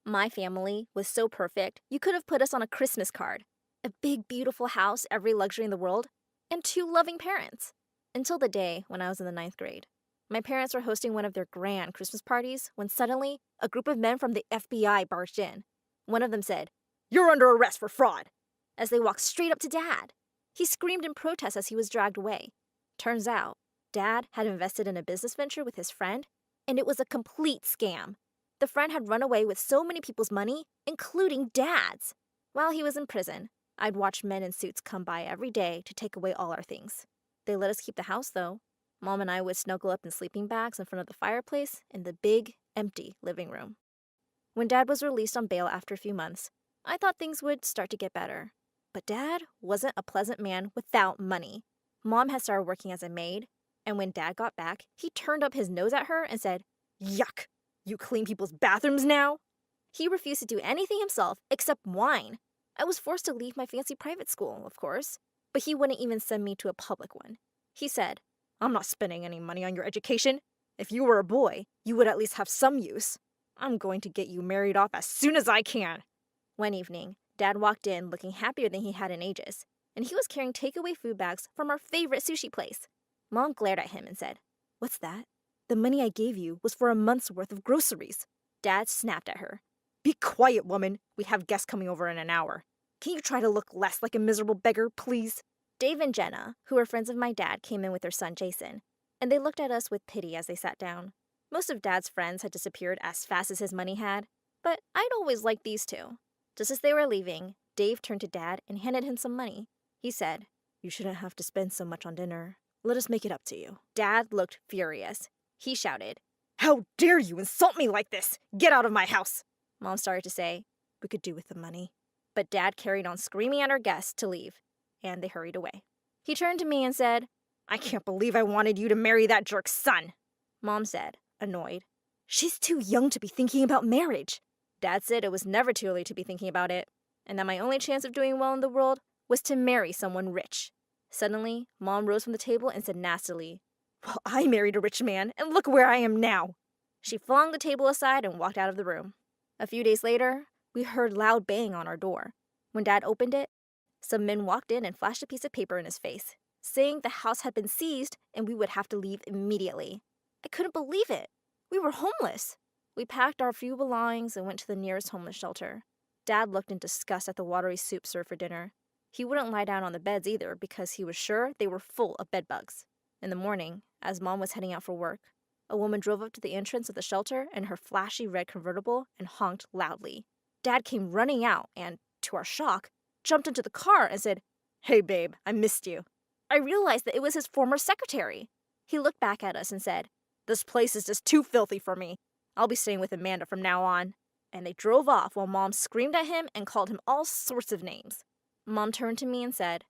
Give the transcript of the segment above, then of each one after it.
My family was so perfect, you could have put us on a Christmas card. A big, beautiful house, every luxury in the world, and two loving parents. Until the day when I was in the ninth grade. My parents were hosting one of their grand Christmas parties when suddenly a group of men from the FBI barged in. One of them said, "You're under arrest for fraud," as they walked straight up to Dad. He screamed in protest as he was dragged away. Turns out, Dad had invested in a business venture with his friend, and it was a complete scam. The friend had run away with so many people's money, including Dad's. While he was in prison, I'd watch men in suits come by every day to take away all our things. They let us keep the house, though. Mom and I would snuggle up in sleeping bags in front of the fireplace in the big, empty living room. When Dad was released on bail after a few months, I thought things would start to get better. But Dad wasn't a pleasant man without money. Mom had started working as a maid, and when Dad got back, he turned up his nose at her and said, "Yuck! You clean people's bathrooms now?" He refused to do anything himself except whine. I was forced to leave my fancy private school, of course, but he wouldn't even send me to a public one. He said, "I'm not spending any money on your education. If you were a boy, you would at least have some use. I'm going to get you married off as soon as I can." One evening, Dad walked in looking happier than he had in ages, and he was carrying takeaway food bags from our favorite sushi place. Mom glared at him and said, "What's that?" "The money I gave you was for a month's worth of groceries." Dad snapped at her. "Be quiet, woman. We have guests coming over in an hour. Can you try to look less like a miserable beggar, please?" Dave and Jenna, who were friends of my dad, came in with their son Jason, and they looked at us with pity as they sat down. Most of Dad's friends had disappeared as fast as his money had, but I'd always liked these two. Just as they were leaving, Dave turned to Dad and handed him some money. He said, "You shouldn't have to spend so much on dinner. Let us make it up to you." Dad looked furious. He shouted, "How dare you insult me like this? Get out of my house!" Mom started to say, "We could do with the money." But Dad carried on screaming at our guests to leave, and they hurried away. He turned to me and said, "I can't believe I wanted you to marry that jerk's son." Mom said, annoyed, "She's too young to be thinking about marriage." Dad said it was never too early to be thinking about it, and that my only chance of doing well in the world was to marry someone rich. Suddenly, Mom rose from the table and said nastily, "Well, I married a rich man, and look where I am now." She flung the table aside and walked out of the room. A few days later, we heard loud bang on our door. When Dad opened it, some men walked in and flashed a piece of paper in his face, saying the house had been seized and we would have to leave immediately. I couldn't believe it. We were homeless. We packed our few belongings and went to the nearest homeless shelter. Dad looked in disgust at the watery soup served for dinner. He wouldn't lie down on the beds either because he was sure they were full of bedbugs. In the morning, as Mom was heading out for work, a woman drove up to the entrance of the shelter in her flashy red convertible and honked loudly. Dad came running out and, to our shock, jumped into the car and said, "Hey babe, I missed you." I realized that it was his former secretary. He looked back at us and said, "This place is just too filthy for me. I'll be staying with Amanda from now on." And they drove off while Mom screamed at him and called him all sorts of names. Mom turned to me and said,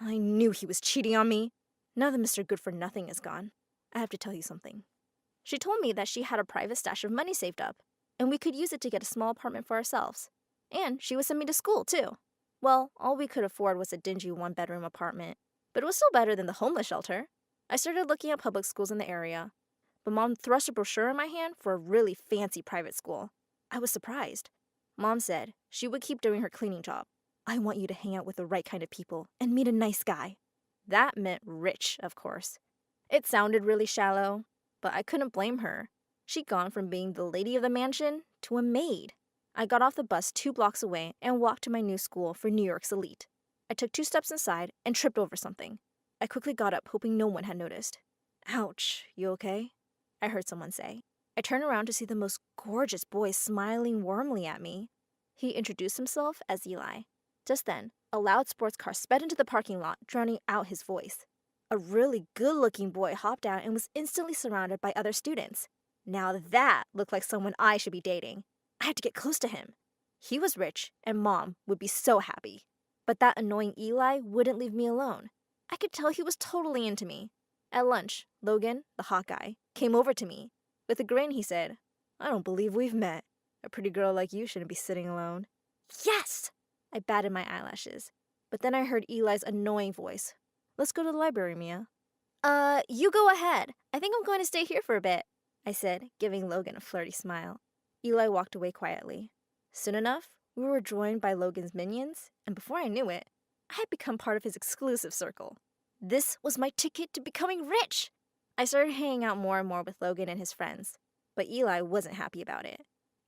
"I knew he was cheating on me. Now that Mr. Good-for-Nothing is gone, I have to tell you something." She told me that she had a private stash of money saved up, and we could use it to get a small apartment for ourselves. And she would send me to school, too. Well, all we could afford was a dingy one-bedroom apartment, but it was still better than the homeless shelter. I started looking at public schools in the area, but Mom thrust a brochure in my hand for a really fancy private school. I was surprised. Mom said she would keep doing her cleaning job. "I want you to hang out with the right kind of people and meet a nice guy." That meant rich, of course. It sounded really shallow, but I couldn't blame her. She'd gone from being the lady of the mansion to a maid. I got off the bus 2 blocks away and walked to my new school for New York's elite. I took 2 steps inside and tripped over something. I quickly got up, hoping no one had noticed. "Ouch, you okay?" I heard someone say. I turned around to see the most gorgeous boy smiling warmly at me. He introduced himself as Eli. Just then, a loud sports car sped into the parking lot, drowning out his voice. A really good-looking boy hopped out and was instantly surrounded by other students. Now that looked like someone I should be dating. I had to get close to him. He was rich, and Mom would be so happy. But that annoying Eli wouldn't leave me alone. I could tell he was totally into me. At lunch, Logan, the hot guy, came over to me. With a grin, he said, "I don't believe we've met. A pretty girl like you shouldn't be sitting alone." Yes! I batted my eyelashes. But then I heard Eli's annoying voice. "Let's go to the library, Mia." You go ahead. I think I'm going to stay here for a bit," I said, giving Logan a flirty smile. Eli walked away quietly. Soon enough, we were joined by Logan's minions, and before I knew it, I had become part of his exclusive circle. This was my ticket to becoming rich! I started hanging out more and more with Logan and his friends, but Eli wasn't happy about it.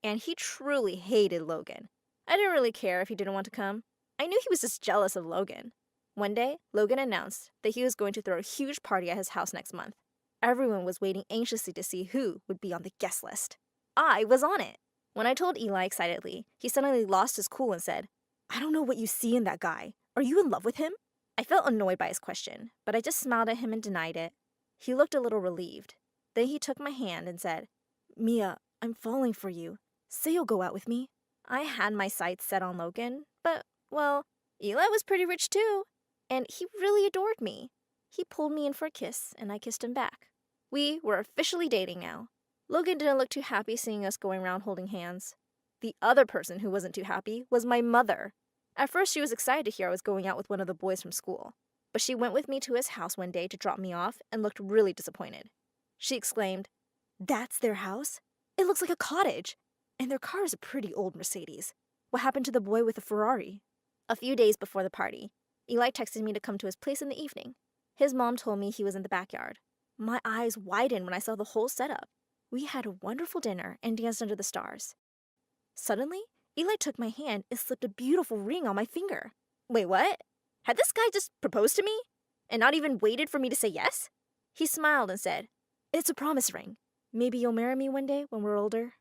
And he truly hated Logan. I didn't really care if he didn't want to come. I knew he was just jealous of Logan. One day, Logan announced that he was going to throw a huge party at his house next month. Everyone was waiting anxiously to see who would be on the guest list. I was on it. When I told Eli excitedly, he suddenly lost his cool and said, "I don't know what you see in that guy. Are you in love with him?" I felt annoyed by his question, but I just smiled at him and denied it. He looked a little relieved. Then he took my hand and said, "Mia, I'm falling for you. Say you'll go out with me." I had my sights set on Logan, but, well, Eli was pretty rich too, and he really adored me. He pulled me in for a kiss, and I kissed him back. We were officially dating now. Logan didn't look too happy seeing us going around holding hands. The other person who wasn't too happy was my mother. At first, she was excited to hear I was going out with one of the boys from school, but she went with me to his house one day to drop me off and looked really disappointed. She exclaimed, "That's their house? It looks like a cottage. And their car is a pretty old Mercedes. What happened to the boy with the Ferrari?" A few days before the party, Eli texted me to come to his place in the evening. His mom told me he was in the backyard. My eyes widened when I saw the whole setup. We had a wonderful dinner and danced under the stars. Suddenly, Eli took my hand and slipped a beautiful ring on my finger. Wait, what? Had this guy just proposed to me? And not even waited for me to say yes? He smiled and said, "It's a promise ring. Maybe you'll marry me one day when we're older."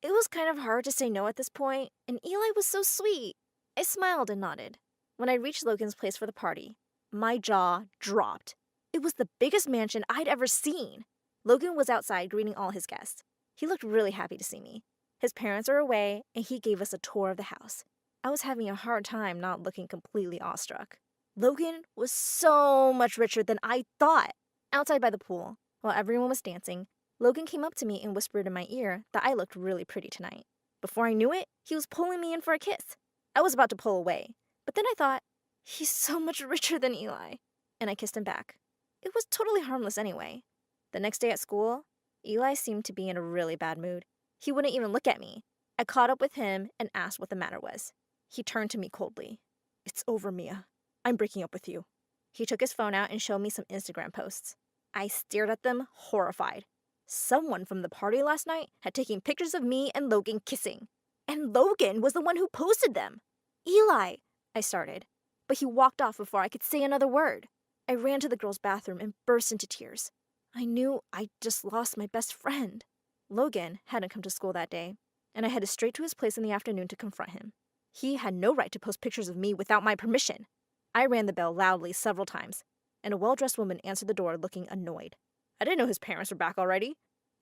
It was kind of hard to say no at this point, and Eli was so sweet. I smiled and nodded. When I reached Logan's place for the party, my jaw dropped. It was the biggest mansion I'd ever seen. Logan was outside greeting all his guests. He looked really happy to see me. His parents were away, and he gave us a tour of the house. I was having a hard time not looking completely awestruck. Logan was so much richer than I thought. Outside by the pool, while everyone was dancing, Logan came up to me and whispered in my ear that I looked really pretty tonight. Before I knew it, he was pulling me in for a kiss. I was about to pull away, but then I thought, he's so much richer than Eli, and I kissed him back. It was totally harmless anyway. The next day at school, Eli seemed to be in a really bad mood. He wouldn't even look at me. I caught up with him and asked what the matter was. He turned to me coldly. "It's over, Mia. I'm breaking up with you." He took his phone out and showed me some Instagram posts. I stared at them, horrified. Someone from the party last night had taken pictures of me and Logan kissing. And Logan was the one who posted them. "Eli," I started, but he walked off before I could say another word. I ran to the girls' bathroom and burst into tears. I knew I'd just lost my best friend. Logan hadn't come to school that day, and I headed straight to his place in the afternoon to confront him. He had no right to post pictures of me without my permission. I rang the bell loudly several times, and a well-dressed woman answered the door looking annoyed. "I didn't know his parents were back already,"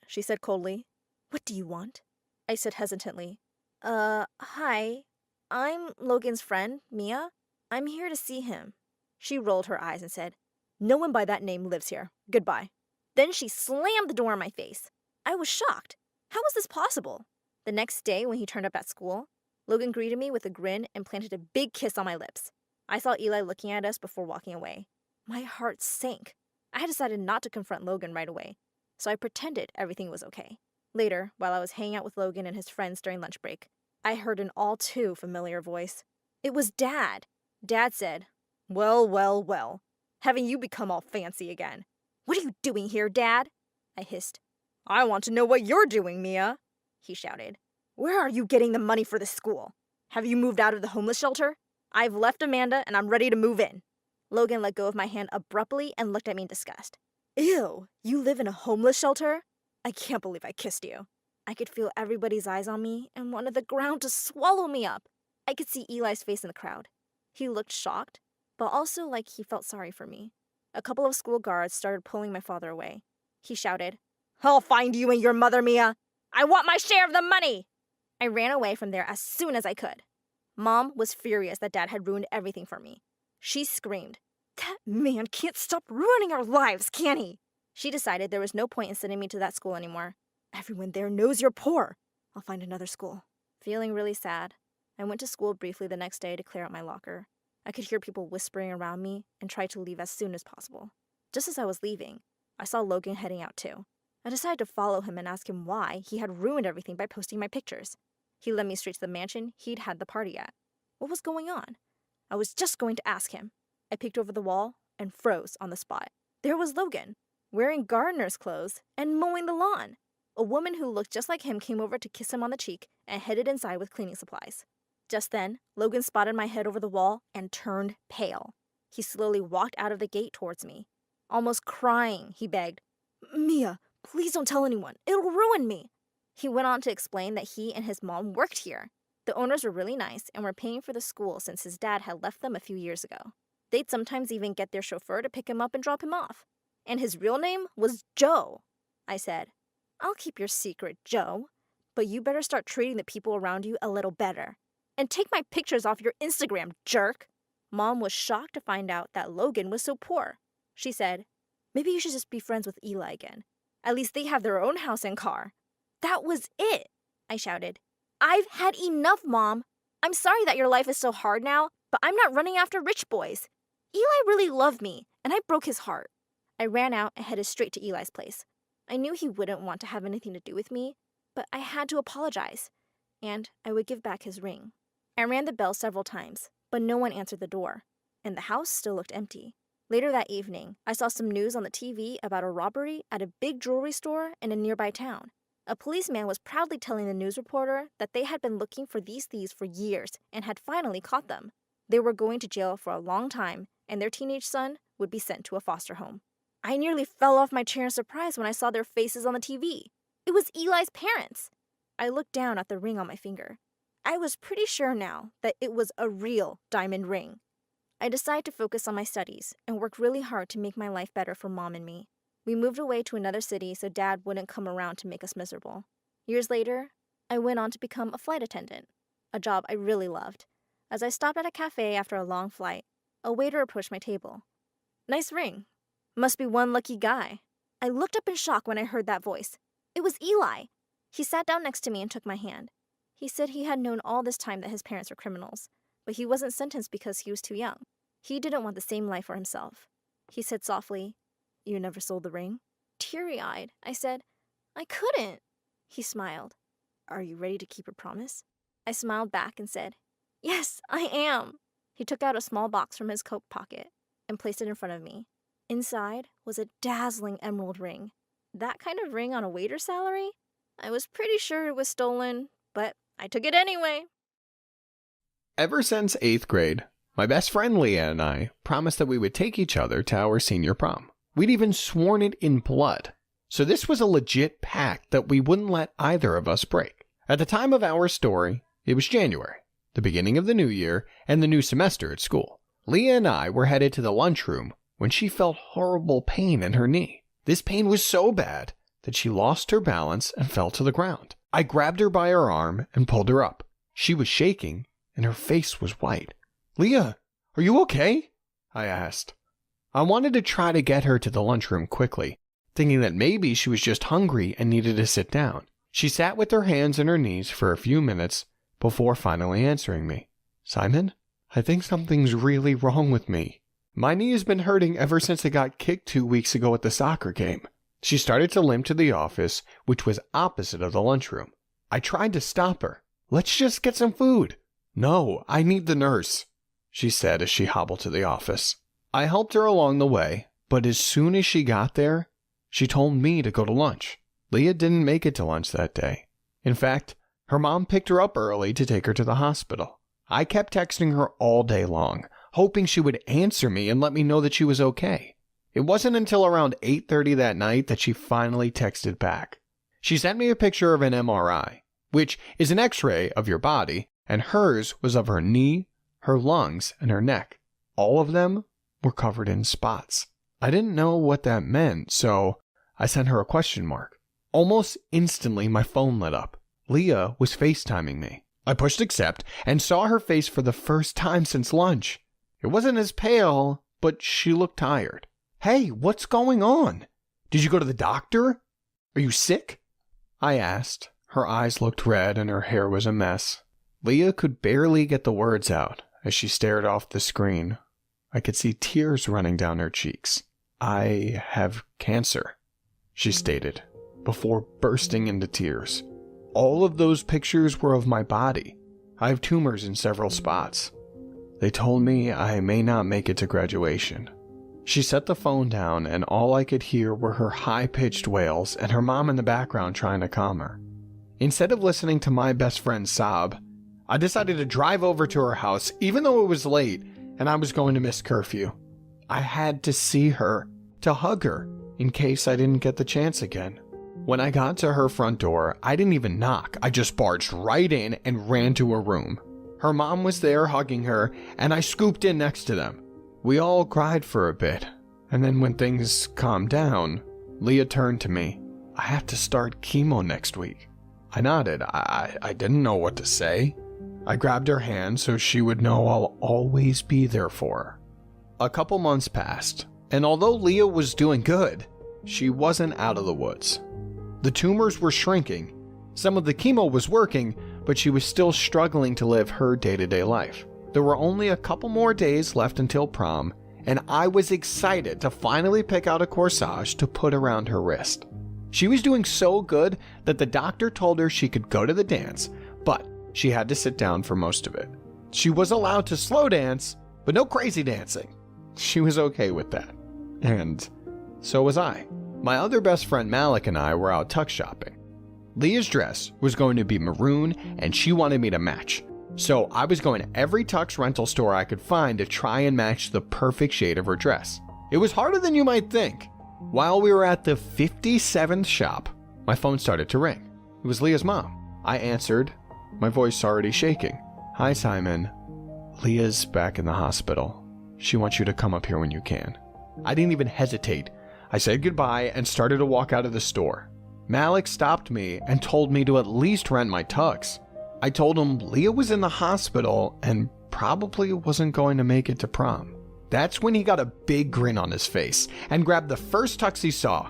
she said coldly. "What do you want?" I said hesitantly. Hi. I'm Logan's friend, Mia. I'm here to see him." She rolled her eyes and said, "No one by that name lives here. Goodbye." Then she slammed the door in my face. I was shocked. How was this possible? The next day, when he turned up at school, Logan greeted me with a grin and planted a big kiss on my lips. I saw Eli looking at us before walking away. My heart sank. I had decided not to confront Logan right away, so I pretended everything was okay. Later, while I was hanging out with Logan and his friends during lunch break, I heard an all too familiar voice. It was Dad. Dad said, "Well, well, well. Having you become all fancy again. What are you doing here, Dad?" I hissed. "I want to know what you're doing, Mia," he shouted. "Where are you getting the money for this school? Have you moved out of the homeless shelter? I've left Amanda and I'm ready to move in." Logan let go of my hand abruptly and looked at me in disgust. "Ew, you live in a homeless shelter? I can't believe I kissed you." I could feel everybody's eyes on me and wanted the ground to swallow me up. I could see Eli's face in the crowd. He looked shocked, but also like he felt sorry for me. A couple of school guards started pulling my father away. He shouted, "I'll find you and your mother, Mia! I want my share of the money!" I ran away from there as soon as I could. Mom was furious that Dad had ruined everything for me. She screamed, "That man can't stop ruining our lives, can he?" She decided there was no point in sending me to that school anymore. "Everyone there knows you're poor. I'll find another school." Feeling really sad, I went to school briefly the next day to clear out my locker. I could hear people whispering around me and tried to leave as soon as possible. Just as I was leaving, I saw Logan heading out too. I decided to follow him and ask him why he had ruined everything by posting my pictures. He led me straight to the mansion he'd had the party at. What was going on? I was just going to ask him. I peeked over the wall and froze on the spot. There was Logan, wearing gardener's clothes and mowing the lawn. A woman who looked just like him came over to kiss him on the cheek and headed inside with cleaning supplies. Just then, Logan spotted my head over the wall and turned pale. He slowly walked out of the gate towards me. Almost crying, he begged, "Mia, please don't tell anyone. It'll ruin me." He went on to explain that he and his mom worked here. The owners were really nice and were paying for the school since his dad had left them a few years ago. They'd sometimes even get their chauffeur to pick him up and drop him off. And his real name was Joe. I said, "I'll keep your secret, Joe, but you better start treating the people around you a little better. And take my pictures off your Instagram, jerk." Mom was shocked to find out that Logan was so poor. She said, "Maybe you should just be friends with Eli again. At least they have their own house and car." "That was it," I shouted. "I've had enough, Mom. I'm sorry that your life is so hard now, but I'm not running after rich boys. Eli really loved me, and I broke his heart." I ran out and headed straight to Eli's place. I knew he wouldn't want to have anything to do with me, but I had to apologize, and I would give back his ring. I rang the bell several times, but no one answered the door, and the house still looked empty. Later that evening, I saw some news on the TV about a robbery at a big jewelry store in a nearby town. A policeman was proudly telling the news reporter that they had been looking for these thieves for years and had finally caught them. They were going to jail for a long time, and their teenage son would be sent to a foster home. I nearly fell off my chair in surprise when I saw their faces on the TV. It was Eli's parents. I looked down at the ring on my finger. I was pretty sure now that it was a real diamond ring. I decided to focus on my studies and work really hard to make my life better for Mom and me. We moved away to another city so Dad wouldn't come around to make us miserable. Years later, I went on to become a flight attendant, a job I really loved. As I stopped at a cafe after a long flight, a waiter approached my table. "Nice ring. Must be one lucky guy." I looked up in shock when I heard that voice. It was Eli. He sat down next to me and took my hand. He said he had known all this time that his parents were criminals, but he wasn't sentenced because he was too young. He didn't want the same life for himself. He said softly, "You never sold the ring?" Teary-eyed, I said, "I couldn't." He smiled. "Are you ready to keep your promise?" I smiled back and said, "Yes, I am." He took out a small box from his coat pocket and placed it in front of me. Inside was a dazzling emerald ring. That kind of ring on a waiter's salary? I was pretty sure it was stolen, but I took it anyway. Ever since 8th grade, my best friend Leah and I promised that we would take each other to our senior prom. We'd even sworn it in blood. So this was a legit pact that we wouldn't let either of us break. At the time of our story, it was January, the beginning of the new year and the new semester at school. Leah and I were headed to the lunchroom when she felt horrible pain in her knee. This pain was so bad that she lost her balance and fell to the ground. I grabbed her by her arm and pulled her up. She was shaking and her face was white. "Leah, are you okay?" I asked. I wanted to try to get her to the lunchroom quickly, thinking that maybe she was just hungry and needed to sit down. She sat with her hands on her knees for a few minutes before finally answering me. "Simon, I think something's really wrong with me. My knee has been hurting ever since I got kicked 2 weeks ago at the soccer game." She started to limp to the office, which was opposite of the lunchroom. I tried to stop her. "Let's just get some food." "No, I need the nurse," she said as she hobbled to the office. I helped her along the way, but as soon as she got there, she told me to go to lunch. Leah didn't make it to lunch that day. In fact, her mom picked her up early to take her to the hospital. I kept texting her all day long, hoping she would answer me and let me know that she was okay. It wasn't until around 8:30 that night that she finally texted back. She sent me a picture of an MRI, which is an X-ray of your body, and hers was of her knee, her lungs, and her neck. All of them were covered in spots. I didn't know what that meant, so I sent her a question mark. Almost instantly, my phone lit up. Leah was FaceTiming me. I pushed accept and saw her face for the first time since lunch. It wasn't as pale, but she looked tired. "Hey, what's going on? Did you go to the doctor? Are you sick?" I asked. Her eyes looked red and her hair was a mess. Leah could barely get the words out as she stared off the screen. I could see tears running down her cheeks. "I have cancer," she stated, before bursting into tears. All of those pictures were of my body. I have tumors in several spots. They told me I may not make it to graduation. She set the phone down, and all I could hear were her high-pitched wails and her mom in the background trying to calm her. Instead of listening to my best friend sob, I decided to drive over to her house even though it was late and I was going to miss curfew. I had to see her, to hug her, in case I didn't get the chance again. When I got to her front door, I didn't even knock. I just barged right in and ran to her room. Her mom was there hugging her, and I scooped in next to them. We all cried for a bit, and then when things calmed down, Leah turned to me. I have to start chemo next week. I nodded. I didn't know what to say. I grabbed her hand so she would know I'll always be there for her. A couple months passed, and although Leah was doing good, she wasn't out of the woods. The tumors were shrinking. Some of the chemo was working, but she was still struggling to live her day-to-day life. There were only a couple more days left until prom, and I was excited to finally pick out a corsage to put around her wrist. She was doing so good that the doctor told her she could go to the dance, but she had to sit down for most of it. She was allowed to slow dance, but no crazy dancing. She was okay with that. And so was I. My other best friend Malik and I were out tux shopping. Leah's dress was going to be maroon, and she wanted me to match. So I was going to every tux rental store I could find to try and match the perfect shade of her dress. It was harder than you might think. While we were at the 57th shop, my phone started to ring. It was Leah's mom. I answered, my voice already shaking. "Hi, Simon. Leah's back in the hospital. She wants you to come up here when you can." I didn't even hesitate. I said goodbye and started to walk out of the store. Malik stopped me and told me to at least rent my tux. I told him Leah was in the hospital and probably wasn't going to make it to prom. That's when he got a big grin on his face and grabbed the first tux he saw.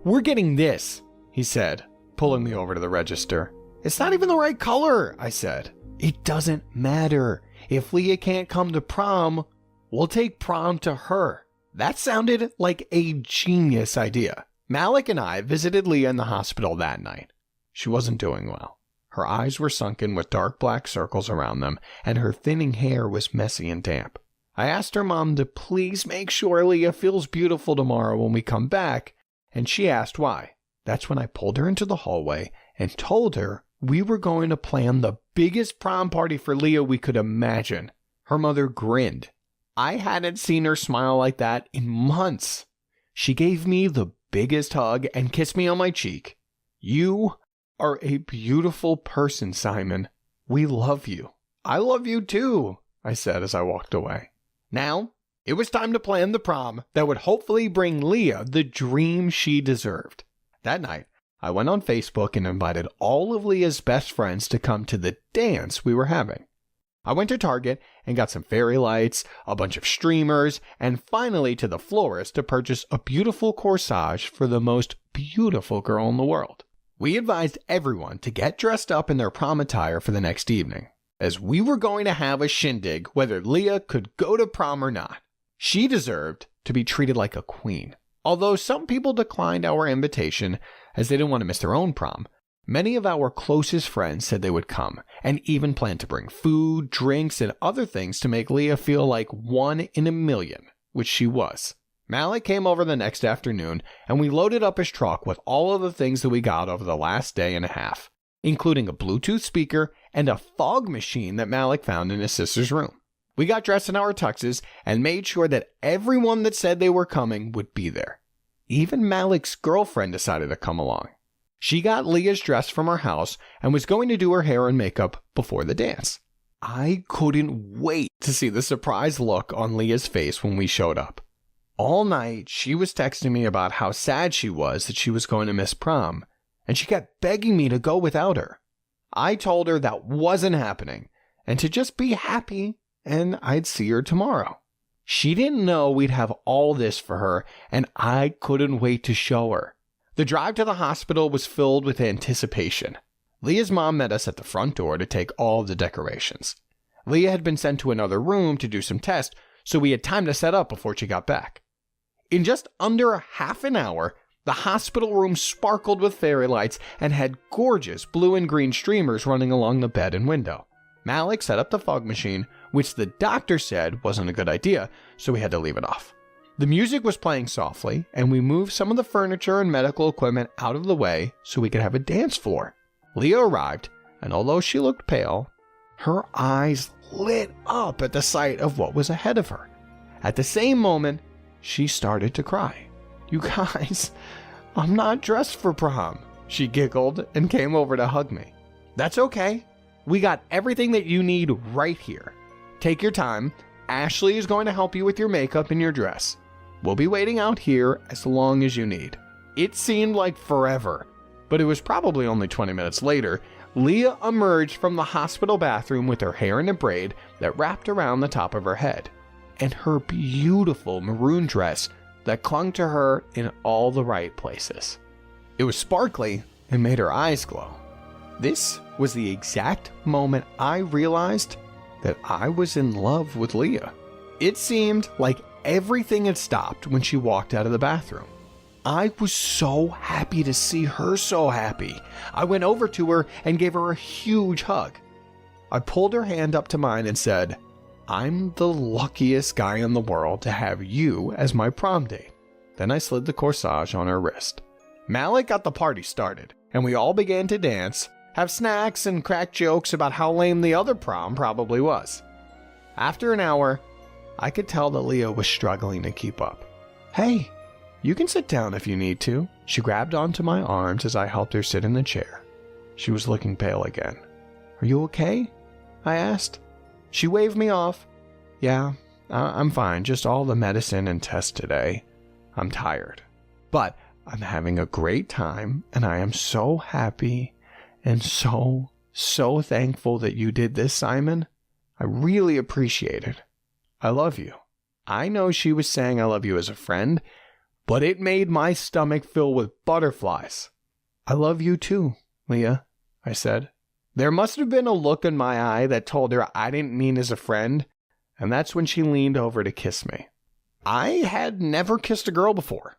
"We're getting this," he said, pulling me over to the register. "It's not even the right color," I said. "It doesn't matter. If Leah can't come to prom, we'll take prom to her." That sounded like a genius idea. Malik and I visited Leah in the hospital that night. She wasn't doing well. Her eyes were sunken with dark black circles around them, and her thinning hair was messy and damp. I asked her mom to please make sure Leah feels beautiful tomorrow when we come back, and she asked why. That's when I pulled her into the hallway and told her we were going to plan the biggest prom party for Leah we could imagine. Her mother grinned. I hadn't seen her smile like that in months. She gave me the biggest hug and kissed me on my cheek. "You are a beautiful person, Simon. We love you." "I love you too," I said as I walked away. Now, it was time to plan the prom that would hopefully bring Leah the dream she deserved. That night, I went on Facebook and invited all of Leah's best friends to come to the dance we were having. I went to Target and got some fairy lights, a bunch of streamers, and finally to the florist to purchase a beautiful corsage for the most beautiful girl in the world. We advised everyone to get dressed up in their prom attire for the next evening, as we were going to have a shindig whether Leah could go to prom or not. She deserved to be treated like a queen. Although some people declined our invitation as they didn't want to miss their own prom, many of our closest friends said they would come, and even planned to bring food, drinks, and other things to make Leah feel like one in a million, which she was. Malik came over the next afternoon, and we loaded up his truck with all of the things that we got over the last day and a half, including a Bluetooth speaker and a fog machine that Malik found in his sister's room. We got dressed in our tuxes and made sure that everyone that said they were coming would be there. Even Malik's girlfriend decided to come along. She got Leah's dress from her house and was going to do her hair and makeup before the dance. I couldn't wait to see the surprised look on Leah's face when we showed up. All night, she was texting me about how sad she was that she was going to miss prom, and she kept begging me to go without her. I told her that wasn't happening, and to just be happy, and I'd see her tomorrow. She didn't know we'd have all this for her, and I couldn't wait to show her. The drive to the hospital was filled with anticipation. Leah's mom met us at the front door to take all of the decorations. Leah had been sent to another room to do some tests, so we had time to set up before she got back. In just under half an hour, The hospital room sparkled with fairy lights and had gorgeous blue and green streamers running along the bed and window. Malik set up the fog machine, which the doctor said wasn't a good idea, so we had to leave it off. The music was playing softly, and we moved some of the furniture and medical equipment out of the way so we could have a dance floor. Leah arrived, and although she looked pale, her eyes lit up at the sight of what was ahead of her. At the same moment, she started to cry. "You guys, I'm not dressed for prom," she giggled and came over to hug me. "That's okay. We got everything that you need right here. Take your time. Ashley is going to help you with your makeup and your dress. We'll be waiting out here as long as you need." It seemed like forever, but it was probably only 20 minutes later. Leah emerged from the hospital bathroom with her hair in a braid that wrapped around the top of her head, and her beautiful maroon dress that clung to her in all the right places. It was sparkly and made her eyes glow. This was the exact moment I realized that I was in love with Leah. It seemed like everything had stopped when she walked out of the bathroom. I was so happy to see her so happy. I went over to her and gave her a huge hug. I pulled her hand up to mine and said, "I'm the luckiest guy in the world to have you as my prom date." Then I slid the corsage on her wrist. Malik got the party started, and we all began to dance, have snacks, and crack jokes about how lame the other prom probably was. After an hour, I could tell that Leah was struggling to keep up. "Hey, you can sit down if you need to." She grabbed onto my arms as I helped her sit in the chair. She was looking pale again. "Are you okay?" I asked. She waved me off. "Yeah, I'm fine, just all the medicine and tests today. I'm tired. But I'm having a great time, and I am so happy and so thankful that you did this, Simon. I really appreciate it. I love you." I know she was saying I love you as a friend, but it made my stomach fill with butterflies. "I love you too, Leah," I said. There must have been a look in my eye that told her I didn't mean as a friend, and that's when she leaned over to kiss me. I had never kissed a girl before.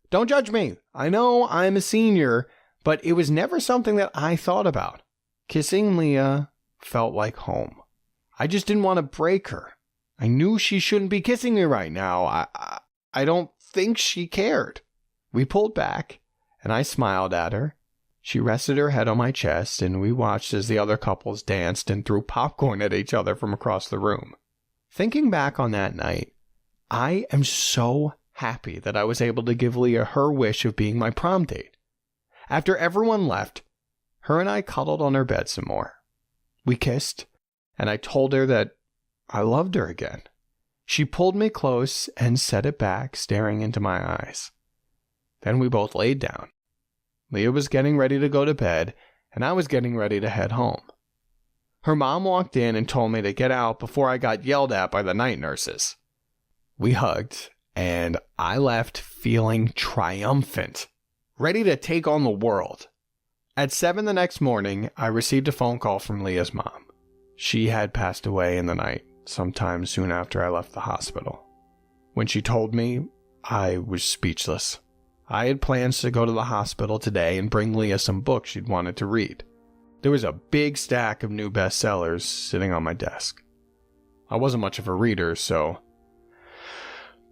Don't judge me. I know I'm a senior, but it was never something that I thought about. Kissing Leah felt like home. I just didn't want to break her. I knew she shouldn't be kissing me right now. I don't think she cared. We pulled back, and I smiled at her. She rested her head on my chest, and we watched as the other couples danced and threw popcorn at each other from across the room. Thinking back on that night, I am so happy that I was able to give Leah her wish of being my prom date. After everyone left, her and I cuddled on her bed some more. We kissed, and I told her that I loved her again. She pulled me close and set it back, staring into my eyes. Then we both laid down. Leah was getting ready to go to bed, and I was getting ready to head home. Her mom walked in and told me to get out before I got yelled at by the night nurses. We hugged, and I left feeling triumphant, ready to take on the world. At 7 the next morning, I received a phone call from Leah's mom. She had passed away in the night, sometime soon after I left the hospital. When she told me, I was speechless. I had plans to go to the hospital today and bring Leah some books she'd wanted to read. There was a big stack of new bestsellers sitting on my desk. I wasn't much of a reader, so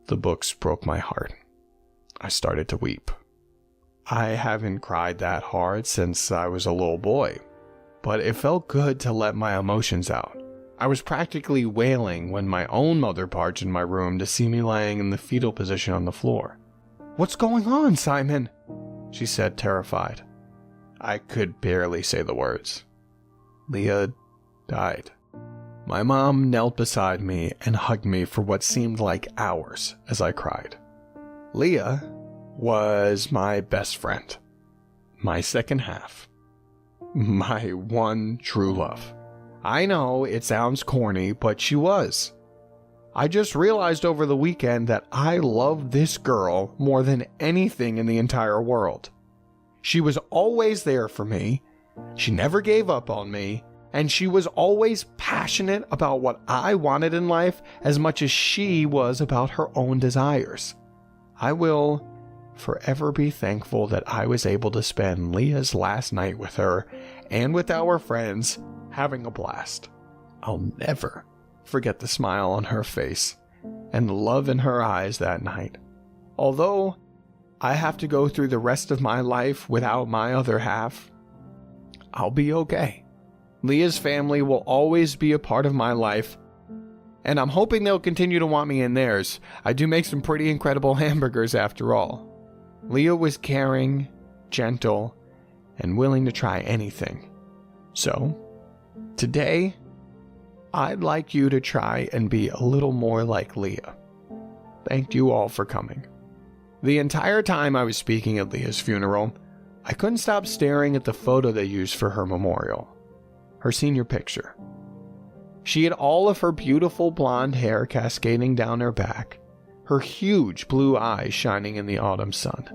the books broke my heart. I started to weep. I haven't cried that hard since I was a little boy, but it felt good to let my emotions out. I was practically wailing when my own mother barged in my room to see me laying in the fetal position on the floor. "What's going on, Simon?" she said, terrified. I could barely say the words. Leah died. My mom knelt beside me and hugged me for what seemed like hours as I cried. Leah was my best friend, my second half, my one true love. I know it sounds corny, but she was. I just realized over the weekend that I loved this girl more than anything in the entire world. She was always there for me, she never gave up on me, and she was always passionate about what I wanted in life as much as she was about her own desires. I will forever be thankful that I was able to spend Leah's last night with her and with our friends having a blast. I'll never forget the smile on her face and the love in her eyes that night. Although I have to go through the rest of my life without my other half, I'll be okay. Leah's family will always be a part of my life, and I'm hoping they'll continue to want me in theirs. I do make some pretty incredible hamburgers after all. Leah was caring, gentle, and willing to try anything. So, today, I'd like you to try and be a little more like Leah. Thank you all for coming. The entire time I was speaking at Leah's funeral, I couldn't stop staring at the photo they used for her memorial. Her senior picture. She had all of her beautiful blonde hair cascading down her back, her huge blue eyes shining in the autumn sun.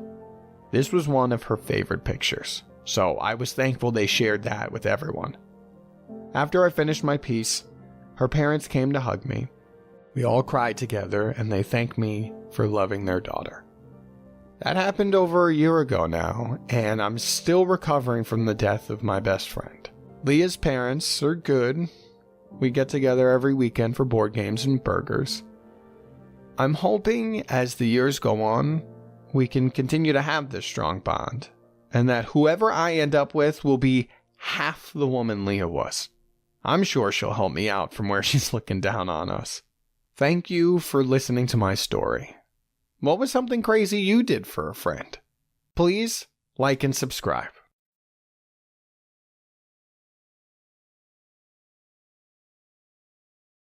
This was one of her favorite pictures, so I was thankful they shared that with everyone. After I finished my piece, her parents came to hug me. We all cried together, and they thanked me for loving their daughter. That happened over a year ago now, and I'm still recovering from the death of my best friend. Leah's parents are good. We get together every weekend for board games and burgers. I'm hoping as the years go on, we can continue to have this strong bond, and that whoever I end up with will be half the woman Leah was. I'm sure she'll help me out from where she's looking down on us. Thank you for listening to my story. What was something crazy you did for a friend? Please like and subscribe.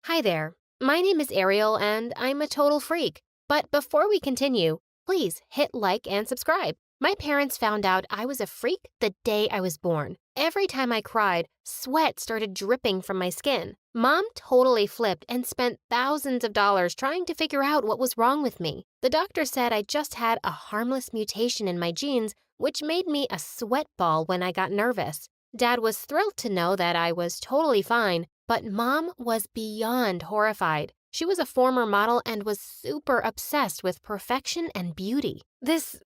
Hi there, my name is Ariel and I'm a total freak. But before we continue, please hit like and subscribe. My parents found out I was a freak the day I was born. Every time I cried, sweat started dripping from my skin. Mom totally flipped and spent thousands of dollars trying to figure out what was wrong with me. The doctor said I just had a harmless mutation in my genes, which made me a sweat ball when I got nervous. Dad was thrilled to know that I was totally fine, but Mom was beyond horrified. She was a former model and was super obsessed with perfection and beauty. This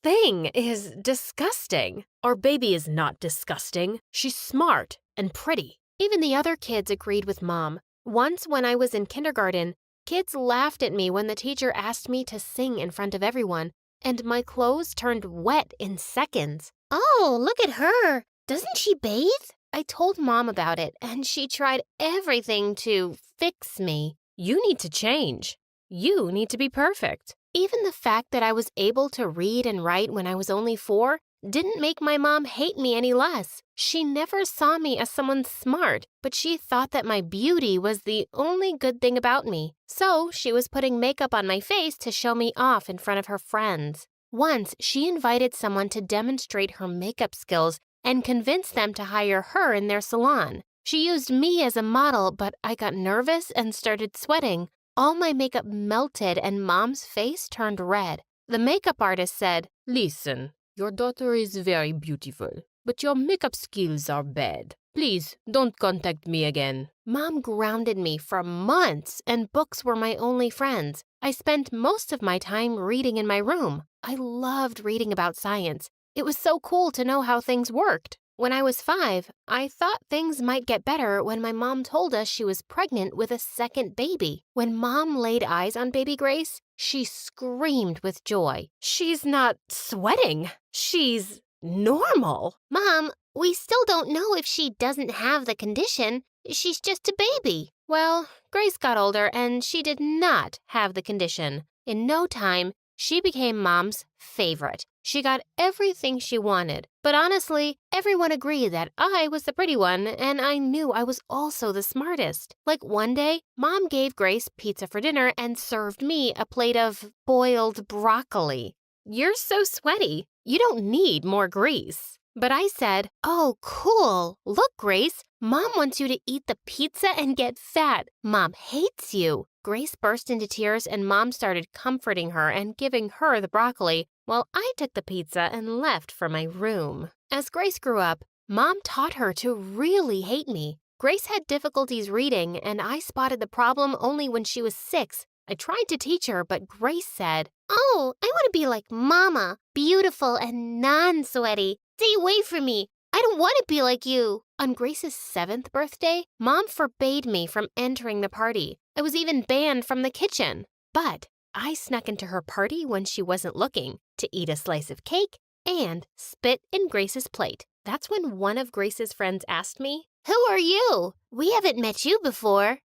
thing is disgusting. Our baby is not disgusting. She's smart and pretty. Even the other kids agreed with Mom. Once when I was in kindergarten, kids laughed at me when the teacher asked me to sing in front of everyone, and my clothes turned wet in seconds. Oh, look at her. Doesn't she bathe? I told Mom about it, and she tried everything to fix me. You need to change. You need to be perfect. Even the fact that I was able to read and write when I was only 4 didn't make my mom hate me any less. She never saw me as someone smart, but she thought that my beauty was the only good thing about me. So she was putting makeup on my face to show me off in front of her friends. Once, she invited someone to demonstrate her makeup skills and convinced them to hire her in their salon. She used me as a model, but I got nervous and started sweating. All my makeup melted and Mom's face turned red. The makeup artist said, "Listen, your daughter is very beautiful, but your makeup skills are bad. Please don't contact me again." Mom grounded me for months, and books were my only friends. I spent most of my time reading in my room. I loved reading about science. It was so cool to know how things worked. When I was 5, I thought things might get better when my mom told us she was pregnant with a second baby. When Mom laid eyes on baby Grace, she screamed with joy. She's not sweating. She's normal. Mom, we still don't know if she doesn't have the condition. She's just a baby. Well, Grace got older and she did not have the condition. In no time, she became Mom's favorite. She got everything she wanted. But honestly, everyone agreed that I was the pretty one, and I knew I was also the smartest. Like one day, Mom gave Grace pizza for dinner and served me a plate of boiled broccoli. "You're so sweaty. You don't need more grease." But I said, "Oh, cool. Look, Grace, Mom wants you to eat the pizza and get fat. Mom hates you." Grace burst into tears and Mom started comforting her and giving her the broccoli while I took the pizza and left for my room. As Grace grew up, Mom taught her to really hate me. Grace had difficulties reading and I spotted the problem only when she was 6. I tried to teach her, but Grace said, Oh, I want to be like Mama, beautiful and non-sweaty. Stay away from me. I don't want to be like you. On Grace's 7th birthday, Mom forbade me from entering the party. I was even banned from the kitchen. But I snuck into her party when she wasn't looking to eat a slice of cake and spit in Grace's plate. That's when one of Grace's friends asked me, Who are you? We haven't met you before.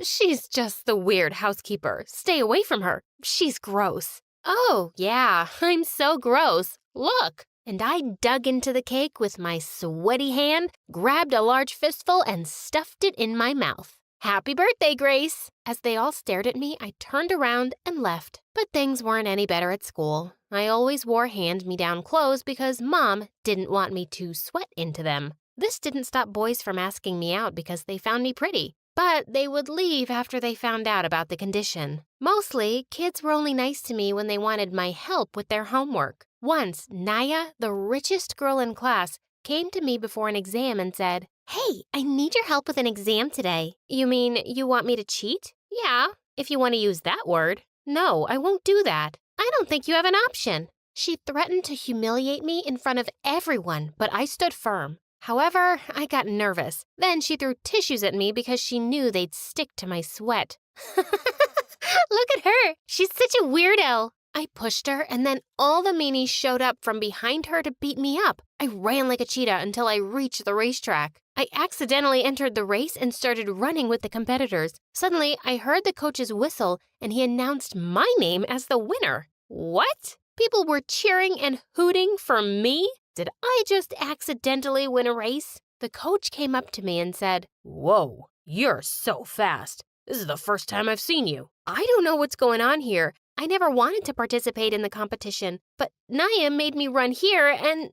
She's just the weird housekeeper. Stay away from her. She's gross. Oh, yeah, I'm so gross. Look. And I dug into the cake with my sweaty hand, grabbed a large fistful, and stuffed it in my mouth. Happy birthday, Grace! As they all stared at me, I turned around and left. But things weren't any better at school. I always wore hand-me-down clothes because Mom didn't want me to sweat into them. This didn't stop boys from asking me out because they found me pretty. But they would leave after they found out about the condition. Mostly, kids were only nice to me when they wanted my help with their homework. Once, Naya, the richest girl in class, came to me before an exam and said, Hey, I need your help with an exam today. You mean you want me to cheat? Yeah, if you want to use that word. No, I won't do that. I don't think you have an option. She threatened to humiliate me in front of everyone, but I stood firm. However, I got nervous. Then she threw tissues at me because she knew they'd stick to my sweat. Look at her. She's such a weirdo. I pushed her, and then all the meanies showed up from behind her to beat me up. I ran like a cheetah until I reached the racetrack. I accidentally entered the race and started running with the competitors. Suddenly, I heard the coach's whistle, and he announced my name as the winner. What? People were cheering and hooting for me? Did I just accidentally win a race? The coach came up to me and said, Whoa, you're so fast. This is the first time I've seen you. I don't know what's going on here. I never wanted to participate in the competition, but Naya made me run here and...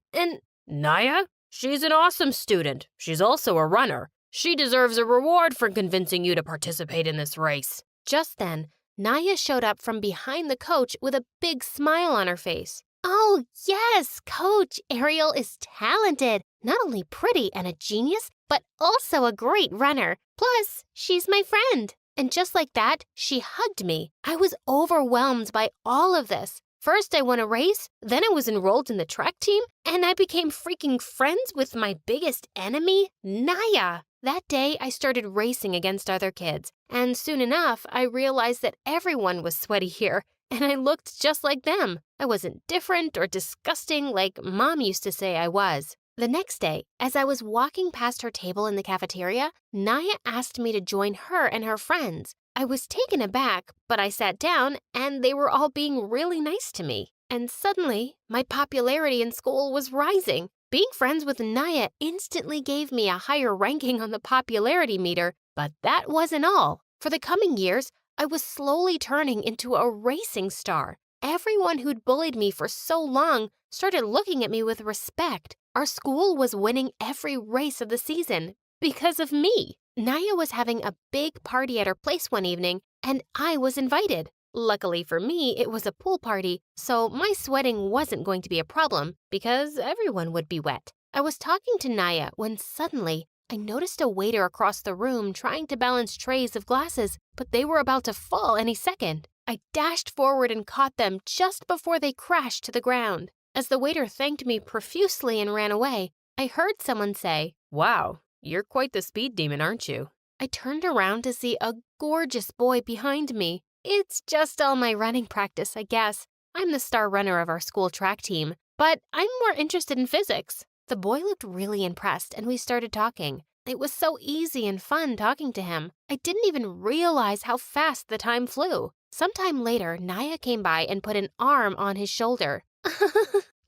Naya? She's an awesome student. She's also a runner. She deserves a reward for convincing you to participate in this race. Just then, Naya showed up from behind the coach with a big smile on her face. Oh, yes, Coach. Ariel is talented. Not only pretty and a genius, but also a great runner. Plus, she's my friend. And just like that, she hugged me. I was overwhelmed by all of this. First, I won a race, then I was enrolled in the track team, and I became freaking friends with my biggest enemy, Naya. That day, I started racing against other kids, and soon enough, I realized that everyone was sweaty here, and I looked just like them. I wasn't different or disgusting like Mom used to say I was. The next day, as I was walking past her table in the cafeteria, Naya asked me to join her and her friends. I was taken aback, but I sat down and they were all being really nice to me. And suddenly, my popularity in school was rising. Being friends with Naya instantly gave me a higher ranking on the popularity meter, but that wasn't all. For the coming years, I was slowly turning into a racing star. Everyone who'd bullied me for so long started looking at me with respect. Our school was winning every race of the season because of me. Naya was having a big party at her place one evening, and I was invited. Luckily for me, it was a pool party, so my sweating wasn't going to be a problem because everyone would be wet. I was talking to Naya when suddenly I noticed a waiter across the room trying to balance trays of glasses, but they were about to fall any second. I dashed forward and caught them just before they crashed to the ground. As the waiter thanked me profusely and ran away, I heard someone say, Wow, you're quite the speed demon, aren't you? I turned around to see a gorgeous boy behind me. It's just all my running practice, I guess. I'm the star runner of our school track team, but I'm more interested in physics. The boy looked really impressed, and we started talking. It was so easy and fun talking to him. I didn't even realize how fast the time flew. Sometime later, Naya came by and put an arm on his shoulder.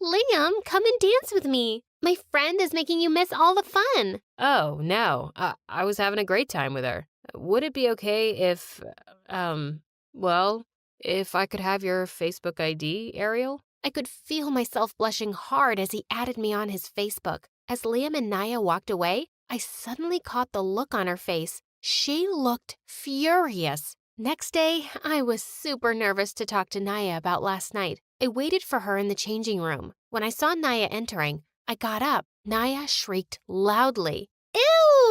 Liam, come and dance with me. My friend is making you miss all the fun. Oh, no. I was having a great time with her. Would it be okay if I could have your Facebook ID, Ariel? I could feel myself blushing hard as he added me on his Facebook. As Liam and Naya walked away, I suddenly caught the look on her face. She looked furious. Next day, I was super nervous to talk to Naya about last night. I waited for her in the changing room. When I saw Naya entering, I got up. Naya shrieked loudly. Ew!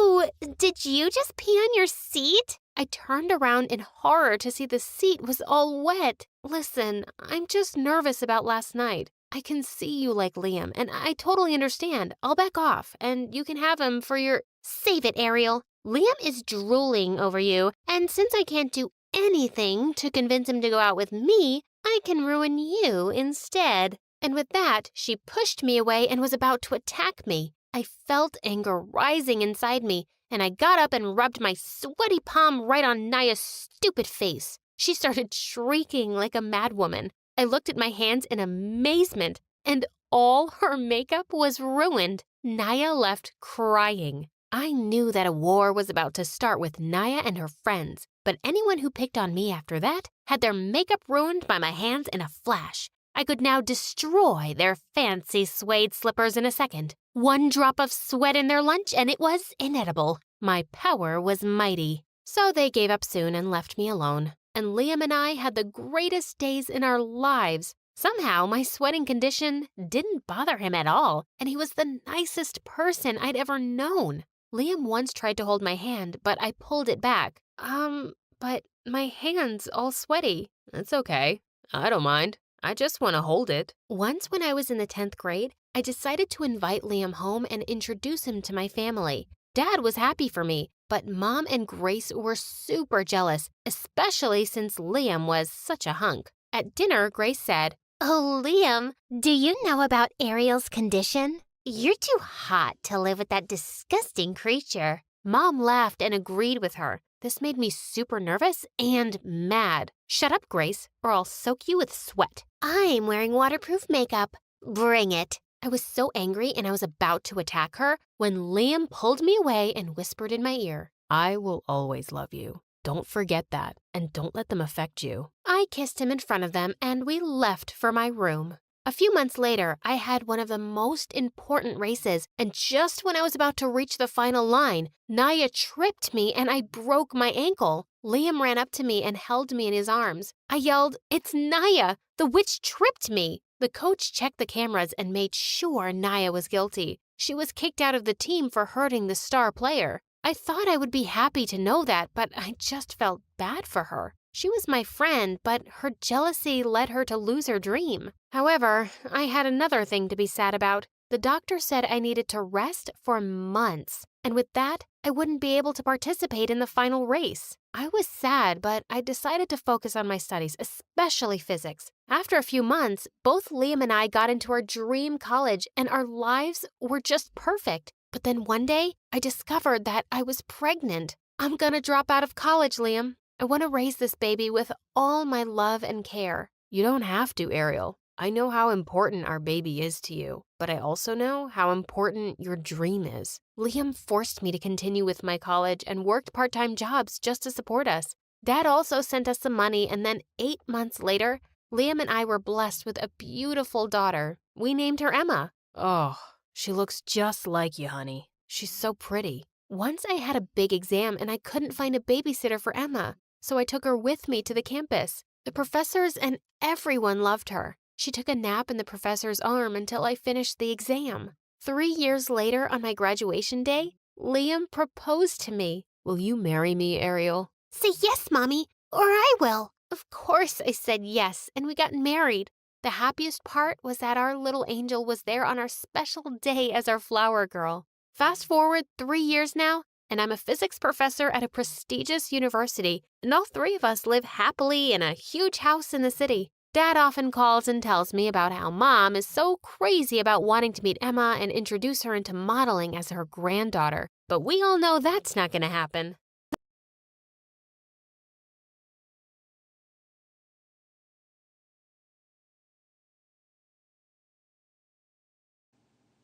Ew! Did you just pee on your seat? I turned around in horror to see the seat was all wet. Listen, I'm just nervous about last night. I can see you like Liam, and I totally understand. I'll back off, and you can have him for your... Save it, Ariel. Liam is drooling over you, and since I can't do anything to convince him to go out with me, I can ruin you instead. And with that, she pushed me away and was about to attack me. I felt anger rising inside me, and I got up and rubbed my sweaty palm right on Naya's stupid face. She started shrieking like a madwoman. I looked at my hands in amazement, and all her makeup was ruined. Naya left crying. I knew that a war was about to start with Naya and her friends, but anyone who picked on me after that had their makeup ruined by my hands in a flash. I could now destroy their fancy suede slippers in a second. One drop of sweat in their lunch and it was inedible. My power was mighty. So they gave up soon and left me alone. And Liam and I had the greatest days in our lives. Somehow my sweating condition didn't bother him at all, and he was the nicest person I'd ever known. Liam once tried to hold my hand, but I pulled it back. But my hand's all sweaty. It's okay. I don't mind. I just want to hold it. Once when I was in the 10th grade, I decided to invite Liam home and introduce him to my family. Dad was happy for me, but Mom and Grace were super jealous, especially since Liam was such a hunk. At dinner, Grace said, Oh, Liam, do you know about Ariel's condition? You're too hot to live with that disgusting creature. Mom laughed and agreed with her. This made me super nervous and mad. Shut up, Grace, or I'll soak you with sweat. I'm wearing waterproof makeup. Bring it. I was so angry and I was about to attack her when Liam pulled me away and whispered in my ear, I will always love you. Don't forget that, and don't let them affect you. I kissed him in front of them and we left for my room. A few months later, I had one of the most important races, and just when I was about to reach the final line, Naya tripped me and I broke my ankle. Liam ran up to me and held me in his arms. I yelled, It's Naya! The witch tripped me! The coach checked the cameras and made sure Naya was guilty. She was kicked out of the team for hurting the star player. I thought I would be happy to know that, but I just felt bad for her. She was my friend, but her jealousy led her to lose her dream. However, I had another thing to be sad about. The doctor said I needed to rest for months, and with that, I wouldn't be able to participate in the final race. I was sad, but I decided to focus on my studies, especially physics. After a few months, both Liam and I got into our dream college, and our lives were just perfect. But then one day, I discovered that I was pregnant. I'm gonna drop out of college, Liam. I want to raise this baby with all my love and care. You don't have to, Ariel. I know how important our baby is to you, but I also know how important your dream is. Liam forced me to continue with my college and worked part-time jobs just to support us. Dad also sent us some money, and then 8 months later, Liam and I were blessed with a beautiful daughter. We named her Emma. Oh, she looks just like you, honey. She's so pretty. Once I had a big exam and I couldn't find a babysitter for Emma, so I took her with me to the campus. The professors and everyone loved her. She took a nap in the professor's arm until I finished the exam. 3 years later, on my graduation day, Liam proposed to me. Will you marry me, Ariel? Say yes, Mommy, or I will. Of course I said yes, and we got married. The happiest part was that our little angel was there on our special day as our flower girl. Fast forward 3 years now, and I'm a physics professor at a prestigious university, and all 3 of us live happily in a huge house in the city. Dad often calls and tells me about how Mom is so crazy about wanting to meet Emma and introduce her into modeling as her granddaughter, but we all know that's not going to happen.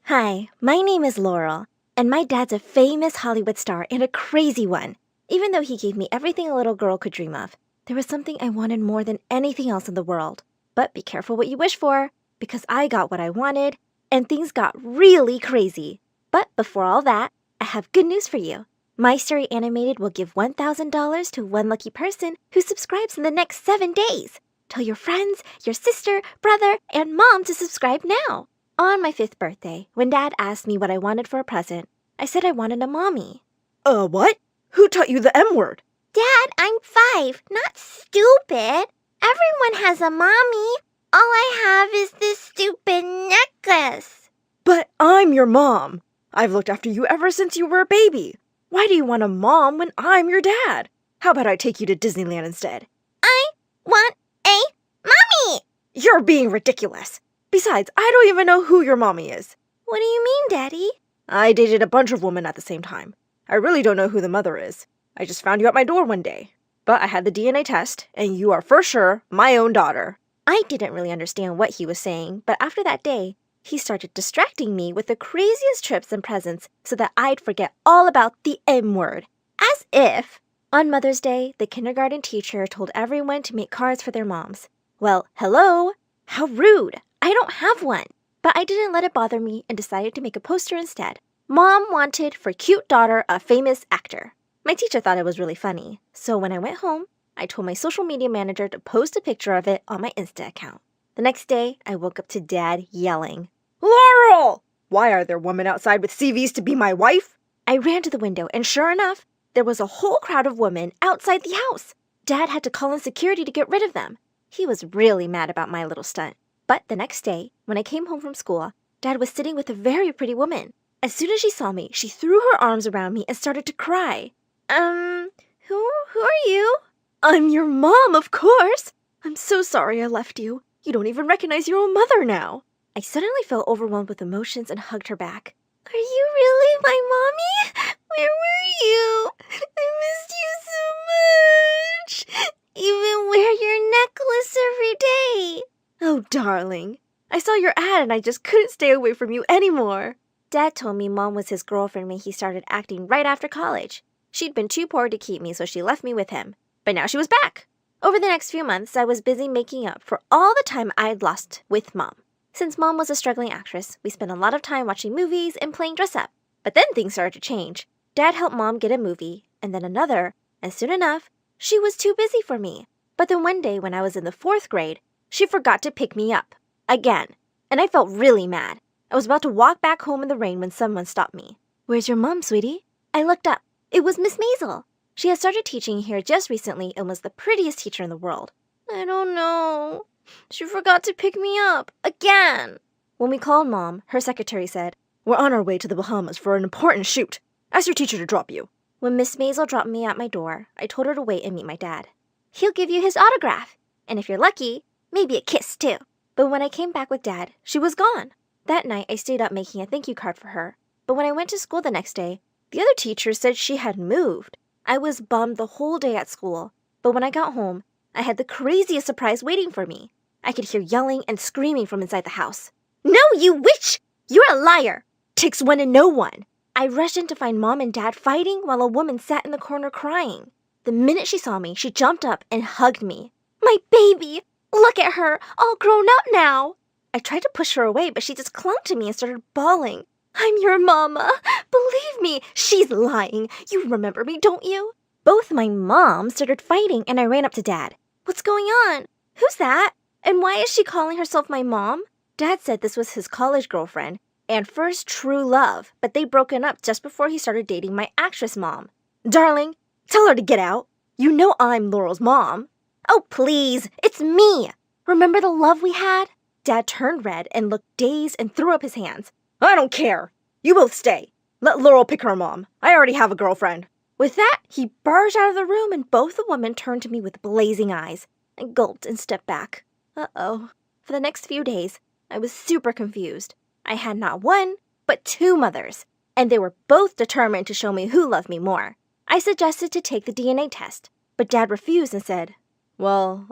Hi, my name is Laurel, and my dad's a famous Hollywood star and a crazy one. Even though he gave me everything a little girl could dream of, there was something I wanted more than anything else in the world. But be careful what you wish for, because I got what I wanted, and things got really crazy. But before all that, I have good news for you. My Story Animated will give $1,000 to one lucky person who subscribes in the next 7 days. Tell your friends, your sister, brother, and mom to subscribe now. On my 5th birthday, when Dad asked me what I wanted for a present, I said I wanted a mommy. What? Who taught you the M word? Dad, I'm 5, not stupid. Everyone has a mommy. All I have is this stupid necklace. But I'm your mom. I've looked after you ever since you were a baby. Why do you want a mom when I'm your dad? How about I take you to Disneyland instead? I want a mommy. You're being ridiculous. Besides, I don't even know who your mommy is. What do you mean, Daddy? I dated a bunch of women at the same time. I really don't know who the mother is. I just found you at my door one day. But I had the DNA test, and you are for sure my own daughter. I didn't really understand what he was saying, but after that day, he started distracting me with the craziest trips and presents so that I'd forget all about the M word. As if! On Mother's Day, the kindergarten teacher told everyone to make cards for their moms. Well, hello! How rude! I don't have one. But I didn't let it bother me and decided to make a poster instead. Mom wanted for cute daughter a famous actor. My teacher thought it was really funny, so when I went home, I told my social media manager to post a picture of it on my Insta account. The next day, I woke up to Dad yelling, Laurel! Why are there women outside with CVs to be my wife? I ran to the window, and sure enough, there was a whole crowd of women outside the house. Dad had to call in security to get rid of them. He was really mad about my little stunt. But the next day, when I came home from school, Dad was sitting with a very pretty woman. As soon as she saw me, she threw her arms around me and started to cry. Who are you? I'm your mom, of course. I'm so sorry I left you. You don't even recognize your own mother now. I suddenly felt overwhelmed with emotions and hugged her back. Are you really my mommy? Where were you? I missed you so much. Even wear your necklace every day. Oh, darling. I saw your ad and I just couldn't stay away from you anymore. Dad told me Mom was his girlfriend when he started acting right after college. She'd been too poor to keep me, so she left me with him. But now she was back. Over the next few months, I was busy making up for all the time I'd lost with Mom. Since Mom was a struggling actress, we spent a lot of time watching movies and playing dress-up. But then things started to change. Dad helped Mom get a movie, and then another, and soon enough, she was too busy for me. But then one day when I was in the 4th grade, she forgot to pick me up. Again. And I felt really mad. I was about to walk back home in the rain when someone stopped me. Where's your mom, sweetie? I looked up. It was Miss Maisel. She had started teaching here just recently and was the prettiest teacher in the world. I don't know. She forgot to pick me up. Again. When we called Mom, her secretary said, We're on our way to the Bahamas for an important shoot. Ask your teacher to drop you. When Miss Maisel dropped me at my door, I told her to wait and meet my dad. He'll give you his autograph. And if you're lucky, maybe a kiss too. But when I came back with Dad, she was gone. That night, I stayed up making a thank you card for her. But when I went to school the next day, the other teacher said she had moved. I was bummed the whole day at school. But when I got home, I had the craziest surprise waiting for me. I could hear yelling and screaming from inside the house. No, you witch! You're a liar! Takes one to know one. I rushed in to find Mom and Dad fighting while a woman sat in the corner crying. The minute she saw me, she jumped up and hugged me. My baby! Look at her, all grown up now! I tried to push her away, but she just clung to me and started bawling. I'm your mama. Believe me, she's lying. You remember me, don't you? Both my moms started fighting, and I ran up to Dad. What's going on? Who's that? And why is she calling herself my mom? Dad said this was his college girlfriend and first true love, but they broken up just before he started dating my actress mom. Darling, tell her to get out. You know I'm Laurel's mom. Oh, please, it's me. Remember the love we had? Dad turned red and looked dazed and threw up his hands. I don't care. You both stay. Let Laurel pick her mom. I already have a girlfriend. With that, he barged out of the room and both the women turned to me with blazing eyes. I gulped and stepped back. Uh-oh. For the next few days, I was super confused. I had not one, but 2 mothers, and they were both determined to show me who loved me more. I suggested to take the DNA test, but Dad refused and said, Well,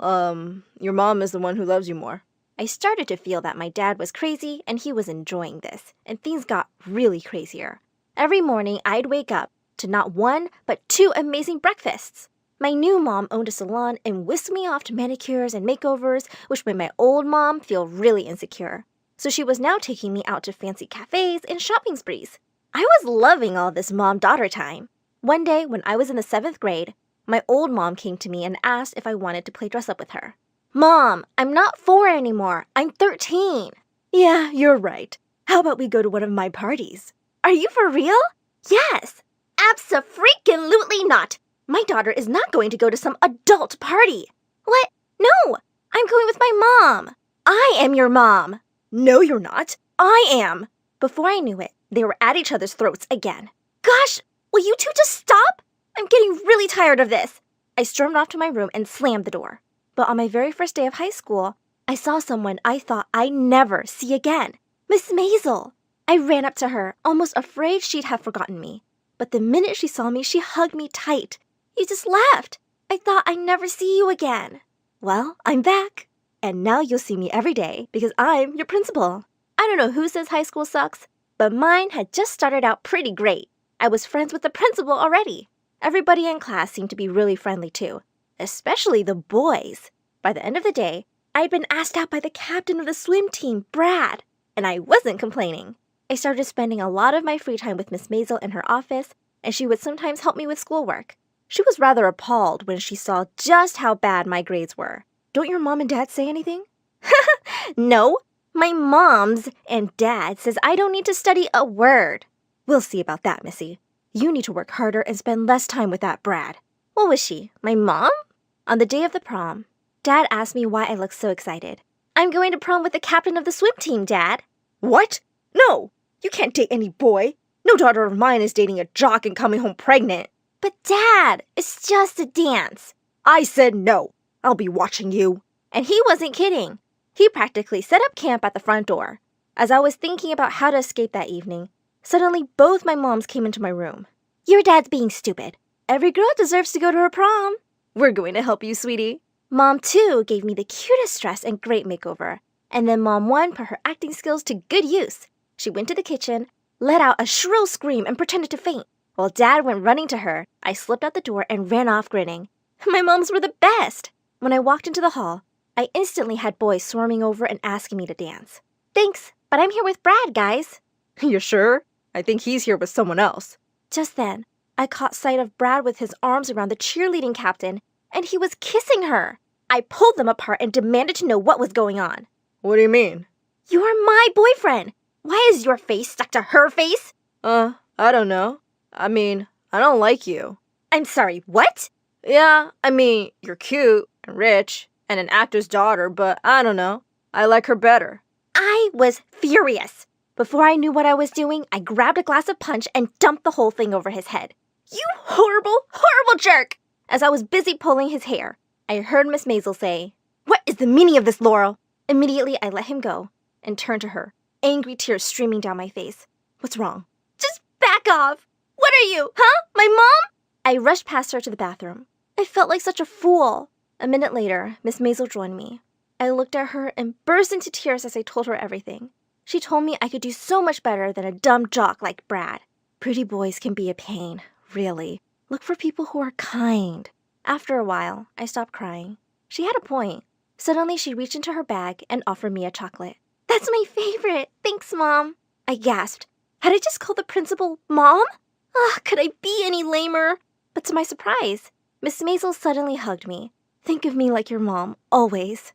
your mom is the one who loves you more. I started to feel that my dad was crazy and he was enjoying this, and things got really crazier. Every morning, I'd wake up to not 1, but 2 amazing breakfasts. My new mom owned a salon and whisked me off to manicures and makeovers, which made my old mom feel really insecure. So she was now taking me out to fancy cafes and shopping sprees. I was loving all this mom-daughter time. One day, when I was in the 7th grade, my old mom came to me and asked if I wanted to play dress-up with her. Mom, I'm not 4 anymore. I'm 13. Yeah, you're right. How about we go to one of my parties? Are you for real? Yes. Abso-freaking-lutely not! My daughter is not going to go to some adult party. What? No! I'm going with my mom. I am your mom. No, you're not. I am. Before I knew it, they were at each other's throats again. Gosh, will you two just stop? I'm getting really tired of this. I stormed off to my room and slammed the door. But on my very first day of high school, I saw someone I thought I'd never see again. Miss Maisel. I ran up to her, almost afraid she'd have forgotten me. But the minute she saw me, she hugged me tight. You just left. I thought I'd never see you again. Well, I'm back. And now you'll see me every day because I'm your principal. I don't know who says high school sucks, but mine had just started out pretty great. I was friends with the principal already. Everybody in class seemed to be really friendly too, especially the boys. By the end of the day, I'd been asked out by the captain of the swim team, Brad, and I wasn't complaining. I started spending a lot of my free time with Miss Maisel in her office, and she would sometimes help me with schoolwork. She was rather appalled when she saw just how bad my grades were. Don't your mom and dad say anything? No, my mom's and dad says I don't need to study a word. We'll see about that, Missy. You need to work harder and spend less time with that Brad. What was she, my mom? On the day of the prom, Dad asked me why I looked so excited. I'm going to prom with the captain of the swim team, Dad. What? No, you can't date any boy. No daughter of mine is dating a jock and coming home pregnant. But Dad, it's just a dance. I said no. I'll be watching you. And he wasn't kidding. He practically set up camp at the front door. As I was thinking about how to escape that evening, suddenly both my moms came into my room. Your dad's being stupid. Every girl deserves to go to her prom. We're going to help you, sweetie. Mom 2 gave me the cutest dress and great makeover. And then Mom 1 put her acting skills to good use. She went to the kitchen, let out a shrill scream, and pretended to faint. While Dad went running to her, I slipped out the door and ran off grinning. My moms were the best. When I walked into the hall, I instantly had boys swarming over and asking me to dance. Thanks, but I'm here with Brad, guys. You sure? I think he's here with someone else. Just then, I caught sight of Brad with his arms around the cheerleading captain, and he was kissing her. I pulled them apart and demanded to know what was going on. What do you mean? You're my boyfriend. Why is your face stuck to her face? I don't know. I mean, I don't like you. I'm sorry, what? Yeah, I mean, you're cute and rich and an actor's daughter, but I don't know. I like her better. I was furious. Before I knew what I was doing, I grabbed a glass of punch and dumped the whole thing over his head. You horrible, horrible jerk! As I was busy pulling his hair, I heard Miss Maisel say, What is the meaning of this, Laurel? Immediately, I let him go and turned to her, angry tears streaming down my face. What's wrong? Just back off! What are you, huh? My mom? I rushed past her to the bathroom. I felt like such a fool. A minute later, Miss Maisel joined me. I looked at her and burst into tears as I told her everything. She told me I could do so much better than a dumb jock like Brad. Pretty boys can be a pain, really. Look for people who are kind. After a while, I stopped crying. She had a point. Suddenly, she reached into her bag and offered me a chocolate. That's my favorite. Thanks, Mom. I gasped. Had I just called the principal Mom? Could I be any lamer? But to my surprise, Miss Maisel suddenly hugged me. Think of me like your mom, always.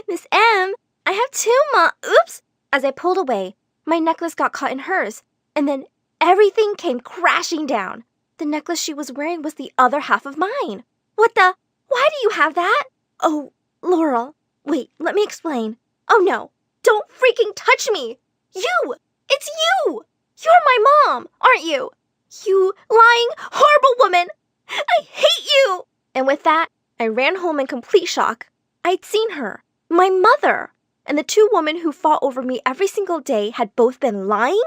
Miss M, I have 2 mom. Oops! As I pulled away, my necklace got caught in hers, and then everything came crashing down. The necklace she was wearing was the other half of mine. What the? Why do you have that? Oh, Laurel. Wait, let me explain. Oh no, don't freaking touch me! You! It's you! You're my mom, aren't you? You lying, horrible woman! I hate you! And with that, I ran home in complete shock. I'd seen her, my mother, and the 2 women who fought over me every single day had both been lying?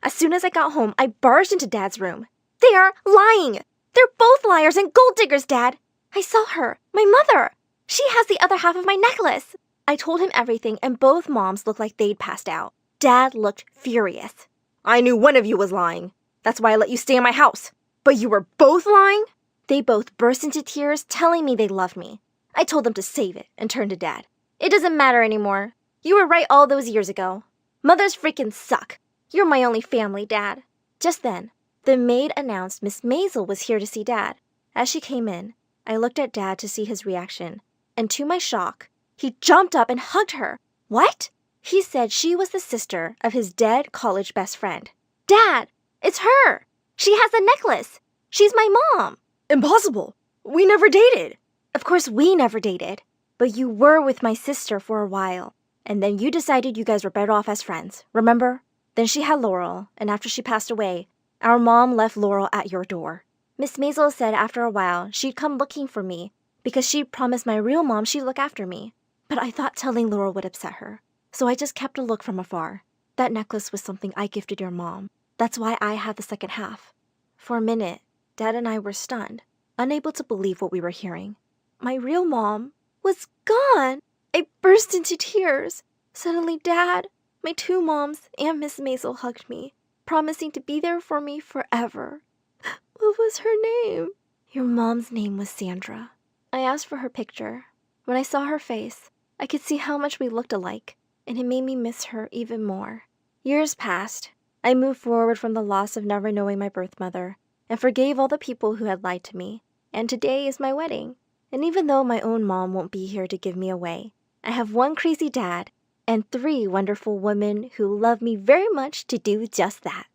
As soon as I got home, I barged into Dad's room. They are lying! They're both liars and gold diggers, Dad! I saw her, my mother! She has the other half of my necklace! I told him everything, and both moms looked like they'd passed out. Dad looked furious. I knew one of you was lying. That's why I let you stay in my house. But you were both lying? They both burst into tears, telling me they loved me. I told them to save it and turned to Dad. It doesn't matter anymore. You were right all those years ago. Mothers freaking suck. You're my only family, Dad. Just then, the maid announced Miss Maisel was here to see Dad. As she came in, I looked at Dad to see his reaction, and to my shock, he jumped up and hugged her. What? He said she was the sister of his dead college best friend. Dad, it's her! She has a necklace. She's my mom. Impossible. We never dated. Of course, we never dated. But you were with my sister for a while. And then you decided you guys were better off as friends, remember? Then she had Laurel, and after she passed away, our mom left Laurel at your door. Miss Maisel said after a while she'd come looking for me because she promised my real mom she'd look after me. But I thought telling Laurel would upset her, so I just kept a look from afar. That necklace was something I gifted your mom. That's why I had the second half. For a minute, Dad and I were stunned, unable to believe what we were hearing. My real mom was gone! I burst into tears. Suddenly, Dad, my two moms, and Miss Maisel hugged me, promising to be there for me forever. What was her name? Your mom's name was Sandra. I asked for her picture. When I saw her face, I could see how much we looked alike, and it made me miss her even more. Years passed. I moved forward from the loss of never knowing my birth mother, and forgave all the people who had lied to me. And today is my wedding. And even though my own mom won't be here to give me away, I have one crazy dad and 3 wonderful women who love me very much to do just that.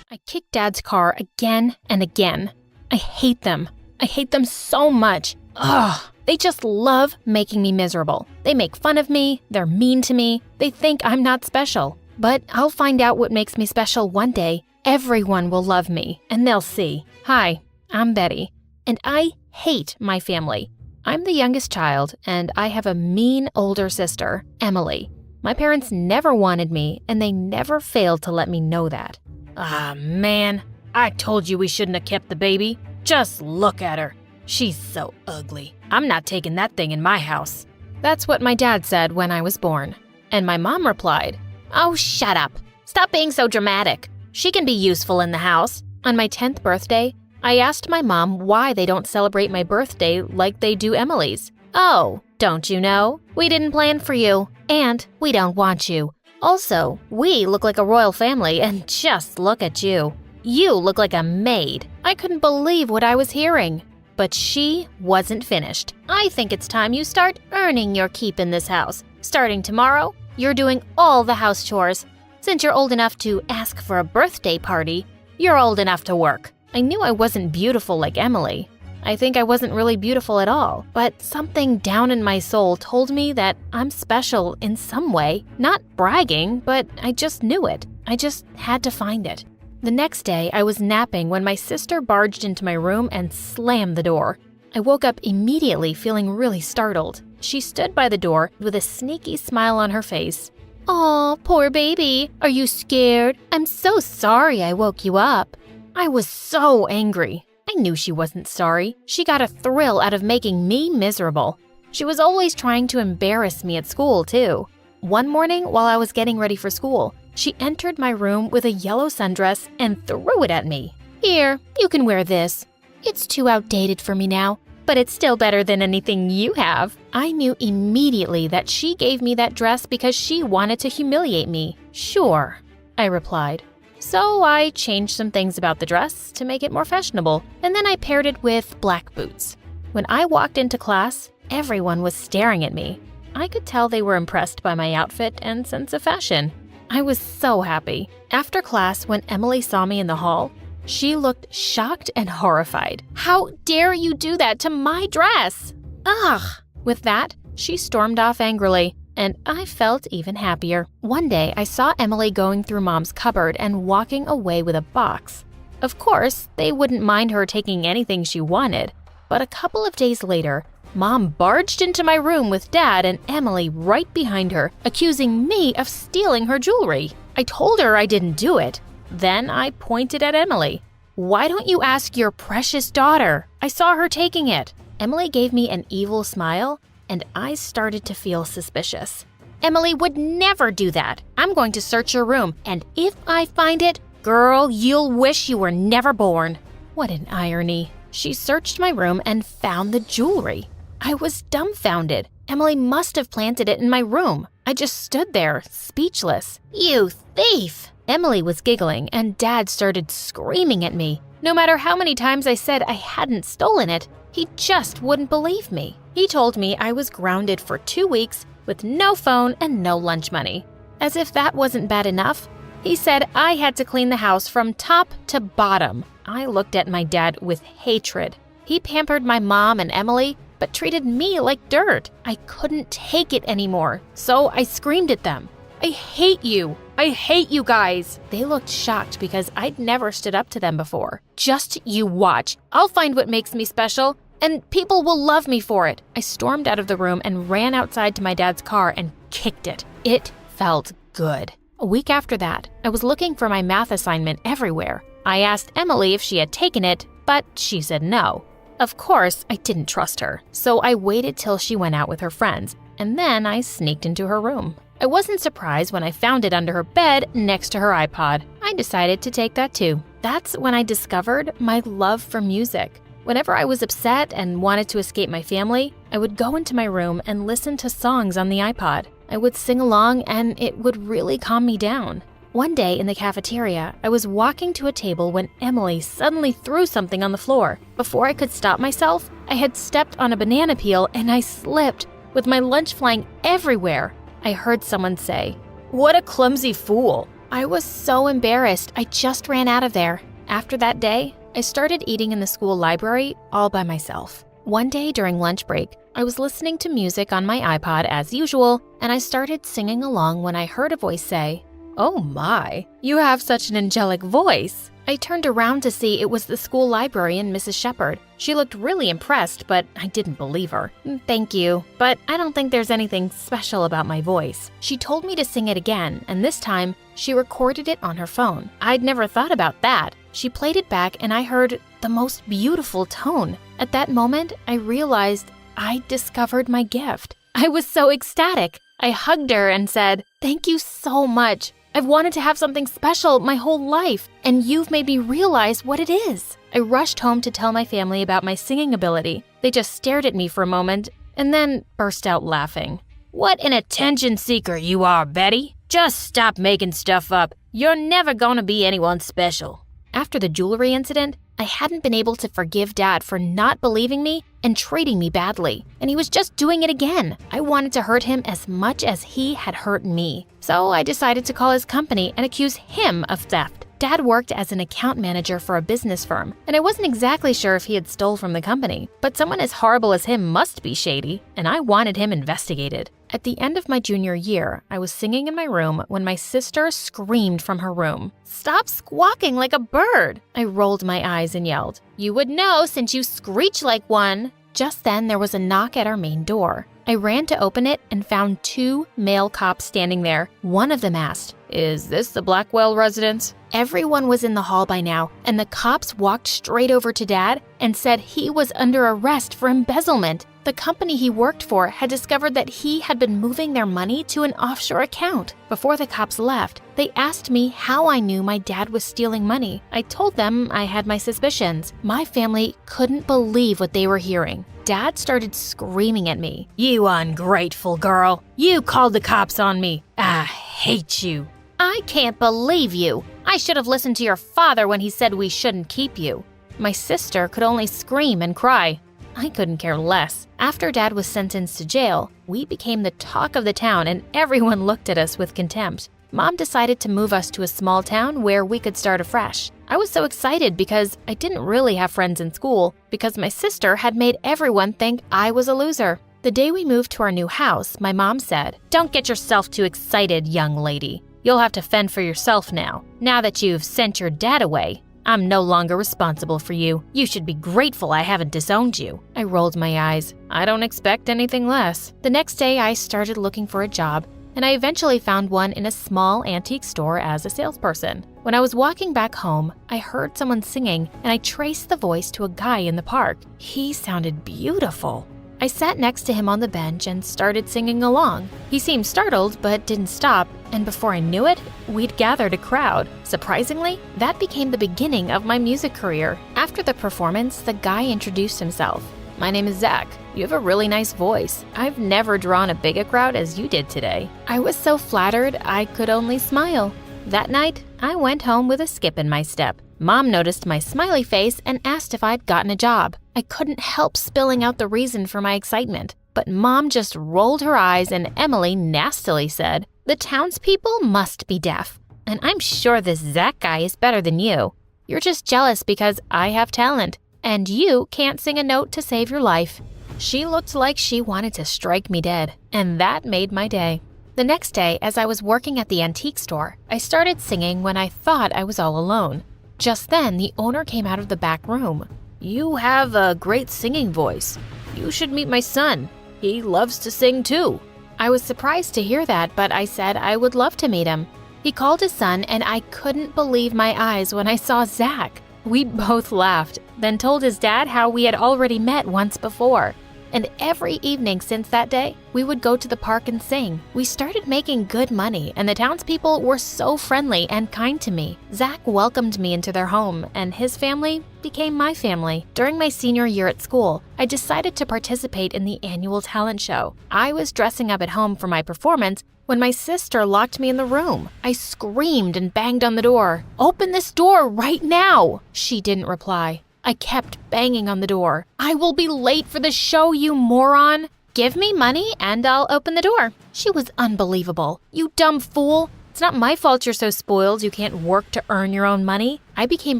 I kick Dad's car again and again. I hate them. I hate them so much. Ugh. They just love making me miserable. They make fun of me. They're mean to me. They think I'm not special. But I'll find out what makes me special one day. Everyone will love me, and they'll see. Hi, I'm Betty, and I hate my family. I'm the youngest child, and I have a mean older sister, Emily. My parents never wanted me, and they never failed to let me know that. Ah, man, I told you we shouldn't have kept the baby. Just look at her. She's so ugly. I'm not taking that thing in my house. That's what my dad said when I was born. And my mom replied, "Oh, shut up. Stop being so dramatic. She can be useful in the house." On my 10th birthday, I asked my mom why they don't celebrate my birthday like they do Emily's. "Oh, don't you know? We didn't plan for you, and we don't want you. Also, we look like a royal family, and just look at you. You look like a maid." I couldn't believe what I was hearing. But she wasn't finished. "I think it's time you start earning your keep in this house. Starting tomorrow, you're doing all the house chores. Since you're old enough to ask for a birthday party, you're old enough to work." I knew I wasn't beautiful like Emily. I think I wasn't really beautiful at all, but something down in my soul told me that I'm special in some way. Not bragging, but I just knew it. I just had to find it. The next day, I was napping when my sister barged into my room and slammed the door. I woke up immediately feeling really startled. She stood by the door with a sneaky smile on her face. "Aw, poor baby. Are you scared? I'm so sorry I woke you up." I was so angry. I knew she wasn't sorry. She got a thrill out of making me miserable. She was always trying to embarrass me at school, too. One morning, while I was getting ready for school, she entered my room with a yellow sundress and threw it at me. "Here, you can wear this. It's too outdated for me now, but it's still better than anything you have." I knew immediately that she gave me that dress because she wanted to humiliate me. "Sure," I replied. So I changed some things about the dress to make it more fashionable, and then I paired it with black boots. When I walked into class, everyone was staring at me. I could tell they were impressed by my outfit and sense of fashion. I was so happy. After class, when Emily saw me in the hall, she looked shocked and horrified. "How dare you do that to my dress?" Ugh! With that, she stormed off angrily, and I felt even happier. One day, I saw Emily going through Mom's cupboard and walking away with a box. Of course, they wouldn't mind her taking anything she wanted, but a couple of days later, Mom barged into my room with Dad and Emily right behind her, accusing me of stealing her jewelry. I told her I didn't do it. Then I pointed at Emily. "Why don't you ask your precious daughter? I saw her taking it." Emily gave me an evil smile, and I started to feel suspicious. "Emily would never do that. I'm going to search your room, and if I find it, girl, you'll wish you were never born." What an irony. She searched my room and found the jewelry. I was dumbfounded. Emily must have planted it in my room. I just stood there, speechless. "You thief!" Emily was giggling, and Dad started screaming at me. No matter how many times I said I hadn't stolen it, He just wouldn't believe me. He told me I was grounded for 2 weeks with no phone and no lunch money. As if that wasn't bad enough, he said I had to clean the house from top to bottom. I looked at my dad with hatred. He pampered my mom and Emily, but treated me like dirt. I couldn't take it anymore, so I screamed at them. I hate you. I hate you guys. They looked shocked because I'd never stood up to them before. Just you watch. I'll find what makes me special, and people will love me for it. I stormed out of the room and ran outside to my dad's car and kicked it. It felt good. A week after that, I was looking for my math assignment everywhere. I asked Emily if she had taken it, but she said no. Of course, I didn't trust her, so I waited till she went out with her friends, and then I sneaked into her room. I wasn't surprised when I found it under her bed next to her iPod. I decided to take that too. That's when I discovered my love for music. Whenever I was upset and wanted to escape my family, I would go into my room and listen to songs on the iPod. I would sing along and it would really calm me down. One day in the cafeteria, I was walking to a table when Emily suddenly threw something on the floor. Before I could stop myself, I had stepped on a banana peel and I slipped, with my lunch flying everywhere. I heard someone say, "What a clumsy fool." I was so embarrassed, I just ran out of there. After that day, I started eating in the school library all by myself. One day during lunch break, I was listening to music on my iPod as usual, and I started singing along when I heard a voice say, "Oh my, you have such an angelic voice." I turned around to see it was the school librarian, Mrs. Shepherd. She looked really impressed, but I didn't believe her. "Thank you, but I don't think there's anything special about my voice." She told me to sing it again, and this time, she recorded it on her phone. I'd never thought about that. She played it back and I heard the most beautiful tone. At that moment, I realized I discovered my gift. I was so ecstatic. I hugged her and said, "Thank you so much. I've wanted to have something special my whole life, and you've made me realize what it is." I rushed home to tell my family about my singing ability. They just stared at me for a moment and then burst out laughing. "What an attention seeker you are, Betty. Just stop making stuff up. You're never gonna be anyone special." After the jewelry incident, I hadn't been able to forgive Dad for not believing me and treating me badly, and he was just doing it again. I wanted to hurt him as much as he had hurt me. So I decided to call his company and accuse him of theft. Dad worked as an account manager for a business firm, and I wasn't exactly sure if he had stole from the company, but someone as horrible as him must be shady, and I wanted him investigated. At the end of my junior year, I was singing in my room when my sister screamed from her room, "Stop squawking like a bird!" I rolled my eyes and yelled, "You would know since you screech like one." Just then, there was a knock at our main door. I ran to open it and found 2 male cops standing there. One of them asked, "Is this the Blackwell residence?" Everyone was in the hall by now, and the cops walked straight over to Dad and said he was under arrest for embezzlement. The company he worked for had discovered that he had been moving their money to an offshore account. Before the cops left, they asked me how I knew my dad was stealing money. I told them I had my suspicions. My family couldn't believe what they were hearing. Dad started screaming at me. "You ungrateful girl! You called the cops on me! I hate you!" "I can't believe you! I should have listened to your father when he said we shouldn't keep you." My sister could only scream and cry. I couldn't care less. After Dad was sentenced to jail, we became the talk of the town and everyone looked at us with contempt. Mom decided to move us to a small town where we could start afresh. I was so excited because I didn't really have friends in school because my sister had made everyone think I was a loser. The day we moved to our new house, my mom said, "Don't get yourself too excited, young lady. You'll have to fend for yourself now. Now that you've sent your dad away, I'm no longer responsible for you. You should be grateful I haven't disowned you." I rolled my eyes. I don't expect anything less. The next day, I started looking for a job, and I eventually found one in a small antique store as a salesperson. When I was walking back home, I heard someone singing, and I traced the voice to a guy in the park. He sounded beautiful. I sat next to him on the bench and started singing along. He seemed startled but didn't stop, and before I knew it, we'd gathered a crowd. Surprisingly, that became the beginning of my music career. After the performance, the guy introduced himself. "My name is Zach. You have a really nice voice. I've never drawn as big a crowd as you did today." I was so flattered I could only smile. That night, I went home with a skip in my step. Mom noticed my smiley face and asked if I'd gotten a job. I couldn't help spilling out the reason for my excitement, but Mom just rolled her eyes and Emily nastily said, "The townspeople must be deaf. And I'm sure this Zach guy is better than you. You're just jealous because I have talent, and you can't sing a note to save your life." She looked like she wanted to strike me dead, and that made my day. The next day, as I was working at the antique store, I started singing when I thought I was all alone. Just then, the owner came out of the back room. "You have a great singing voice. You should meet my son. He loves to sing too." I was surprised to hear that, but I said I would love to meet him. He called his son, and I couldn't believe my eyes when I saw Zach. We both laughed, then told his dad how we had already met once before. And every evening since that day, we would go to the park and sing. We started making good money, and the townspeople were so friendly and kind to me. Zach welcomed me into their home, and his family became my family. During my senior year at school, I decided to participate in the annual talent show. I was dressing up at home for my performance when my sister locked me in the room. I screamed and banged on the door. "Open this door right now!" She didn't reply. I kept banging on the door. "I will be late for the show, you moron! Give me money and I'll open the door." She was unbelievable. "You dumb fool! It's not my fault you're so spoiled you can't work to earn your own money." I became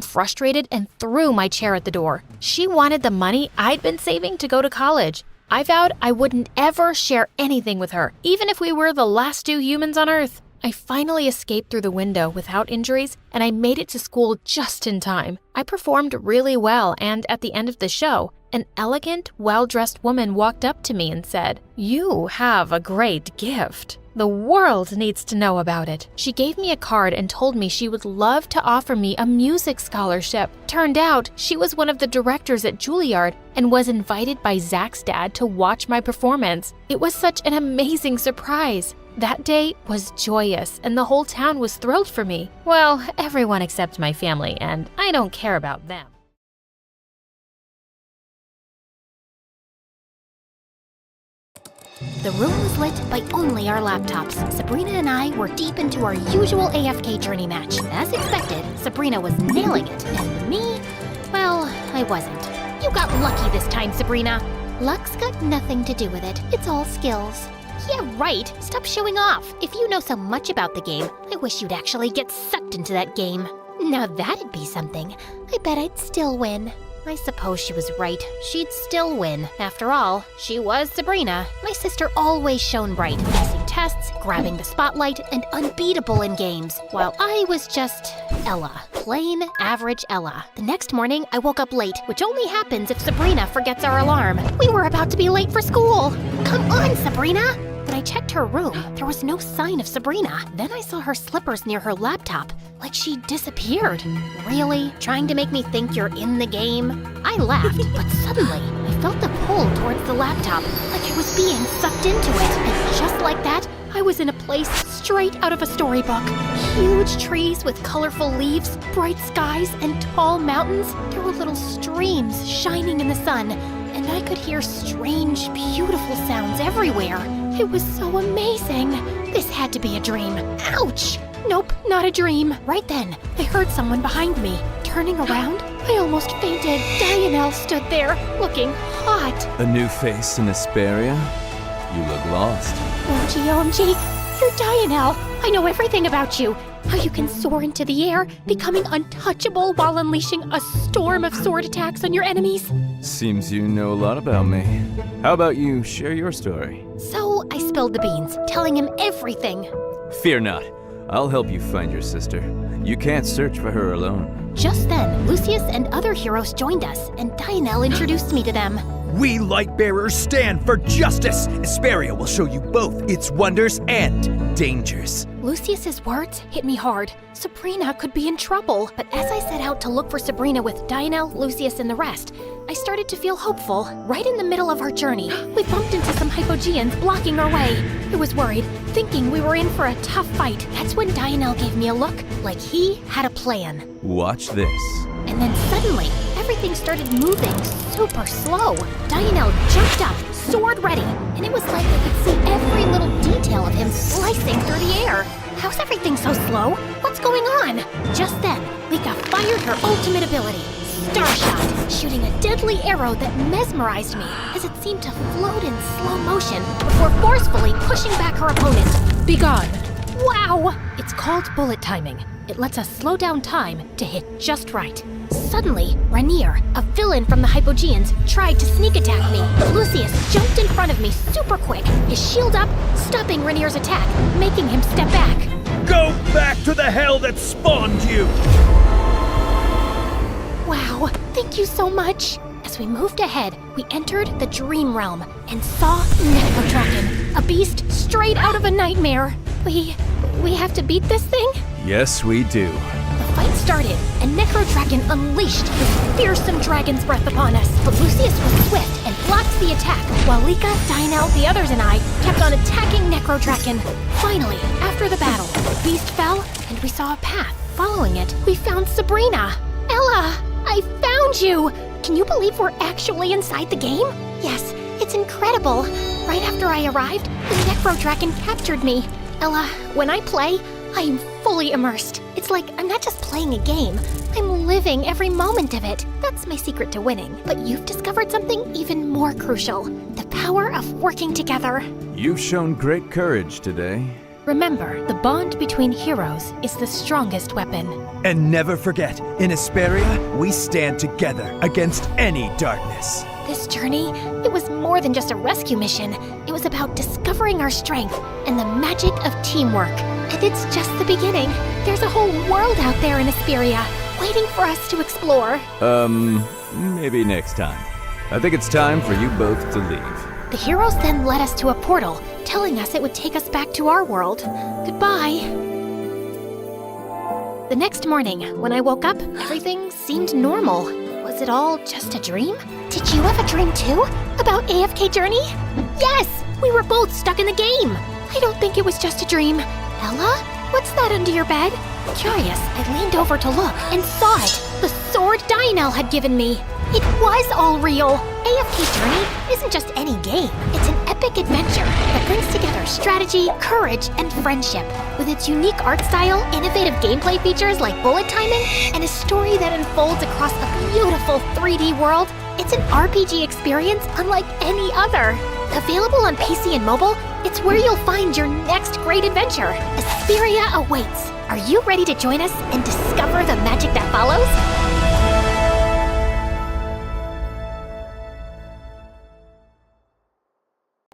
frustrated and threw my chair at the door. She wanted the money I'd been saving to go to college. I vowed I wouldn't ever share anything with her, even if we were the last two humans on Earth. I finally escaped through the window without injuries, and I made it to school just in time. I performed really well, and at the end of the show, an elegant, well-dressed woman walked up to me and said, "You have a great gift. The world needs to know about it." She gave me a card and told me she would love to offer me a music scholarship. Turned out, she was one of the directors at Juilliard and was invited by Zach's dad to watch my performance. It was such an amazing surprise. That day was joyous, and the whole town was thrilled for me. Well, everyone except my family, and I don't care about them. The room was lit by only our laptops. Sabrina and I were deep into our usual AFK journey match. As expected, Sabrina was nailing it, and me, well, I wasn't. You got lucky this time, Sabrina. Luck's got nothing to do with it. It's all skills. Yeah, right. Stop showing off. If you know so much about the game, I wish you'd actually get sucked into that game. Now that'd be something. I bet I'd still win. I suppose she was right. She'd still win. After all, she was Sabrina. My sister always shone bright, acing tests, grabbing the spotlight, and unbeatable in games, while I was just Ella. Plain, average Ella. The next morning, I woke up late, which only happens if Sabrina forgets our alarm. We were about to be late for school. Come on, Sabrina! When I checked her room, there was no sign of Sabrina. Then I saw her slippers near her laptop, like she disappeared. Really? Trying to make me think you're in the game? I laughed, but suddenly, I felt the pull towards the laptop, like I was being sucked into it. And just like that, I was in a place straight out of a storybook. Huge trees with colorful leaves, bright skies, and tall mountains. There were little streams shining in the sun, and I could hear strange, beautiful sounds everywhere. It was so amazing. This had to be a dream. Ouch! Nope, not a dream. Right then, I heard someone behind me. Turning around, I almost fainted. Dianelle stood there, looking hot. A new face in Asperia? You look lost. OMG, you're Dianelle. I know everything about you. How you can soar into the air, becoming untouchable while unleashing a storm of sword attacks on your enemies. Seems you know a lot about me. How about you share your story? So I spilled the beans, telling him everything. Fear not. I'll help you find your sister. You can't search for her alone. Just then, Lucius and other heroes joined us, and Dianelle introduced me to them. We Lightbearers stand for justice. Asperia will show you both its wonders and dangers. Lucius's words hit me hard. Sabrina could be in trouble. But as I set out to look for Sabrina with Dianelle, Lucius, and the rest, I started to feel hopeful. Right in the middle of our journey, we bumped into some Hypogeans blocking our way. I was worried, thinking we were in for a tough fight. That's when Dianelle gave me a look, like he had a plan. Watch this. And then suddenly, everything started moving super slow. Dianelle jumped up, sword ready, and it was like I could see every little detail of him slicing through the air. How's everything so slow? What's going on? Just then, Lika fired her ability, Star Shot, shooting a deadly arrow that mesmerized me as it seemed to float in slow motion before forcefully pushing back her opponent. Begone. Wow! It's called bullet timing. It lets us slow down time to hit just right. Suddenly, Rainier, a villain from the Hypogeans, tried to sneak attack me. But Lucius jumped in front of me super quick, his shield up, stopping Rainier's attack, making him step back. Go back to the hell that spawned you! Wow, thank you so much. As we moved ahead, we entered the Dream Realm and saw Necrotraken, a beast straight out of a nightmare. We have to beat this thing? Yes, we do. The fight started, and Necrotraken unleashed his fearsome dragon's breath upon us. But Lucius was swift and blocked the attack, while Lika, Dinah, the others, and I kept on attacking Necrotraken. Finally, after the battle, the beast fell, and we saw a path. Following it, we found Sabrina. Ella, I found you! Can you believe we're actually inside the game? Yes, it's incredible. Right after I arrived, the Necrotraken captured me. Ella, when I play, I am fully immersed. It's like I'm not just playing a game, I'm living every moment of it. That's my secret to winning. But you've discovered something even more crucial, the power of working together. You've shown great courage today. Remember, the bond between heroes is the strongest weapon. And never forget, in Asperia, we stand together against any darkness. This journey, it was more than just a rescue mission. It was about discovering our strength and the magic of teamwork. And it's just the beginning. There's a whole world out there in Asperia, waiting for us to explore. Maybe next time. I think it's time for you both to leave. The heroes then led us to a portal, telling us it would take us back to our world. Goodbye. The next morning, when I woke up, everything seemed normal. Was it all just a dream? Did you have a dream too? About AFK Journey? Yes! We were both stuck in the game! I don't think it was just a dream. Ella? What's that under your bed? Curious, I leaned over to look and saw it. The sword Dinah had given me. It was all real. AFK Journey isn't just any game. It's an epic adventure that brings together strategy, courage, and friendship. With its unique art style, innovative gameplay features like bullet timing, and a story that unfolds across a beautiful 3D world, it's an RPG experience unlike any other. Available on PC and mobile, it's where you'll find your next great adventure. Asperia awaits. Are you ready to join us and discover the magic that follows?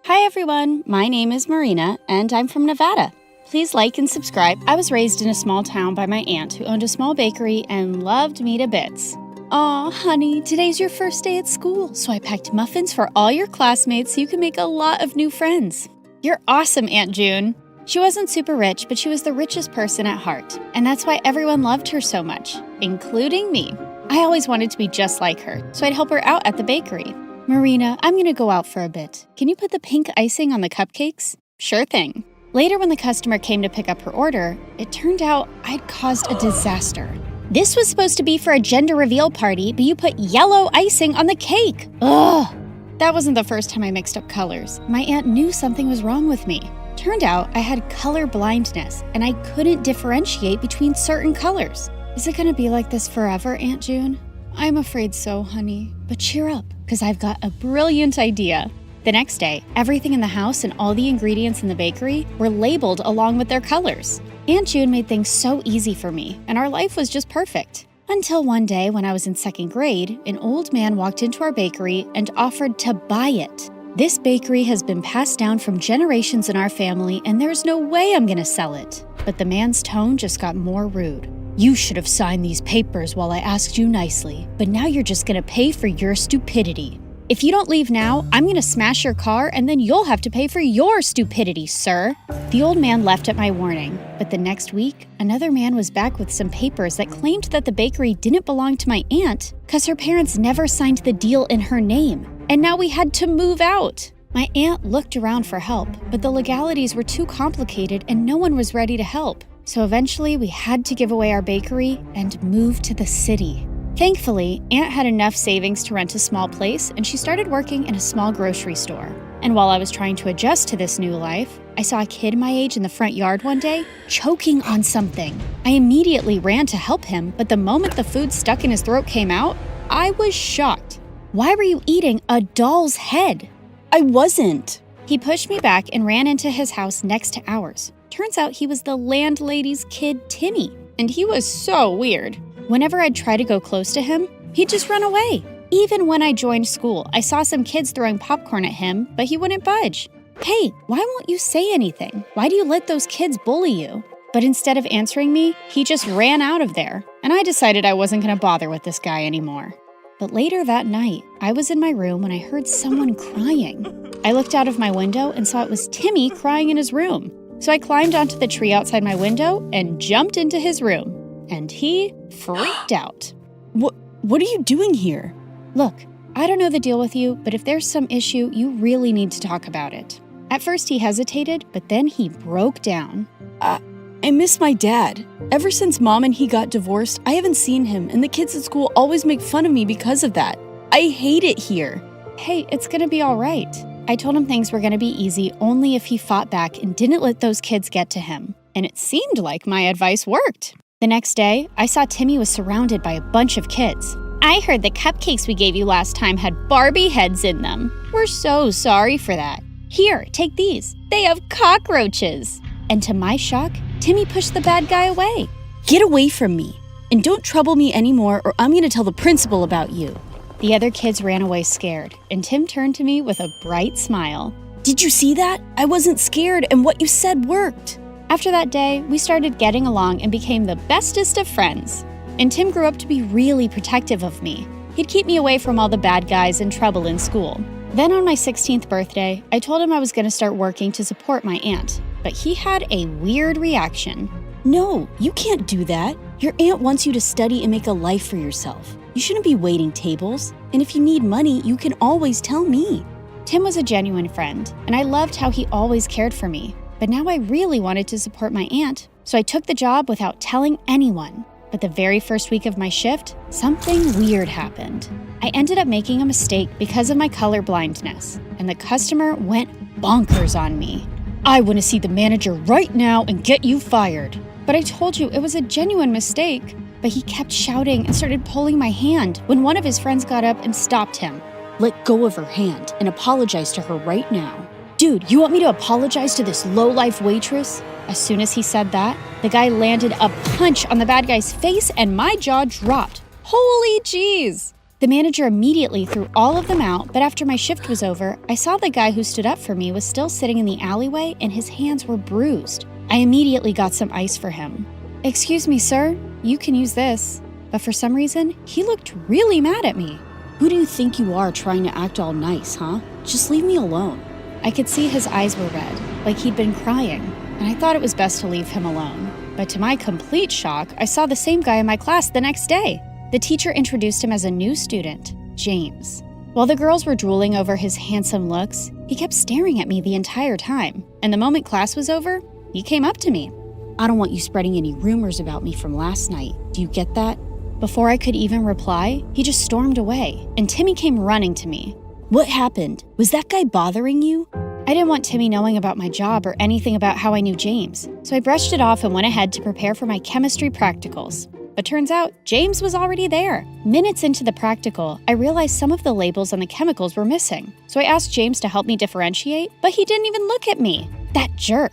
Hi everyone, my name is Marina, and I'm from Nevada. Please like and subscribe. I was raised in a small town by my aunt who owned a small bakery and loved me to bits. Aw, honey, today's your first day at school, so I packed muffins for all your classmates so you can make a lot of new friends. You're awesome, Aunt June. She wasn't super rich, but she was the richest person at heart, and that's why everyone loved her so much, including me. I always wanted to be just like her, so I'd help her out at the bakery. Marina, I'm gonna go out for a bit. Can you put the pink icing on the cupcakes? Sure thing. Later, when the customer came to pick up her order, it turned out I'd caused a disaster. This was supposed to be for a gender reveal party, but you put yellow icing on the cake. Ugh! That wasn't the first time I mixed up colors. My aunt knew something was wrong with me. Turned out I had color blindness, and I couldn't differentiate between certain colors. Is it gonna be like this forever, Aunt June? I'm afraid so, honey. But cheer up, because I've got a brilliant idea. The next day, everything in the house and all the ingredients in the bakery were labeled along with their colors. Aunt June made things so easy for me, and our life was just perfect. Until one day when I was in 2nd grade, an old man walked into our bakery and offered to buy it. This bakery has been passed down from generations in our family, and there's no way I'm gonna sell it. But the man's tone just got more rude. You should have signed these papers while I asked you nicely, but now you're just gonna pay for your stupidity. If you don't leave now, I'm gonna smash your car and then you'll have to pay for your stupidity, sir. The old man left at my warning, but the next week, another man was back with some papers that claimed that the bakery didn't belong to my aunt because her parents never signed the deal in her name, and now we had to move out. My aunt looked around for help, but the legalities were too complicated and no one was ready to help. So eventually we had to give away our bakery and move to the city. Thankfully, Aunt had enough savings to rent a small place and she started working in a small grocery store. And while I was trying to adjust to this new life, I saw a kid my age in the front yard one day, choking on something. I immediately ran to help him, but the moment the food stuck in his throat came out, I was shocked. Why were you eating a doll's head? I wasn't. He pushed me back and ran into his house next to ours. Turns out he was the landlady's kid, Timmy, and he was so weird. Whenever I'd try to go close to him, he'd just run away. Even when I joined school, I saw some kids throwing popcorn at him, but he wouldn't budge. Hey, why won't you say anything? Why do you let those kids bully you? But instead of answering me, he just ran out of there, and I decided I wasn't going to bother with this guy anymore. But later that night, I was in my room when I heard someone crying. I looked out of my window and saw it was Timmy crying in his room. So I climbed onto the tree outside my window and jumped into his room. And he freaked out. What are you doing here? Look, I don't know the deal with you, but if there's some issue, you really need to talk about it. At first he hesitated, but then he broke down. I miss my dad. Ever since Mom and he got divorced, I haven't seen him, and the kids at school always make fun of me because of that. I hate it here. Hey, it's gonna be all right. I told him things were gonna be easy only if he fought back and didn't let those kids get to him. And it seemed like my advice worked. The next day, I saw Timmy was surrounded by a bunch of kids. I heard the cupcakes we gave you last time had Barbie heads in them. We're so sorry for that. Here, take these. They have cockroaches. And to my shock, Timmy pushed the bad guy away. Get away from me. And don't trouble me anymore or I'm gonna tell the principal about you. The other kids ran away scared, and Tim turned to me with a bright smile. Did you see that? I wasn't scared and what you said worked. After that day, we started getting along and became the bestest of friends. And Tim grew up to be really protective of me. He'd keep me away from all the bad guys and trouble in school. Then on my 16th birthday, I told him I was going to start working to support my aunt, but he had a weird reaction. No, you can't do that. Your aunt wants you to study and make a life for yourself. You shouldn't be waiting tables. And if you need money, you can always tell me. Tim was a genuine friend, and I loved how he always cared for me. But now I really wanted to support my aunt, so I took the job without telling anyone. But the very first week of my shift, something weird happened. I ended up making a mistake because of my color blindness, and the customer went bonkers on me. I want to see the manager right now and get you fired. But I told you it was a genuine mistake. But he kept shouting and started pulling my hand when one of his friends got up and stopped him. Let go of her hand and apologize to her right now. Dude, you want me to apologize to this low-life waitress? As soon as he said that, the guy landed a punch on the bad guy's face and my jaw dropped. Holy jeez! The manager immediately threw all of them out, but after my shift was over, I saw the guy who stood up for me was still sitting in the alleyway and his hands were bruised. I immediately got some ice for him. Excuse me, sir, you can use this. But for some reason, he looked really mad at me. Who do you think you are trying to act all nice, huh? Just leave me alone. I could see his eyes were red, like he'd been crying, and I thought it was best to leave him alone. But to my complete shock, I saw the same guy in my class the next day. The teacher introduced him as a new student, James. While the girls were drooling over his handsome looks, he kept staring at me the entire time, and the moment class was over, he came up to me. I don't want you spreading any rumors about me from last night. Do you get that? Before I could even reply, he just stormed away, and Timmy came running to me. What happened? Was that guy bothering you? I didn't want Timmy knowing about my job or anything about how I knew James, so I brushed it off and went ahead to prepare for my chemistry practicals. But turns out, James was already there. Minutes into the practical, I realized some of the labels on the chemicals were missing, so I asked James to help me differentiate, but he didn't even look at me. That jerk.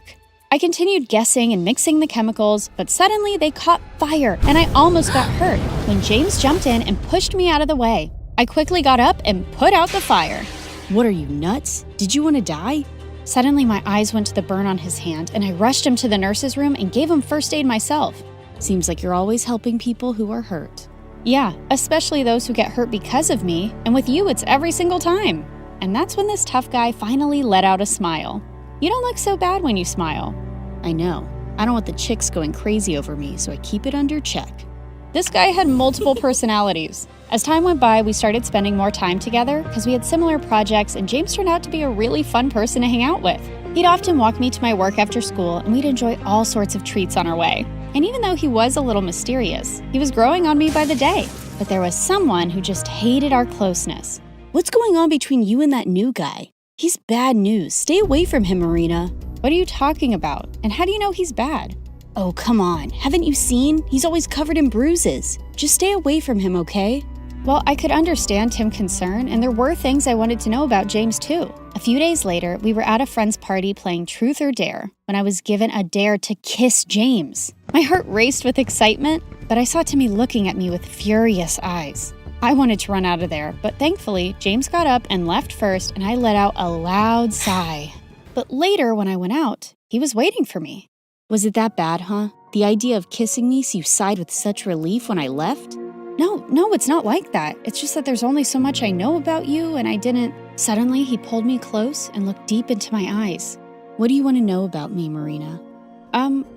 I continued guessing and mixing the chemicals, but suddenly they caught fire and I almost got hurt when James jumped in and pushed me out of the way. I quickly got up and put out the fire. What are you, nuts? Did you want to die? Suddenly my eyes went to the burn on his hand and I rushed him to the nurse's room and gave him first aid myself. Seems like you're always helping people who are hurt. Yeah, especially those who get hurt because of me, and with you it's every single time. And that's when this tough guy finally let out a smile. You don't look so bad when you smile. I know. I don't want the chicks going crazy over me, so I keep it under check. This guy had multiple personalities. As time went by, we started spending more time together because we had similar projects, and James turned out to be a really fun person to hang out with. He'd often walk me to my work after school, and we'd enjoy all sorts of treats on our way. And even though he was a little mysterious, he was growing on me by the day. But there was someone who just hated our closeness. What's going on between you and that new guy? He's bad news. Stay away from him, Marina. What are you talking about? And how do you know he's bad? Oh, come on. Haven't you seen? He's always covered in bruises. Just stay away from him, okay? Well, I could understand Tim's concern, and there were things I wanted to know about James too. A few days later, we were at a friend's party playing Truth or Dare when I was given a dare to kiss James. My heart raced with excitement, but I saw Timmy looking at me with furious eyes. I wanted to run out of there, but thankfully, James got up and left first, and I let out a loud sigh. But later, when I went out, he was waiting for me. Was it that bad, huh? The idea of kissing me so you sighed with such relief when I left? No, it's not like that. It's just that there's only so much I know about you, and I didn't... Suddenly, he pulled me close and looked deep into my eyes. What do you want to know about me, Marina?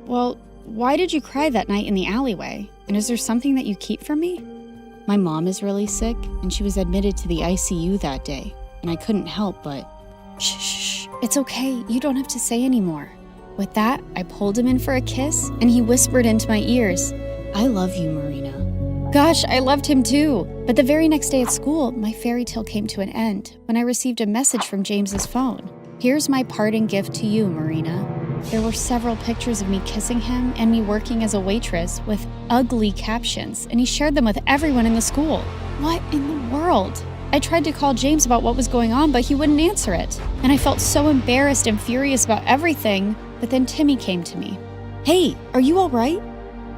Well, why did you cry that night in the alleyway? And is there something that you keep from me? My mom is really sick, and she was admitted to the ICU that day, and I couldn't help but... Shh, it's okay. You don't have to say anymore. With that, I pulled him in for a kiss, and he whispered into my ears, I love you, Marina. Gosh, I loved him too. But the very next day at school, my fairy tale came to an end when I received a message from James's phone. Here's my parting gift to you, Marina. There were several pictures of me kissing him and me working as a waitress with ugly captions, and he shared them with everyone in the school. What in the world? I tried to call James about what was going on, but he wouldn't answer it. And I felt so embarrassed and furious about everything, but then Timmy came to me. Hey, are you all right?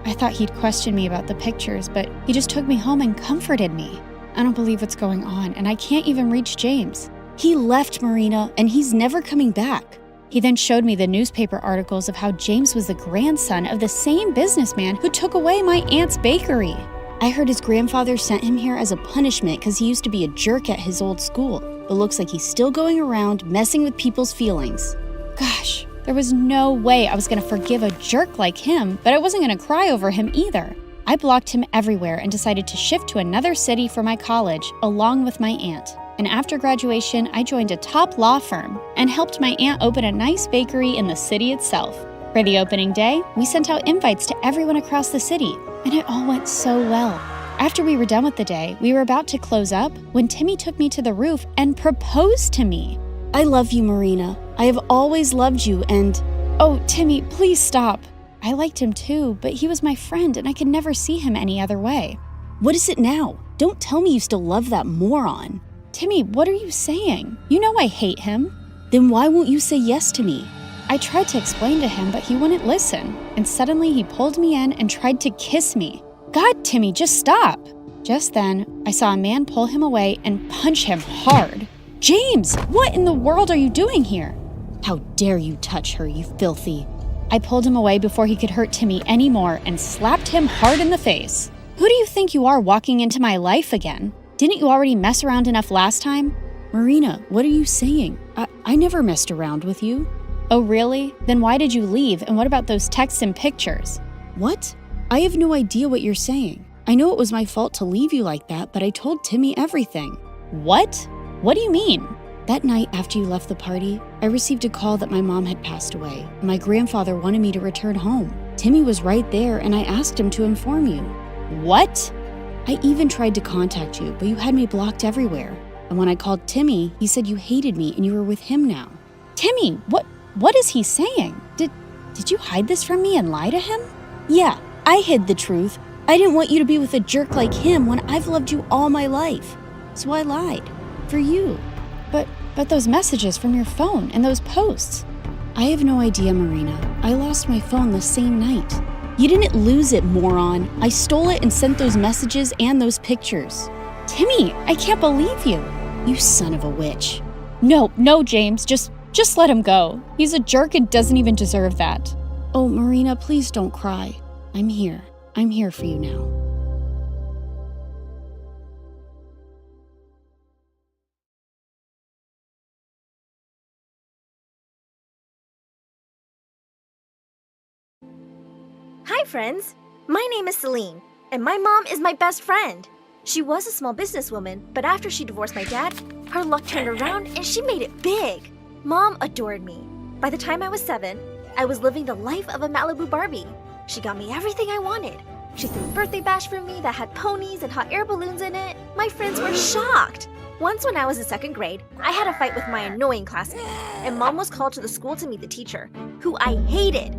I thought he'd question me about the pictures, but he just took me home and comforted me. I don't believe what's going on, and I can't even reach James. He left, Marina, and he's never coming back. He then showed me the newspaper articles of how James was the grandson of the same businessman who took away my aunt's bakery. I heard his grandfather sent him here as a punishment because he used to be a jerk at his old school, but looks like he's still going around messing with people's feelings. Gosh. There was no way I was going to forgive a jerk like him, but I wasn't going to cry over him either. I blocked him everywhere and decided to shift to another city for my college, along with my aunt. And after graduation, I joined a top law firm and helped my aunt open a nice bakery in the city itself. For the opening day, we sent out invites to everyone across the city, and it all went so well. After we were done with the day, we were about to close up when Timmy took me to the roof and proposed to me. I love you, Marina. I have always loved you and... Oh, Timmy, please stop. I liked him too, but he was my friend and I could never see him any other way. What is it now? Don't tell me you still love that moron. Timmy, what are you saying? You know I hate him. Then why won't you say yes to me? I tried to explain to him, but he wouldn't listen. And suddenly he pulled me in and tried to kiss me. God, Timmy, just stop. Just then, I saw a man pull him away and punch him hard. James, what in the world are you doing here? How dare you touch her, you filthy. I pulled him away before he could hurt Timmy anymore and slapped him hard in the face. Who do you think you are walking into my life again? Didn't you already mess around enough last time? Marina, what are you saying? I never messed around with you. Oh, really? Then why did you leave? And what about those texts and pictures? What? I have no idea what you're saying. I know it was my fault to leave you like that, but I told Timmy everything. What? What do you mean? That night after you left the party, I received a call that my mom had passed away. My grandfather wanted me to return home. Timmy was right there, and I asked him to inform you. What? I even tried to contact you, but you had me blocked everywhere. And when I called Timmy, he said you hated me and you were with him now. Timmy, what is he saying? Did you hide this from me and lie to him? Yeah, I hid the truth. I didn't want you to be with a jerk like him when I've loved you all my life. So I lied. For you. But those messages from your phone and those posts. I have no idea, Marina. I lost my phone the same night. You didn't lose it, moron. I stole it and sent those messages and those pictures. Timmy, I can't believe you. You son of a witch. No, James, just let him go. He's a jerk and doesn't even deserve that. Oh, Marina, please don't cry. I'm here. I'm here for you now. Hi, friends. My name is Celine, and my mom is my best friend. She was a small businesswoman, but after she divorced my dad, her luck turned around and she made it big. Mom adored me. By the time I was 7, I was living the life of a Malibu Barbie. She got me everything I wanted. She threw a birthday bash for me that had ponies and hot air balloons in it. My friends were shocked. Once when I was in 2nd grade, I had a fight with my annoying classmate, and Mom was called to the school to meet the teacher, who I hated.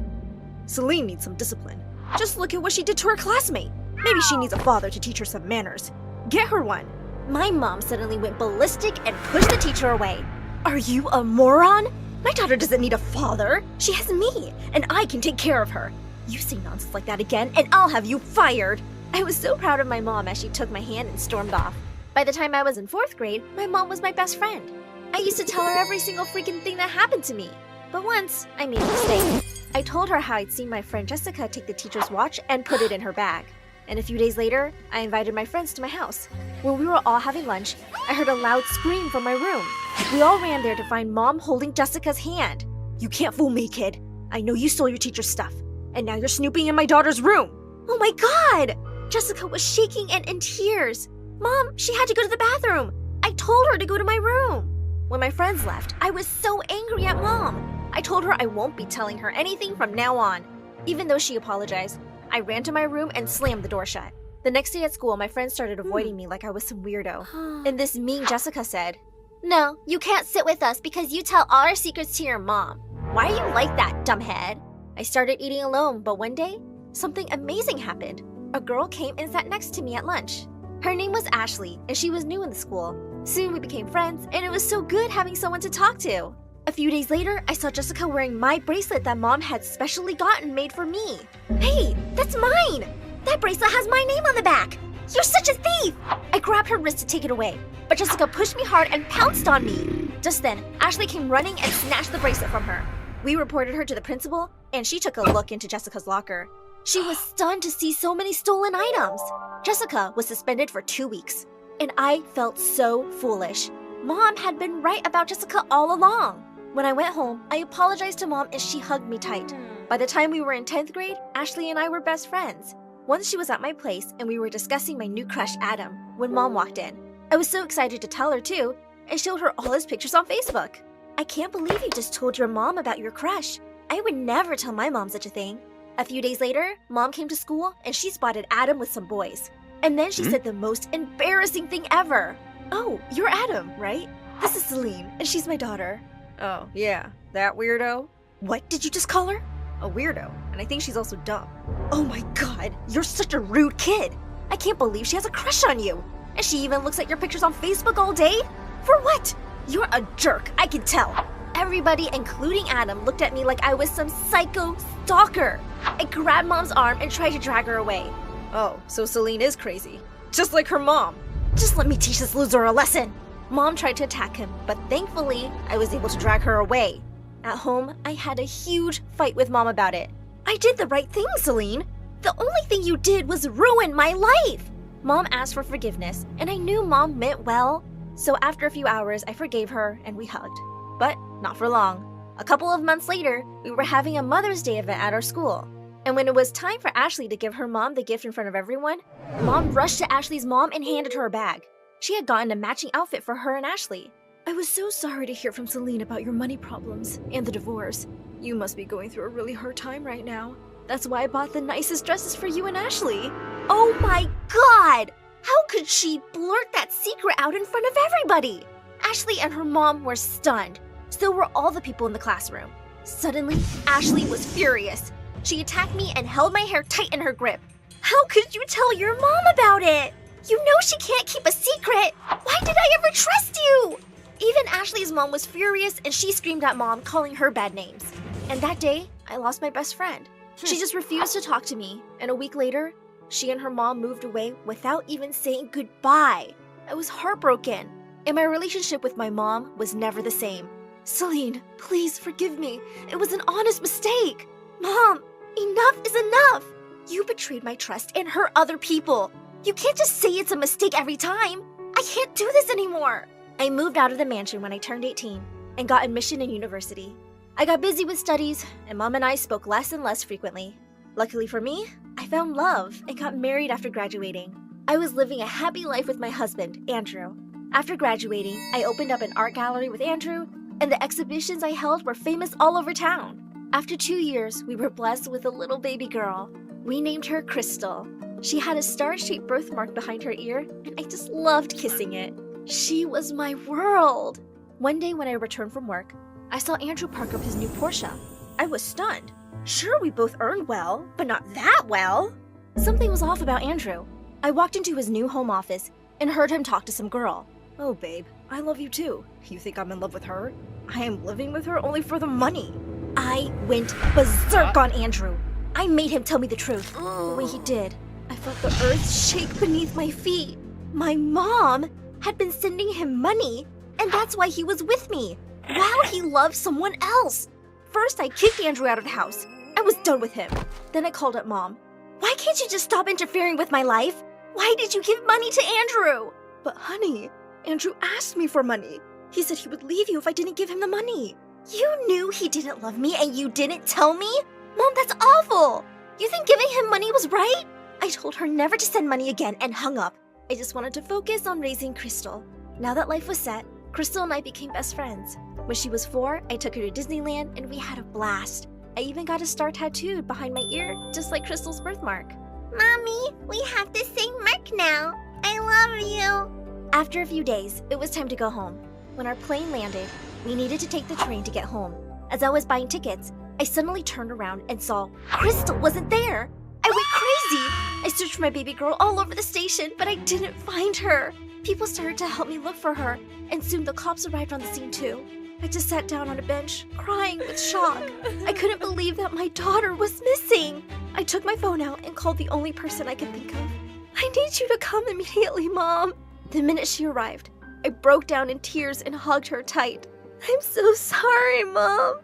Celine needs some discipline. Just look at what she did to her classmate. Maybe she needs a father to teach her some manners. Get her one. My mom suddenly went ballistic and pushed the teacher away. Are you a moron? My daughter doesn't need a father. She has me, and I can take care of her. You say nonsense like that again, and I'll have you fired. I was so proud of my mom as she took my hand and stormed off. By the time I was in 4th grade, my mom was my best friend. I used to tell her every single freaking thing that happened to me. But once, I made a mistake. I told her how I'd seen my friend Jessica take the teacher's watch and put it in her bag. And a few days later, I invited my friends to my house. When we were all having lunch, I heard a loud scream from my room. We all ran there to find Mom holding Jessica's hand. You can't fool me, kid. I know you stole your teacher's stuff, and now you're snooping in my daughter's room. Oh my God! Jessica was shaking and in tears. Mom, she had to go to the bathroom. I told her to go to my room. When my friends left, I was so angry at Mom. I told her I won't be telling her anything from now on. Even though she apologized, I ran to my room and slammed the door shut. The next day at school, my friends started avoiding me like I was some weirdo. And this mean Jessica said, "No, you can't sit with us because you tell all our secrets to your mom. Why are you like that, dumbhead?" I started eating alone, but one day, something amazing happened. A girl came and sat next to me at lunch. Her name was Ashley, and she was new in the school. Soon we became friends, and it was so good having someone to talk to. A few days later, I saw Jessica wearing my bracelet that Mom had specially gotten made for me. Hey, that's mine! That bracelet has my name on the back! You're such a thief! I grabbed her wrist to take it away, but Jessica pushed me hard and pounced on me. Just then, Ashley came running and snatched the bracelet from her. We reported her to the principal, and she took a look into Jessica's locker. She was stunned to see so many stolen items. Jessica was suspended for 2 weeks, and I felt so foolish. Mom had been right about Jessica all along. When I went home, I apologized to Mom and she hugged me tight. By the time we were in 10th grade, Ashley and I were best friends. Once she was at my place and we were discussing my new crush, Adam, when Mom walked in. I was so excited to tell her too, and showed her all his pictures on Facebook. I can't believe you just told your mom about your crush. I would never tell my mom such a thing. A few days later, Mom came to school and she spotted Adam with some boys. And then she said the most embarrassing thing ever. "Oh, you're Adam, right? This is Celine, and she's my daughter." Oh, yeah, that weirdo? What did you just call her? A weirdo, and I think she's also dumb. Oh my God, you're such a rude kid. I can't believe she has a crush on you. And she even looks at your pictures on Facebook all day? For what? You're a jerk, I can tell. Everybody, including Adam, looked at me like I was some psycho stalker. I grabbed Mom's arm and tried to drag her away. Oh, so Celine is crazy. Just like her mom. Just let me teach this loser a lesson. Mom tried to attack him, but thankfully, I was able to drag her away. At home, I had a huge fight with Mom about it. I did the right thing, Celine. The only thing you did was ruin my life. Mom asked for forgiveness, and I knew Mom meant well. So after a few hours, I forgave her and we hugged. But not for long. A couple of months later, we were having a Mother's Day event at our school. And when it was time for Ashley to give her mom the gift in front of everyone, Mom rushed to Ashley's mom and handed her a bag. She had gotten a matching outfit for her and Ashley. "I was so sorry to hear from Celine about your money problems and the divorce. You must be going through a really hard time right now. That's why I bought the nicest dresses for you and Ashley." Oh my God! How could she blurt that secret out in front of everybody? Ashley and her mom were stunned. So were all the people in the classroom. Suddenly, Ashley was furious. She attacked me and held my hair tight in her grip. How could you tell your mom about it? You know she can't keep a secret. Why did I ever trust you? Even Ashley's mom was furious and she screamed at Mom, calling her bad names. And that day, I lost my best friend. She just refused to talk to me, and a week later, she and her mom moved away without even saying goodbye. I was heartbroken, and my relationship with my mom was never the same. Celine, please forgive me. It was an honest mistake. Mom, enough is enough. You betrayed my trust and hurt other people. You can't just say it's a mistake every time. I can't do this anymore. I moved out of the mansion when I turned 18 and got admission in university. I got busy with studies, and Mom and I spoke less and less frequently. Luckily for me, I found love and got married after graduating. I was living a happy life with my husband, Andrew. After graduating, I opened up an art gallery with Andrew, and the exhibitions I held were famous all over town. After 2 years, we were blessed with a little baby girl. We named her Crystal. She had a star-shaped birthmark behind her ear, and I just loved kissing it. She was my world. One day when I returned from work, I saw Andrew park up his new Porsche. I was stunned. Sure, we both earned well, but not that well. Something was off about Andrew. I walked into his new home office and heard him talk to some girl. Oh, babe, I love you too. You think I'm in love with her? I am living with her only for the money. I went berserk on Andrew. I made him tell me the truth. But when he did, I felt the earth shake beneath my feet. My mom had been sending him money, and that's why he was with me, while he loved someone else. First, I kicked Andrew out of the house. I was done with him. Then I called up Mom. Why can't you just stop interfering with my life? Why did you give money to Andrew? But honey, Andrew asked me for money. He said he would leave you if I didn't give him the money. You knew he didn't love me and you didn't tell me? Mom, that's awful. You think giving him money was right? I told her never to send money again and hung up. I just wanted to focus on raising Crystal. Now that life was set, Crystal and I became best friends. When she was 4, I took her to Disneyland and we had a blast. I even got a star tattooed behind my ear, just like Crystal's birthmark. Mommy, we have the same mark now. I love you. After a few days, it was time to go home. When our plane landed, we needed to take the train to get home. As I was buying tickets, I suddenly turned around and saw Crystal wasn't there. I went crazy. I searched for my baby girl all over the station, but I didn't find her. People started to help me look for her, and soon the cops arrived on the scene too. I just sat down on a bench, crying with shock. I couldn't believe that my daughter was missing. I took my phone out and called the only person I could think of. I need you to come immediately, Mom. The minute she arrived, I broke down in tears and hugged her tight. I'm so sorry, Mom.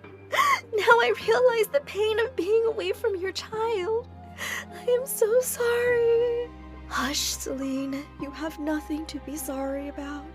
Now I realize the pain of being away from your child. I am so sorry. Hush, Celine. You have nothing to be sorry about.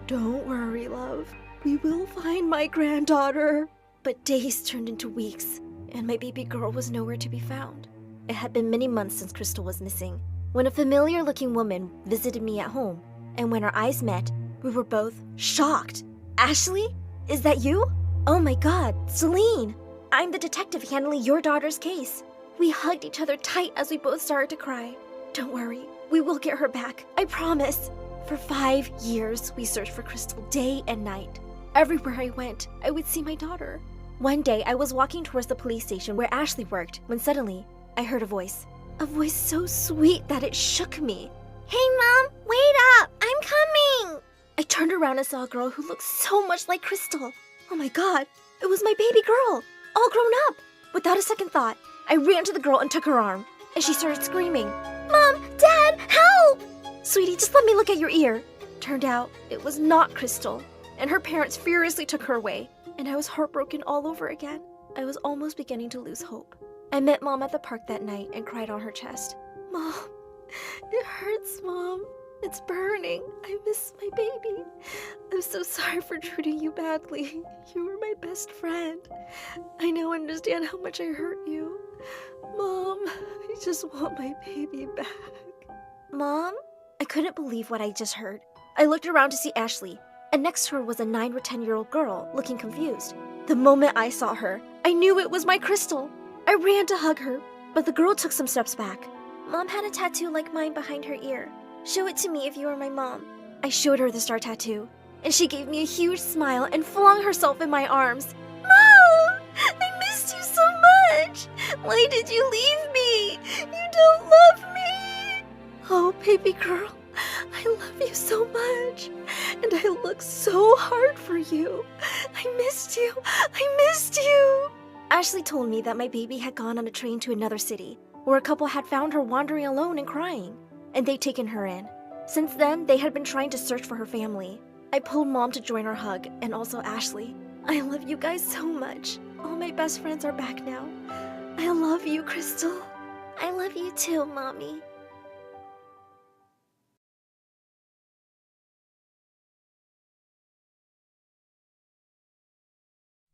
Don't worry, love. We will find my granddaughter. But days turned into weeks, and my baby girl was nowhere to be found. It had been many months since Crystal was missing, when a familiar-looking woman visited me at home, and when our eyes met, we were both shocked. Ashley? Is that you? Oh my God, Celine! I'm the detective handling your daughter's case. We hugged each other tight as we both started to cry. Don't worry, we will get her back, I promise. For 5 years, we searched for Crystal day and night. Everywhere I went, I would see my daughter. One day, I was walking towards the police station where Ashley worked when suddenly, I heard a voice. A voice so sweet that it shook me. Hey, Mom, wait up, I'm coming! I turned around and saw a girl who looked so much like Crystal. Oh my God, it was my baby girl, all grown up. Without a second thought, I ran to the girl and took her arm, and she started screaming, Mom, Dad, help! Sweetie, just let me look at your ear. Turned out, it was not Crystal, and her parents furiously took her away, and I was heartbroken all over again. I was almost beginning to lose hope. I met Mom at the park that night and cried on her chest. Mom, it hurts, Mom. It's burning. I miss my baby. I'm so sorry for treating you badly. You were my best friend. I now understand how much I hurt you. Mom, I just want my baby back. Mom? I couldn't believe what I just heard. I looked around to see Ashley, and next to her was a 9 or 10-year-old girl looking confused. The moment I saw her, I knew it was my Crystal. I ran to hug her, but the girl took some steps back. Mom had a tattoo like mine behind her ear. Show it to me if you were my mom. I showed her the star tattoo, and she gave me a huge smile and flung herself in my arms. Mom! I missed you so much! Why did you leave me? You don't love me! Oh, baby girl, I love you so much, and I looked so hard for you. I missed you. I missed you. Ashley told me that my baby had gone on a train to another city, where a couple had found her wandering alone and crying, and they'd taken her in. Since then, they had been trying to search for her family. I pulled Mom to join our hug, and also Ashley. I love you guys so much. All my best friends are back now. I love you, Crystal. I love you too, Mommy.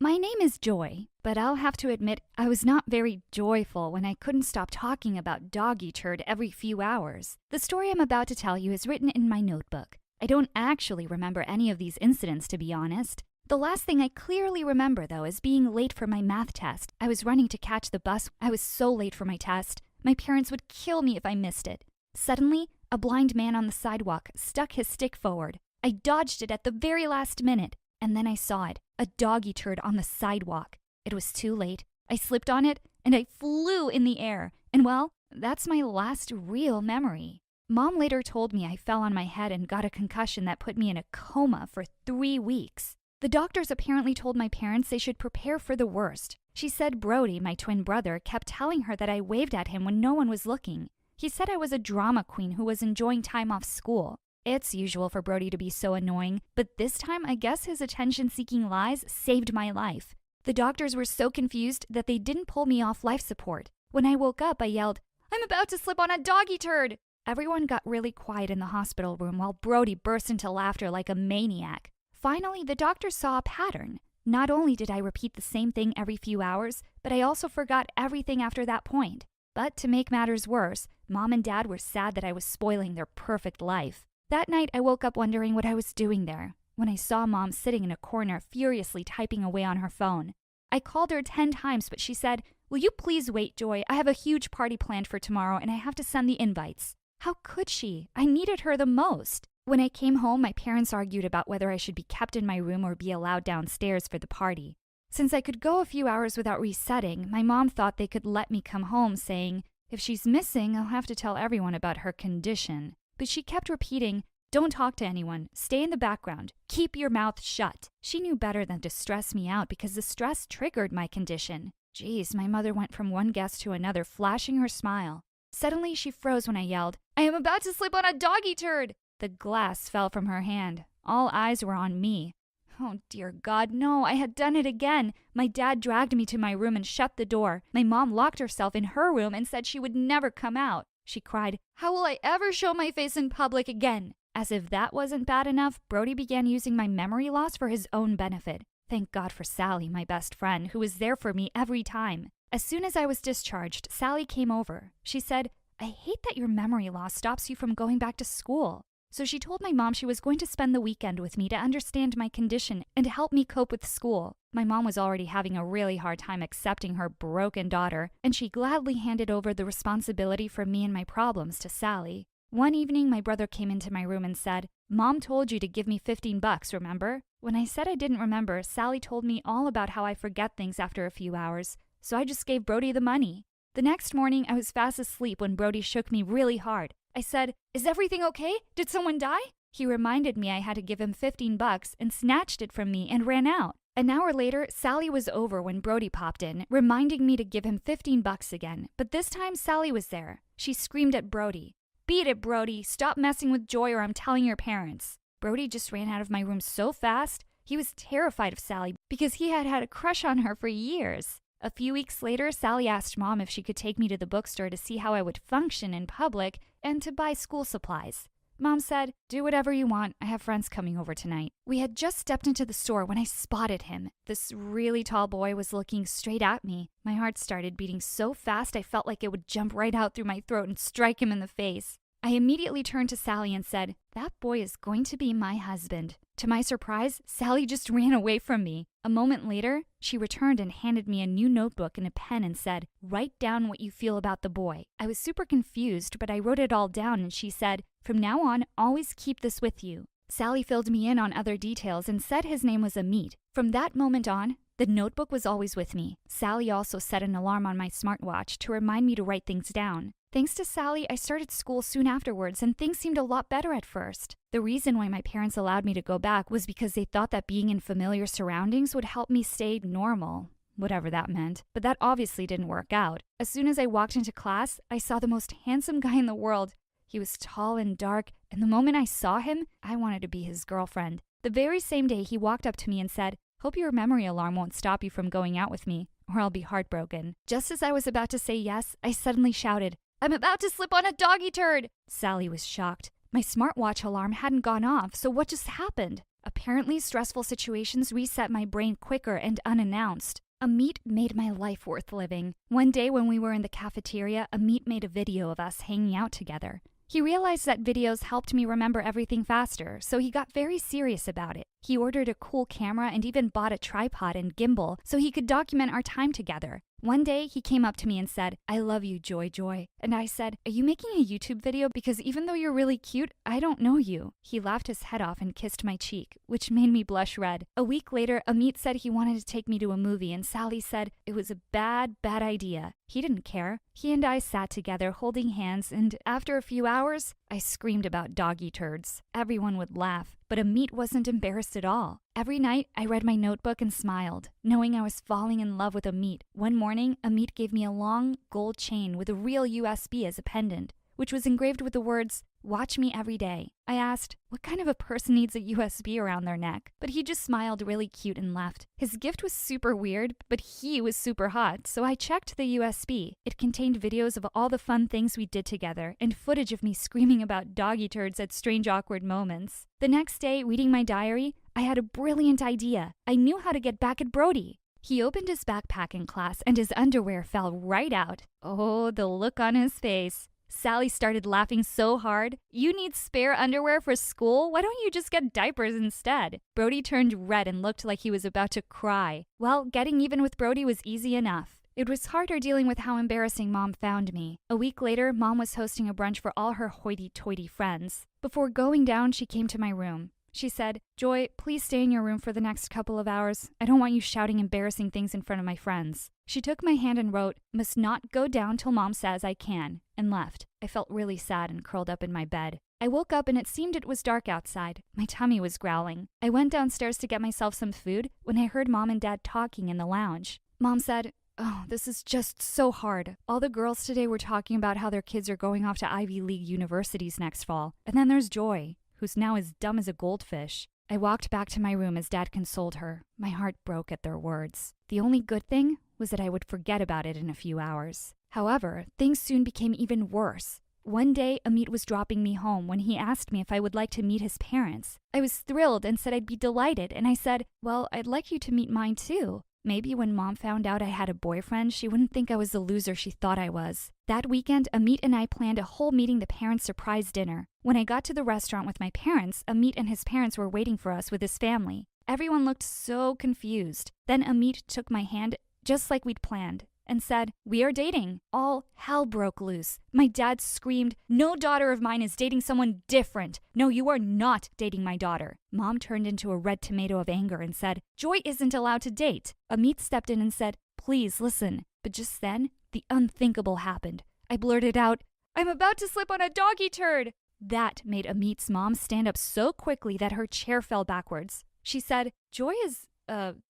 My name is Joy, but I'll have to admit I was not very joyful when I couldn't stop talking about doggy turd every few hours. The story I'm about to tell you is written in my notebook. I don't actually remember any of these incidents, to be honest. The last thing I clearly remember, though, is being late for my math test. I was running to catch the bus. I was so late for my test. My parents would kill me if I missed it. Suddenly, a blind man on the sidewalk stuck his stick forward. I dodged it at the very last minute, and then I saw it, a doggy turd on the sidewalk. It was too late. I slipped on it, and I flew in the air. And well, that's my last real memory. Mom later told me I fell on my head and got a concussion that put me in a coma for 3 weeks. The doctors apparently told my parents they should prepare for the worst. She said Brody, my twin brother, kept telling her that I waved at him when no one was looking. He said I was a drama queen who was enjoying time off school. It's usual for Brody to be so annoying, but this time I guess his attention-seeking lies saved my life. The doctors were so confused that they didn't pull me off life support. When I woke up, I yelled, "I'm about to slip on a doggy turd!" Everyone got really quiet in the hospital room while Brody burst into laughter like a maniac. Finally, the doctors saw a pattern. Not only did I repeat the same thing every few hours, but I also forgot everything after that point. But to make matters worse, Mom and Dad were sad that I was spoiling their perfect life. That night, I woke up wondering what I was doing there, when I saw Mom sitting in a corner furiously typing away on her phone. I called her 10 times, but she said, "Will you please wait, Joy? I have a huge party planned for tomorrow and I have to send the invites." How could she? I needed her the most. When I came home, my parents argued about whether I should be kept in my room or be allowed downstairs for the party. Since I could go a few hours without resetting, my mom thought they could let me come home, saying, "If she's missing, I'll have to tell everyone about her condition." But she kept repeating, "Don't talk to anyone. Stay in the background. Keep your mouth shut." She knew better than to stress me out because the stress triggered my condition. Geez, my mother went from one guest to another, flashing her smile. Suddenly, she froze when I yelled, "I am about to slip on a doggy turd!" The glass fell from her hand. All eyes were on me. Oh, dear God, no, I had done it again. My dad dragged me to my room and shut the door. My mom locked herself in her room and said she would never come out. She cried, "How will I ever show my face in public again?" As if that wasn't bad enough, Brody began using my memory loss for his own benefit. Thank God for Sally, my best friend, who was there for me every time. As soon as I was discharged, Sally came over. She said, "I hate that your memory loss stops you from going back to school." So she told my mom she was going to spend the weekend with me to understand my condition and to help me cope with school. My mom was already having a really hard time accepting her broken daughter, and she gladly handed over the responsibility for me and my problems to Sally. One evening, my brother came into my room and said, "Mom told you to give me $15, remember?" When I said I didn't remember, Sally told me all about how I forget things after a few hours, so I just gave Brody the money. The next morning, I was fast asleep when Brody shook me really hard. I said, "Is everything okay? Did someone die?" He reminded me I had to give him $15 and snatched it from me and ran out. An hour later, Sally was over when Brody popped in, reminding me to give him $15 again. But this time, Sally was there. She screamed at Brody, "Beat it, Brody. Stop messing with Joy or I'm telling your parents." Brody just ran out of my room so fast. He was terrified of Sally because he had had a crush on her for years. A few weeks later, Sally asked Mom if she could take me to the bookstore to see how I would function in public and to buy school supplies. Mom said, "Do whatever you want. I have friends coming over tonight." We had just stepped into the store when I spotted him. This really tall boy was looking straight at me. My heart started beating so fast I felt like it would jump right out through my throat and strike him in the face. I immediately turned to Sally and said, "That boy is going to be my husband." To my surprise, Sally just ran away from me. A moment later, she returned and handed me a new notebook and a pen and said, "Write down what you feel about the boy." I was super confused, but I wrote it all down and she said, "From now on, always keep this with you." Sally filled me in on other details and said his name was Amit. From that moment on, the notebook was always with me. Sally also set an alarm on my smartwatch to remind me to write things down. Thanks to Sally, I started school soon afterwards and things seemed a lot better at first. The reason why my parents allowed me to go back was because they thought that being in familiar surroundings would help me stay normal, whatever that meant. But that obviously didn't work out. As soon as I walked into class, I saw the most handsome guy in the world. He was tall and dark, and the moment I saw him, I wanted to be his girlfriend. The very same day, he walked up to me and said, "Hope your memory alarm won't stop you from going out with me, or I'll be heartbroken." Just as I was about to say yes, I suddenly shouted, "I'm about to slip on a doggy turd!" Sally was shocked. My smartwatch alarm hadn't gone off, so what just happened? Apparently, stressful situations reset my brain quicker and unannounced. Amit made my life worth living. One day when we were in the cafeteria, Amit made a video of us hanging out together. He realized that videos helped me remember everything faster, so he got very serious about it. He ordered a cool camera and even bought a tripod and gimbal so he could document our time together. One day, he came up to me and said, "I love you, Joy Joy." And I said, "Are you making a YouTube video? Because even though you're really cute, I don't know you." He laughed his head off and kissed my cheek, which made me blush red. A week later, Amit said he wanted to take me to a movie, and Sally said it was a bad idea. He didn't care. He and I sat together holding hands, and after a few hours, I screamed about doggy turds. Everyone would laugh, but Amit wasn't embarrassed at all. Every night, I read my notebook and smiled, knowing I was falling in love with Amit. One morning, Amit gave me a long gold chain with a real USB as a pendant, which was engraved with the words, "Watch me every day." I asked, what kind of a person needs a USB around their neck? But he just smiled really cute and left. His gift was super weird, but he was super hot, so I checked the USB. It contained videos of all the fun things we did together, and footage of me screaming about doggy turds at strange awkward moments. The next day, reading my diary, I had a brilliant idea. I knew how to get back at Brody. He opened his backpack in class, and his underwear fell right out. Oh, the look on his face. Sally started laughing so hard. "You need spare underwear for school? Why don't you just get diapers instead?" Brody turned red and looked like he was about to cry. Well, getting even with Brody was easy enough. It was harder dealing with how embarrassing Mom found me. A week later, Mom was hosting a brunch for all her hoity-toity friends. Before going down, she came to my room. She said, "Joy, please stay in your room for the next couple of hours. I don't want you shouting embarrassing things in front of my friends." She took my hand and wrote, "Must not go down till Mom says I can," and left. I felt really sad and curled up in my bed. I woke up and it seemed it was dark outside. My tummy was growling. I went downstairs to get myself some food when I heard Mom and Dad talking in the lounge. Mom said, "Oh, this is just so hard. All the girls today were talking about how their kids are going off to Ivy League universities next fall. And then there's Joy, who's now as dumb as a goldfish." I walked back to my room as Dad consoled her. My heart broke at their words. The only good thing was that I would forget about it in a few hours. However, things soon became even worse. One day, Amit was dropping me home when he asked me if I would like to meet his parents. I was thrilled and said I'd be delighted, and I said, "Well, I'd like you to meet mine too." Maybe when Mom found out I had a boyfriend, she wouldn't think I was the loser she thought I was. That weekend, Amit and I planned a whole meeting the parents' surprise dinner. When I got to the restaurant with my parents, Amit and his parents were waiting for us with his family. Everyone looked so confused. Then Amit took my hand, just like we'd planned, and said, "We are dating." All hell broke loose. My dad screamed, "No daughter of mine is dating someone different. No, you are not dating my daughter." Mom turned into a red tomato of anger and said, "Joy isn't allowed to date." Amit stepped in and said, "Please listen." But just then, the unthinkable happened. I blurted out, "I'm about to slip on a doggy turd." That made Amit's mom stand up so quickly that her chair fell backwards. She said, "Joy is,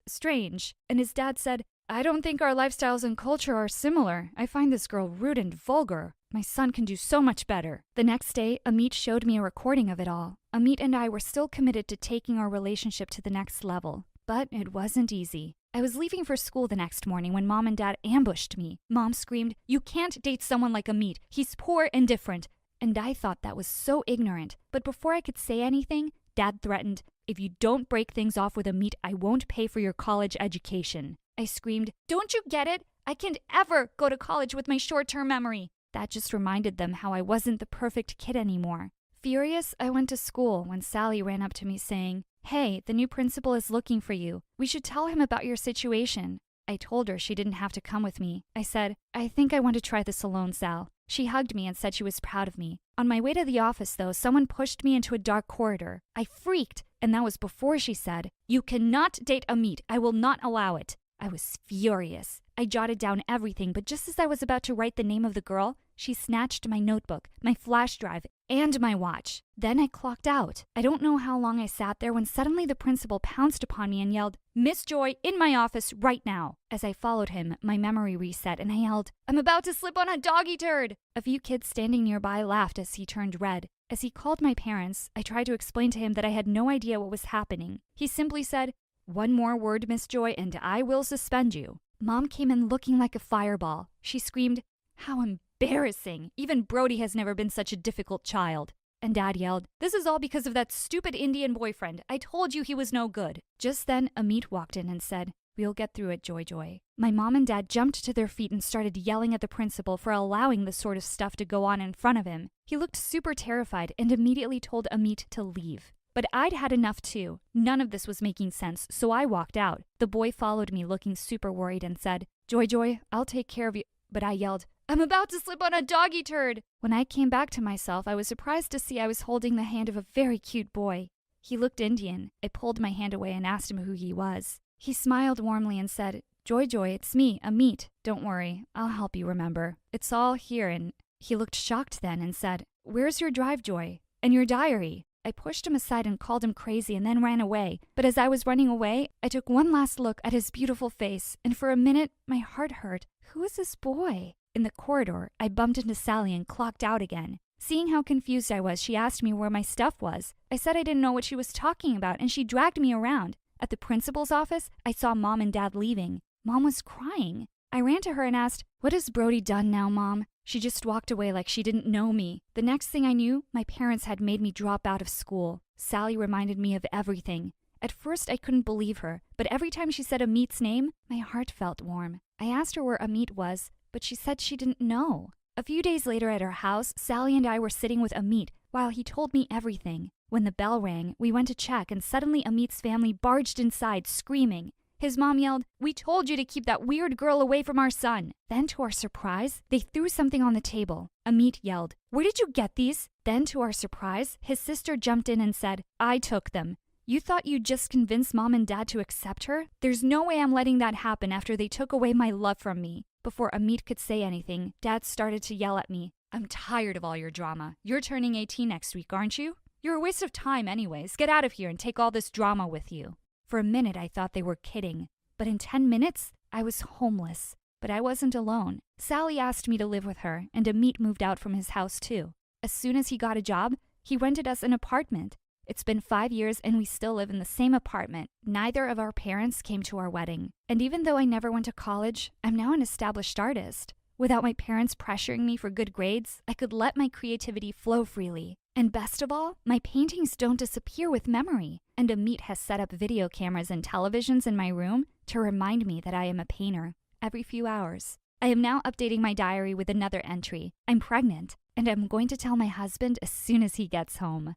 strange." And his dad said, "I don't think our lifestyles and culture are similar. I find this girl rude and vulgar. My son can do so much better." The next day, Amit showed me a recording of it all. Amit and I were still committed to taking our relationship to the next level. But it wasn't easy. I was leaving for school the next morning when Mom and Dad ambushed me. Mom screamed, "You can't date someone like Amit. He's poor and different." And I thought that was so ignorant. But before I could say anything, Dad threatened, "If you don't break things off with Amit, I won't pay for your college education." I screamed, "Don't you get it? I can't ever go to college with my short-term memory." That just reminded them how I wasn't the perfect kid anymore. Furious, I went to school when Sally ran up to me saying, "Hey, the new principal is looking for you. We should tell him about your situation." I told her she didn't have to come with me. I said, "I think I want to try this alone, Sal." She hugged me and said she was proud of me. On my way to the office, though, someone pushed me into a dark corridor. I freaked, and that was before she said, "You cannot date Amit. I will not allow it." I was furious. I jotted down everything, but just as I was about to write the name of the girl, she snatched my notebook, my flash drive, and my watch. Then I clocked out. I don't know how long I sat there when suddenly the principal pounced upon me and yelled, "Miss Joy, in my office right now." As I followed him, my memory reset and I yelled, "I'm about to slip on a doggy turd." A few kids standing nearby laughed as he turned red. As he called my parents, I tried to explain to him that I had no idea what was happening. He simply said, "One more word, Miss Joy, and I will suspend you." Mom came in looking like a fireball. She screamed, "How embarrassing! Even Brody has never been such a difficult child." And Dad yelled, "This is all because of that stupid Indian boyfriend. I told you he was no good." Just then, Amit walked in and said, "We'll get through it, Joy Joy." My mom and Dad jumped to their feet and started yelling at the principal for allowing this sort of stuff to go on in front of him. He looked super terrified and immediately told Amit to leave. But I'd had enough too. None of this was making sense, so I walked out. The boy followed me looking super worried and said, Joy, I'll take care of you. But I yelled, I'm about to slip on a doggy turd. When I came back to myself, I was surprised to see I was holding the hand of a very cute boy. He looked Indian. I pulled my hand away and asked him who he was. He smiled warmly and said, Joy, it's me, Amit. Don't worry, I'll help you remember. It's all here. And he looked shocked then and said, Where's your drive, Joy? And your diary? I pushed him aside and called him crazy and then ran away. But as I was running away, I took one last look at his beautiful face, and for a minute, my heart hurt. Who is this boy? In the corridor, I bumped into Sally and clocked out again. Seeing how confused I was, she asked me where my stuff was. I said I didn't know what she was talking about, and she dragged me around. At the principal's office, I saw Mom and Dad leaving. Mom was crying. I ran to her and asked, What has Brody done now, Mom? She just walked away like she didn't know me. The next thing I knew, my parents had made me drop out of school. Sally reminded me of everything. At first, I couldn't believe her, but every time she said Amit's name, my heart felt warm. I asked her where Amit was, but she said she didn't know. A few days later at her house, Sally and I were sitting with Amit while he told me everything. When the bell rang, we went to check, and suddenly Amit's family barged inside, screaming. His mom yelled, We told you to keep that weird girl away from our son. Then, to our surprise, they threw something on the table. Amit yelled, Where did you get these? Then, to our surprise, his sister jumped in and said, I took them. You thought you'd just convince Mom and Dad to accept her? There's no way I'm letting that happen after they took away my love from me. Before Amit could say anything, Dad started to yell at me. I'm tired of all your drama. You're turning 18 next week, aren't you? You're a waste of time anyways. Get out of here and take all this drama with you. For a minute, I thought they were kidding. But in 10 minutes, I was homeless. But I wasn't alone. Sally asked me to live with her, and Amit moved out from his house too. As soon as he got a job, he rented us an apartment. It's been 5 years and we still live in the same apartment. Neither of our parents came to our wedding. And even though I never went to college, I'm now an established artist. Without my parents pressuring me for good grades, I could let my creativity flow freely. And best of all, my paintings don't disappear with memory. And Amit has set up video cameras and televisions in my room to remind me that I am a painter every few hours. I am now updating my diary with another entry. I'm pregnant, and I'm going to tell my husband as soon as he gets home.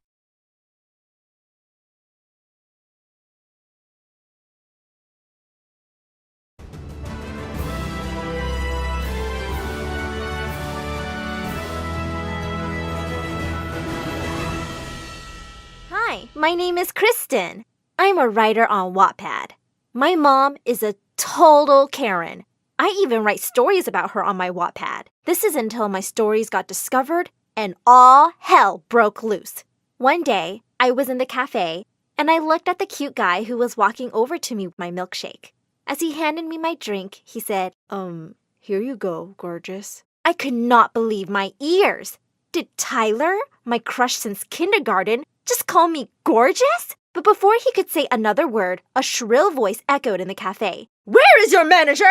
Hi, my name is Kristen. I'm a writer on Wattpad. My mom is a total Karen. I even write stories about her on my Wattpad. This is until my stories got discovered and all hell broke loose. One day, I was in the cafe and I looked at the cute guy who was walking over to me with my milkshake. As he handed me my drink, he said, Here you go, gorgeous. I could not believe my ears. Did Tyler, my crush since kindergarten, just call me gorgeous? But before he could say another word, a shrill voice echoed in the cafe. Where is your manager?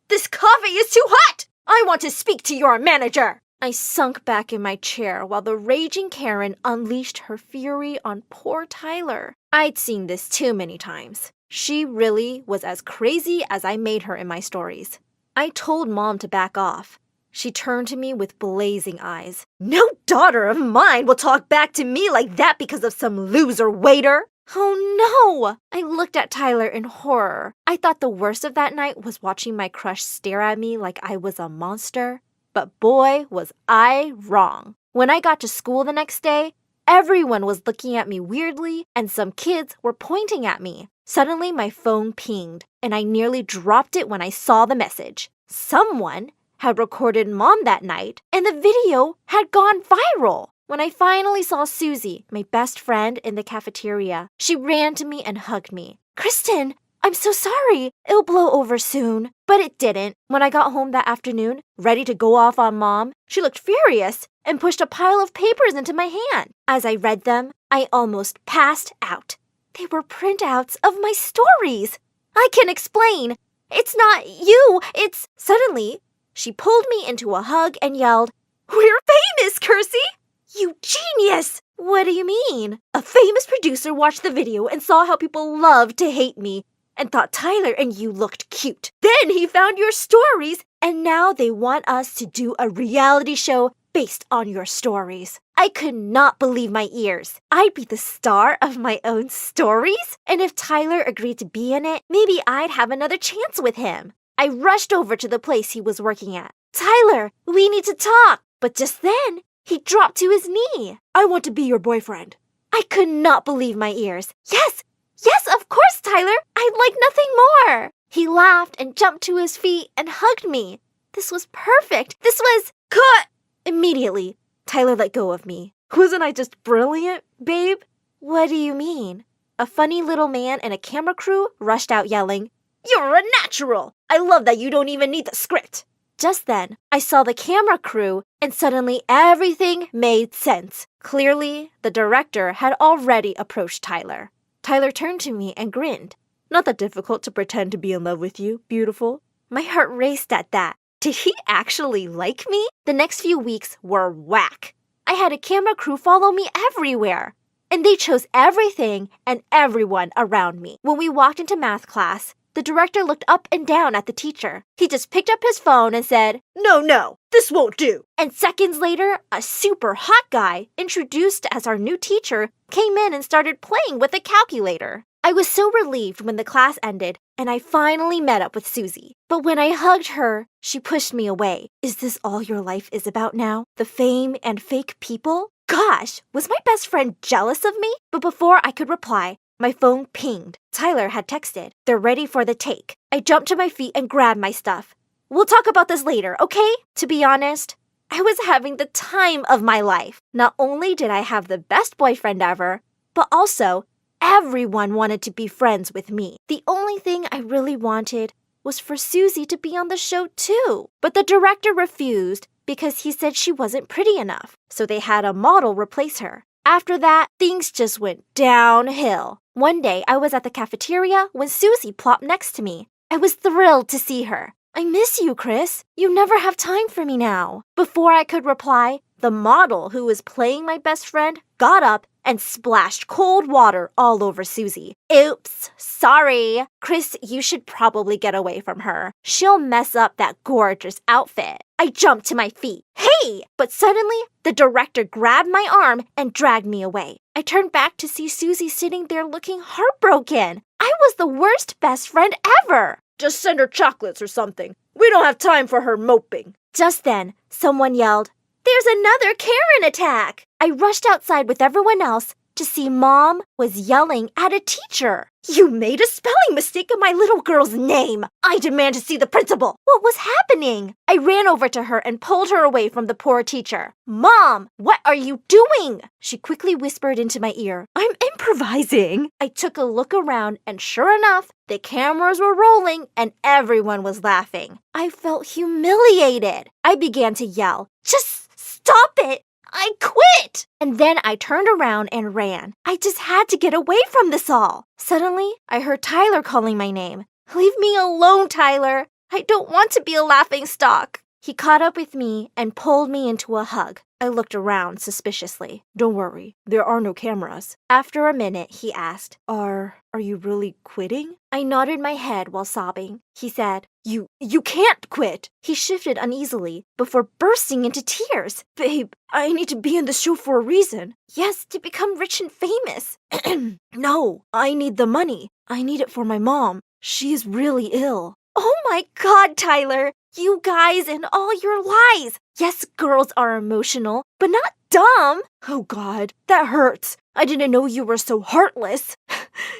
This coffee is too hot! I want to speak to your manager! I sunk back in my chair while the raging Karen unleashed her fury on poor Tyler. I'd seen this too many times. She really was as crazy as I made her in my stories. I told Mom to back off. She turned to me with blazing eyes. No daughter of mine will talk back to me like that because of some loser waiter. Oh no! I looked at Tyler in horror. I thought the worst of that night was watching my crush stare at me like I was a monster. But boy, was I wrong. When I got to school the next day, everyone was looking at me weirdly and some kids were pointing at me. Suddenly my phone pinged and I nearly dropped it when I saw the message. Someone had recorded Mom that night, and the video had gone viral. When I finally saw Susie, my best friend, in the cafeteria, she ran to me and hugged me. Kristen, I'm so sorry. It'll blow over soon. But it didn't. When I got home that afternoon, ready to go off on Mom, she looked furious and pushed a pile of papers into my hand. As I read them, I almost passed out. They were printouts of my stories. I can explain. It's not you, it's... Suddenly, she pulled me into a hug and yelled, We're famous, Kersey! You genius! What do you mean? A famous producer watched the video and saw how people loved to hate me and thought Tyler and you looked cute. Then he found your stories and now they want us to do a reality show based on your stories. I could not believe my ears. I'd be the star of my own stories? And if Tyler agreed to be in it, maybe I'd have another chance with him. I rushed over to the place he was working at. Tyler, we need to talk. But just then, he dropped to his knee. I want to be your boyfriend. I could not believe my ears. Yes, of course, Tyler. I'd like nothing more. He laughed and jumped to his feet and hugged me. This was perfect. This was... Cut! Immediately, Tyler let go of me. Wasn't I just brilliant, babe? What do you mean? A funny little man and a camera crew rushed out yelling, You're a natural! I love that you don't even need the script. Just then, I saw the camera crew, and suddenly everything made sense. Clearly, the director had already approached Tyler. Tyler turned to me and grinned. Not that difficult to pretend to be in love with you, beautiful. My heart raced at that. Did he actually like me? The next few weeks were whack. I had a camera crew follow me everywhere. And they chose everything and everyone around me. When we walked into math class, the director looked up and down at the teacher. He just picked up his phone and said, No, this won't do. And seconds later, a super hot guy, introduced as our new teacher, came in and started playing with a calculator. I was so relieved when the class ended, and I finally met up with Susie. But when I hugged her, she pushed me away. Is this all your life is about now? The fame and fake people? Gosh, was my best friend jealous of me? But before I could reply, my phone pinged. Tyler had texted. They're ready for the take. I jumped to my feet and grabbed my stuff. We'll talk about this later, okay? To be honest, I was having the time of my life. Not only did I have the best boyfriend ever, but also everyone wanted to be friends with me. The only thing I really wanted was for Susie to be on the show too. But the director refused because he said she wasn't pretty enough. So they had a model replace her. After that, things just went downhill. One day, I was at the cafeteria when Susie plopped next to me. I was thrilled to see her. I miss you, Chris. You never have time for me now. Before I could reply, the model who was playing my best friend got up and splashed cold water all over Susie. Oops, sorry. Chris, you should probably get away from her. She'll mess up that gorgeous outfit. I jumped to my feet. Hey! But suddenly, the director grabbed my arm and dragged me away. I turned back to see Susie sitting there looking heartbroken. I was the worst best friend ever. Just send her chocolates or something. We don't have time for her moping. Just then, someone yelled, There's another Karen attack! I rushed outside with everyone else to see Mom was yelling at a teacher. You made a spelling mistake in my little girl's name. I demand to see the principal. What was happening? I ran over to her and pulled her away from the poor teacher. Mom, what are you doing? She quickly whispered into my ear. I'm improvising. I took a look around and sure enough, the cameras were rolling and everyone was laughing. I felt humiliated. I began to yell, Just stop it! I quit! And then I turned around and ran. I just had to get away from this all. Suddenly, I heard Tyler calling my name. Leave me alone, Tyler. I don't want to be a laughingstock. He caught up with me and pulled me into a hug. I looked around suspiciously. Don't worry, there are no cameras. After a minute, he asked, Are you really quitting? I nodded my head while sobbing. He said, You can't quit. He shifted uneasily before bursting into tears. Babe, I need to be in the show for a reason. Yes, to become rich and famous. No, I need the money. I need it for my mom. She is really ill. Oh my God, Tyler. You guys and all your lies. Yes, girls are emotional, but not dumb. Oh God, that hurts. I didn't know you were so heartless.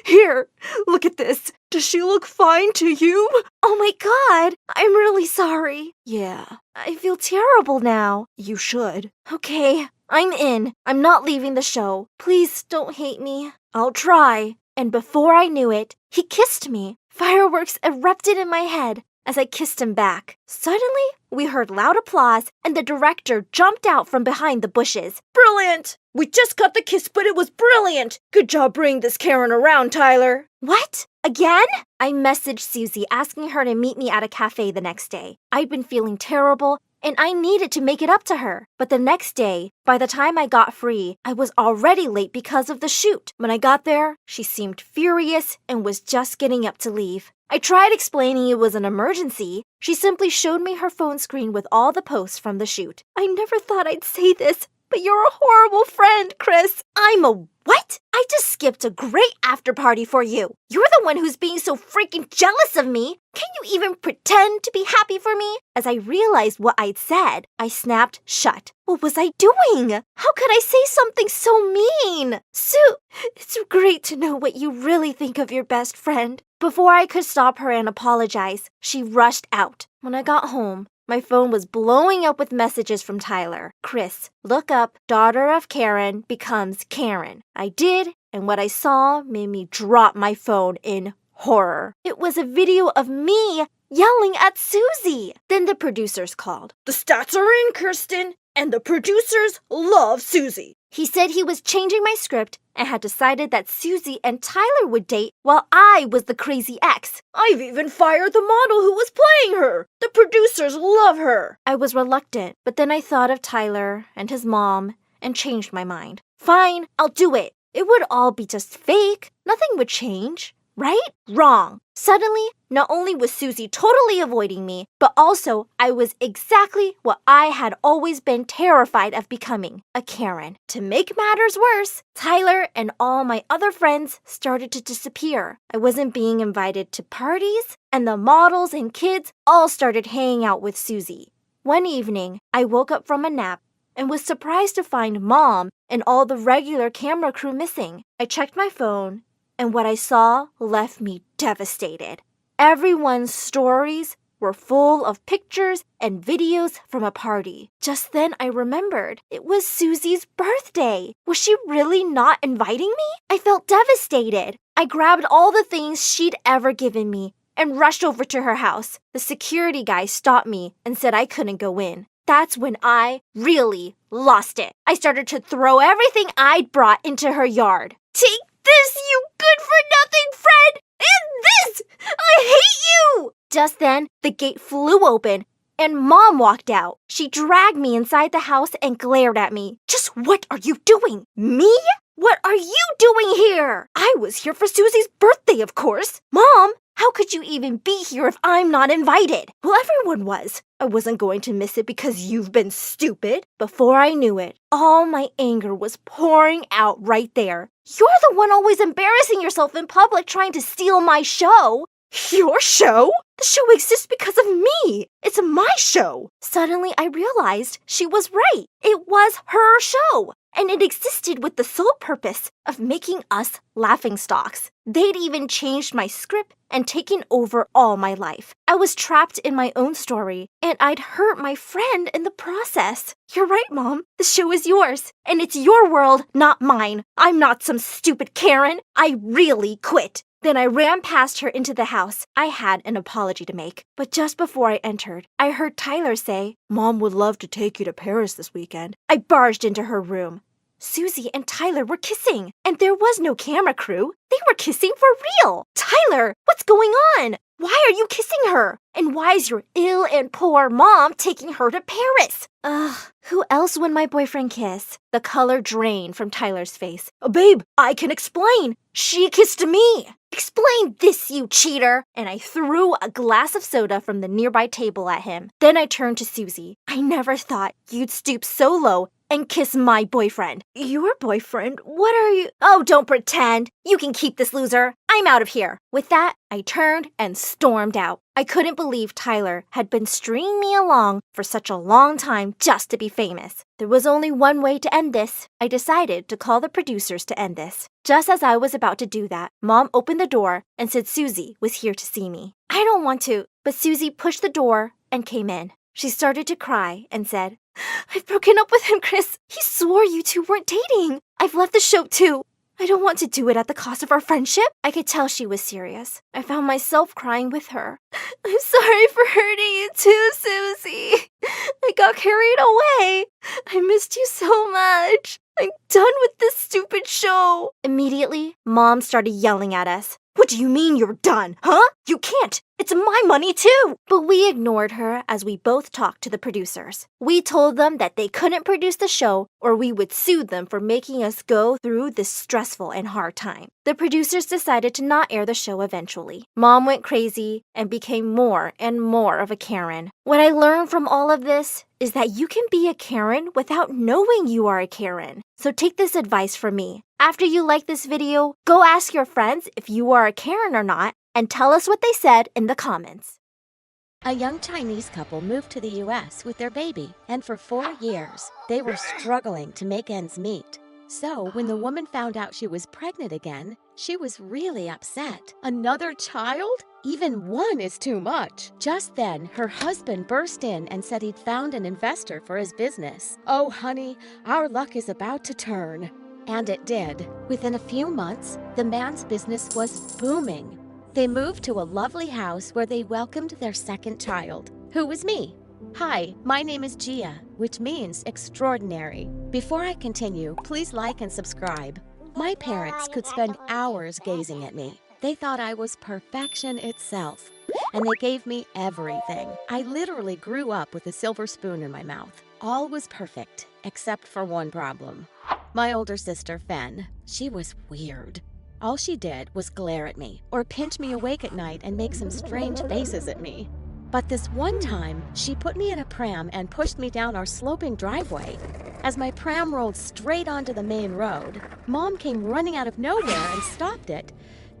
Here, look at this. Does she look fine to you? Oh my God, I'm really sorry. Yeah. I feel terrible now. You should. Okay, I'm in. I'm not leaving the show. Please don't hate me. I'll try. And before I knew it, he kissed me. Fireworks erupted in my head as I kissed him back. Suddenly, we heard loud applause and the director jumped out from behind the bushes. Brilliant! We just cut the kiss, but it was brilliant! Good job bringing this Karen around, Tyler. What? Again? I messaged Susie asking her to meet me at a cafe the next day. I'd been feeling terrible and I needed to make it up to her. But the next day, by the time I got free, I was already late because of the shoot. When I got there, she seemed furious and was just getting up to leave. I tried explaining it was an emergency. She simply showed me her phone screen with all the posts from the shoot. I never thought I'd say this, But you're a horrible friend, Chris. I'm a what? I just skipped a great after party for you. You're the one who's being so freaking jealous of me. Can you even pretend to be happy for me? As I realized what I'd said, I snapped shut. What was I doing? How could I say something so mean? Sue, it's great to know what you really think of your best friend. Before I could stop her and apologize, she rushed out. When I got home, my phone was blowing up with messages from Tyler. Chris, look up, daughter of Karen becomes Karen. I did, and what I saw made me drop my phone in horror. It was a video of me yelling at Susie. Then the producers called. The stats are in, Kirsten, and the producers love Susie. He said he was changing my script and had decided that Susie and Tyler would date while I was the crazy ex. I've even fired the model who was playing her. The producers love her. I was reluctant, but then I thought of Tyler and his mom and changed my mind. Fine, I'll do it. It would all be just fake. Nothing would change. Right? Wrong. Suddenly, not only was Susie totally avoiding me, but also I was exactly what I had always been terrified of becoming, a Karen. To make matters worse, Tyler and all my other friends started to disappear. I wasn't being invited to parties, and the models and kids all started hanging out with Susie. One evening, I woke up from a nap and was surprised to find Mom and all the regular camera crew missing. I checked my phone, and what I saw left me devastated. Everyone's stories were full of pictures and videos from a party. Just then I remembered it was Susie's birthday. Was she really not inviting me? I felt devastated. I grabbed all the things she'd ever given me and rushed over to her house. The security guy stopped me and said I couldn't go in. That's when I really lost it. I started to throw everything I'd brought into her yard. Take this, you good-for-nothing friend! And this! I hate you! Just then, the gate flew open, and Mom walked out. She dragged me inside the house and glared at me. Just what are you doing? Me? What are you doing here? I was here for Susie's birthday, of course. Mom, how could you even be here if I'm not invited? Well, everyone was. I wasn't going to miss it because you've been stupid. Before I knew it, all my anger was pouring out right there. You're the one always embarrassing yourself in public trying to steal my show. Your show? The show exists because of me. It's my show. Suddenly, I realized she was right. It was her show, and it existed with the sole purpose of making us laughingstocks. They'd even changed my script and taken over all my life. I was trapped in my own story, and I'd hurt my friend in the process. You're right, Mom. The show is yours, and it's your world, not mine. I'm not some stupid Karen. I really quit. Then I ran past her into the house. I had an apology to make. But just before I entered, I heard Tyler say, Mom would love to take you to Paris this weekend. I barged into her room. Susie and Tyler were kissing, and there was no camera crew. They were kissing for real. Tyler, what's going on? Why are you kissing her? And why is your ill and poor mom taking her to Paris? Who else would my boyfriend kiss? The color drained from Tyler's face. Babe, I can explain. She kissed me. Explain this, you cheater. And I threw a glass of soda from the nearby table at him. Then I turned to Susie. I never thought you'd stoop so low and kiss my boyfriend. Your boyfriend? What are you? Oh, don't pretend. You can keep this loser. I'm out of here. With that, I turned and stormed out. I couldn't believe Tyler had been stringing me along for such a long time just to be famous. There was only one way to end this. I decided to call the producers to end this. Just as I was about to do that, Mom opened the door and said Susie was here to see me. I don't want to, but Susie pushed the door and came in. She started to cry and said, I've broken up with him, Chris. He swore you two weren't dating. I've left the show too. I don't want to do it at the cost of our friendship. I could tell she was serious. I found myself crying with her. I'm sorry for hurting you too, Susie. I got carried away. I missed you so much. I'm done with this stupid show. Immediately, Mom started yelling at us. What do you mean you're done, huh? You can't! It's my money too! But we ignored her as we both talked to the producers. We told them that they couldn't produce the show or we would sue them for making us go through this stressful and hard time. The producers decided to not air the show eventually. Mom went crazy and became more and more of a Karen. What I learned from all of this is that you can be a Karen without knowing you are a Karen. So take this advice from me. After you like this video, go ask your friends if you are a Karen or not and tell us what they said in the comments. A young Chinese couple moved to the US with their baby, and for 4 years, they were struggling to make ends meet. So, when the woman found out she was pregnant again, she was really upset. Another child? Even one is too much. Just then, her husband burst in and said he'd found an investor for his business. Oh, honey, our luck is about to turn. And it did. Within a few months, the man's business was booming. They moved to a lovely house where they welcomed their second child, who was me. Hi, my name is Gia, which means extraordinary. Before I continue, please like and subscribe. My parents could spend hours gazing at me. They thought I was perfection itself, and they gave me everything. I literally grew up with a silver spoon in my mouth. All was perfect, except for one problem. My older sister, Fen, she was weird. All she did was glare at me, or pinch me awake at night and make some strange faces at me. But this one time, she put me in a pram and pushed me down our sloping driveway. As my pram rolled straight onto the main road, Mom came running out of nowhere and stopped it,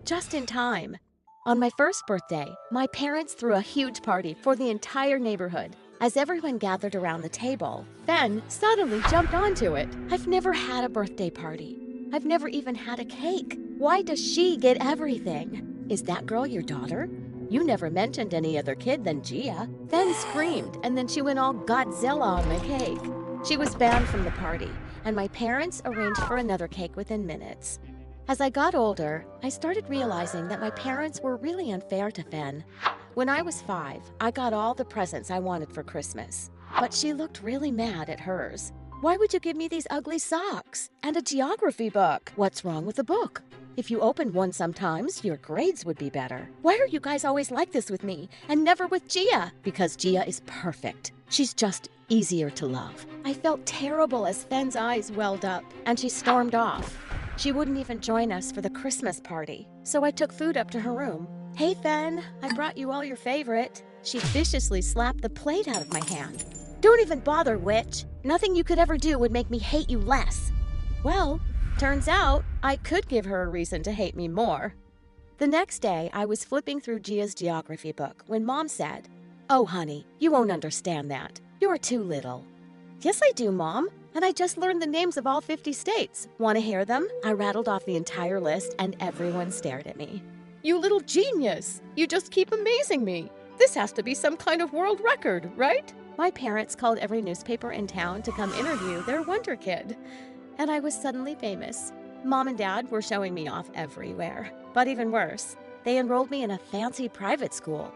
just in time. On my first birthday, my parents threw a huge party for the entire neighborhood. As everyone gathered around the table, Fen suddenly jumped onto it. I've never had a birthday party. I've never even had a cake. Why does she get everything? Is that girl your daughter? You never mentioned any other kid than Gia. Fen screamed, and then she went all Godzilla on my cake. She was banned from the party, and my parents arranged for another cake within minutes. As I got older, I started realizing that my parents were really unfair to Fen. When I was 5, I got all the presents I wanted for Christmas, but she looked really mad at hers. Why would you give me these ugly socks? And a geography book? What's wrong with the book? If you opened one sometimes, your grades would be better. Why are you guys always like this with me, and never with Gia? Because Gia is perfect. She's just easier to love. I felt terrible as Fen's eyes welled up, and she stormed off. She wouldn't even join us for the Christmas party, so I took food up to her room. Hey, Fen, I brought you all your favorite. She viciously slapped the plate out of my hand. Don't even bother, witch. Nothing you could ever do would make me hate you less. Well, turns out I could give her a reason to hate me more. The next day, I was flipping through Gia's geography book when Mom said, "Oh, honey, you won't understand that. You're too little." Yes, I do, Mom. And I just learned the names of all 50 states. Want to hear them? I rattled off the entire list, and everyone stared at me. You little genius! You just keep amazing me. This has to be some kind of world record, right? My parents called every newspaper in town to come interview their wonder kid. And I was suddenly famous. Mom and Dad were showing me off everywhere. But even worse, they enrolled me in a fancy private school.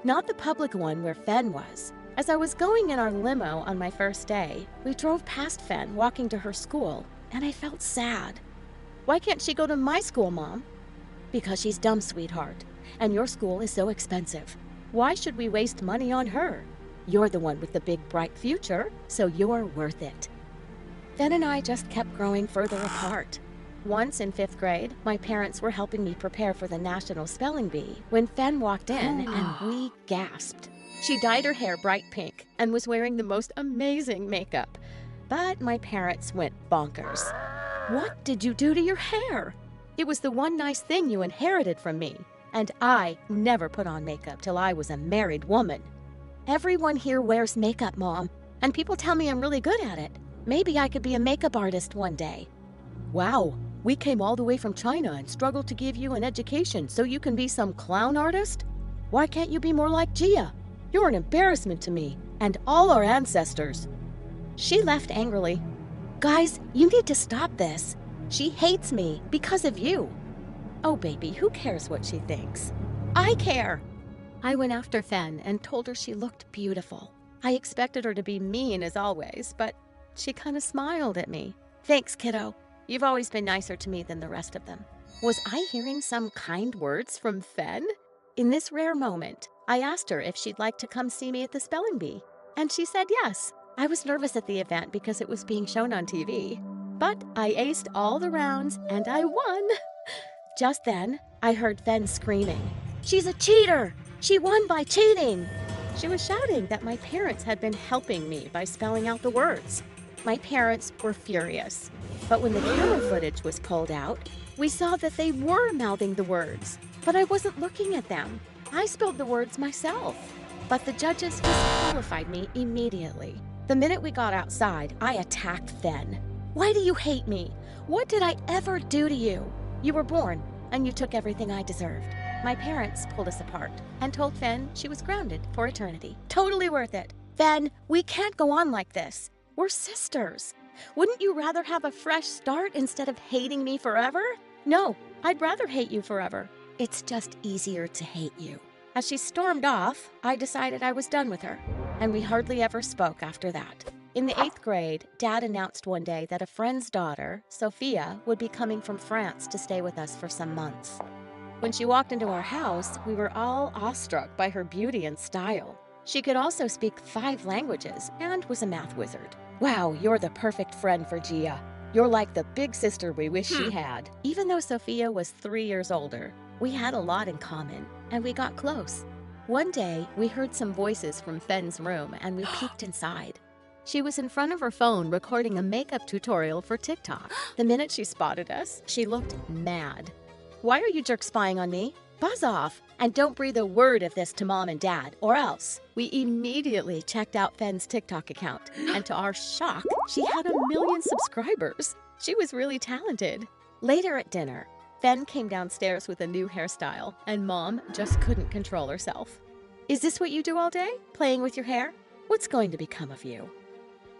Not the public one where Fen was. As I was going in our limo on my first day, we drove past Fen walking to her school, and I felt sad. Why can't she go to my school, Mom? Because she's dumb, sweetheart, and your school is so expensive. Why should we waste money on her? You're the one with the big, bright future, so you're worth it. Fen and I just kept growing further apart. Once in 5th grade, my parents were helping me prepare for the National Spelling Bee when Fen walked in and we gasped. She dyed her hair bright pink and was wearing the most amazing makeup. But my parents went bonkers. What did you do to your hair? It was the one nice thing you inherited from me. And I never put on makeup till I was a married woman. Everyone here wears makeup, Mom, and people tell me I'm really good at it. Maybe I could be a makeup artist one day. Wow, we came all the way from China and struggled to give you an education so you can be some clown artist? Why can't you be more like Gia? You're an embarrassment to me and all our ancestors. She left angrily. Guys, you need to stop this. She hates me because of you. Oh, baby, who cares what she thinks? I care. I went after Fen and told her she looked beautiful. I expected her to be mean as always, but she kind of smiled at me. Thanks, kiddo. You've always been nicer to me than the rest of them. Was I hearing some kind words from Fen? In this rare moment, I asked her if she'd like to come see me at the spelling bee, and she said yes. I was nervous at the event because it was being shown on TV, but I aced all the rounds and I won. Just then, I heard Fen screaming, "She's a cheater! She won by cheating!" She was shouting that my parents had been helping me by spelling out the words. My parents were furious, but when the camera footage was pulled out, we saw that they were mouthing the words, but I wasn't looking at them. I spelled the words myself, but the judges disqualified me immediately. The minute we got outside, I attacked Fen. "Why do you hate me? What did I ever do to you? You were born, and you took everything I deserved." My parents pulled us apart and told Fen she was grounded for eternity. Totally worth it. "Fen, we can't go on like this. We're sisters. Wouldn't you rather have a fresh start instead of hating me forever?" "No, I'd rather hate you forever. It's just easier to hate you." As she stormed off, I decided I was done with her, and we hardly ever spoke after that. In the 8th grade, Dad announced one day that a friend's daughter, Sophia, would be coming from France to stay with us for some months. When she walked into our house, we were all awestruck by her beauty and style. She could also speak 5 languages and was a math wizard. "Wow, you're the perfect friend for Gia. You're like the big sister we wish she had." Even though Sophia was 3 years older, we had a lot in common, and we got close. One day, we heard some voices from Fen's room, and we peeked inside. She was in front of her phone recording a makeup tutorial for TikTok. The minute she spotted us, she looked mad. "Why are you jerks spying on me? Buzz off, and don't breathe a word of this to Mom and Dad, or else." We immediately checked out Fen's TikTok account, and to our shock, she had 1 million subscribers. She was really talented. Later at dinner, Fen came downstairs with a new hairstyle, and Mom just couldn't control herself. "Is this what you do all day, playing with your hair? What's going to become of you?"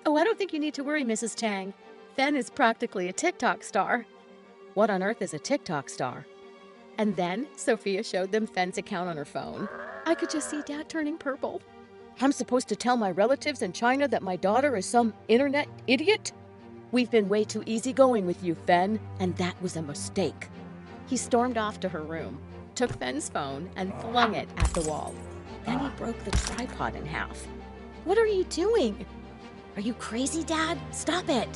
"Oh, I don't think you need to worry, Mrs. Chang. Fen is practically a TikTok star." "What on earth is a TikTok star?" And then Sophia showed them Fen's account on her phone. I could just see Dad turning purple. "I'm supposed to tell my relatives in China that my daughter is some internet idiot? We've been way too easygoing with you, Fen, and that was a mistake." He stormed off to her room, took Fen's phone, and flung it at the wall. Then he broke the tripod in half. "What are you doing?" "Are you crazy, Dad? Stop it!"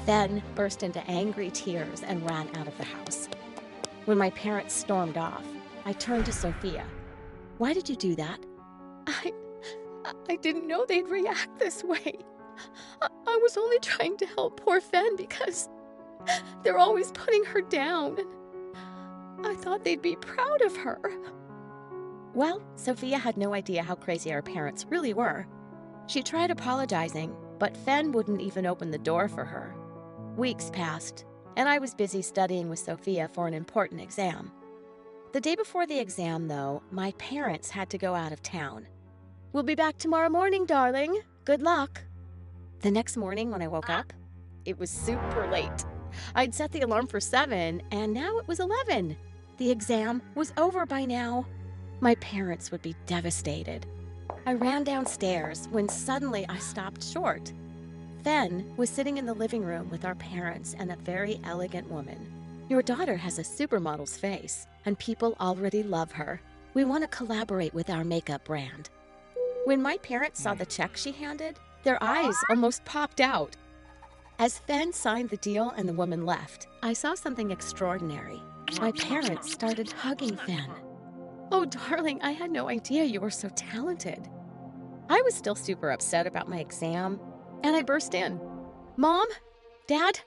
Fen burst into angry tears and ran out of the house. When my parents stormed off, I turned to Sophia. "Why did you do that?" I didn't know they'd react this way. I was only trying to help poor Fen because they're always putting her down. I thought they'd be proud of her." Well, Sophia had no idea how crazy our parents really were. She tried apologizing, but Fen wouldn't even open the door for her. Weeks passed, and I was busy studying with Sophia for an important exam. The day before the exam, though, my parents had to go out of town. "We'll be back tomorrow morning, darling. Good luck." The next morning when I woke up, it was super late. I'd set the alarm for 7, and now it was 11. The exam was over by now. My parents would be devastated. I ran downstairs when suddenly I stopped short. Fen was sitting in the living room with our parents and a very elegant woman. "Your daughter has a supermodel's face, and people already love her. We want to collaborate with our makeup brand." When my parents saw the check she handed, their eyes almost popped out. As Fen signed the deal and the woman left, I saw something extraordinary. My parents started hugging Fen. "Oh, darling, I had no idea you were so talented." I was still super upset about my exam, and I burst in. "Mom? Dad?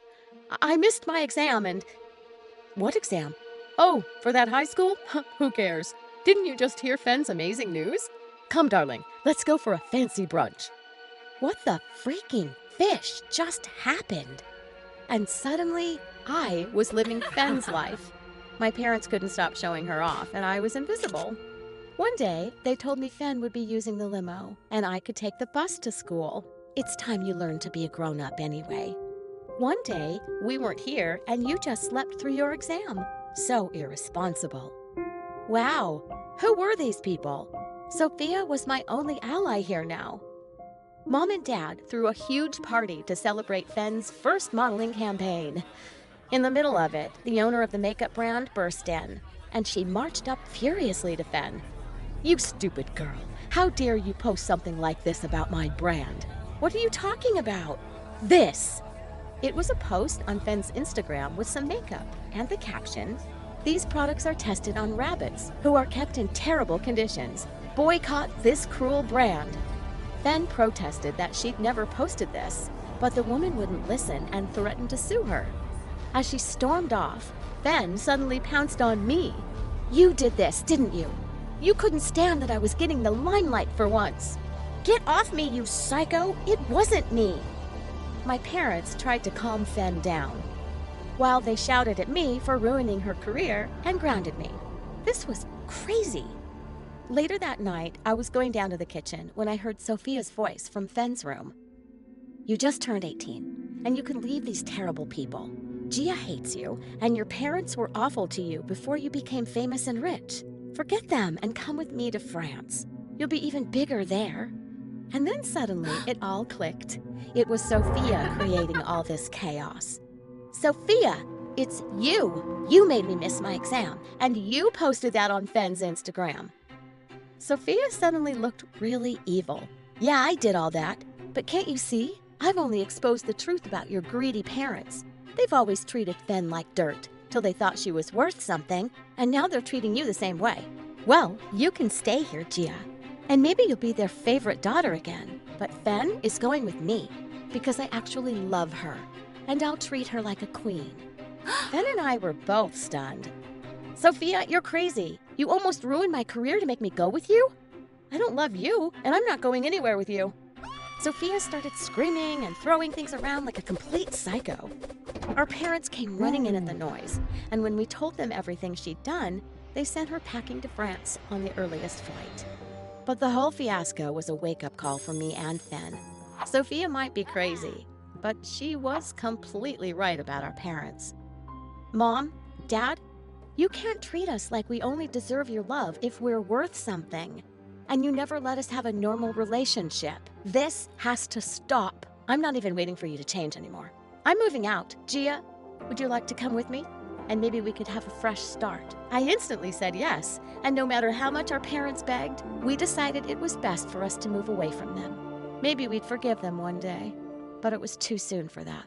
I missed my exam and..." "What exam?" "Oh, for that high school? Who cares? Didn't you just hear Fen's amazing news? Come, darling, let's go for a fancy brunch." What the freaking fish just happened? And suddenly, I was living Fen's life. My parents couldn't stop showing her off, and I was invisible. One day, they told me Fen would be using the limo, and I could take the bus to school. It's time you learned to be a grown-up anyway. One day, we weren't here, and you just slept through your exam. So irresponsible. Wow, who were these people? Sophia was my only ally here now. Mom and Dad threw a huge party to celebrate Fen's first modeling campaign. In the middle of it, the owner of the makeup brand burst in, and she marched up furiously to Fen. "You stupid girl. How dare you post something like this about my brand? What are you talking about? This!" It was a post on Fen's Instagram with some makeup and the caption, "These products are tested on rabbits who are kept in terrible conditions. Boycott this cruel brand." Fen protested that she'd never posted this, but the woman wouldn't listen and threatened to sue her. As she stormed off, Fen suddenly pounced on me. "You did this, didn't you? You couldn't stand that I was getting the limelight for once. Get off me, you psycho! It wasn't me!" My parents tried to calm Fen down, while they shouted at me for ruining her career and grounded me. This was crazy. Later that night, I was going down to the kitchen when I heard Sophia's voice from Fen's room. "You just turned 18, and you can leave these terrible people. Gia hates you, and your parents were awful to you before you became famous and rich. Forget them and come with me to France. You'll be even bigger there." And then suddenly it all clicked. It was Sophia creating all this chaos. "Sophia, it's you! You made me miss my exam, and you posted that on Fen's Instagram." Sophia suddenly looked really evil. "Yeah, I did all that, but can't you see? I've only exposed the truth about your greedy parents. They've always treated Fen like dirt, till they thought she was worth something, and now they're treating you the same way. Well, you can stay here, Gia, and maybe you'll be their favorite daughter again. But Fen is going with me, because I actually love her, and I'll treat her like a queen." Fen and I were both stunned. "Sophia, you're crazy. You almost ruined my career to make me go with you? I don't love you, and I'm not going anywhere with you." Sophia started screaming and throwing things around like a complete psycho. Our parents came running in at the noise, and when we told them everything she'd done, they sent her packing to France on the earliest flight. But the whole fiasco was a wake-up call for me and Fen. Sophia might be crazy, but she was completely right about our parents. "Mom, Dad, you can't treat us like we only deserve your love if we're worth something. And you never let us have a normal relationship. This has to stop. I'm not even waiting for you to change anymore. I'm moving out. Gia, would you like to come with me? And maybe we could have a fresh start." I instantly said yes, and no matter how much our parents begged, we decided it was best for us to move away from them. Maybe we'd forgive them one day, but it was too soon for that.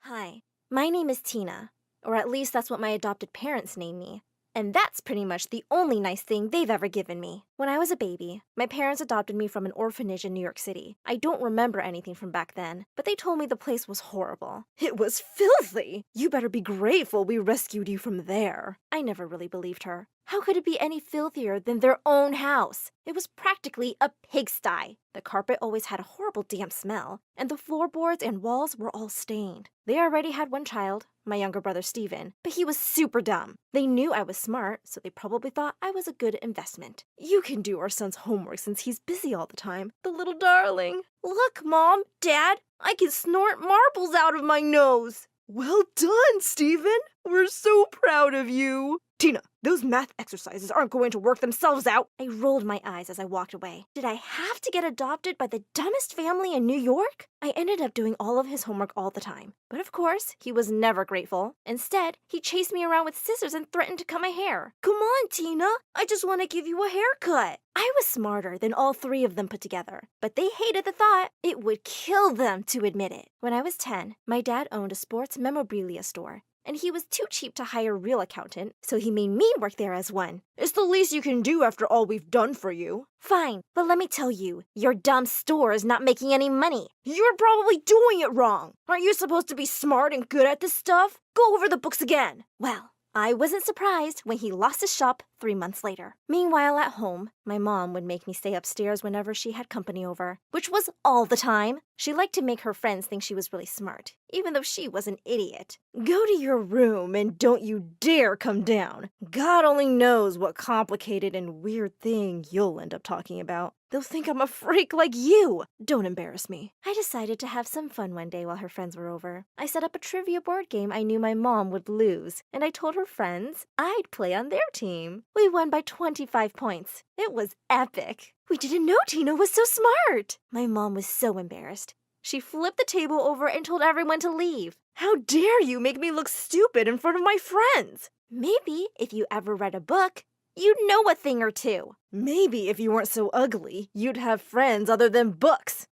Hi, my name is Tina, or at least that's what my adopted parents named me. And that's pretty much the only nice thing they've ever given me. When I was a baby, my parents adopted me from an orphanage in New York City. I don't remember anything from back then, but they told me the place was horrible. It was filthy! You better be grateful we rescued you from there. I never really believed her. How could it be any filthier than their own house? It was practically a pigsty. The carpet always had a horrible damp smell, and the floorboards and walls were all stained. They already had one child, my younger brother Steven, but he was super dumb. They knew I was smart, so they probably thought I was a good investment. "You can do our son's homework since he's busy all the time. The little darling. Look, Mom, Dad, I can snort marbles out of my nose." "Well done, Steven. We're so proud of you." "Tina, those math exercises aren't going to work themselves out." I rolled my eyes as I walked away. Did I have to get adopted by the dumbest family in New York? I ended up doing all of his homework all the time. But of course, he was never grateful. Instead, he chased me around with scissors and threatened to cut my hair. "Come on, Tina. I just want to give you a haircut." I was smarter than all three of them put together, but they hated the thought. It would kill them to admit it. When I was 10, my dad owned a sports memorabilia store, and he was too cheap to hire a real accountant, so he made me work there as one. "It's the least you can do after all we've done for you." "Fine, but let me tell you, your dumb store is not making any money." "You're probably doing it wrong. Aren't you supposed to be smart and good at this stuff? Go over the books again." Well, I wasn't surprised when he lost his shop 3 months later. Meanwhile, at home, my mom would make me stay upstairs whenever she had company over, which was all the time. She liked to make her friends think she was really smart, even though she was an idiot. "Go to your room and don't you dare come down. God only knows what complicated and weird thing you'll end up talking about. They'll think I'm a freak like you. Don't embarrass me." I decided to have some fun one day while her friends were over. I set up a trivia board game I knew my mom would lose, and I told her friends I'd play on their team. We won by 25 points. It was epic. We didn't know Tina was so smart. My mom was so embarrassed. She flipped the table over and told everyone to leave. How dare you make me look stupid in front of my friends? Maybe if you ever read a book, you'd know a thing or two. Maybe if you weren't so ugly, you'd have friends other than books.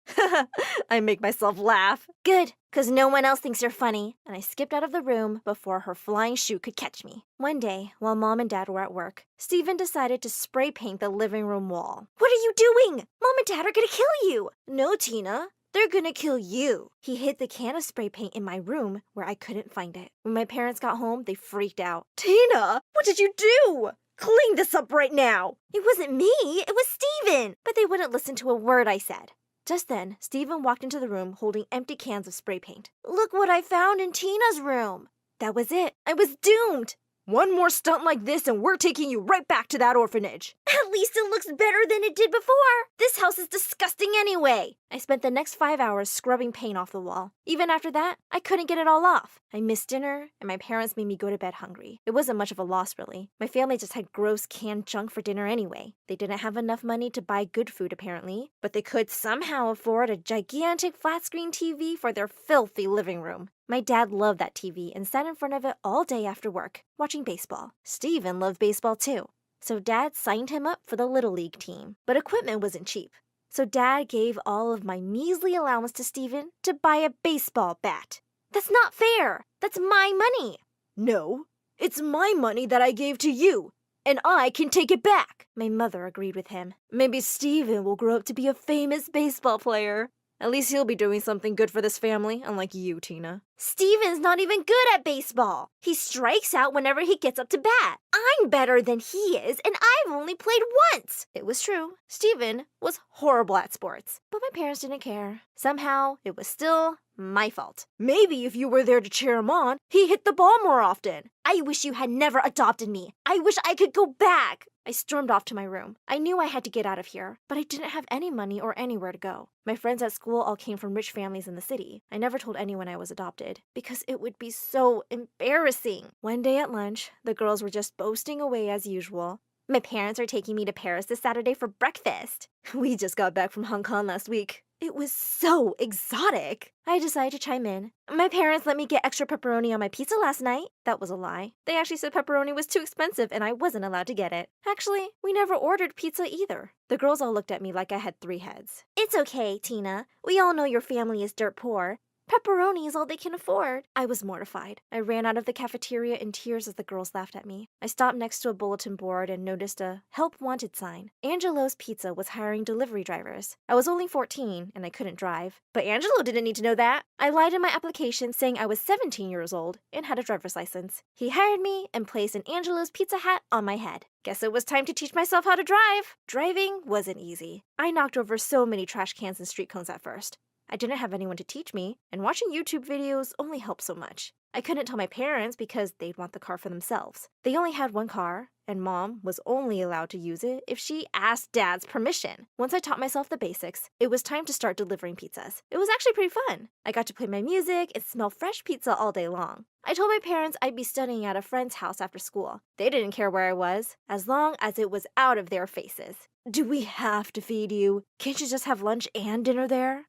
I make myself laugh. Good, because no one else thinks you're funny. And I skipped out of the room before her flying shoe could catch me. One day, while Mom and Dad were at work, Steven decided to spray paint the living room wall. What are you doing? Mom and Dad are gonna kill you. No, Tina. They're gonna kill you. He hid the can of spray paint in my room where I couldn't find it. When my parents got home, they freaked out. Tina, what did you do? Clean this up right now. It wasn't me, it was Steven. But they wouldn't listen to a word I said. Just then, Steven walked into the room holding empty cans of spray paint. Look what I found in Tina's room. That was it. I was doomed. One more stunt like this and we're taking you right back to that orphanage. At least it looks better than it did before. This house is disgusting anyway. I spent the next 5 hours scrubbing paint off the wall. Even after that, I couldn't get it all off. I missed dinner, and my parents made me go to bed hungry. It wasn't much of a loss, really. My family just had gross canned junk for dinner anyway. They didn't have enough money to buy good food, apparently, but they could somehow afford a gigantic flat-screen TV for their filthy living room. My dad loved that TV and sat in front of it all day after work, watching baseball. Steven loved baseball too. So Dad signed him up for the Little League team. But equipment wasn't cheap. So Dad gave all of my measly allowance to Steven to buy a baseball bat. That's not fair. That's my money. No, it's my money that I gave to you, and I can take it back. My mother agreed with him. Maybe Steven will grow up to be a famous baseball player. At least he'll be doing something good for this family, unlike you, Tina. Steven's not even good at baseball. He strikes out whenever he gets up to bat. I'm better than he is, and I've only played once. It was true. Steven was horrible at sports, but my parents didn't care. Somehow, it was still my fault. Maybe if you were there to cheer him on, he hit the ball more often. I wish you had never adopted me. I wish I could go back. I stormed off to my room. I knew I had to get out of here, but I didn't have any money or anywhere to go. My friends at school all came from rich families in the city. I never told anyone I was adopted, because it would be so embarrassing. One day at lunch, the girls were just boasting away as usual. My parents are taking me to Paris this Saturday for breakfast. We just got back from Hong Kong last week. It was so exotic. I decided to chime in. My parents let me get extra pepperoni on my pizza last night. That was a lie. They actually said pepperoni was too expensive and I wasn't allowed to get it. Actually, we never ordered pizza either. The girls all looked at me like I had 3 heads. It's okay, Tina. We all know your family is dirt poor. Pepperoni is all they can afford. I was mortified. I ran out of the cafeteria in tears as the girls laughed at me. I stopped next to a bulletin board and noticed a help wanted sign. Angelo's Pizza was hiring delivery drivers. I was only 14 and I couldn't drive. But Angelo didn't need to know that. I lied in my application saying I was 17 years old and had a driver's license. He hired me and placed an Angelo's Pizza hat on my head. Guess it was time to teach myself how to drive. Driving wasn't easy. I knocked over so many trash cans and street cones at first. I didn't have anyone to teach me, and watching YouTube videos only helped so much. I couldn't tell my parents because they'd want the car for themselves. They only had one car, and Mom was only allowed to use it if she asked Dad's permission. Once I taught myself the basics, it was time to start delivering pizzas. It was actually pretty fun. I got to play my music and smell fresh pizza all day long. I told my parents I'd be studying at a friend's house after school. They didn't care where I was, as long as it was out of their faces. Do we have to feed you? Can't you just have lunch and dinner there?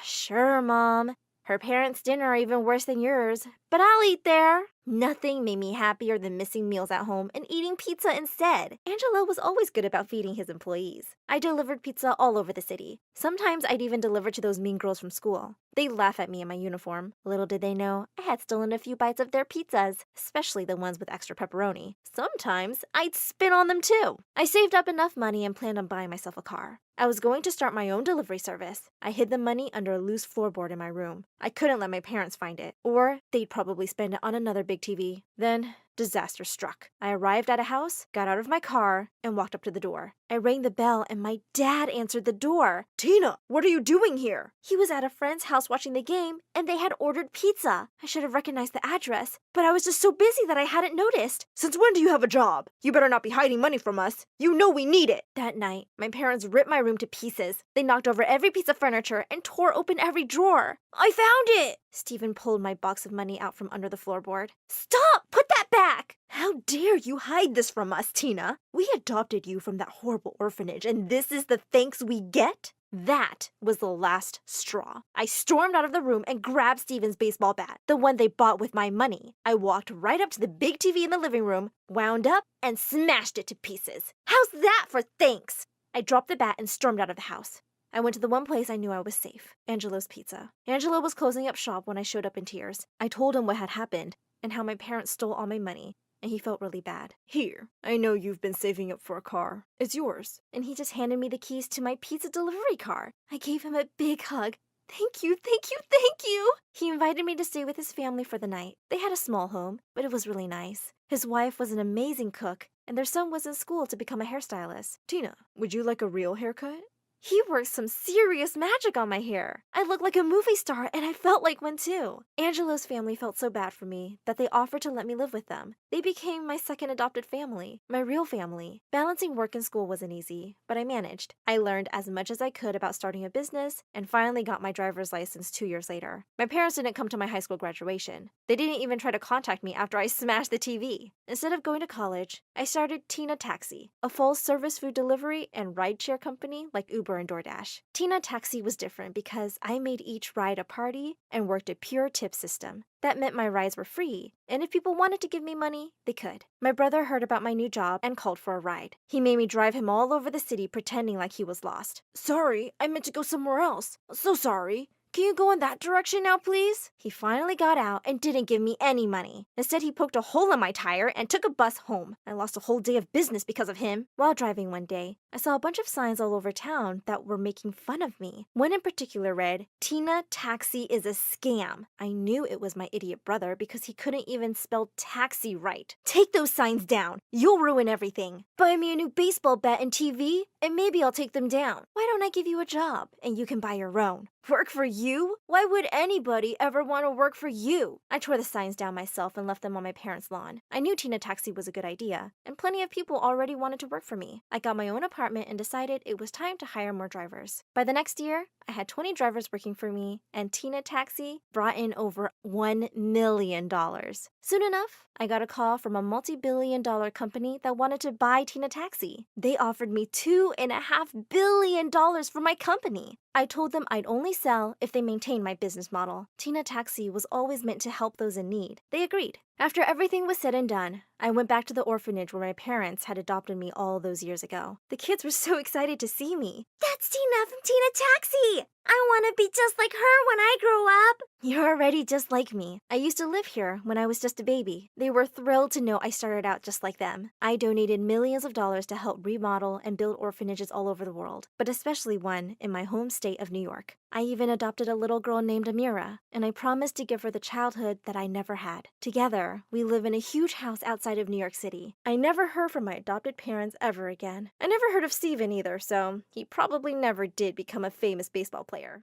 Sure, Mom. Her parents' dinner are even worse than yours, but I'll eat there. Nothing made me happier than missing meals at home and eating pizza instead. Angelo was always good about feeding his employees. I delivered pizza all over the city. Sometimes I'd even deliver to those mean girls from school. They'd laugh at me in my uniform. Little did they know, I had stolen a few bites of their pizzas, especially the ones with extra pepperoni. Sometimes I'd spit on them too. I saved up enough money and planned on buying myself a car. I was going to start my own delivery service. I hid the money under a loose floorboard in my room. I couldn't let my parents find it, or they'd probably spend it on another big TV. Then, disaster struck. I arrived at a house, got out of my car, and walked up to the door. I rang the bell and my dad answered the door. Tina, what are you doing here? He was at a friend's house watching the game and they had ordered pizza. I should have recognized the address, but I was just so busy that I hadn't noticed. Since when do you have a job? You better not be hiding money from us. You know we need it. That night, my parents ripped my room to pieces. They knocked over every piece of furniture and tore open every drawer. I found it! Steven pulled my box of money out from under the floorboard. Stop! Put that that back! How dare you hide this from us, Tina? We adopted you from that horrible orphanage, and this is the thanks we get? That was the last straw. I stormed out of the room and grabbed Steven's baseball bat, the one they bought with my money. I walked right up to the big TV in the living room, wound up, and smashed it to pieces. How's that for thanks? I dropped the bat and stormed out of the house. I went to the one place I knew I was safe, Angelo's Pizza. Angelo was closing up shop when I showed up in tears. I told him what had happened and how my parents stole all my money, and he felt really bad. Here, I know you've been saving up for a car. It's yours. And he just handed me the keys to my pizza delivery car. I gave him a big hug. Thank you, thank you, thank you! He invited me to stay with his family for the night. They had a small home, but it was really nice. His wife was an amazing cook, and their son was in school to become a hairstylist. Tina, would you like a real haircut? He worked some serious magic on my hair. I looked like a movie star, and I felt like one too. Angelo's family felt so bad for me that they offered to let me live with them. They became my second adopted family, my real family. Balancing work and school wasn't easy, but I managed. I learned as much as I could about starting a business and finally got my driver's license 2 years later. My parents didn't come to my high school graduation. They didn't even try to contact me after I smashed the TV. Instead of going to college, I started Tina Taxi, a full-service food delivery and rideshare company like Uber and DoorDash. Tina Taxi was different because I made each ride a party and worked a pure tip system. That meant my rides were free, and if people wanted to give me money, they could. My brother heard about my new job and called for a ride. He made me drive him all over the city pretending like he was lost. Sorry, I meant to go somewhere else. So sorry. Can you go in that direction now, please? He finally got out and didn't give me any money. Instead, he poked a hole in my tire and took a bus home. I lost a whole day of business because of him. While driving one day, I saw a bunch of signs all over town that were making fun of me. One in particular read, "Tina Taxi is a scam." I knew it was my idiot brother because he couldn't even spell taxi right. Take those signs down. You'll ruin everything. Buy me a new baseball bat and TV, and maybe I'll take them down. Why don't I give you a job and you can buy your own? Work for you? Why would anybody ever want to work for you? I tore the signs down myself and left them on my parents' lawn. I knew Tina Taxi was a good idea, and plenty of people already wanted to work for me. I got my own apartment and decided it was time to hire more drivers. By the next year, I had 20 drivers working for me, and Tina Taxi brought in over $1 million. Soon enough, I got a call from a multi-billion-dollar company that wanted to buy Tina Taxi. They offered me $2.5 billion for my company. I told them I'd only sell if they maintained my business model. Tina Taxi was always meant to help those in need. They agreed. After everything was said and done, I went back to the orphanage where my parents had adopted me all those years ago. The kids were so excited to see me. That's Tina from Tina Taxi! I want to be just like her when I grow up! You're already just like me. I used to live here when I was just a baby. They were thrilled to know I started out just like them. I donated millions of dollars to help remodel and build orphanages all over the world, but especially one in my home state of New York. I even adopted a little girl named Amira, and I promised to give her the childhood that I never had. Together, we live in a huge house outside of New York City. I never heard from my adopted parents ever again. I never heard of Steven either, so he probably never did become a famous baseball player.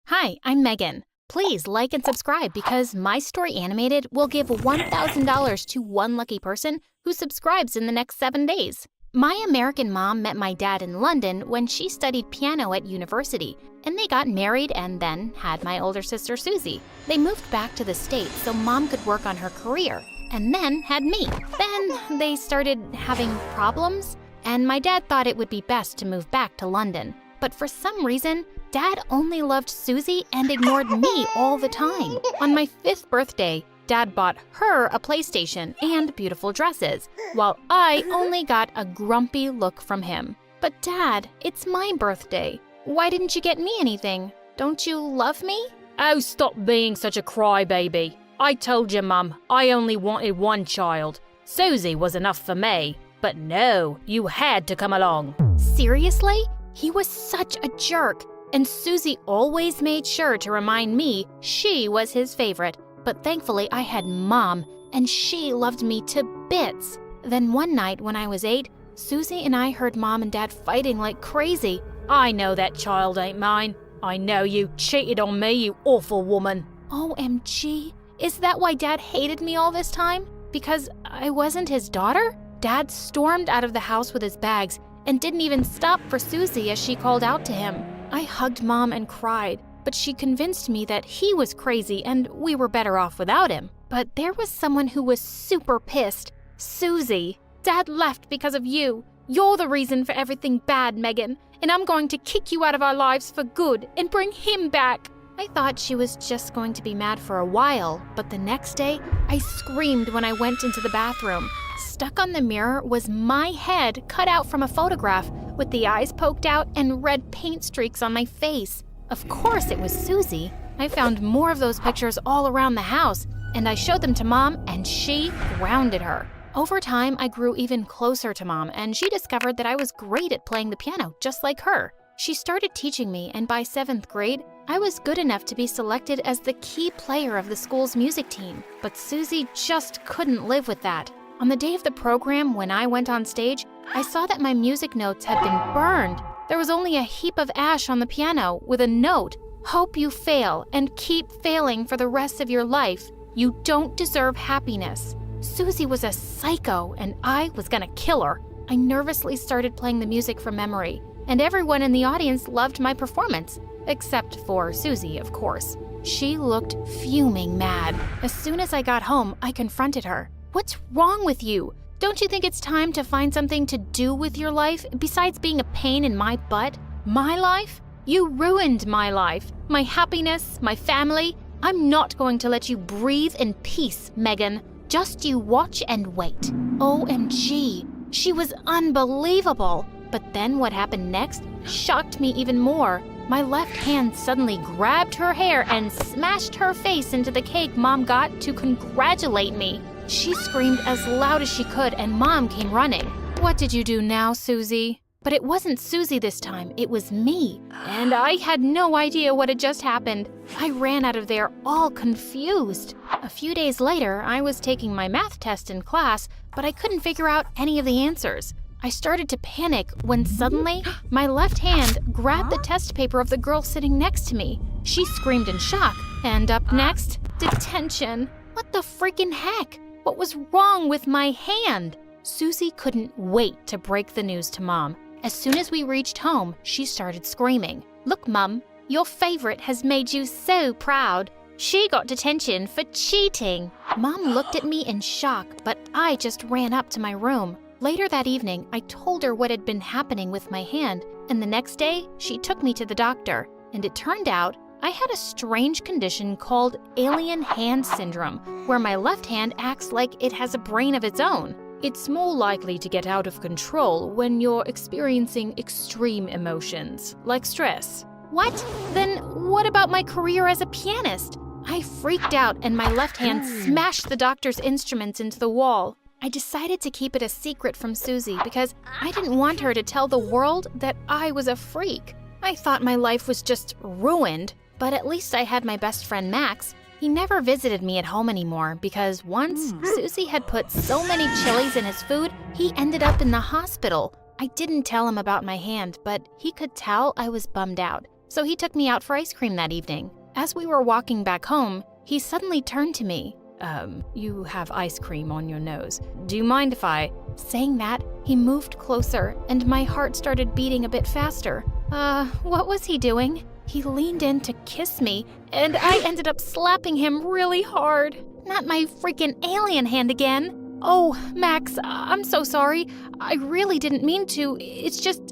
Hi, I'm Megan. Please like and subscribe because My Story Animated will give $1,000 to one lucky person who subscribes in the next 7 days. My American mom met my dad in London when she studied piano at university, and they got married and then had my older sister Susie. They moved back to the States so mom could work on her career, and then had me. Then they started having problems, and my dad thought it would be best to move back to London. But for some reason, Dad only loved Susie and ignored me all the time. On my 5th birthday, Dad bought her a PlayStation and beautiful dresses, while I only got a grumpy look from him. But Dad, it's my birthday. Why didn't you get me anything? Don't you love me? Oh, stop being such a crybaby. I told you, Mum, I only wanted one child. Susie was enough for me. But no, you had to come along. Seriously? He was such a jerk. And Susie always made sure to remind me she was his favorite. But thankfully I had Mom, and she loved me to bits. Then one night when I was 8, Susie and I heard Mom and Dad fighting like crazy. I know that child ain't mine. I know you cheated on me, you awful woman. OMG. Is that why Dad hated me all this time? Because I wasn't his daughter? Dad stormed out of the house with his bags and didn't even stop for Susie as she called out to him. I hugged Mom and cried. but she convinced me that he was crazy and we were better off without him. But there was someone who was super pissed. Susie. Dad left because of you. You're the reason for everything bad, Megan, and I'm going to kick you out of our lives for good and bring him back. I thought she was just going to be mad for a while, but the next day, I screamed when I went into the bathroom. Stuck on the mirror was my head cut out from a photograph with the eyes poked out and red paint streaks on my face. Of course it was Susie. I found more of those pictures all around the house, and I showed them to Mom, and she grounded her. Over time, I grew even closer to Mom, and she discovered that I was great at playing the piano, just like her. She started teaching me, and by 7th grade, I was good enough to be selected as the key player of the school's music team. But Susie just couldn't live with that. On the day of the program, when I went on stage, I saw that my music notes had been burned. There was only a heap of ash on the piano with a note, "Hope you fail and keep failing for the rest of your life. You don't deserve happiness." Susie was a psycho, and I was gonna kill her. I nervously started playing the music from memory, and everyone in the audience loved my performance, except for Susie, of course. She looked fuming mad. As soon as I got home, I confronted her. "What's wrong with you? Don't you think it's time to find something to do with your life besides being a pain in my butt? My life? You ruined my life, my happiness, my family. I'm not going to let you breathe in peace, Megan. Just you watch and wait." OMG, she was unbelievable. But then what happened next shocked me even more. My left hand suddenly grabbed her hair and smashed her face into the cake Mom got to congratulate me. She screamed as loud as she could, and Mom came running. "What did you do now, Susie?" But it wasn't Susie this time, it was me. And I had no idea what had just happened. I ran out of there all confused. A few days later, I was taking my math test in class, but I couldn't figure out any of the answers. I started to panic when suddenly my left hand grabbed the test paper of the girl sitting next to me. She screamed in shock. And up next, detention. What the freaking heck? What was wrong with my hand? Susie couldn't wait to break the news to Mom. As soon as we reached home, she started screaming. "Look, Mum, your favorite has made you so proud. She got detention for cheating." Mom looked at me in shock, but I just ran up to my room. Later that evening, I told her what had been happening with my hand, and the next day, she took me to the doctor. And it turned out I had a strange condition called alien hand syndrome, where my left hand acts like it has a brain of its own. It's more likely to get out of control when you're experiencing extreme emotions, like stress. What? Then what about my career as a pianist? I freaked out and my left hand smashed the doctor's instruments into the wall. I decided to keep it a secret from Susie because I didn't want her to tell the world that I was a freak. I thought my life was just ruined, but at least I had my best friend Max. He never visited me at home anymore because once Susie had put so many chilies in his food, he ended up in the hospital. I didn't tell him about my hand, but he could tell I was bummed out. So he took me out for ice cream that evening. As we were walking back home, he suddenly turned to me. You have ice cream on your nose. Do you mind if I..." Saying that, he moved closer and my heart started beating a bit faster. What was he doing? He leaned in to kiss me, and I ended up slapping him really hard. Not my freaking alien hand again. "Oh, Max, I'm so sorry. I really didn't mean to. It's just,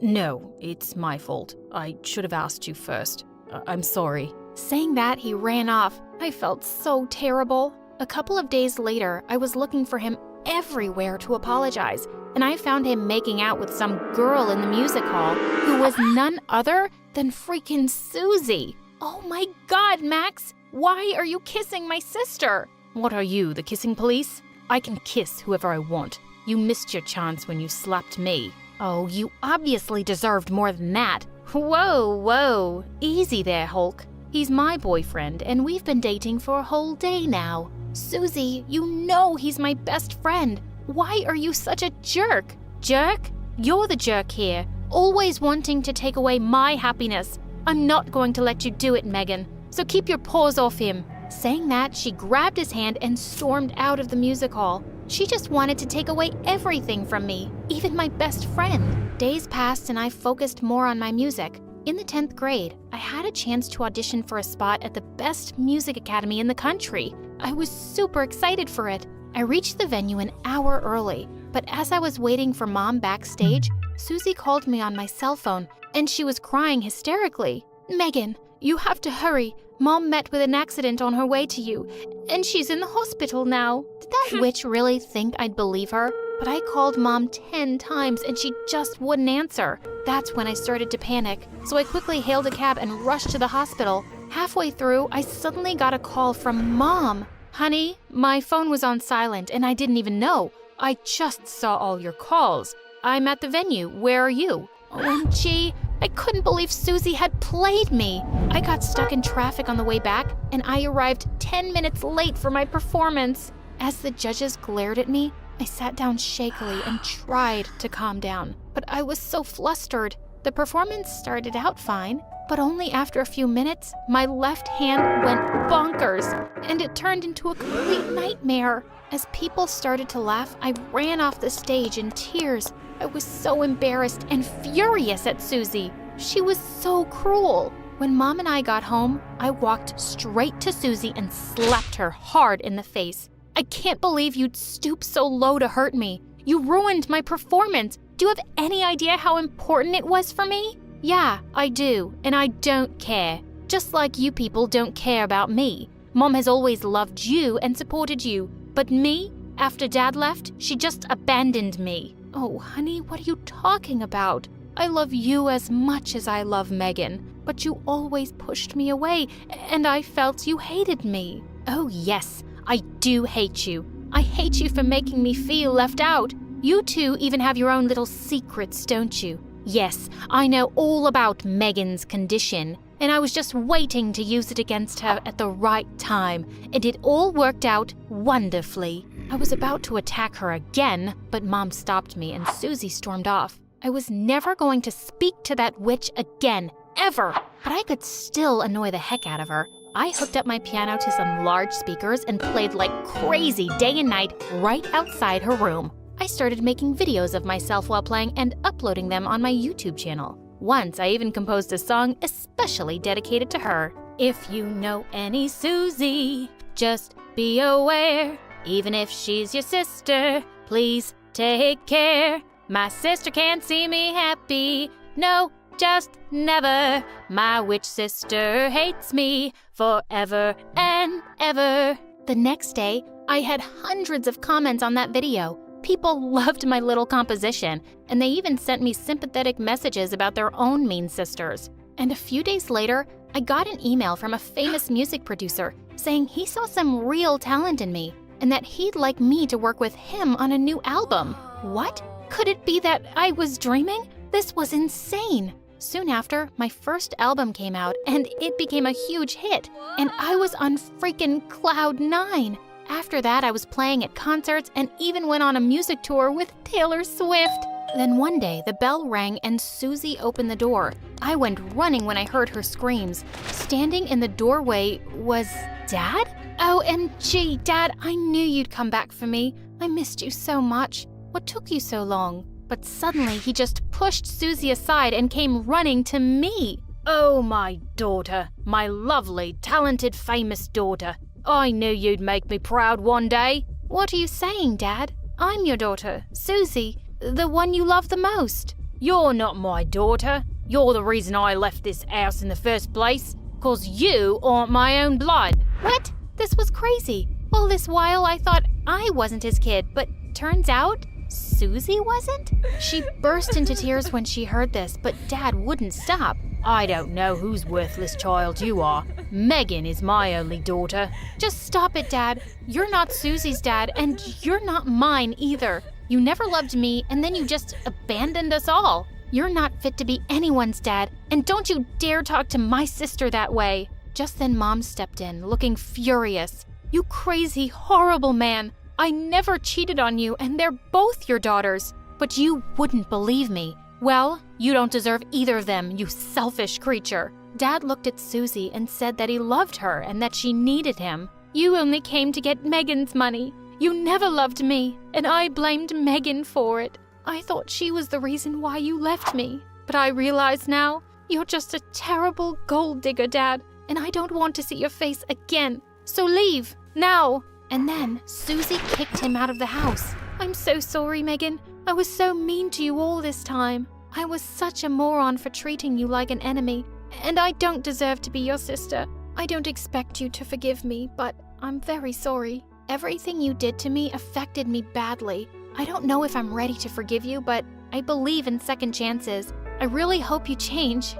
No, it's my fault. I should have asked you first. I'm sorry." Saying that, he ran off. I felt so terrible. A couple of days later, I was looking for him everywhere to apologize, and I found him making out with some girl in the music hall who was none other than freaking Susie. Oh my God, Max! Why are you kissing my sister? What are you, the kissing police? I can kiss whoever I want. You missed your chance when you slapped me. Oh, you obviously deserved more than that. Whoa. Easy there, Hulk. He's my boyfriend, and we've been dating for a whole day now. Susie, you know he's my best friend. Why are you such a jerk? Jerk? You're the jerk here, always wanting to take away my happiness. I'm not going to let you do it, Megan, so keep your paws off him. Saying that, she grabbed his hand and stormed out of the music hall. She just wanted to take away everything from me, even my best friend. Days passed and I focused more on my music. In the 10th grade, I had a chance to audition for a spot at the best music academy in the country. I was super excited for it. I reached the venue an hour early, but as I was waiting for Mom backstage, Susie called me on my cell phone, and she was crying hysterically. "Megan, you have to hurry. Mom met with an accident on her way to you, and she's in the hospital now." Did that witch really think I'd believe her? But I called Mom 10 times and she just wouldn't answer. That's when I started to panic, so I quickly hailed a cab and rushed to the hospital. Halfway through, I suddenly got a call from Mom. "Honey, my phone was on silent and I didn't even know. I just saw all your calls. I'm at the venue. Where are you?" OMG, I couldn't believe Susie had played me. I got stuck in traffic on the way back, and I arrived 10 minutes late for my performance. As the judges glared at me, I sat down shakily and tried to calm down, but I was so flustered. The performance started out fine, but only after a few minutes, my left hand went bonkers, and it turned into a complete nightmare. As people started to laugh, I ran off the stage in tears. I was so embarrassed and furious at Susie. She was so cruel. When Mom and I got home, I walked straight to Susie and slapped her hard in the face. "I can't believe you'd stoop so low to hurt me. You ruined my performance. Do you have any idea how important it was for me?" "Yeah, I do, and I don't care. Just like you people don't care about me. Mom has always loved you and supported you. But me, after Dad left, she just abandoned me." "Oh, honey, what are you talking about? I love you as much as I love Megan, but you always pushed me away, and I felt you hated me." "Oh, yes, I do hate you. I hate you for making me feel left out. You two even have your own little secrets, don't you? Yes, I know all about Megan's condition, and I was just waiting to use it against her at the right time, and it all worked out wonderfully." I was about to attack her again, but Mom stopped me and Susie stormed off. I was never going to speak to that witch again, ever, but I could still annoy the heck out of her. I hooked up my piano to some large speakers and played like crazy day and night right outside her room. I started making videos of myself while playing and uploading them on my YouTube channel. Once I even composed a song especially dedicated to her. "If you know any Susie, just be aware. Even if she's your sister, please take care. My sister can't see me happy. No, just never. My witch sister hates me forever and ever." The next day, I had hundreds of comments on that video. People loved my little composition, and they even sent me sympathetic messages about their own mean sisters. And a few days later, I got an email from a famous music producer saying he saw some real talent in me, and that he'd like me to work with him on a new album. What? Could it be that I was dreaming? This was insane. Soon after, my first album came out, and it became a huge hit, and I was on freaking cloud 9. After that, I was playing at concerts and even went on a music tour with Taylor Swift. Then one day, the bell rang and Susie opened the door. I went running when I heard her screams. Standing in the doorway was Dad? OMG, Dad, I knew you'd come back for me. I missed you so much. What took you so long? But suddenly, he just pushed Susie aside and came running to me. "Oh, my daughter, my lovely, talented, famous daughter. I knew you'd make me proud one day." "What are you saying, Dad? I'm your daughter, Susie, the one you love the most." "You're not my daughter. You're the reason I left this house in the first place, 'cause you aren't my own blood." What? This was crazy. All this while I thought I wasn't his kid, but turns out Susie wasn't? She burst into tears when she heard this, but Dad wouldn't stop. "I don't know whose worthless child you are. Megan is my only daughter." "Just stop it, Dad. You're not Susie's dad, and you're not mine either. You never loved me, and then you just abandoned us all. You're not fit to be anyone's dad, and don't you dare talk to my sister that way." Just then Mom stepped in, looking furious. "You crazy, horrible man. I never cheated on you, and they're both your daughters. But you wouldn't believe me. Well, you don't deserve either of them, you selfish creature." Dad looked at Susie and said that he loved her and that she needed him. "You only came to get Megan's money. You never loved me, and I blamed Megan for it. I thought she was the reason why you left me. But I realize now You're just a terrible gold digger, Dad, and I don't want to see your face again. So leave, now. And then Susie kicked him out of the house. I'm so sorry, Megan. I was so mean to you all this time. I was such a moron for treating you like an enemy, and I don't deserve to be your sister. I don't expect you to forgive me, but I'm very sorry. Everything you did to me affected me badly. I don't know if I'm ready to forgive you, but I believe in second chances. I really hope you change.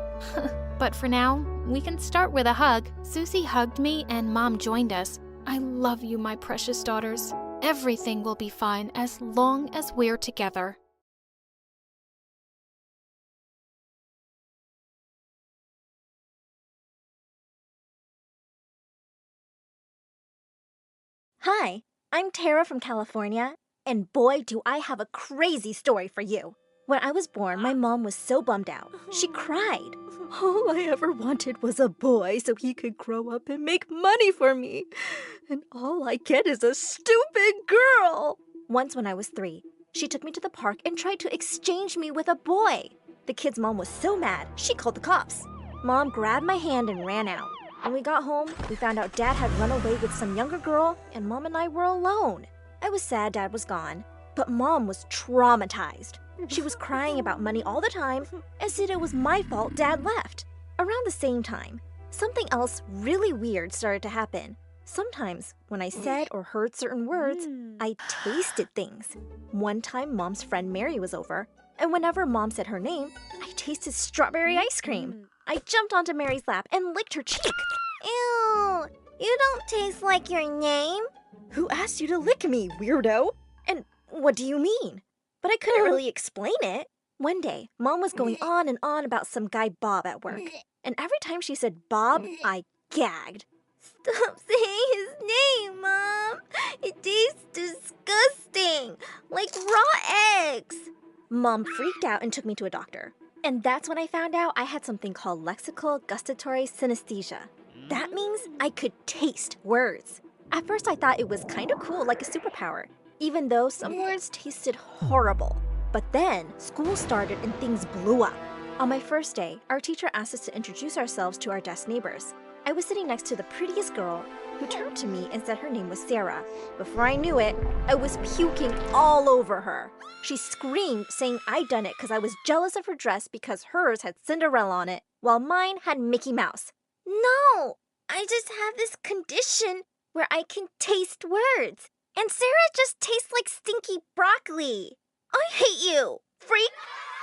But for now, we can start with a hug. Susie hugged me and Mom joined us. I love you, my precious daughters. Everything will be fine as long as we're together. Hi, I'm Tara from California, and boy, do I have a crazy story for you. When I was born, my mom was so bummed out. She cried. All I ever wanted was a boy so he could grow up and make money for me. And all I get is a stupid girl. Once when I was 3, she took me to the park and tried to exchange me with a boy. The kid's mom was so mad, she called the cops. Mom grabbed my hand and ran out. When we got home, we found out Dad had run away with some younger girl, and Mom and I were alone. I was sad Dad was gone, but Mom was traumatized. She was crying about money all the time and said it was my fault Dad left. Around the same time, something else really weird started to happen. Sometimes, when I said or heard certain words, I tasted things. One time, Mom's friend Mary was over, and whenever Mom said her name, I tasted strawberry ice cream. I jumped onto Mary's lap and licked her cheek. Ew, you don't taste like your name. Who asked you to lick me, weirdo? And what do you mean? But I couldn't really explain it. One day, Mom was going on and on about some guy Bob at work. And every time she said Bob, I gagged. Stop saying his name, Mom. It tastes disgusting, like raw eggs. Mom freaked out and took me to a doctor. And that's when I found out I had something called lexical gustatory synesthesia. That means I could taste words. At first I thought it was kind of cool, like a superpower, even though some words tasted horrible. But then school started and things blew up. On my first day, our teacher asked us to introduce ourselves to our desk neighbors. I was sitting next to the prettiest girl, who turned to me and said her name was Sarah. Before I knew it, I was puking all over her. She screamed, saying I'd done it because I was jealous of her dress because hers had Cinderella on it, while mine had Mickey Mouse. No, I just have this condition where I can taste words. And Sarah just tastes like stinky broccoli. I hate you, freak!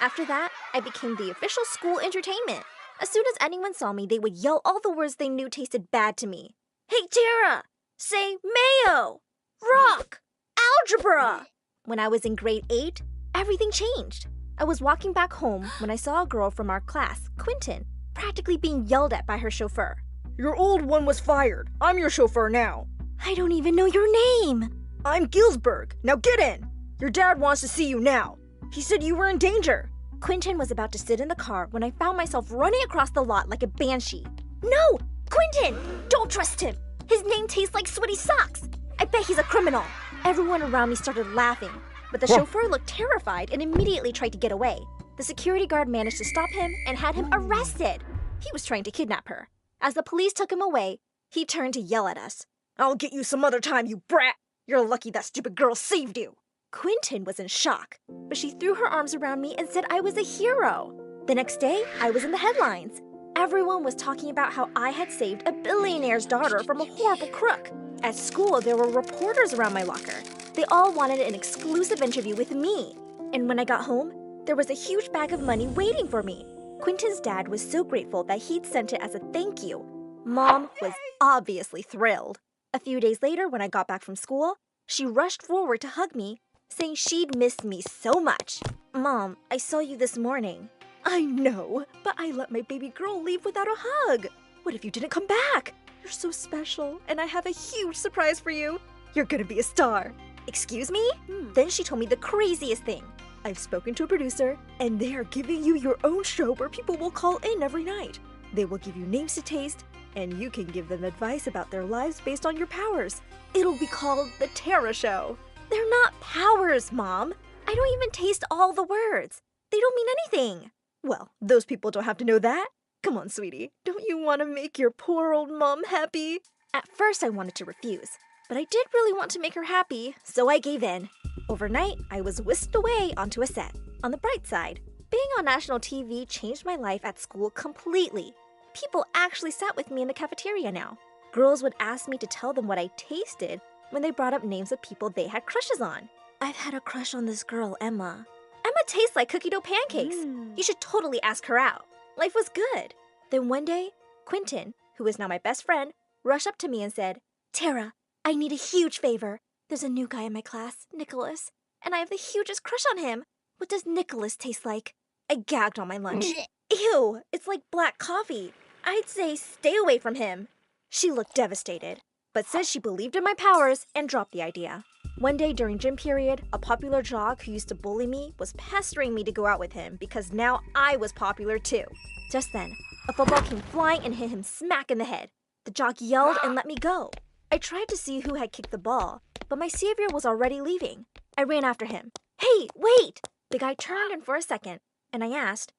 After that, I became the official school entertainment. As soon as anyone saw me, they would yell all the words they knew tasted bad to me. Hey, Tara! Say mayo! Rock! Algebra! When I was in grade 8, everything changed. I was walking back home when I saw a girl from our class, Quinton, practically being yelled at by her chauffeur. Your old one was fired. I'm your chauffeur now. I don't even know your name. I'm Gilsberg. Now get in. Your dad wants to see you now. He said you were in danger. Quinton was about to sit in the car when I found myself running across the lot like a banshee. No! Quinton! Don't trust him! His name tastes like sweaty socks! I bet he's a criminal! Everyone around me started laughing, but the chauffeur looked terrified and immediately tried to get away. The security guard managed to stop him and had him arrested. He was trying to kidnap her. As the police took him away, he turned to yell at us. I'll get you some other time, you brat! You're lucky that stupid girl saved you! Quinton was in shock, but she threw her arms around me and said I was a hero. The next day, I was in the headlines. Everyone was talking about how I had saved a billionaire's daughter from a horrible crook. At school, there were reporters around my locker. They all wanted an exclusive interview with me. And when I got home, there was a huge bag of money waiting for me. Quinton's dad was so grateful that he'd sent it as a thank you. Mom was obviously thrilled. A few days later, when I got back from school, she rushed forward to hug me, saying she'd missed me so much. Mom, I saw you this morning. I know, but I let my baby girl leave without a hug. What if you didn't come back? You're so special, and I have a huge surprise for you. You're gonna be a star. Excuse me? Then she told me the craziest thing. I've spoken to a producer, and they are giving you your own show where people will call in every night. They will give you names to taste, and you can give them advice about their lives based on your powers. It'll be called The Tara Show. They're not powers, Mom. I don't even taste all the words. They don't mean anything. Well, those people don't have to know that. Come on, sweetie. Don't you want to make your poor old mom happy? At first, I wanted to refuse, but I did really want to make her happy, so I gave in. Overnight, I was whisked away onto a set. On the bright side, being on national TV changed my life at school completely. People actually sat with me in the cafeteria now. Girls would ask me to tell them what I tasted when they brought up names of people they had crushes on. I've had a crush on this girl, Emma. Emma tastes like cookie dough pancakes. You should totally ask her out. Life was good. Then one day, Quentin, who is now my best friend, rushed up to me and said, Tara, I need a huge favor. There's a new guy in my class, Nicholas, and I have the hugest crush on him. What does Nicholas taste like? I gagged on my lunch. Ew, it's like black coffee. I'd say stay away from him. She looked devastated, but said she believed in my powers and dropped the idea. One day during gym period, a popular jock who used to bully me was pestering me to go out with him because now I was popular too. Just then, a football came flying and hit him smack in the head. The jock yelled and let me go. I tried to see who had kicked the ball, but my savior was already leaving. I ran after him. Hey, wait! The guy turned in for a second, and I asked,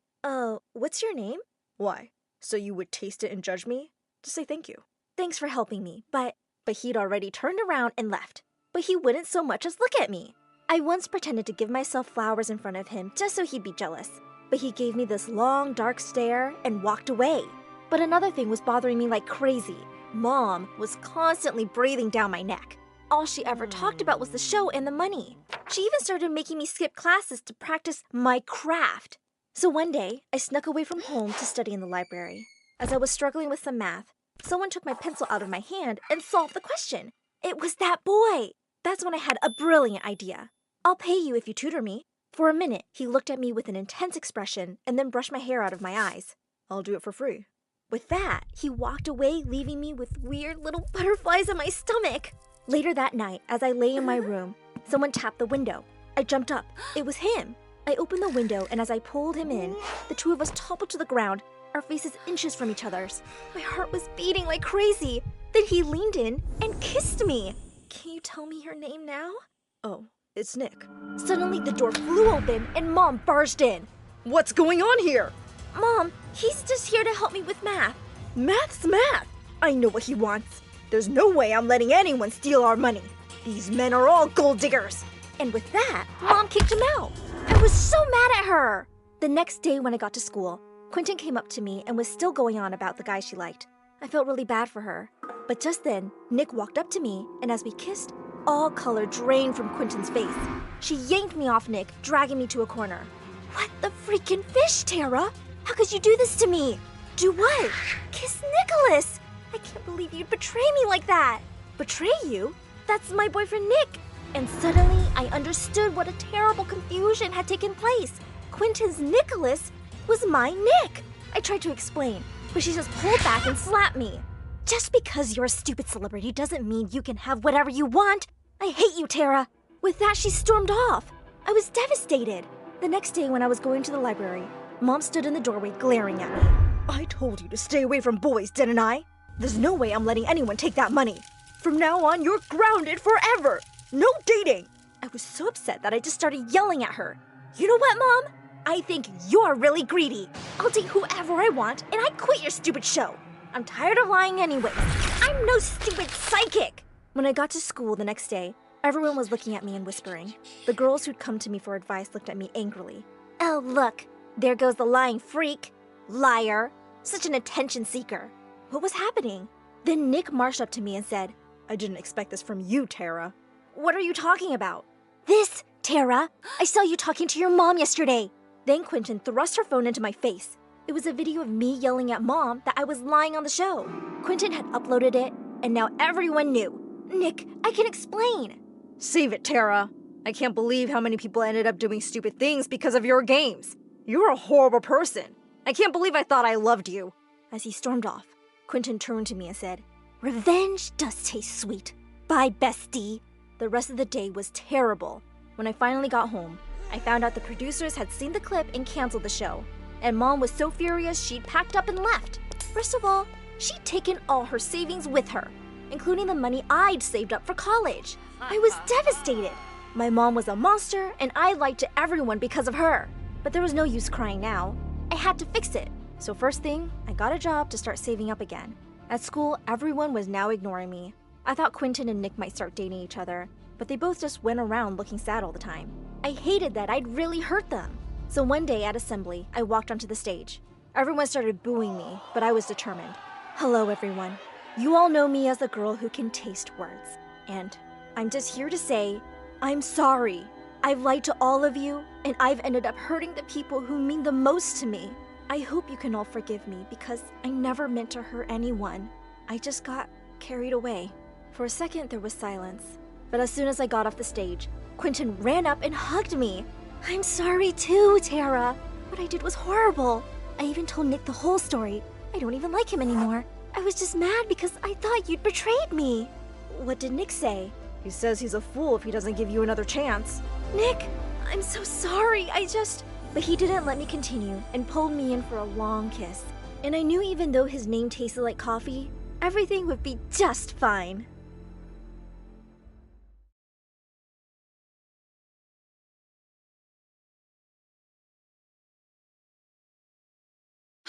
what's your name? Why? So you would taste it and judge me? To say thank you. Thanks for helping me, but he'd already turned around and left. But he wouldn't so much as look at me. I once pretended to give myself flowers in front of him just so he'd be jealous. But he gave me this long, dark stare and walked away. But another thing was bothering me like crazy. Mom was constantly breathing down my neck. All she ever talked about was the show and the money. She even started making me skip classes to practice my craft. So one day, I snuck away from home to study in the library. As I was struggling with some math, someone took my pencil out of my hand and solved the question. It was that boy. That's when I had a brilliant idea. I'll pay you if you tutor me. For a minute, he looked at me with an intense expression and then brushed my hair out of my eyes. I'll do it for free. With that, he walked away, leaving me with weird little butterflies in my stomach. Later that night, as I lay in my room, someone tapped the window. I jumped up. It was him. I opened the window, and as I pulled him in, the two of us toppled to the ground, our faces inches from each other's. My heart was beating like crazy. Then he leaned in and kissed me. Can you tell me your name now? Oh, it's Nick. Suddenly, the door flew open, and Mom barged in. What's going on here? Mom, he's just here to help me with math. Math's math. I know what he wants. There's no way I'm letting anyone steal our money. These men are all gold diggers. And with that, Mom kicked him out. I was so mad at her. The next day when I got to school, Quentin came up to me and was still going on about the guy she liked. I felt really bad for her. But just then, Nick walked up to me, and as we kissed, all color drained from Quentin's face. She yanked me off Nick, dragging me to a corner. What the freaking fish, Tara? How could you do this to me? Do what? Kiss Nicholas! I can't believe you'd betray me like that. Betray you? That's my boyfriend Nick. And suddenly, I understood what a terrible confusion had taken place. Quentin's Nicholas was my Nick. I tried to explain, but she just pulled back and slapped me. Just because you're a stupid celebrity doesn't mean you can have whatever you want. I hate you, Tara. With that, she stormed off. I was devastated. The next day when I was going to the library, Mom stood in the doorway glaring at me. I told you to stay away from boys, didn't I? There's no way I'm letting anyone take that money. From now on, you're grounded forever. No dating. I was so upset that I just started yelling at her. You know what, Mom? I think you're really greedy. I'll date whoever I want, and I quit your stupid show. I'm tired of lying anyways. I'm no stupid psychic. When I got to school the next day, everyone was looking at me and whispering. The girls who'd come to me for advice looked at me angrily. Oh, look. There goes the lying freak. Liar. Such an attention seeker. What was happening? Then Nick marched up to me and said, I didn't expect this from you, Tara. What are you talking about? This, Tara. I saw you talking to your mom yesterday. Then Quentin thrust her phone into my face. It was a video of me yelling at Mom that I was lying on the show. Quentin had uploaded it, and now everyone knew. Nick, I can explain. Save it, Tara. I can't believe how many people ended up doing stupid things because of your games. You're a horrible person. I can't believe I thought I loved you. As he stormed off, Quentin turned to me and said, Revenge does taste sweet. Bye, bestie. The rest of the day was terrible. When I finally got home, I found out the producers had seen the clip and canceled the show. And Mom was so furious she'd packed up and left. First of all, she'd taken all her savings with her, including the money I'd saved up for college. I was devastated. My mom was a monster, and I lied to everyone because of her. But there was no use crying now. I had to fix it. So first thing, I got a job to start saving up again. At school, everyone was now ignoring me. I thought Quentin and Nick might start dating each other, but they both just went around looking sad all the time. I hated that I'd really hurt them. So one day at assembly, I walked onto the stage. Everyone started booing me, but I was determined. Hello, everyone. You all know me as the girl who can taste words. And I'm just here to say, I'm sorry. I've lied to all of you, and I've ended up hurting the people who mean the most to me. I hope you can all forgive me because I never meant to hurt anyone. I just got carried away. For a second, there was silence. But as soon as I got off the stage, Quentin ran up and hugged me. I'm sorry too, Tara. What I did was horrible. I even told Nick the whole story. I don't even like him anymore. I was just mad because I thought you'd betrayed me. What did Nick say? He says he's a fool if he doesn't give you another chance. Nick, I'm so sorry. But he didn't let me continue and pulled me in for a long kiss. And I knew even though his name tasted like coffee, everything would be just fine.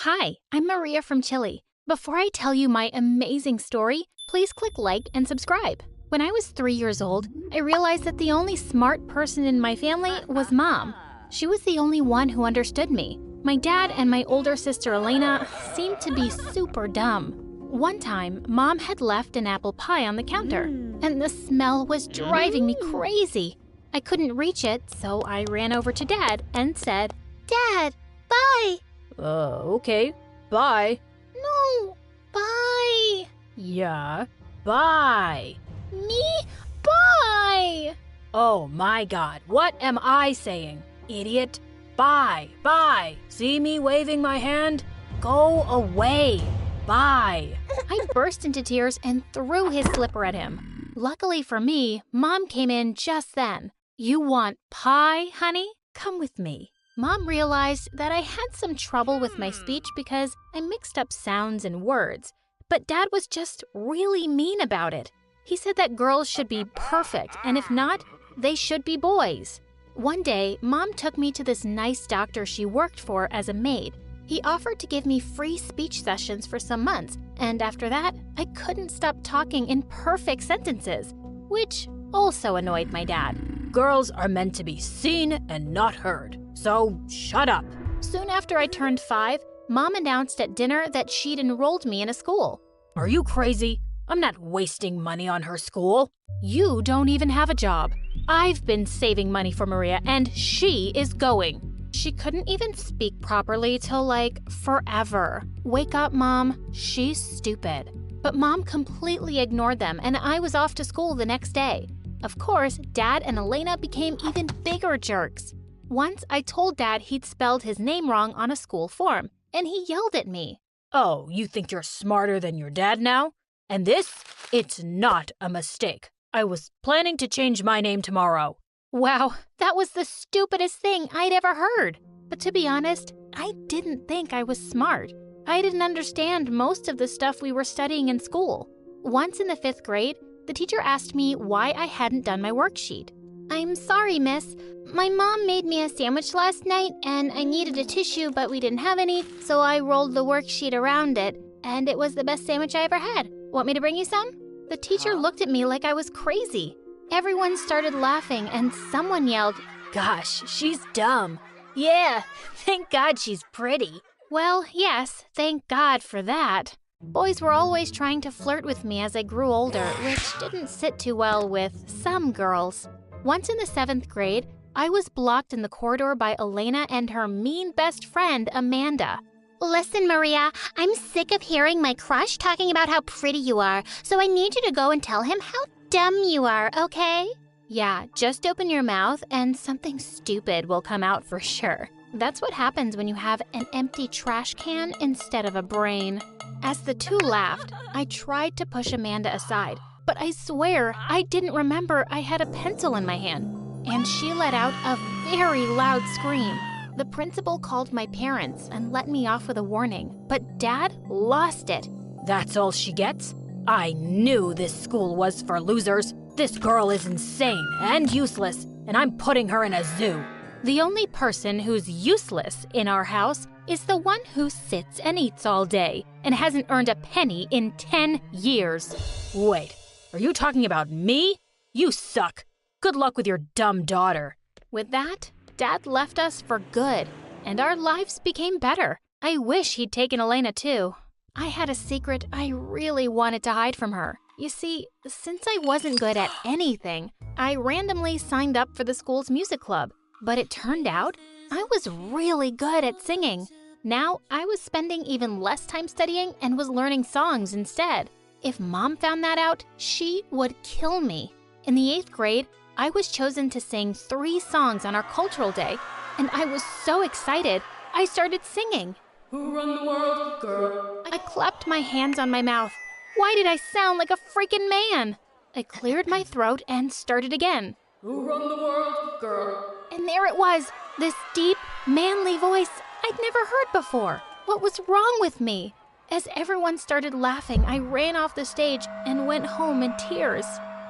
Hi, I'm Maria from Chile. Before I tell you my amazing story, please click like and subscribe. When I was 3 years old, I realized that the only smart person in my family was Mom. She was the only one who understood me. My dad and my older sister Elena seemed to be super dumb. One time, Mom had left an apple pie on the counter, and the smell was driving me crazy. I couldn't reach it, so I ran over to Dad and said, "Dad, bye." Okay. Bye. No, bye. Yeah. Bye. Me? Bye. Oh my God, what am I saying? Idiot. Bye. Bye. See me waving my hand? Go away. Bye. I burst into tears and threw his slipper at him. Luckily for me, Mom came in just then. You want pie, honey? Come with me. Mom realized that I had some trouble with my speech because I mixed up sounds and words, but Dad was just really mean about it. He said that girls should be perfect, and if not, they should be boys. One day, Mom took me to this nice doctor she worked for as a maid. He offered to give me free speech sessions for some months, and after that, I couldn't stop talking in perfect sentences, which also annoyed my dad. Girls are meant to be seen and not heard, so shut up. Soon after I turned 5, Mom announced at dinner that she'd enrolled me in a school. Are you crazy? I'm not wasting money on her school. You don't even have a job. I've been saving money for Maria, and she is going. She couldn't even speak properly till forever. Wake up, Mom. She's stupid. But Mom completely ignored them, and I was off to school the next day. Of course, Dad and Elena became even bigger jerks. Once I told Dad he'd spelled his name wrong on a school form, and he yelled at me. Oh, you think you're smarter than your dad now? And it's not a mistake. I was planning to change my name tomorrow. Wow, that was the stupidest thing I'd ever heard. But to be honest, I didn't think I was smart. I didn't understand most of the stuff we were studying in school. Once in the 5th grade, the teacher asked me why I hadn't done my worksheet. "I'm sorry, miss. My mom made me a sandwich last night, and I needed a tissue, but we didn't have any, so I rolled the worksheet around it, and it was the best sandwich I ever had. Want me to bring you some?" The teacher looked at me like I was crazy. Everyone started laughing, and someone yelled, "Gosh, she's dumb." "Yeah, thank God she's pretty." Well, yes, thank God for that. Boys were always trying to flirt with me as I grew older, which didn't sit too well with some girls. Once in the 7th grade, I was blocked in the corridor by Elena and her mean best friend, Amanda. "Listen, Maria, I'm sick of hearing my crush talking about how pretty you are, so I need you to go and tell him how dumb you are, okay?" Yeah, just open your mouth and something stupid will come out for sure. That's what happens when you have an empty trash can instead of a brain. As the two laughed, I tried to push Amanda aside, but I swear I didn't remember I had a pencil in my hand, and she let out a very loud scream. The principal called my parents and let me off with a warning, but Dad lost it. That's all she gets? I knew this school was for losers. This girl is insane and useless, and I'm putting her in a zoo. The only person who's useless in our house is the one who sits and eats all day and hasn't earned a penny in 10 years. Wait, are you talking about me? You suck. Good luck with your dumb daughter. With that, Dad left us for good, and our lives became better. I wish he'd taken Elena too. I had a secret I really wanted to hide from her. You see, since I wasn't good at anything, I randomly signed up for the school's music club. But it turned out I was really good at singing. Now I was spending even less time studying and was learning songs instead. If Mom found that out, she would kill me. In the 8th grade, I was chosen to sing 3 songs on our cultural day, and I was so excited, I started singing. Who run the world, girl? I clapped my hands on my mouth. Why did I sound like a freaking man? I cleared my throat and started again. Who run the world, girl? And there it was, this deep, manly voice I'd never heard before. What was wrong with me? As everyone started laughing, I ran off the stage and went home in tears.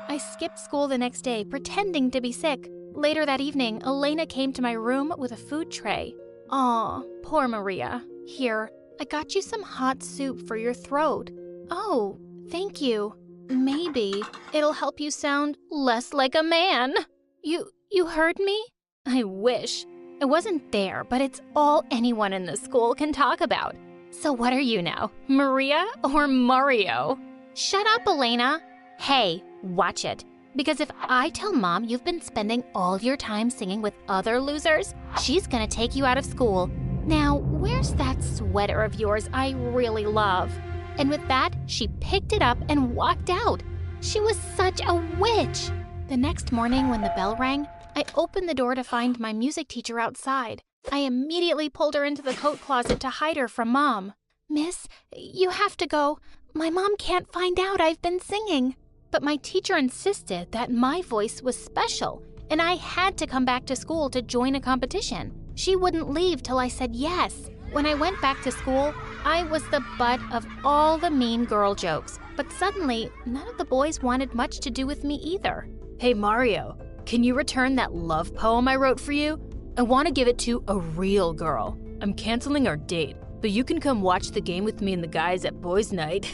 I skipped school the next day, pretending to be sick. Later that evening, Elena came to my room with a food tray. Aw, poor Maria. Here, I got you some hot soup for your throat. Oh, thank you. Maybe it'll help you sound less like a man. You heard me? I wish. I wasn't there, but it's all anyone in the school can talk about. So what are you now, Maria or Mario? Shut up, Elena. Hey, watch it. Because if I tell Mom you've been spending all your time singing with other losers, she's gonna take you out of school. Now, where's that sweater of yours I really love? And with that, she picked it up and walked out. She was such a witch. The next morning when the bell rang, I opened the door to find my music teacher outside. I immediately pulled her into the coat closet to hide her from Mom. Miss, you have to go. My mom can't find out I've been singing. But my teacher insisted that my voice was special, and I had to come back to school to join a competition. She wouldn't leave till I said yes. When I went back to school, I was the butt of all the mean girl jokes. But suddenly, none of the boys wanted much to do with me either. Hey, Mario, can you return that love poem I wrote for you? I want to give it to a real girl. I'm canceling our date, but you can come watch the game with me and the guys at boys' night.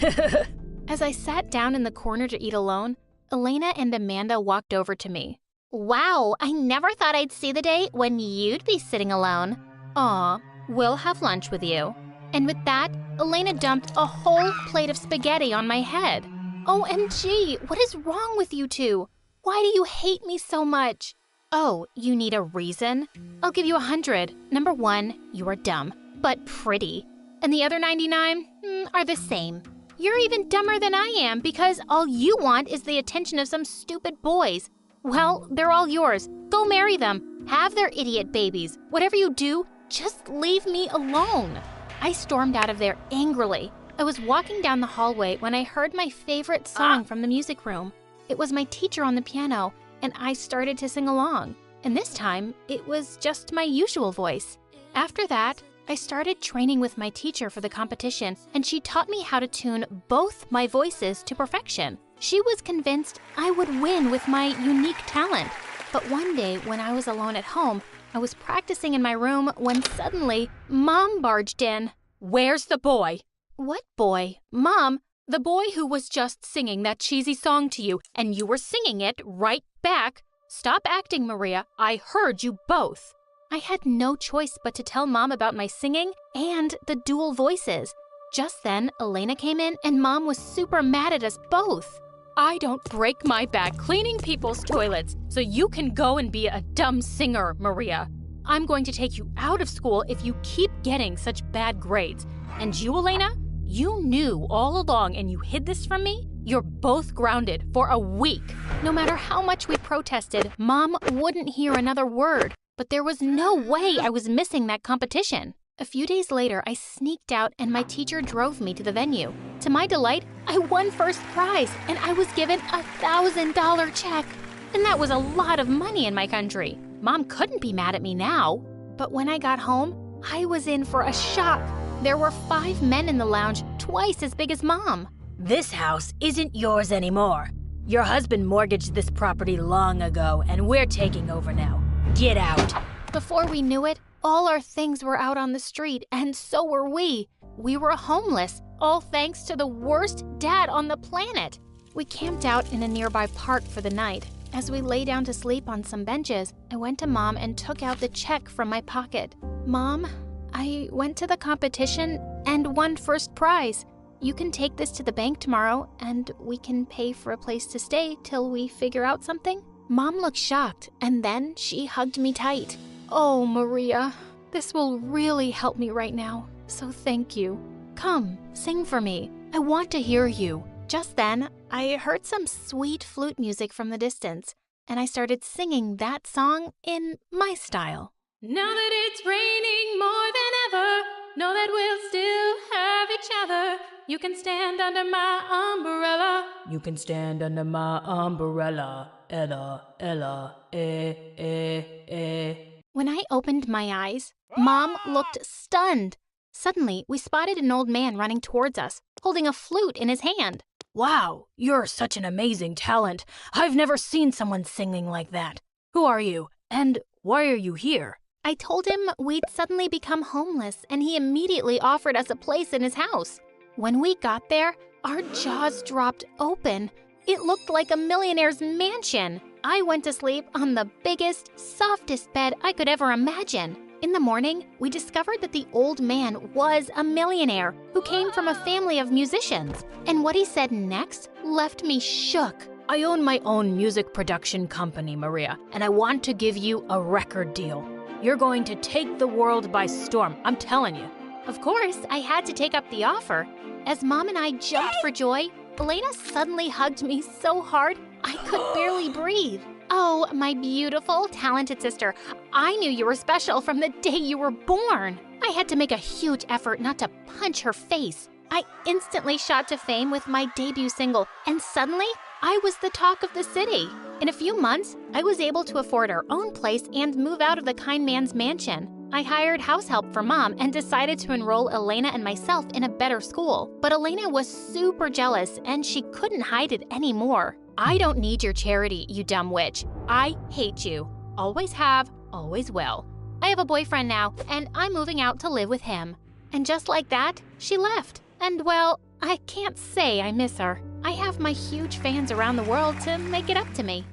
As I sat down in the corner to eat alone, Elena and Amanda walked over to me. Wow, I never thought I'd see the day when you'd be sitting alone. Aw, we'll have lunch with you. And with that, Elena dumped a whole plate of spaghetti on my head. OMG, what is wrong with you two? Why do you hate me so much? Oh, you need a reason? I'll give you 100. Number 1, you are dumb, but pretty. And the other 99 are the same. You're even dumber than I am because all you want is the attention of some stupid boys. Well, they're all yours. Go marry them. Have their idiot babies. Whatever you do, just leave me alone. I stormed out of there angrily. I was walking down the hallway when I heard my favorite song from the music room. It was my teacher on the piano, and I started to sing along. And this time, it was just my usual voice. After that, I started training with my teacher for the competition, and she taught me how to tune both my voices to perfection. She was convinced I would win with my unique talent. But one day, when I was alone at home, I was practicing in my room when suddenly, Mom barged in. Where's the boy? What boy? Mom, the boy who was just singing that cheesy song to you, and you were singing it right back. Stop acting, Maria. I heard you both. I had no choice but to tell Mom about my singing and the dual voices. Just then, Elena came in and Mom was super mad at us both. I don't break my back cleaning people's toilets, so you can go and be a dumb singer, Maria. I'm going to take you out of school if you keep getting such bad grades. And you, Elena, you knew all along and you hid this from me? You're both grounded for a week. No matter how much we protested, Mom wouldn't hear another word. But there was no way I was missing that competition. A few days later, I sneaked out and my teacher drove me to the venue. To my delight, I won first prize and I was given a $1,000 check. And that was a lot of money in my country. Mom couldn't be mad at me now. But when I got home, I was in for a shock. There were 5 men in the lounge, twice as big as Mom. This house isn't yours anymore. Your husband mortgaged this property long ago and we're taking over now. Get out. Before we knew it, all our things were out on the street, and so were we. We were homeless, all thanks to the worst dad on the planet. We camped out in a nearby park for the night. As we lay down to sleep on some benches, I went to Mom and took out the check from my pocket. Mom, I went to the competition and won first prize. You can take this to the bank tomorrow, and we can pay for a place to stay till we figure out something. Mom looked shocked, and then she hugged me tight. Oh, Maria, this will really help me right now, so thank you. Come, sing for me. I want to hear you. Just then, I heard some sweet flute music from the distance, and I started singing that song in my style. Now that it's raining more than ever, know that we'll still have each other. You can stand under my umbrella. You can stand under my umbrella. Ella, Ella, eh. When I opened my eyes, Mom looked stunned. Suddenly, we spotted an old man running towards us, holding a flute in his hand. Wow, you're such an amazing talent. I've never seen someone singing like that. Who are you? And why are you here? I told him we'd suddenly become homeless, and he immediately offered us a place in his house. When we got there, our jaws dropped open. It looked like a millionaire's mansion. I went to sleep on the biggest, softest bed I could ever imagine. In the morning, we discovered that the old man was a millionaire who came from a family of musicians. And what he said next left me shook. I own my own music production company, Maria, and I want to give you a record deal. You're going to take the world by storm, I'm telling you. Of course, I had to take up the offer. As Mom and I jumped for joy, Elena suddenly hugged me so hard I could barely breathe. Oh, my beautiful, talented sister, I knew you were special from the day you were born. I had to make a huge effort not to punch her face. I instantly shot to fame with my debut single, and suddenly, I was the talk of the city. In a few months, I was able to afford our own place and move out of the kind man's mansion. I hired house help for Mom and decided to enroll Elena and myself in a better school. But Elena was super jealous, and she couldn't hide it anymore. I don't need your charity, you dumb witch. I hate you. Always have, always will. I have a boyfriend now, and I'm moving out to live with him. And just like that, she left. And well, I can't say I miss her. I have my huge fans around the world to make it up to me.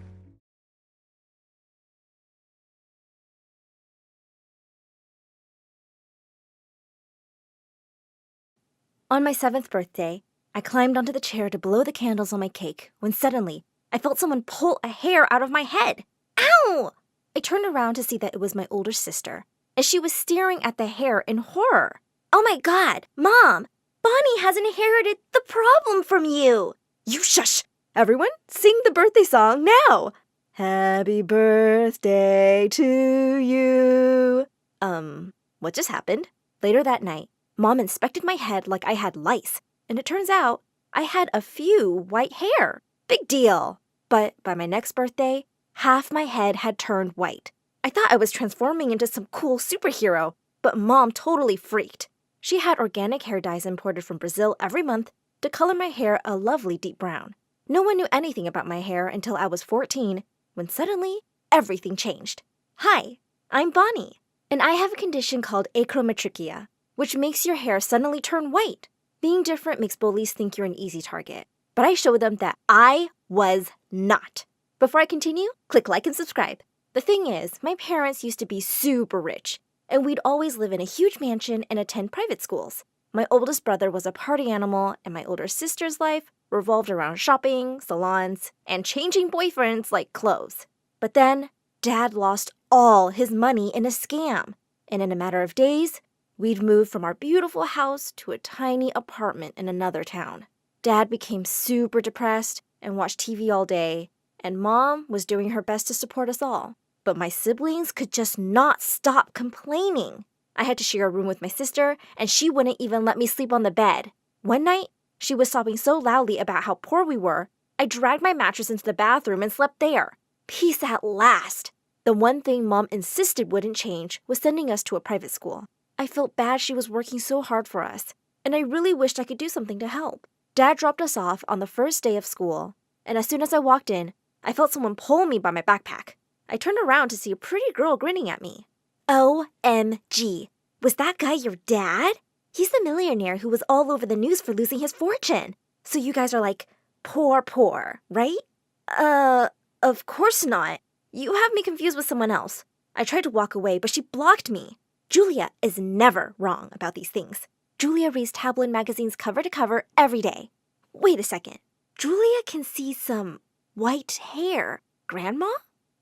On my 7th birthday, I climbed onto the chair to blow the candles on my cake when suddenly I felt someone pull a hair out of my head. Ow! I turned around to see that it was my older sister, and she was staring at the hair in horror. Oh my God, Mom! Bonnie has inherited the problem from you! You shush! Everyone, sing the birthday song now! Happy birthday to you! What just happened? Later that night, Mom inspected my head like I had lice, and it turns out I had a few white hair. Big deal! But by my next birthday, half my head had turned white. I thought I was transforming into some cool superhero, but Mom totally freaked. She had organic hair dyes imported from Brazil every month to color my hair a lovely deep brown. No one knew anything about my hair until I was 14, when suddenly everything changed. Hi, I'm Bonnie, and I have a condition called achromatrichia, which makes your hair suddenly turn white. Being different makes bullies think you're an easy target, but I showed them that I was not. Before I continue, click like and subscribe. The thing is, my parents used to be super rich, and we'd always live in a huge mansion and attend private schools. My oldest brother was a party animal, and my older sister's life revolved around shopping, salons, and changing boyfriends like clothes. But then, Dad lost all his money in a scam, and in a matter of days, we'd moved from our beautiful house to a tiny apartment in another town. Dad became super depressed and watched TV all day, and Mom was doing her best to support us all. But my siblings could just not stop complaining. I had to share a room with my sister, and she wouldn't even let me sleep on the bed. One night, she was sobbing so loudly about how poor we were, I dragged my mattress into the bathroom and slept there. Peace at last. The one thing Mom insisted wouldn't change was sending us to a private school. I felt bad she was working so hard for us, and I really wished I could do something to help. Dad dropped us off on the first day of school, and as soon as I walked in, I felt someone pull me by my backpack. I turned around to see a pretty girl grinning at me. OMG. Was that guy your dad? He's the millionaire who was all over the news for losing his fortune. So you guys are like, poor, right? Of course not. You have me confused with someone else. I tried to walk away, but she blocked me. Julia is never wrong about these things. Julia reads tabloid magazines cover to cover every day. Wait a second. Julia can see some white hair. Grandma?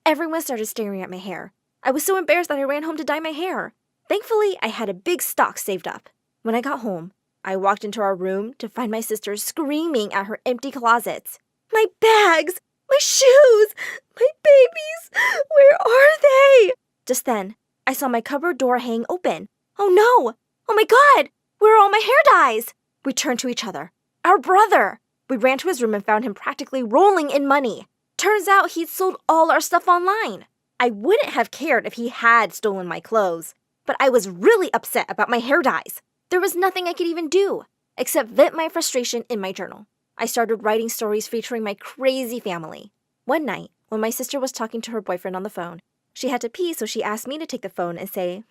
Everyone started staring at my hair. I was so embarrassed that I ran home to dye my hair. Thankfully, I had a big stock saved up. When I got home, I walked into our room to find my sister screaming at her empty closets. My bags! My shoes! My babies! Where are they? Just then, I saw my cupboard door hang open. Oh no! Oh my God! Where are all my hair dyes? We turned to each other. Our brother! We ran to his room and found him practically rolling in money. Turns out he'd sold all our stuff online. I wouldn't have cared if he had stolen my clothes, but I was really upset about my hair dyes. There was nothing I could even do except vent my frustration in my journal. I started writing stories featuring my crazy family. One night, when my sister was talking to her boyfriend on the phone, she had to pee, so she asked me to take the phone and say,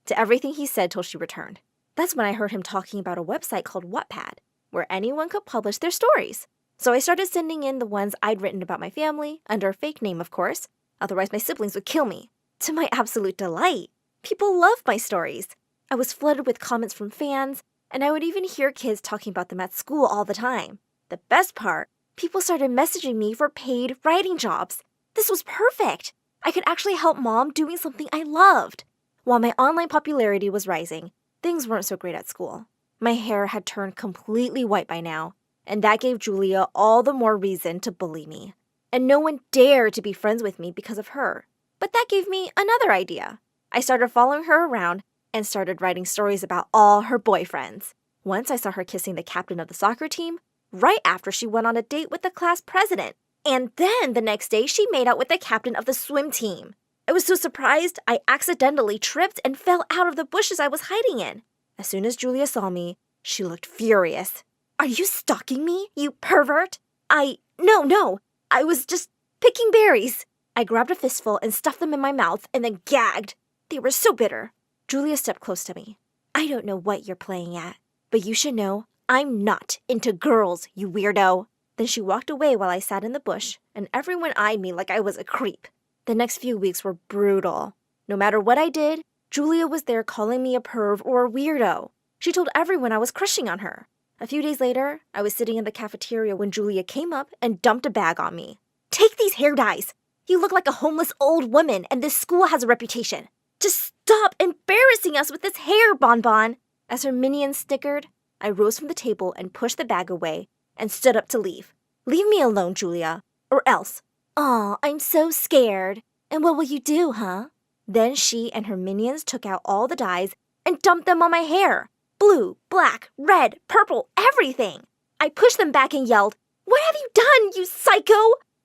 to everything he said till she returned. That's when I heard him talking about a website called Wattpad, where anyone could publish their stories. So I started sending in the ones I'd written about my family, under a fake name, of course. Otherwise, my siblings would kill me. To my absolute delight, people loved my stories. I was flooded with comments from fans, and I would even hear kids talking about them at school all the time. The best part, people started messaging me for paid writing jobs. This was perfect. I could actually help Mom doing something I loved. While my online popularity was rising, things weren't so great at school. My hair had turned completely white by now, and that gave Julia all the more reason to bully me. And no one dared to be friends with me because of her. But that gave me another idea. I started following her around and started writing stories about all her boyfriends. Once I saw her kissing the captain of the soccer team, right after she went on a date with the class president. And then the next day, she made out with the captain of the swim team. I was so surprised, I accidentally tripped and fell out of the bushes I was hiding in. As soon as Julia saw me, she looked furious. Are you stalking me, you pervert? No, I was just picking berries. I grabbed a fistful and stuffed them in my mouth and then gagged. They were so bitter. Julia stepped close to me. I don't know what you're playing at, but you should know I'm not into girls, you weirdo. Then she walked away while I sat in the bush, and everyone eyed me like I was a creep. The next few weeks were brutal. No matter what I did, Julia was there calling me a perv or a weirdo. She told everyone I was crushing on her. A few days later, I was sitting in the cafeteria when Julia came up and dumped a bag on me. Take these hair dyes! You look like a homeless old woman, and this school has a reputation. Just stop embarrassing us with this hair, Bonbon! As her minions snickered, I rose from the table and pushed the bag away and stood up to leave. Leave me alone, Julia, or else. Aw, I'm so scared. And what will you do, huh? Then she and her minions took out all the dyes and dumped them on my hair. Blue, black, red, purple, everything. I pushed them back and yelled, What have you done, you psycho?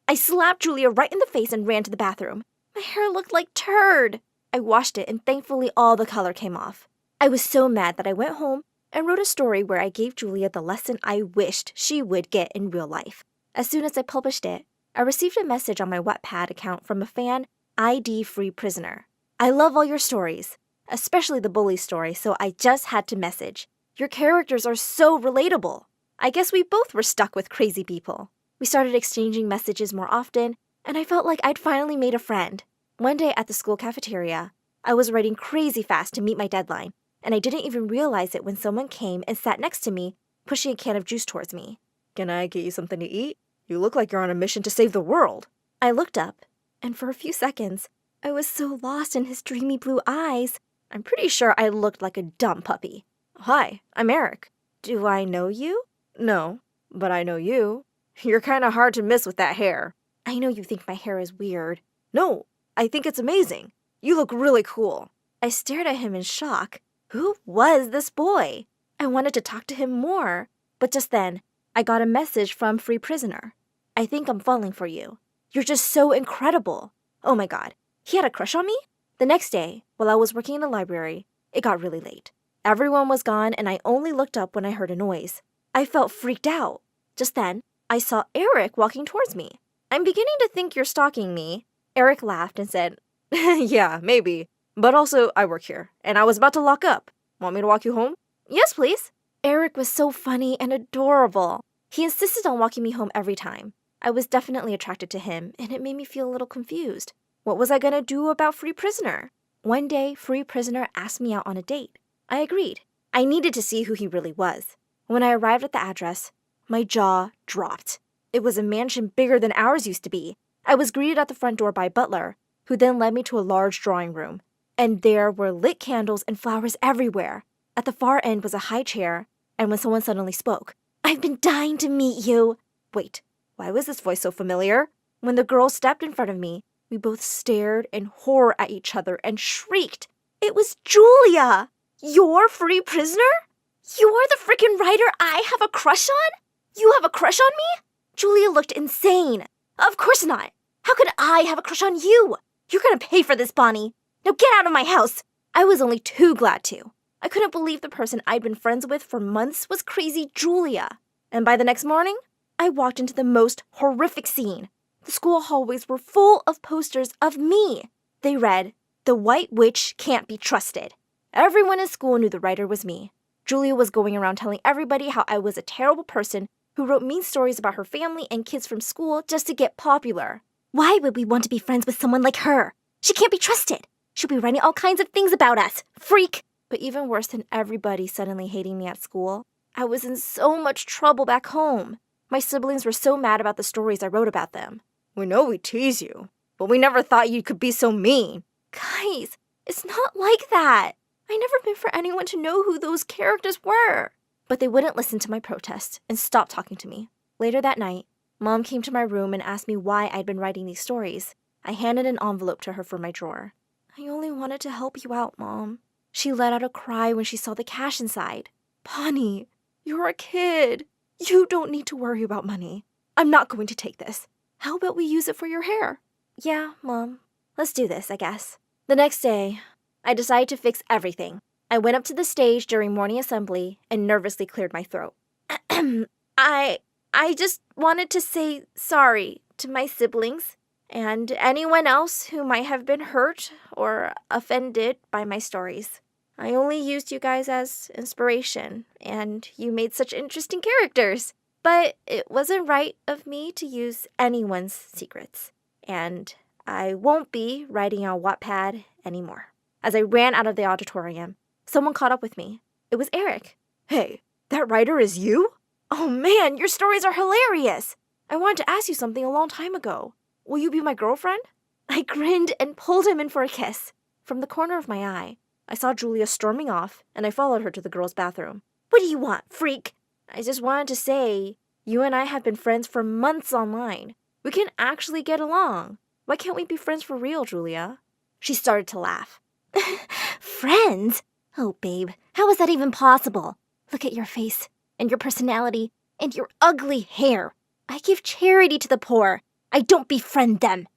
I slapped Julia right in the face and ran to the bathroom. My hair looked like turd. I washed it and thankfully all the color came off. I was so mad that I went home and wrote a story where I gave Julia the lesson I wished she would get in real life. As soon as I published it, I received a message on my Wattpad account from a fan, ID-free prisoner. I love all your stories, especially the bully story, so I just had to message. Your characters are so relatable. I guess we both were stuck with crazy people. We started exchanging messages more often, and I felt like I'd finally made a friend. One day at the school cafeteria, I was writing crazy fast to meet my deadline, and I didn't even realize it when someone came and sat next to me, pushing a can of juice towards me. Can I get you something to eat? You look like you're on a mission to save the world. I looked up, and for a few seconds, I was so lost in his dreamy blue eyes. I'm pretty sure I looked like a dumb puppy. Hi, I'm Eric. Do I know you? No, but I know you. You're kind of hard to miss with that hair. I know you think my hair is weird. No, I think it's amazing. You look really cool. I stared at him in shock. Who was this boy? I wanted to talk to him more, but just then, I got a message from Free Prisoner. I think I'm falling for you. You're just so incredible. Oh my God, he had a crush on me? The next day, while I was working in the library, it got really late. Everyone was gone and I only looked up when I heard a noise. I felt freaked out. Just then, I saw Eric walking towards me. I'm beginning to think you're stalking me. Eric laughed and said, Yeah, maybe. But also, I work here, and I was about to lock up. Want me to walk you home? Yes, please. Eric was so funny and adorable. He insisted on walking me home every time. I was definitely attracted to him, and it made me feel a little confused. What was I gonna do about Free Prisoner? One day, Free Prisoner asked me out on a date. I agreed. I needed to see who he really was. When I arrived at the address, my jaw dropped. It was a mansion bigger than ours used to be. I was greeted at the front door by a butler, who then led me to a large drawing room. And there were lit candles and flowers everywhere. At the far end was a high chair, and when someone suddenly spoke, "I've been dying to meet you." Wait, why was this voice so familiar? When the girl stepped in front of me, we both stared in horror at each other and shrieked. It was Julia! You're Free Prisoner? You're the freaking writer I have a crush on? You have a crush on me? Julia looked insane. Of course not. How could I have a crush on you? You're gonna pay for this, Bonnie. Now get out of my house. I was only too glad to. I couldn't believe the person I'd been friends with for months was crazy Julia. And by the next morning, I walked into the most horrific scene. The school hallways were full of posters of me. They read, "The White Witch Can't Be Trusted." Everyone in school knew the writer was me. Julia was going around telling everybody how I was a terrible person who wrote mean stories about her family and kids from school just to get popular. Why would we want to be friends with someone like her? She can't be trusted. She'll be writing all kinds of things about us. Freak! But even worse than everybody suddenly hating me at school, I was in so much trouble back home. My siblings were so mad about the stories I wrote about them. We know we tease you, but we never thought you could be so mean. Guys, it's not like that. I never meant for anyone to know who those characters were. But they wouldn't listen to my protest and stopped talking to me. Later that night, Mom came to my room and asked me why I'd been writing these stories. I handed an envelope to her from my drawer. "I only wanted to help you out, Mom." She let out a cry when she saw the cash inside. "Bonnie, you're a kid. You don't need to worry about money. I'm not going to take this. How about we use it for your hair?" "Yeah, Mom. Let's do this, I guess." The next day, I decided to fix everything. I went up to the stage during morning assembly and nervously cleared my throat. I just wanted to say sorry to my siblings and anyone else who might have been hurt or offended by my stories. I only used you guys as inspiration, and you made such interesting characters. But it wasn't right of me to use anyone's secrets, and I won't be writing on Wattpad anymore. As I ran out of the auditorium, someone caught up with me. It was Eric. "Hey, that writer is you? Oh man, your stories are hilarious! I wanted to ask you something a long time ago. Will you be my girlfriend?" I grinned and pulled him in for a kiss. From the corner of my eye, I saw Julia storming off, and I followed her to the girls' bathroom. "What do you want, freak?" "I just wanted to say, you and I have been friends for months online. We can actually get along. Why can't we be friends for real, Julia?" She started to laugh. "Friends? Oh, babe, how is that even possible? Look at your face, and your personality, and your ugly hair. I give charity to the poor. I don't befriend them."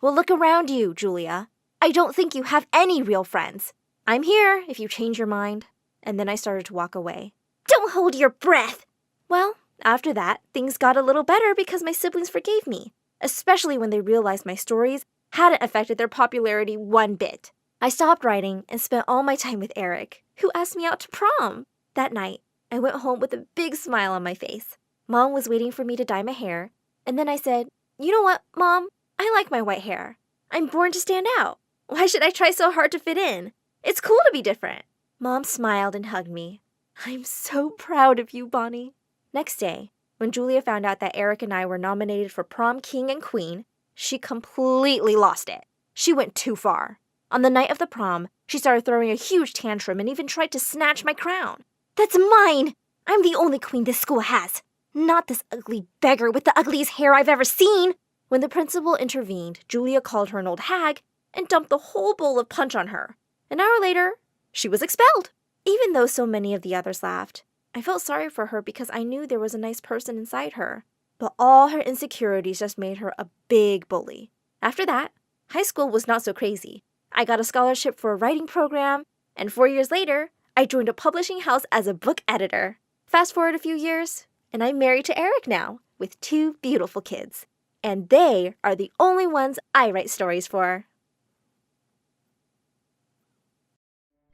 "Well, look around you, Julia. I don't think you have any real friends. I'm here if you change your mind." And then I started to walk away. "Don't hold your breath!" Well, after that, things got a little better because my siblings forgave me, especially when they realized my stories hadn't affected their popularity one bit. I stopped writing and spent all my time with Eric, who asked me out to prom. That night, I went home with a big smile on my face. Mom was waiting for me to dye my hair, and then I said, "You know what, Mom? I like my white hair. I'm born to stand out. Why should I try so hard to fit in? It's cool to be different." Mom smiled and hugged me. "I'm so proud of you, Bonnie." Next day, when Julia found out that Eric and I were nominated for prom king and queen, she completely lost it. She went too far. On the night of the prom, she started throwing a huge tantrum and even tried to snatch my crown. "That's mine! I'm the only queen this school has. Not this ugly beggar with the ugliest hair I've ever seen." When the principal intervened, Julia called her an old hag and dumped the whole bowl of punch on her. An hour later, she was expelled. Even though so many of the others laughed, I felt sorry for her because I knew there was a nice person inside her. But all her insecurities just made her a big bully. After that, high school was not so crazy. I got a scholarship for a writing program, and 4 years later, I joined a publishing house as a book editor. Fast forward a few years, and I'm married to Eric now, with 2 beautiful kids. And they are the only ones I write stories for.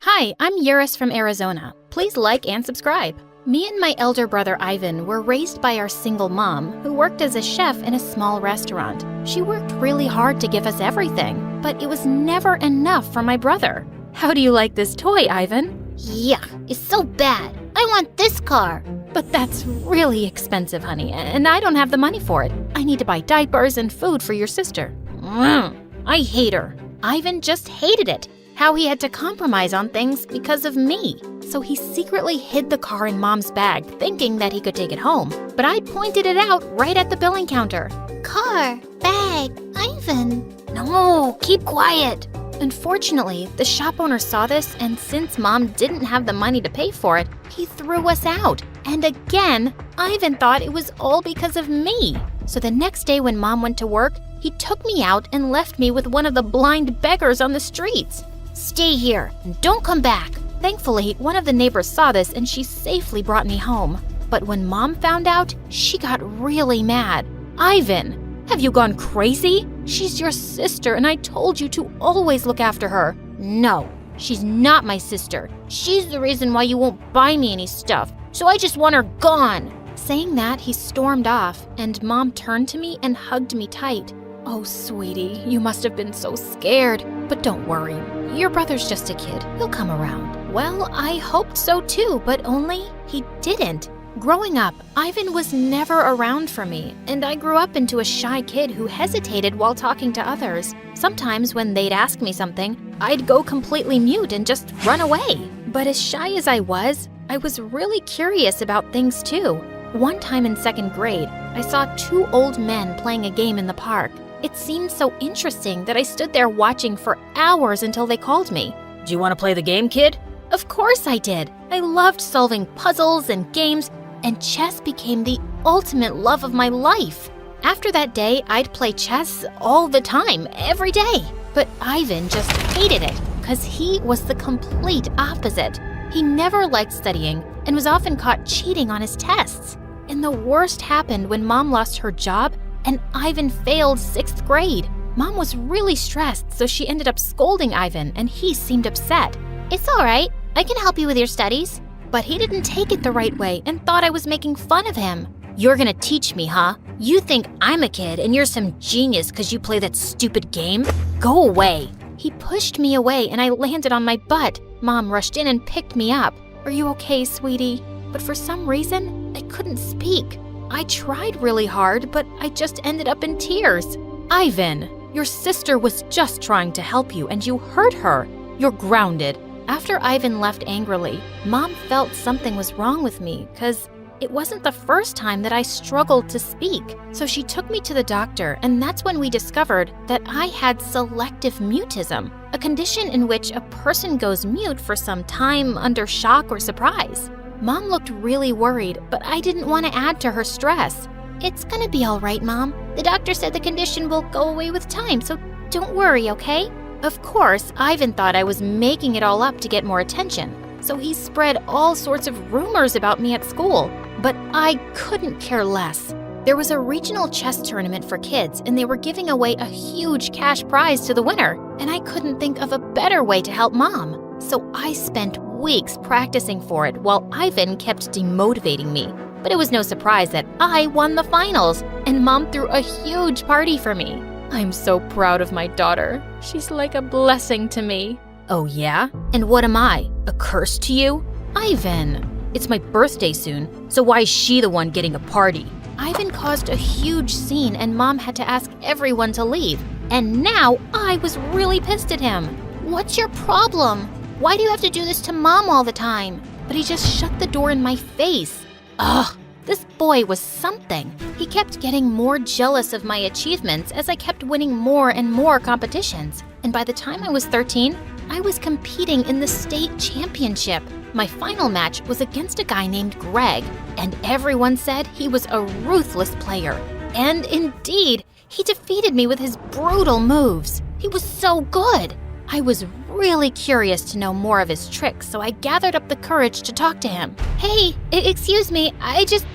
Hi, I'm Yuris from Arizona. Please like and subscribe. Me and my elder brother Ivan were raised by our single mom, who worked as a chef in a small restaurant. She worked really hard to give us everything, but it was never enough for my brother. How do you like this toy, Ivan? Yuck, it's so bad. I want this car. But that's really expensive, honey, and I don't have the money for it. I need to buy diapers and food for your sister. I hate her. Ivan just hated it. How he had to compromise on things because of me. So he secretly hid the car in Mom's bag, thinking that he could take it home. But I pointed it out right at the billing counter. Car, bag, Ivan. No, keep quiet. Unfortunately, the shop owner saw this, and since Mom didn't have the money to pay for it, he threw us out. And again, Ivan thought it was all because of me. So the next day when Mom went to work, he took me out and left me with one of the blind beggars on the streets. Stay here and don't come back. Thankfully, one of the neighbors saw this and she safely brought me home. But when Mom found out, she got really mad. Ivan, have you gone crazy? She's your sister and I told you to always look after her. No, she's not my sister. She's the reason why you won't buy me any stuff. So I just want her gone. Saying that, he stormed off and Mom turned to me and hugged me tight. Oh, sweetie, you must have been so scared. But don't worry, your brother's just a kid. He'll come around. Well, I hoped so too, but only he didn't. Growing up, Ivan was never around for me, and I grew up into a shy kid who hesitated while talking to others. Sometimes when they'd ask me something, I'd go completely mute and just run away. But as shy as I was really curious about things too. One time in 2nd grade, I saw 2 old men playing a game in the park. It seemed so interesting that I stood there watching for hours until they called me. Do you want to play the game, kid? Of course I did. I loved solving puzzles and games, and chess became the ultimate love of my life. After that day, I'd play chess all the time, every day. But Ivan just hated it, because he was the complete opposite. He never liked studying and was often caught cheating on his tests. And the worst happened when Mom lost her job and Ivan failed 6th grade. Mom was really stressed, so she ended up scolding Ivan, and he seemed upset. It's all right. I can help you with your studies. But he didn't take it the right way and thought I was making fun of him. You're gonna teach me, huh? You think I'm a kid and you're some genius because you play that stupid game? Go away. He pushed me away and I landed on my butt. Mom rushed in and picked me up. Are you okay, sweetie? But for some reason, I couldn't speak. I tried really hard, but I just ended up in tears. Ivan, your sister was just trying to help you and you hurt her. You're grounded. After Ivan left angrily, Mom felt something was wrong with me because it wasn't the first time that I struggled to speak. So she took me to the doctor, and that's when we discovered that I had selective mutism, a condition in which a person goes mute for some time under shock or surprise. Mom looked really worried, but I didn't want to add to her stress. It's gonna be all right, Mom. The doctor said the condition will go away with time, so don't worry, okay? Of course, Ivan thought I was making it all up to get more attention, so he spread all sorts of rumors about me at school. But I couldn't care less. There was a regional chess tournament for kids, and they were giving away a huge cash prize to the winner, and I couldn't think of a better way to help Mom. So I spent weeks practicing for it while Ivan kept demotivating me. But it was no surprise that I won the finals, and Mom threw a huge party for me. I'm so proud of my daughter. She's like a blessing to me. Oh yeah? And what am I? A curse to you? Ivan. It's my birthday soon, so why is she the one getting a party? Ivan caused a huge scene and Mom had to ask everyone to leave. And now I was really pissed at him. What's your problem? Why do you have to do this to Mom all the time? But he just shut the door in my face. Ugh, this boy was something. He kept getting more jealous of my achievements as I kept winning more and more competitions. And by the time I was 13, I was competing in the state championship. My final match was against a guy named Greg, and everyone said he was a ruthless player. And indeed, he defeated me with his brutal moves. He was so good. I was really curious to know more of his tricks, so I gathered up the courage to talk to him. Hey, excuse me,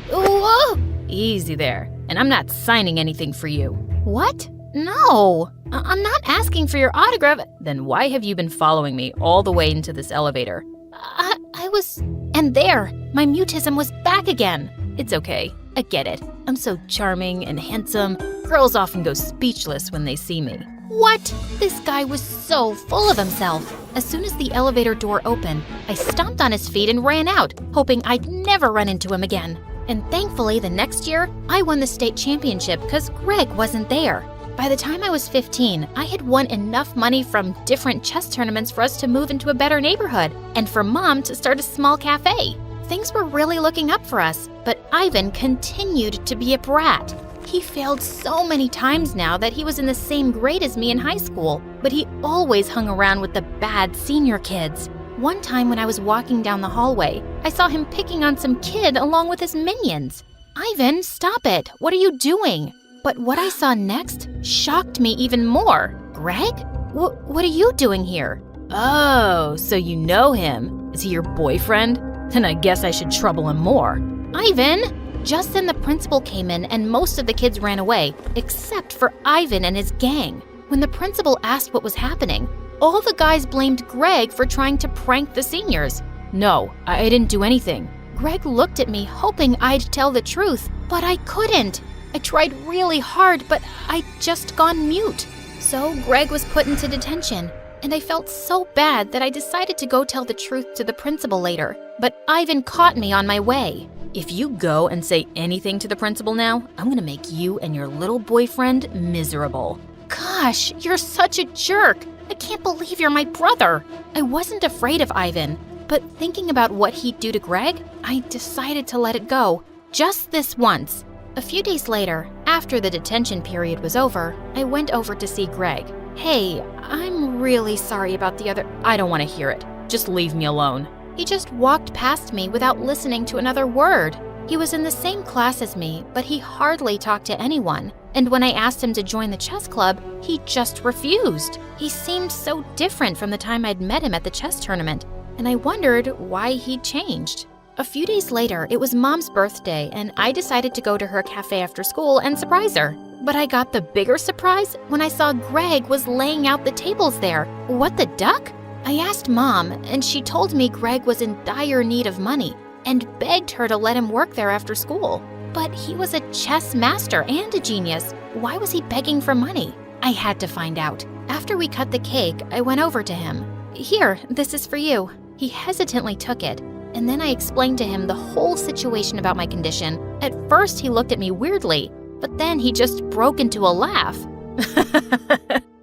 whoa! Easy there, and I'm not signing anything for you. What? No. I'm not asking for your autograph. Then why have you been following me all the way into this elevator? I was... And there, my mutism was back again. It's okay. I get it. I'm so charming and handsome. Girls often go speechless when they see me. What? This guy was so full of himself. As soon as the elevator door opened, I stomped on his feet and ran out, hoping I'd never run into him again. And thankfully, the next year, I won the state championship because Greg wasn't there. By the time I was 15, I had won enough money from different chess tournaments for us to move into a better neighborhood and for Mom to start a small cafe. Things were really looking up for us, but Ivan continued to be a brat. He failed so many times now that he was in the same grade as me in high school, but he always hung around with the bad senior kids. One time when I was walking down the hallway, I saw him picking on some kid along with his minions. Ivan, stop it! What are you doing? But what I saw next shocked me even more. Greg? What are you doing here? Oh, so you know him. Is he your boyfriend? Then I guess I should trouble him more. Ivan! Just then the principal came in and most of the kids ran away, except for Ivan and his gang. When the principal asked what was happening, all the guys blamed Greg for trying to prank the seniors. No, I didn't do anything. Greg looked at me hoping I'd tell the truth, but I couldn't. I tried really hard, but I'd just gone mute. So Greg was put into detention, and I felt so bad that I decided to go tell the truth to the principal later. But Ivan caught me on my way. If you go and say anything to the principal now, I'm gonna make you and your little boyfriend miserable. Gosh, you're such a jerk. I can't believe you're my brother. I wasn't afraid of Ivan, but thinking about what he'd do to Greg, I decided to let it go. Just this once. A few days later, after the detention period was over, I went over to see Greg. Hey, I'm really sorry about the other... I don't want to hear it. Just leave me alone. He just walked past me without listening to another word. He was in the same class as me, but he hardly talked to anyone. And when I asked him to join the chess club, he just refused. He seemed so different from the time I'd met him at the chess tournament, and I wondered why he'd changed. A few days later, it was Mom's birthday, and I decided to go to her cafe after school and surprise her. But I got the bigger surprise when I saw Greg was laying out the tables there. What the duck? I asked Mom, and she told me Greg was in dire need of money and begged her to let him work there after school. But he was a chess master and a genius. Why was he begging for money? I had to find out. After we cut the cake, I went over to him. Here, this is for you. He hesitantly took it, and then I explained to him the whole situation about my condition. At first, he looked at me weirdly, but then he just broke into a laugh.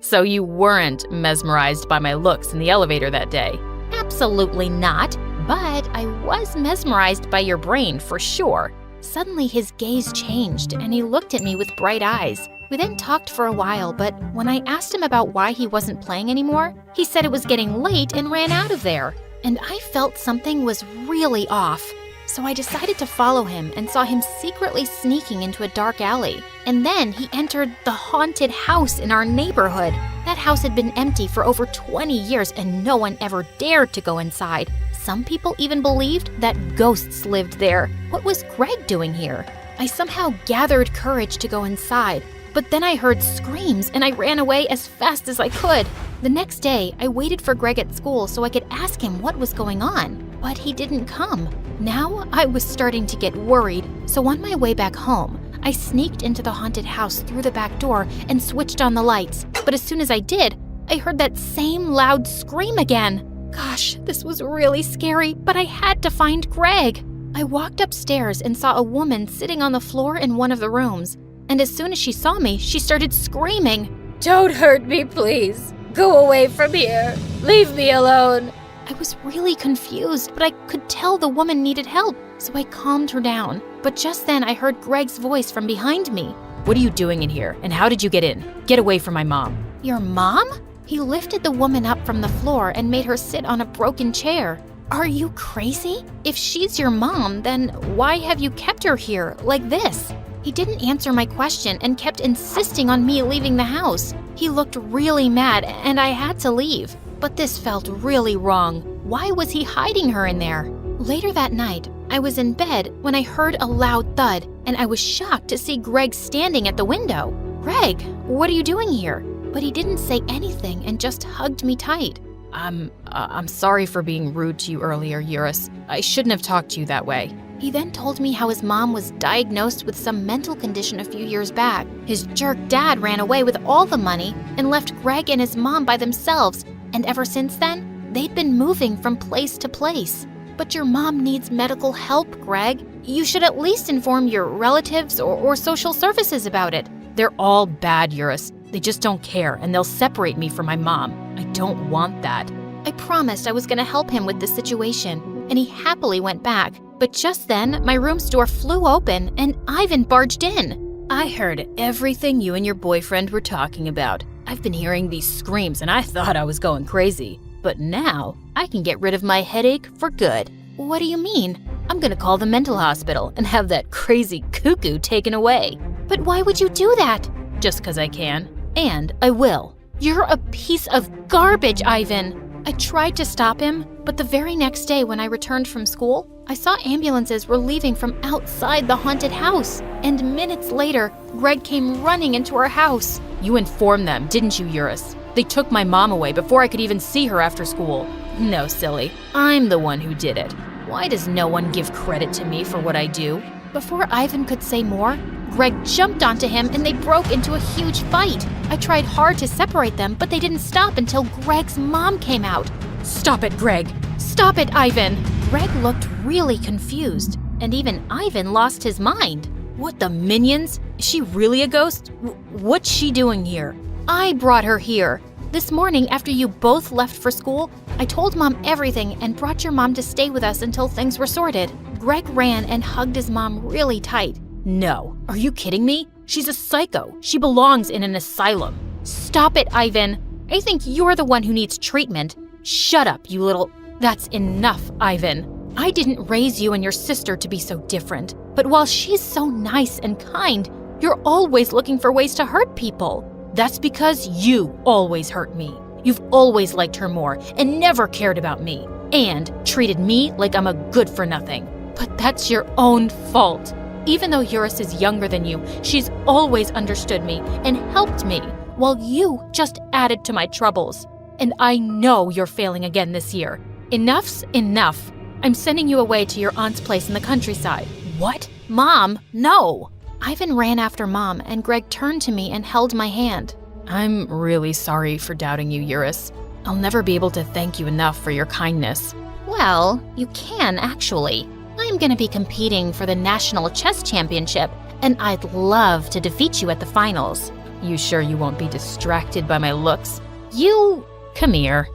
So you weren't mesmerized by my looks in the elevator that day? Absolutely not, but I was mesmerized by your brain for sure. Suddenly his gaze changed and he looked at me with bright eyes. We then talked for a while, but when I asked him about why he wasn't playing anymore, he said it was getting late and ran out of there. And I felt something was really off. So I decided to follow him and saw him secretly sneaking into a dark alley. And then he entered the haunted house in our neighborhood. That house had been empty for over 20 years and no one ever dared to go inside. Some people even believed that ghosts lived there. What was Greg doing here? I somehow gathered courage to go inside, but then I heard screams and I ran away as fast as I could. The next day, I waited for Greg at school so I could ask him what was going on, but he didn't come. Now I was starting to get worried, so on my way back home, I sneaked into the haunted house through the back door and switched on the lights. But as soon as I did, I heard that same loud scream again. Gosh, this was really scary, but I had to find Greg. I walked upstairs and saw a woman sitting on the floor in one of the rooms. And as soon as she saw me, she started screaming. Don't hurt me, please. Go away from here. Leave me alone. I was really confused, but I could tell the woman needed help, so I calmed her down. But just then I heard Greg's voice from behind me. What are you doing in here, and how did you get in? Get away from my mom. Your mom? He lifted the woman up from the floor and made her sit on a broken chair. Are you crazy? If she's your mom, then why have you kept her here like this? He didn't answer my question and kept insisting on me leaving the house. He looked really mad and I had to leave. But this felt really wrong. Why was he hiding her in there? Later that night, I was in bed when I heard a loud thud and I was shocked to see Greg standing at the window. Greg, what are you doing here? but he didn't say anything and just hugged me tight. I'm sorry for being rude to you earlier, Eurus. I shouldn't have talked to you that way. He then told me how his mom was diagnosed with some mental condition a few years back. His jerk dad ran away with all the money and left Greg and his mom by themselves, and ever since then, they'd been moving from place to place. But your mom needs medical help, Greg. You should at least inform your relatives or social services about it. They're all bad, Eurus. They just don't care, and they'll separate me from my mom. I don't want that. I promised I was going to help him with this situation, and he happily went back. But just then, my room's door flew open, and Ivan barged in. I heard everything you and your boyfriend were talking about. I've been hearing these screams, and I thought I was going crazy. But now, I can get rid of my headache for good. What do you mean? I'm gonna call the mental hospital and have that crazy cuckoo taken away. But why would you do that? Just 'cause I can. And I will. You're a piece of garbage, Ivan. I tried to stop him, but the very next day when I returned from school, I saw ambulances were leaving from outside the haunted house. And minutes later, Greg came running into our house. You informed them, didn't you, Eurus? They took my mom away before I could even see her after school. No, silly. I'm the one who did it. Why does no one give credit to me for what I do? Before Ivan could say more, Greg jumped onto him and they broke into a huge fight. I tried hard to separate them, but they didn't stop until Greg's mom came out. Stop it, Greg! Stop it, Ivan! Greg looked really confused, and even Ivan lost his mind. What the minions? Is she really a ghost? What's she doing here? I brought her here. This morning, after you both left for school, I told Mom everything and brought your mom to stay with us until things were sorted. Greg ran and hugged his mom really tight. No. Are you kidding me? She's a psycho. She belongs in an asylum. Stop it, Ivan. I think you're the one who needs treatment. Shut up, you little... That's enough, Ivan. I didn't raise you and your sister to be so different. But while she's so nice and kind, you're always looking for ways to hurt people. That's because you always hurt me. You've always liked her more and never cared about me. And treated me like I'm a good-for-nothing. But that's your own fault. Even though Eurus is younger than you, she's always understood me and helped me, while you just added to my troubles. And I know you're failing again this year. Enough's enough. I'm sending you away to your aunt's place in the countryside. What? Mom, no! Ivan ran after Mom, and Greg turned to me and held my hand. I'm really sorry for doubting you, Eurus. I'll never be able to thank you enough for your kindness. Well, you can actually. I'm going to be competing for the National Chess Championship, and I'd love to defeat you at the finals. You sure you won't be distracted by my looks? Come here.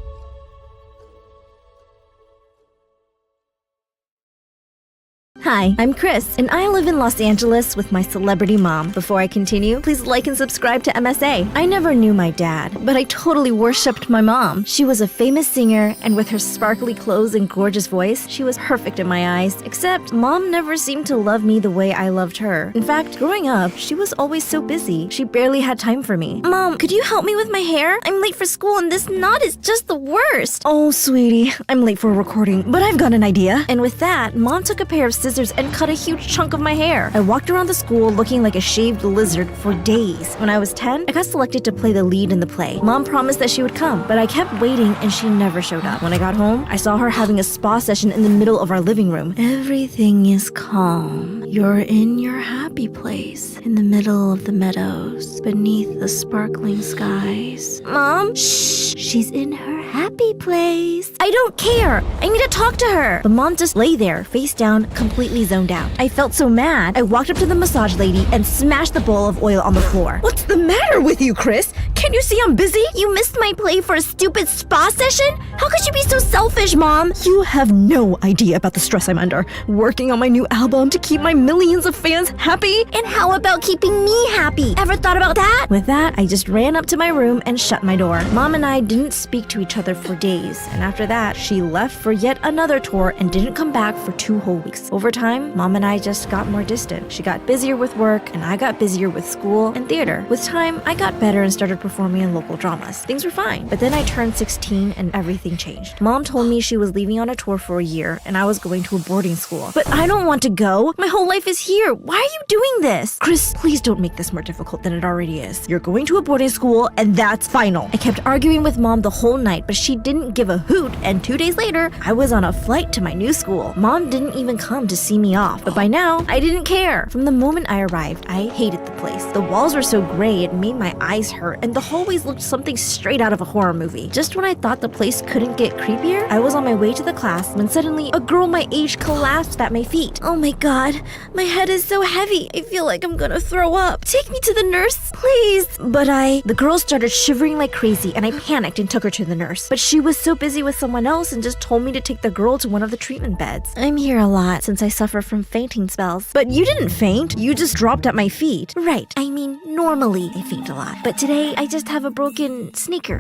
Hi, I'm Chris, and I live in Los Angeles with my celebrity mom. Before I continue, please like and subscribe to MSA. I never knew my dad, but I totally worshipped my mom. She was a famous singer, and with her sparkly clothes and gorgeous voice, she was perfect in my eyes, except Mom never seemed to love me the way I loved her. In fact, growing up, she was always so busy, she barely had time for me. Mom, could you help me with my hair? I'm late for school, and this knot is just the worst. Oh, sweetie, I'm late for a recording, but I've got an idea. And with that, Mom took a pair of scissors and cut a huge chunk of my hair. I walked around the school looking like a shaved lizard for days. When I was 10, I got selected to play the lead in the play. Mom promised that she would come, but I kept waiting and she never showed up. When I got home, I saw her having a spa session in the middle of our living room. Everything is calm. You're in your happy place, in the middle of the meadows, beneath the sparkling skies. Mom? Shh! She's in her happy place. I don't care. I need to talk to her. But Mom just lay there, face down, completely zoned out. I felt so mad. I walked up to the massage lady and smashed the bowl of oil on the floor. What's the matter with you, Chris? Can't you see I'm busy? You missed my play for a stupid spa session? How could you be so selfish, Mom? You have no idea about the stress I'm under. Working on my new album to keep my millions of fans happy? And how about keeping me happy? Ever thought about that? With that, I just ran up to my room and shut my door. Mom and I didn't speak to each other for days, and after that, she left for yet another tour and didn't come back for 2 whole weeks. Over time, Mom and I just got more distant. She got busier with work, and I got busier with school and theater. With time, I got better and started performing for me in local dramas. Things were fine. But then I turned 16 and everything changed. Mom told me she was leaving on a tour for a year and I was going to a boarding school. But I don't want to go. My whole life is here. Why are you doing this? Chris, please don't make this more difficult than it already is. You're going to a boarding school and that's final. I kept arguing with Mom the whole night, but she didn't give a hoot, and 2 days later, I was on a flight to my new school. Mom didn't even come to see me off, but by now, I didn't care. From the moment I arrived, I hated the place. The walls were so gray, it made my eyes hurt, and the hallways looked something straight out of a horror movie. Just when I thought the place couldn't get creepier, I was on my way to the class when suddenly a girl my age collapsed at my feet. Oh my god, my head is so heavy. I feel like I'm gonna throw up. Take me to the nurse, please. But the girl started shivering like crazy, and I panicked and took her to the nurse. But she was so busy with someone else and just told me to take the girl to one of the treatment beds. I'm here a lot since I suffer from fainting spells. But you didn't faint. You just dropped at my feet. Right. I mean, normally I faint a lot. But today, I just have a broken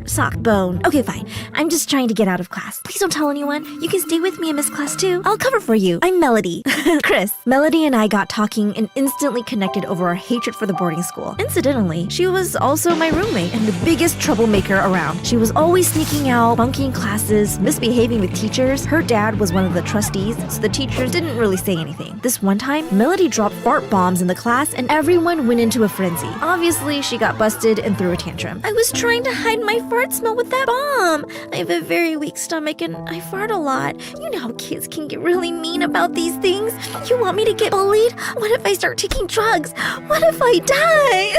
sock bone. Okay, fine. I'm just trying to get out of class. Please don't tell anyone. You can stay with me in Miss Class too. I'll cover for you. I'm Melody. Chris. Melody and I got talking and instantly connected over our hatred for the boarding school. Incidentally, she was also my roommate and the biggest troublemaker around. She was always sneaking out, bunking classes, misbehaving with teachers. Her dad was one of the trustees, so the teachers didn't really say anything. This one time, Melody dropped fart bombs in the class and everyone went into a frenzy. Obviously, she got busted and threw a tantrum. I was trying to hide my fart smell with that bomb. I have a very weak stomach and I fart a lot. You know how kids can get really mean about these things. You want me to get bullied? What if I start taking drugs? What if I die?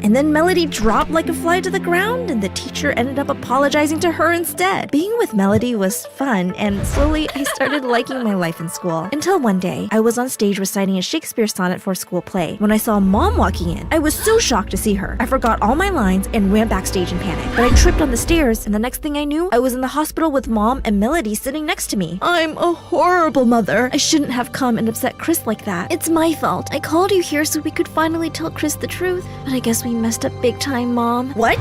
And then Melody dropped like a fly to the ground and the teacher ended up apologizing to her instead. Being with Melody was fun and slowly I started liking my life in school. Until one day, I was on stage reciting a Shakespeare sonnet for a school play when I saw Mom walking in. I was so shocked to see her. I forgot all my lines and ran backstage in panic. But I tripped on the stairs and the next thing I knew, I was in the hospital with Mom and Melody sitting next to me. I'm a horrible mother. I shouldn't have come and upset Chris like that. It's my fault. I called you here so we could finally tell Chris the truth, but I guess we messed up big time, Mom. What?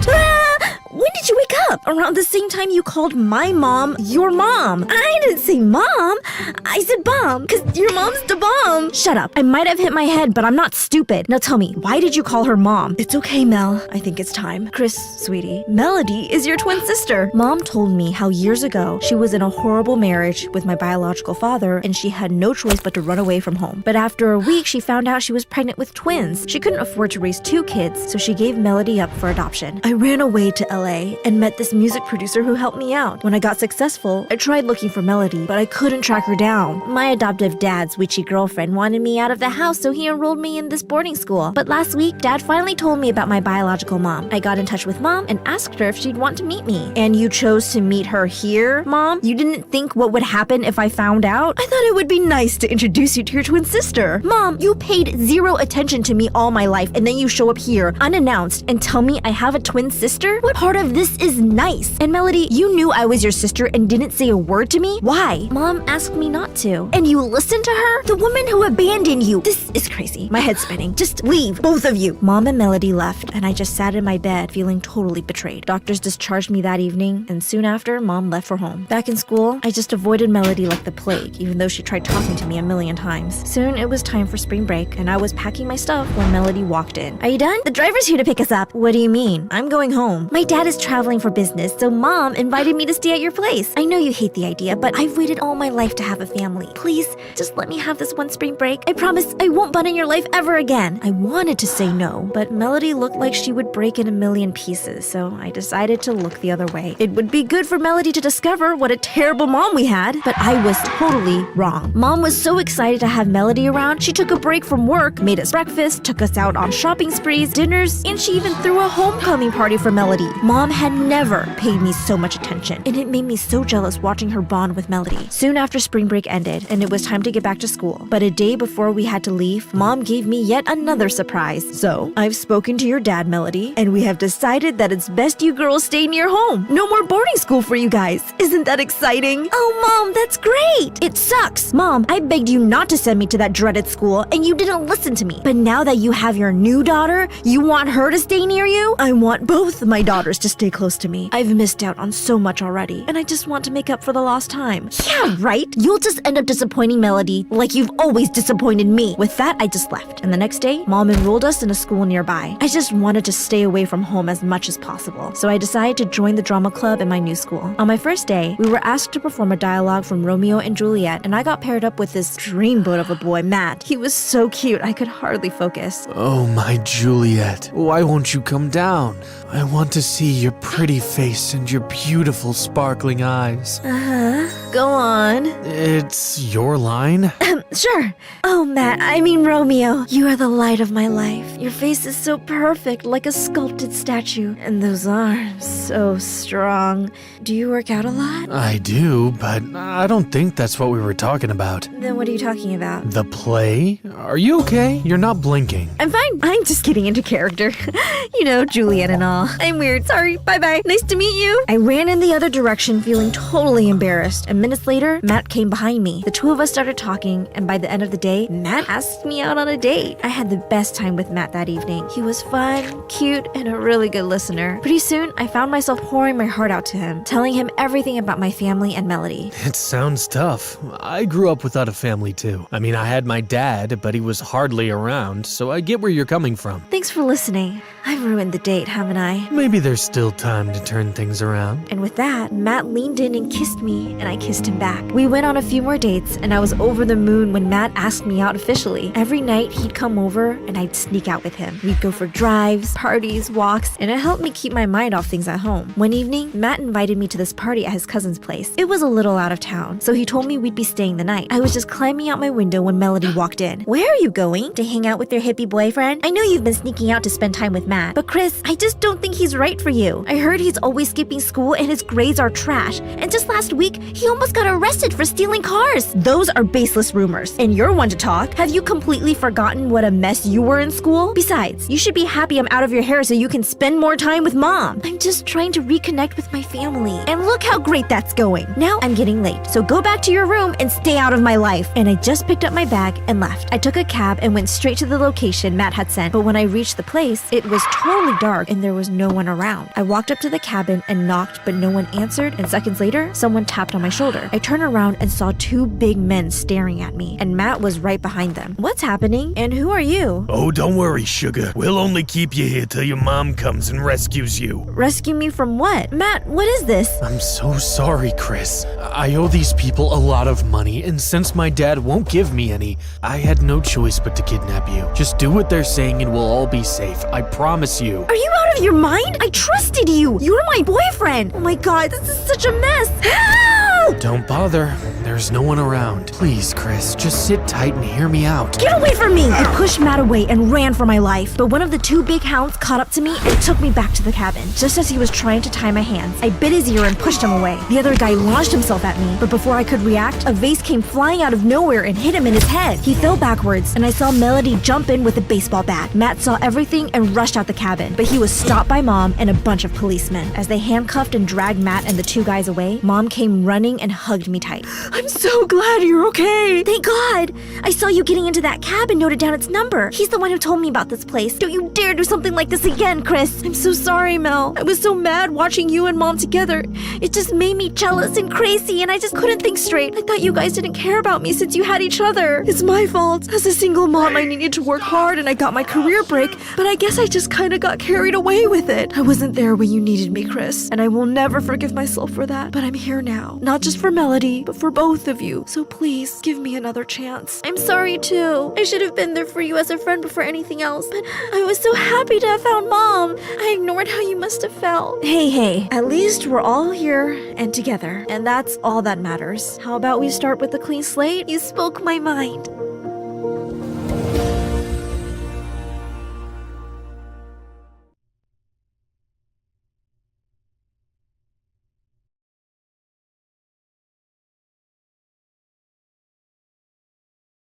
When did you wake up? Around the same time you called my mom your mom. I didn't say mom. I said bomb, because your mom's the bomb. Shut up. I might have hit my head, but I'm not stupid. Now tell me, why did you call her mom? It's okay, Mel. I think it's time. Chris, sweetie, Melody is your twin sister. Mom told me how years ago she was in a horrible marriage with my biological father and she had no choice but to run away from home. But after a week, she found out she was pregnant with twins. She couldn't afford to raise 2 kids, so she gave Melody up for adoption. I ran away to LA and met this music producer who helped me out. When I got successful, I tried looking for Melody, but I couldn't track her down. My adoptive dad's witchy girlfriend wanted me out of the house, so he enrolled me in this boarding school. But last week, Dad finally told me about my biological mom. I got in touch with Mom and asked her if she'd want to meet me. And you chose to meet her here, Mom? You didn't think what would happen if I found out? I thought it would be nice to introduce you to your twin sister. Mom, you paid 0 attention to me all my life, and then you show up here unannounced and tell me I have a twin sister? What part of this is nice? And Melody, you knew I was your sister and didn't say a word to me? Why? Mom asked me not to. And you listened to her? The woman who abandoned you. This is crazy. My head's spinning. Just leave, both of you. Mom and Melody left, and I just sat in my bed feeling totally betrayed. Doctors discharged me that evening, and soon after, Mom left for home. Back in school, I just avoided Melody like the plague, even though she tried talking to me a million times. Soon, it was time for spring break, and I was packing my stuff when Melody walked in. Are you done? The driver's here to pick us up. What do you mean? I'm going home. My dad is traveling for business, so Mom invited me to stay at your place. I know you hate the idea, but I've waited all my life to have a family. Please, just let me have this one spring break. I promise I won't butt in your life ever again. I wanted to say no, but Melody looked like she would break in a million pieces, so I decided to look the other way. It would be good for Melody to discover what a terrible mom we had, but I was totally wrong. Mom was so excited to have Melody around, she took a break from work, made us breakfast, took us out on shopping sprees, dinners, and she even threw a homecoming party for Melody. Mom had never paid me so much attention, and it made me so jealous watching her bond with Melody. Soon after spring break ended, and it was time to get back to school. But a day before we had to leave, Mom gave me yet another surprise. So, I've spoken to your dad, Melody, and we have decided that it's best you girls stay near home. No more boarding school for you guys. Isn't that exciting? Oh, Mom, that's great! It sucks! Mom, I begged you not to send me to that dreaded school, and you didn't listen to me. But now that you have your new daughter, you want her to stay near you? I want both my daughters to stay close to me. me. I've missed out on so much already, and I just want to make up for the lost time. Yeah, right? You'll just end up disappointing Melody like you've always disappointed me. With that, I just left. And the next day, Mom enrolled us in a school nearby. I just wanted to stay away from home as much as possible, so I decided to join the drama club in my new school. On my first day, we were asked to perform a dialogue from Romeo and Juliet, and I got paired up with this dreamboat of a boy, Matt. He was so cute, I could hardly focus. Oh, my Juliet, why won't you come down? I want to see your pretty face and your beautiful sparkling eyes. Go on. It's your line? Sure. Oh, Romeo, you are the light of my life. Your face is so perfect, like a sculpted statue, and those arms, so strong. Do you work out a lot? I do, but I don't think that's what we were talking about. Then what are you talking about? The play? Are you okay? You're not blinking. I'm fine. I'm just getting into character. You know, Juliet and all. I'm weird. Sorry. Bye-bye. Nice to meet you. I ran in the other direction, feeling totally embarrassed. And minutes later, Matt came behind me. The two of us started talking, and by the end of the day, Matt asked me out on a date. I had the best time with Matt that evening. He was fun, cute, and a really good listener. Pretty soon, I found myself pouring my heart out to him, telling him everything about my family and Melody. It sounds tough. I grew up without a family too. I mean, I had my dad, but he was hardly around, so I get where you're coming from. Thanks for listening. I've ruined the date, haven't I? Maybe there's still time to turn things around. And with that, Matt leaned in and kissed me, and I kissed him back. We went on a few more dates, and I was over the moon when Matt asked me out officially. Every night, he'd come over, and I'd sneak out with him. We'd go for drives, parties, walks, and it helped me keep my mind off things at home. One evening, Matt invited me to this party at his cousin's place. It was a little out of town, so he told me we'd be staying the night. I was just climbing out my window when Melody walked in. Where are you going? To hang out with your hippie boyfriend? I know you've been sneaking out to spend time with Matt, but Chris, I just don't think he's right for you. I heard he's always skipping school and his grades are trash. And just last week, he almost got arrested for stealing cars. Those are baseless rumors. And you're one to talk. Have you completely forgotten what a mess you were in school? Besides, you should be happy I'm out of your hair so you can spend more time with Mom. I'm just trying to reconnect with my family. And look how great that's going. Now I'm getting late, so go back to your room and stay out of my life. And I just picked up my bag and left. I took a cab and went straight to the location Matt had sent. But when I reached the place, it was totally dark and there was no one around. I walked up to the cabin and knocked, but no one answered, and seconds later, someone tapped on my shoulder. I turned around and saw two big men staring at me, and Matt was right behind them. What's happening? And who are you? Oh, don't worry, sugar. We'll only keep you here till your mom comes and rescues you. Rescue me from what? Matt, what is this? I'm so sorry, Chris. I owe these people a lot of money, and since my dad won't give me any, I had no choice but to kidnap you. Just do what they're saying and we'll all be safe. I promise you. Are you out of your mind? I trusted you. You're my boyfriend. Oh my god, this is such a mess. Help! Don't bother. There's no one around. Please, Chris, just sit tight and hear me out. Get away from me! I pushed Matt away and ran for my life, but one of the two big hounds caught up to me and took me back to the cabin. Just as he was trying to tie my hands, I bit his ear and pushed him away. The other guy launched himself at me, but before I could react, a vase came flying out of nowhere and hit him in his head. He fell backwards, and I saw Melody jump in with a baseball bat. Matt saw everything and rushed out the cabin, but he was stopped by Mom and a bunch of policemen. As they handcuffed and dragged Matt and the two guys away, Mom came running and hugged me tight. I'm so glad you're okay. Thank God. I saw you getting into that cab and noted down its number. He's the one who told me about this place. Don't you dare do something like this again, Chris. I'm so sorry, Mel. I was so mad watching you and Mom together. It just made me jealous and crazy, and I just couldn't think straight. I thought you guys didn't care about me since you had each other. It's my fault. As a single mom, I needed to work hard and I got my career break, but I guess I just kind of got carried away with it. I wasn't there when you needed me, Chris, and I will never forgive myself for that. But I'm here now. Not just for Melody, but for both of you. So please, give me another chance. I'm sorry too. I should have been there for you as a friend before anything else, but I was so happy to have found Mom. I ignored how you must have felt. Hey, at least we're all here and together, and that's all that matters. How about we start with a clean slate? You spoke my mind.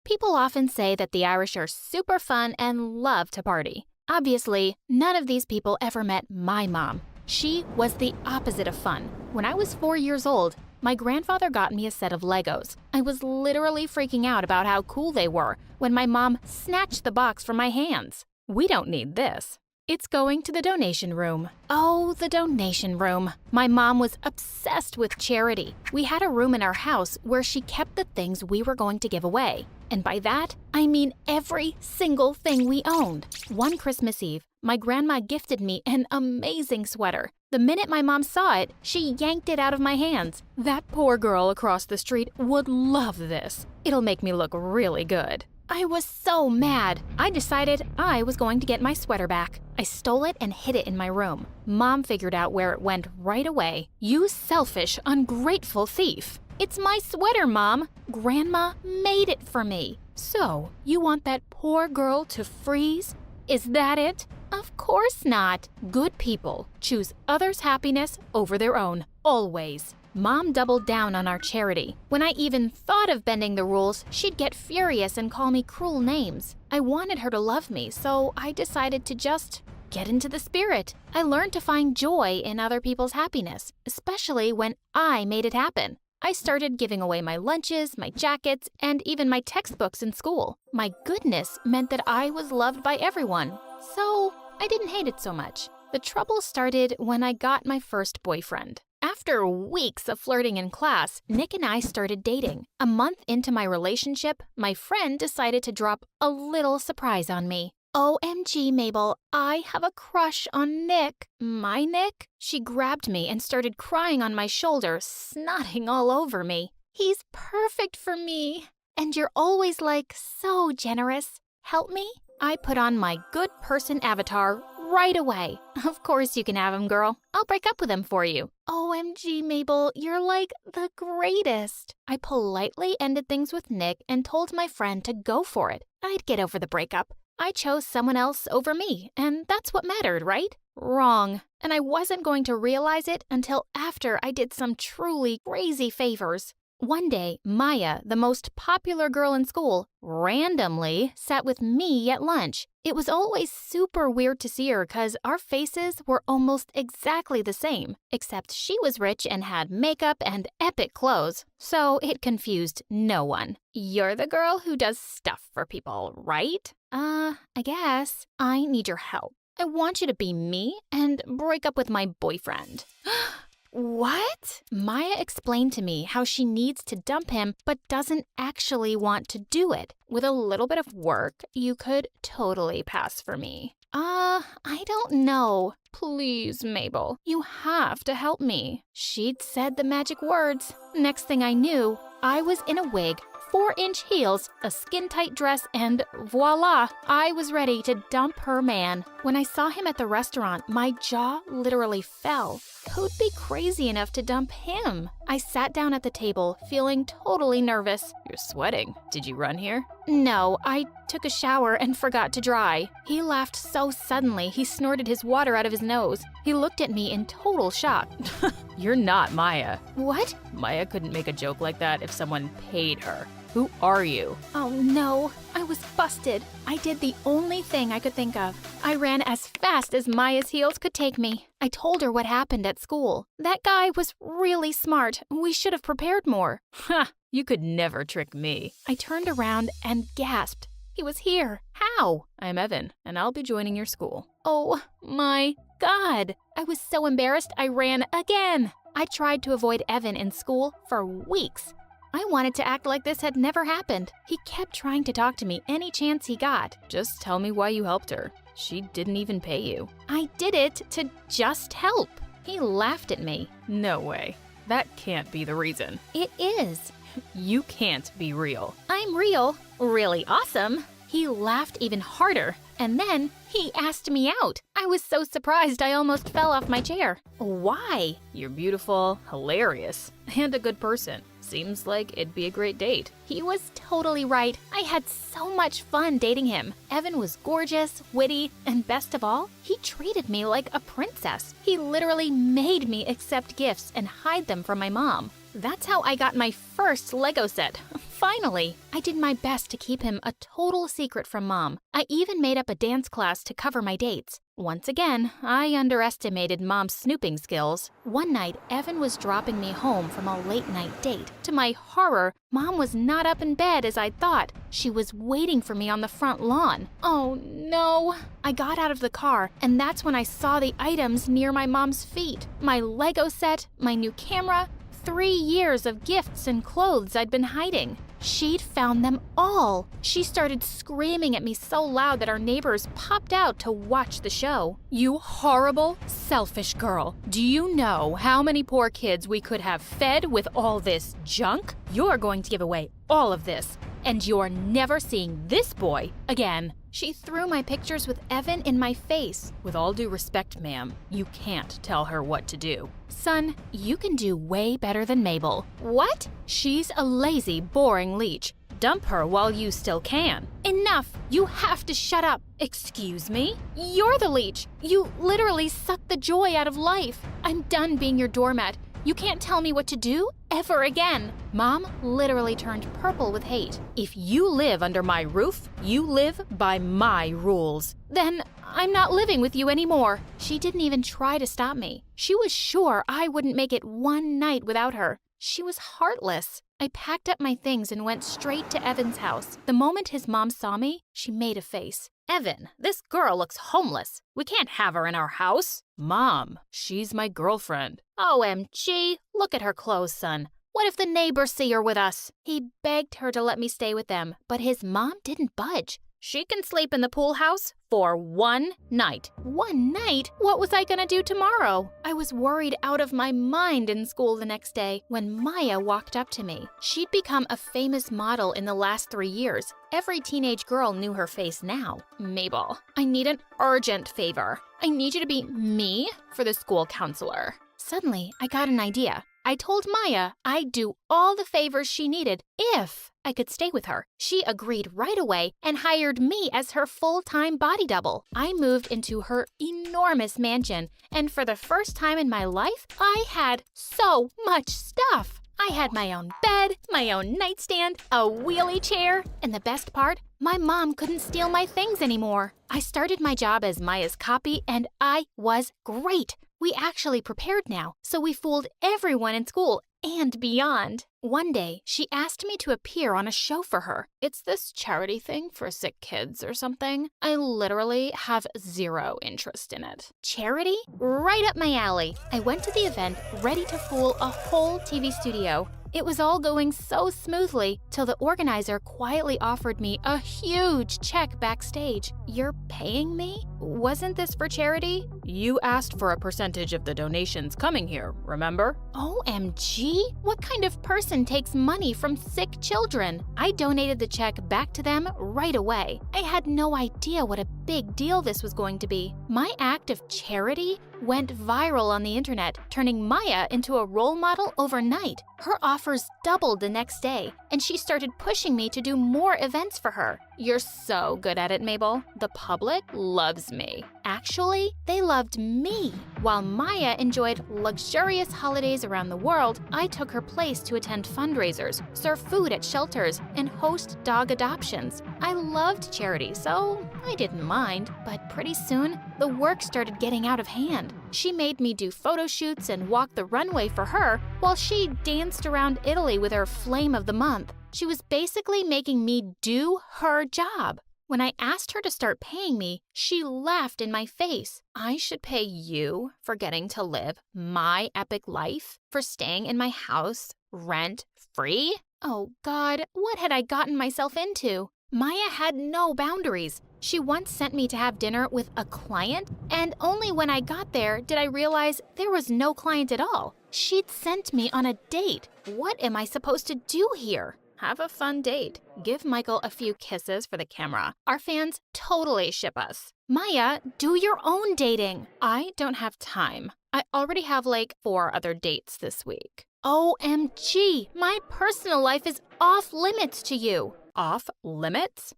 People often say that the Irish are super fun and love to party. Obviously, none of these people ever met my mom. She was the opposite of fun. When I was 4 years old, my grandfather got me a set of Legos. I was literally freaking out about how cool they were when my mom snatched the box from my hands. We don't need this. It's going to the donation room. Oh, the donation room. My mom was obsessed with charity. We had a room in our house where she kept the things we were going to give away. And by that, I mean every single thing we owned. One Christmas Eve, my grandma gifted me an amazing sweater. The minute my mom saw it, she yanked it out of my hands. That poor girl across the street would love this. It'll make me look really good. I was so mad. I decided I was going to get my sweater back. I stole it and hid it in my room. Mom figured out where it went right away. You selfish, ungrateful thief. It's my sweater, Mom. Grandma made it for me. So, you want that poor girl to freeze? Is that it? Of course not. Good people choose others' happiness over their own, always. Mom doubled down on our charity. When I even thought of bending the rules, she'd get furious and call me cruel names. I wanted her to love me, so I decided to just get into the spirit. I learned to find joy in other people's happiness, especially when I made it happen. I started giving away my lunches, my jackets, and even my textbooks in school. My goodness meant that I was loved by everyone, so I didn't hate it so much. The trouble started when I got my first boyfriend. After weeks of flirting in class, Nick and I started dating. A month into my relationship, my friend decided to drop a little surprise on me. OMG, Mabel, I have a crush on Nick. My Nick? She grabbed me and started crying on my shoulder, snotting all over me. He's perfect for me. And you're always like so generous. Help me? I put on my good person avatar right away. Of course you can have him, girl. I'll break up with him for you. OMG, Mabel, you're like the greatest. I politely ended things with Nick and told my friend to go for it. I'd get over the breakup. I chose someone else over me, and that's what mattered, right? Wrong. And I wasn't going to realize it until after I did some truly crazy favors. One day, Maya, the most popular girl in school, randomly sat with me at lunch. It was always super weird to see her because our faces were almost exactly the same, except she was rich and had makeup and epic clothes, so it confused no one. You're the girl who does stuff for people, right? I guess. I need your help. I want you to be me and break up with my boyfriend. What? Maya explained to me how she needs to dump him but doesn't actually want to do it. With a little bit of work, you could totally pass for me. I don't know. Please, Mabel, you have to help me. She'd said the magic words. Next thing I knew, I was in a wig, 4-inch heels, a skin-tight dress, and voila, I was ready to dump her man. When I saw him at the restaurant, my jaw literally fell. Who'd be crazy enough to dump him? I sat down at the table, feeling totally nervous. You're sweating. Did you run here? No, I took a shower and forgot to dry. He laughed so suddenly, he snorted his water out of his nose. He looked at me in total shock. You're not Maya. What? Maya couldn't make a joke like that if someone paid her. Who are you? Oh no, I was busted. I did the only thing I could think of. I ran as fast as Maya's heels could take me. I told her what happened at school. That guy was really smart. We should have prepared more. Ha! You could never trick me. I turned around and gasped. He was here. How? I'm Evan, and I'll be joining your school. Oh my God. I was so embarrassed I ran again. I tried to avoid Evan in school for weeks. I wanted to act like this had never happened. He kept trying to talk to me any chance he got. Just tell me why you helped her. She didn't even pay you. I did it to just help. He laughed at me. No way. That can't be the reason. It is. You can't be real. I'm real. Really awesome. He laughed even harder, and then he asked me out. I was so surprised I almost fell off my chair. Why? You're beautiful, hilarious, and a good person. Seems like it'd be a great date. He was totally right. I had so much fun dating him. Evan was gorgeous, witty, and best of all, he treated me like a princess. He literally made me accept gifts and hide them from my mom. That's how I got my first Lego set Finally, I did my best to keep him a total secret from Mom. I even made up a dance class to cover my dates. Once again, I underestimated Mom's snooping skills. One night, Evan was dropping me home from a late-night date. To my horror, Mom was not up in bed as I'd thought. She was waiting for me on the front lawn. Oh no! I got out of the car, and that's when I saw the items near my mom's feet. My Lego set, my new camera, 3 years of gifts and clothes I'd been hiding. She'd found them all. She started screaming at me so loud that our neighbors popped out to watch the show. You horrible, selfish girl. Do you know how many poor kids we could have fed with all this junk? You're going to give away all of this, and you're never seeing this boy again. She threw my pictures with Evan in my face. With all due respect, ma'am, you can't tell her what to do. Son, you can do way better than Mabel. What? She's a lazy, boring leech. Dump her while you still can. Enough! You have to shut up. Excuse me? You're the leech. You literally suck the joy out of life. I'm done being your doormat. You can't tell me what to do ever again. Mom literally turned purple with hate. If you live under my roof, you live by my rules. Then I'm not living with you anymore. She didn't even try to stop me. She was sure I wouldn't make it one night without her. She was heartless. I packed up my things and went straight to Evan's house. The moment his mom saw me, she made a face. Evan, this girl looks homeless. We can't have her in our house. Mom, she's my girlfriend. OMG, look at her clothes, son. What if the neighbors see her with us? He begged her to let me stay with them, but his mom didn't budge. She can sleep in the pool house for one night. One night? What was I gonna do tomorrow? I was worried out of my mind in school the next day when Maya walked up to me. She'd become a famous model in the last 3 years. Every teenage girl knew her face now. Mabel, I need an urgent favor. I need you to be me for the school counselor. Suddenly, I got an idea. I told Maya I'd do all the favors she needed if I could stay with her. She agreed right away and hired me as her full-time body double. I moved into her enormous mansion, and for the first time in my life, I had so much stuff. I had my own bed, my own nightstand, a wheelie chair, and the best part, my mom couldn't steal my things anymore. I started my job as Maya's copy, and I was great. We actually prepared now, so we fooled everyone in school and beyond. One day, she asked me to appear on a show for her. It's this charity thing for sick kids or something. I literally have zero interest in it. Charity? Right up my alley. I went to the event ready to fool a whole TV studio. It was all going so smoothly till the organizer quietly offered me a huge check backstage. You're paying me? Wasn't this for charity? You asked for a percentage of the donations coming here, remember? OMG? What kind of person takes money from sick children? I donated the check back to them right away. I had no idea what a big deal this was going to be. My act of charity went viral on the internet, turning Maya into a role model overnight. Her offers doubled the next day, and she started pushing me to do more events for her. You're so good at it, Mabel. The public loves me. Actually, they loved me. While Maya enjoyed luxurious holidays around the world, I took her place to attend fundraisers, serve food at shelters, and host dog adoptions. I loved charity, so I didn't mind. But pretty soon, the work started getting out of hand. She made me do photo shoots and walk the runway for her while she danced around Italy with her flame of the month. She was basically making me do her job. When I asked her to start paying me, she laughed in my face. I should pay you for getting to live my epic life? For staying in my house, rent free? Oh God, what had I gotten myself into? Maya had no boundaries. She once sent me to have dinner with a client, and only when I got there did I realize there was no client at all. She'd sent me on a date. What am I supposed to do here? Have a fun date. Give Michael a few kisses for the camera. Our fans totally ship us. Maya, do your own dating. I don't have time. I already have like 4 other dates this week. OMG, my personal life is off limits to you. Off limits?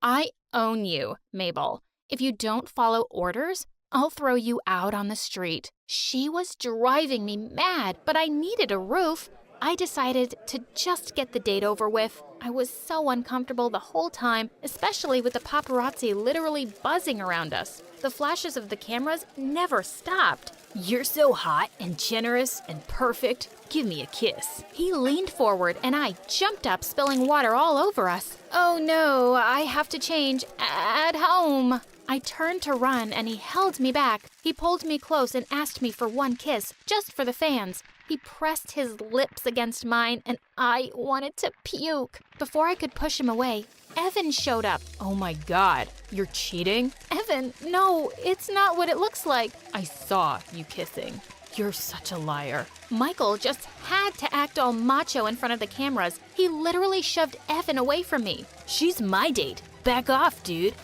I own you, Mabel. If you don't follow orders, I'll throw you out on the street. She was driving me mad, but I needed a roof. I decided to just get the date over with. I was so uncomfortable the whole time, especially with the paparazzi literally buzzing around us. The flashes of the cameras never stopped. You're so hot and generous and perfect. Give me a kiss. He leaned forward and I jumped up, spilling water all over us. Oh no, I have to change at home. I turned to run and he held me back. He pulled me close and asked me for one kiss, just for the fans. He pressed his lips against mine and I wanted to puke. Before I could push him away, Evan showed up. Oh my God, you're cheating? Evan, no, it's not what it looks like. I saw you kissing. You're such a liar. Michael just had to act all macho in front of the cameras. He literally shoved Evan away from me. She's my date. Back off, dude.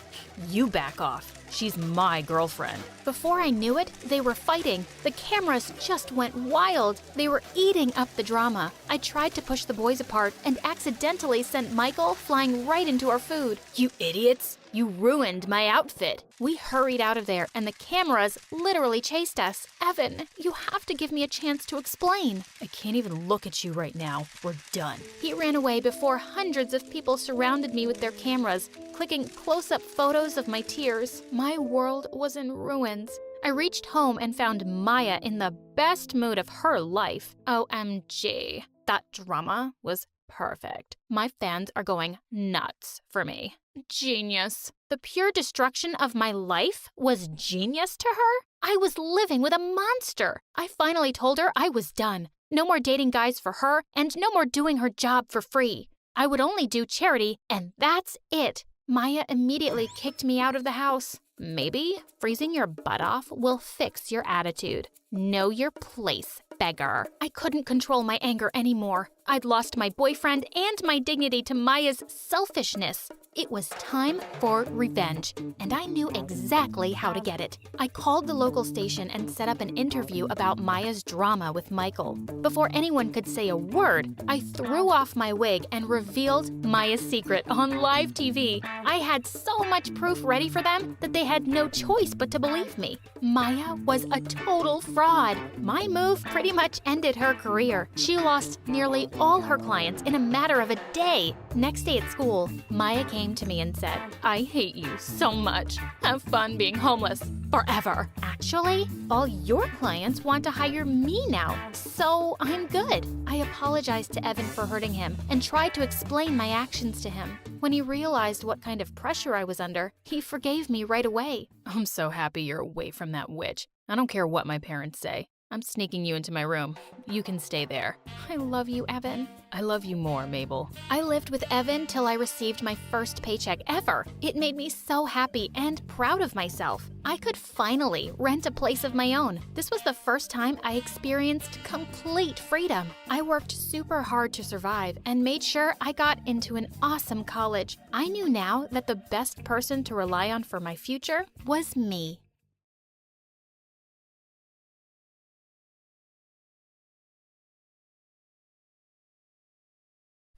You back off. She's my girlfriend. Before I knew it, they were fighting. The cameras just went wild. They were eating up the drama. I tried to push the boys apart and accidentally sent Michael flying right into our food. You idiots! You ruined my outfit. We hurried out of there and the cameras literally chased us. Evan, you have to give me a chance to explain. I can't even look at you right now. We're done. He ran away before hundreds of people surrounded me with their cameras, clicking close-up photos of my tears. My world was in ruins. I reached home and found Maya in the best mood of her life. OMG, that drama was perfect. My fans are going nuts for me. Genius. The pure destruction of my life was genius to her? I was living with a monster. I finally told her I was done. No more dating guys for her and no more doing her job for free. I would only do charity and that's it. Maya immediately kicked me out of the house. Maybe freezing your butt off will fix your attitude. Know your place, beggar. I couldn't control my anger anymore. I'd lost my boyfriend and my dignity to Maya's selfishness. It was time for revenge, and I knew exactly how to get it. I called the local station and set up an interview about Maya's drama with Michael. Before anyone could say a word, I threw off my wig and revealed Maya's secret on live TV. I had so much proof ready for them that they had no choice but to believe me. Maya was a total fraud. My move pretty much ended her career. She lost nearly all her clients in a matter of a day. Next day at school, Maya came to me and said, I hate you so much. Have fun being homeless forever. Actually, all your clients want to hire me now, so I'm good. I apologized to Evan for hurting him and tried to explain my actions to him. When he realized what kind of pressure I was under, he forgave me right away. I'm so happy you're away from that witch. I don't care what my parents say. I'm sneaking you into my room. You can stay there. I love you, Evan. I love you more, Mabel. I lived with Evan till I received my first paycheck ever. It made me so happy and proud of myself. I could finally rent a place of my own. This was the first time I experienced complete freedom. I worked super hard to survive and made sure I got into an awesome college. I knew now that the best person to rely on for my future was me.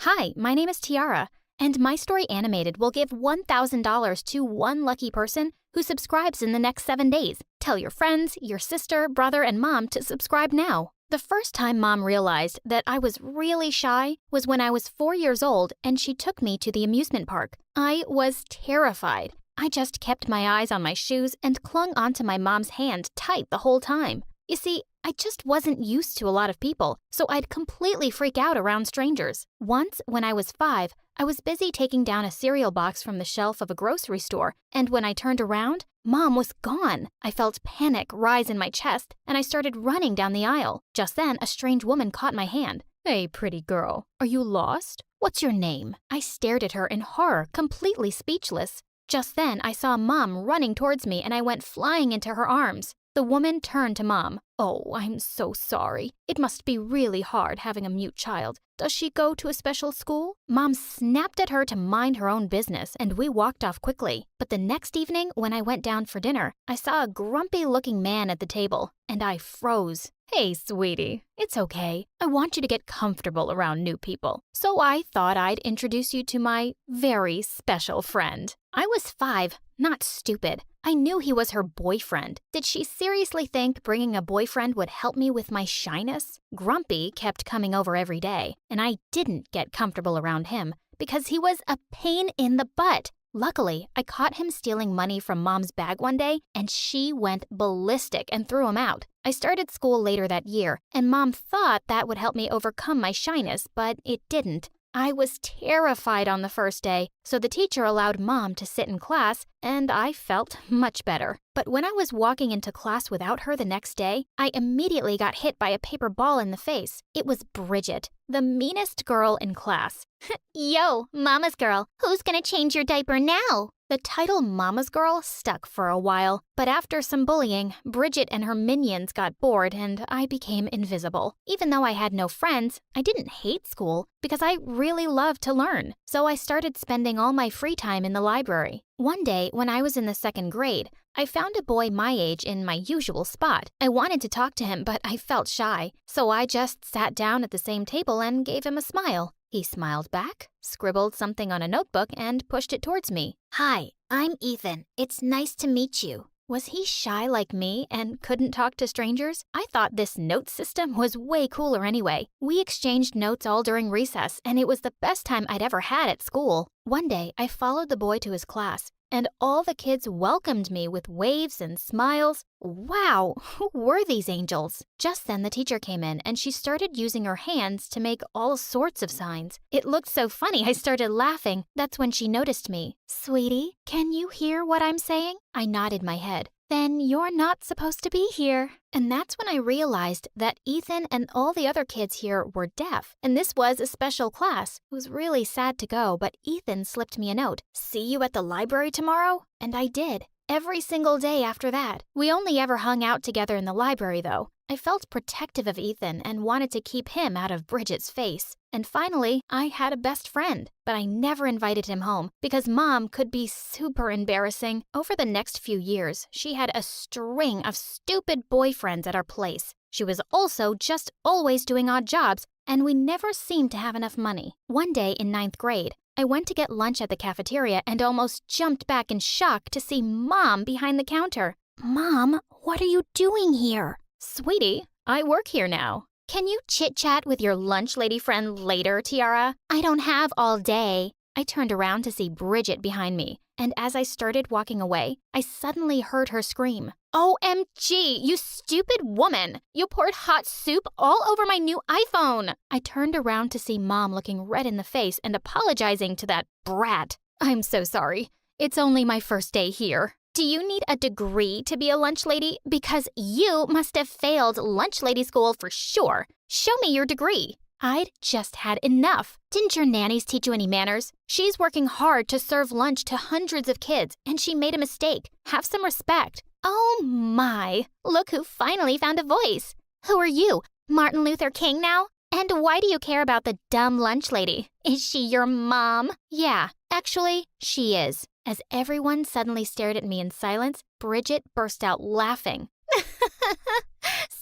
Hi, my name is Tiara, and My Story Animated will give $1,000 to one lucky person who subscribes in the next 7 days. Tell your friends, your sister, brother, and mom to subscribe now. The first time Mom realized that I was really shy was when I was 4 years old and she took me to the amusement park. I was terrified. I just kept my eyes on my shoes and clung onto my mom's hand tight the whole time. You see, I just wasn't used to a lot of people, so I'd completely freak out around strangers. Once, when I was 5, I was busy taking down a cereal box from the shelf of a grocery store, and when I turned around, Mom was gone. I felt panic rise in my chest, and I started running down the aisle. Just then, a strange woman caught my hand. Hey, pretty girl, are you lost? What's your name? I stared at her in horror, completely speechless. Just then, I saw Mom running towards me, and I went flying into her arms. The woman turned to Mom. Oh, I'm so sorry. It must be really hard having a mute child. Does she go to a special school? Mom snapped at her to mind her own business, and we walked off quickly. But the next evening, when I went down for dinner, I saw a grumpy-looking man at the table, and I froze. Hey, sweetie, it's okay. I want you to get comfortable around new people. So I thought I'd introduce you to my very special friend. I was 5, not stupid. I knew he was her boyfriend. Did she seriously think bringing a boyfriend would help me with my shyness? Grumpy kept coming over every day, and I didn't get comfortable around him because he was a pain in the butt. Luckily, I caught him stealing money from Mom's bag one day, and she went ballistic and threw him out. I started school later that year, and Mom thought that would help me overcome my shyness, but it didn't. I was terrified on the first day, so the teacher allowed Mom to sit in class, and I felt much better. But when I was walking into class without her the next day, I immediately got hit by a paper ball in the face. It was Bridget, the meanest girl in class. Yo, Mama's girl, who's gonna change your diaper now? The title Mama's Girl stuck for a while, but after some bullying, Bridget and her minions got bored and I became invisible. Even though I had no friends, I didn't hate school because I really loved to learn. So I started spending all my free time in the library. One day, when I was in the 2nd grade, I found a boy my age in my usual spot. I wanted to talk to him, but I felt shy, so I just sat down at the same table and gave him a smile. He smiled back, scribbled something on a notebook, and pushed it towards me. Hi, I'm Ethan. It's nice to meet you. Was he shy like me and couldn't talk to strangers? I thought this note system was way cooler anyway. We exchanged notes all during recess, and it was the best time I'd ever had at school. One day, I followed the boy to his class, and all the kids welcomed me with waves and smiles. Wow, who were these angels? Just then the teacher came in and she started using her hands to make all sorts of signs. It looked so funny I started laughing. That's when she noticed me. Sweetie, can you hear what I'm saying? I nodded my head. Then you're not supposed to be here. And that's when I realized that Ethan and all the other kids here were deaf, and this was a special class. It was really sad to go, but Ethan slipped me a note. See you at the library tomorrow? And I did. Every single day after that. We only ever hung out together in the library, though. I felt protective of Ethan and wanted to keep him out of Bridget's face. And finally, I had a best friend, but I never invited him home because Mom could be super embarrassing. Over the next few years, she had a string of stupid boyfriends at our place. She was also just always doing odd jobs, and we never seemed to have enough money. One day in 9th grade, I went to get lunch at the cafeteria and almost jumped back in shock to see Mom behind the counter. Mom, what are you doing here? Sweetie, I work here now. Can you chit-chat with your lunch lady friend later, Tiara? I don't have all day. I turned around to see Bridget behind me, and as I started walking away, I suddenly heard her scream. OMG, you stupid woman! You poured hot soup all over my new iPhone! I turned around to see Mom looking red in the face and apologizing to that brat. I'm so sorry. It's only my first day here. Do you need a degree to be a lunch lady? Because you must have failed lunch lady school for sure. Show me your degree. I'd just had enough. Didn't your nannies teach you any manners? She's working hard to serve lunch to hundreds of kids, and she made a mistake. Have some respect. Oh my, look who finally found a voice. Who are you, Martin Luther King now? And why do you care about the dumb lunch lady? Is she your mom? Yeah, actually, she is. As everyone suddenly stared at me in silence, Bridget burst out laughing.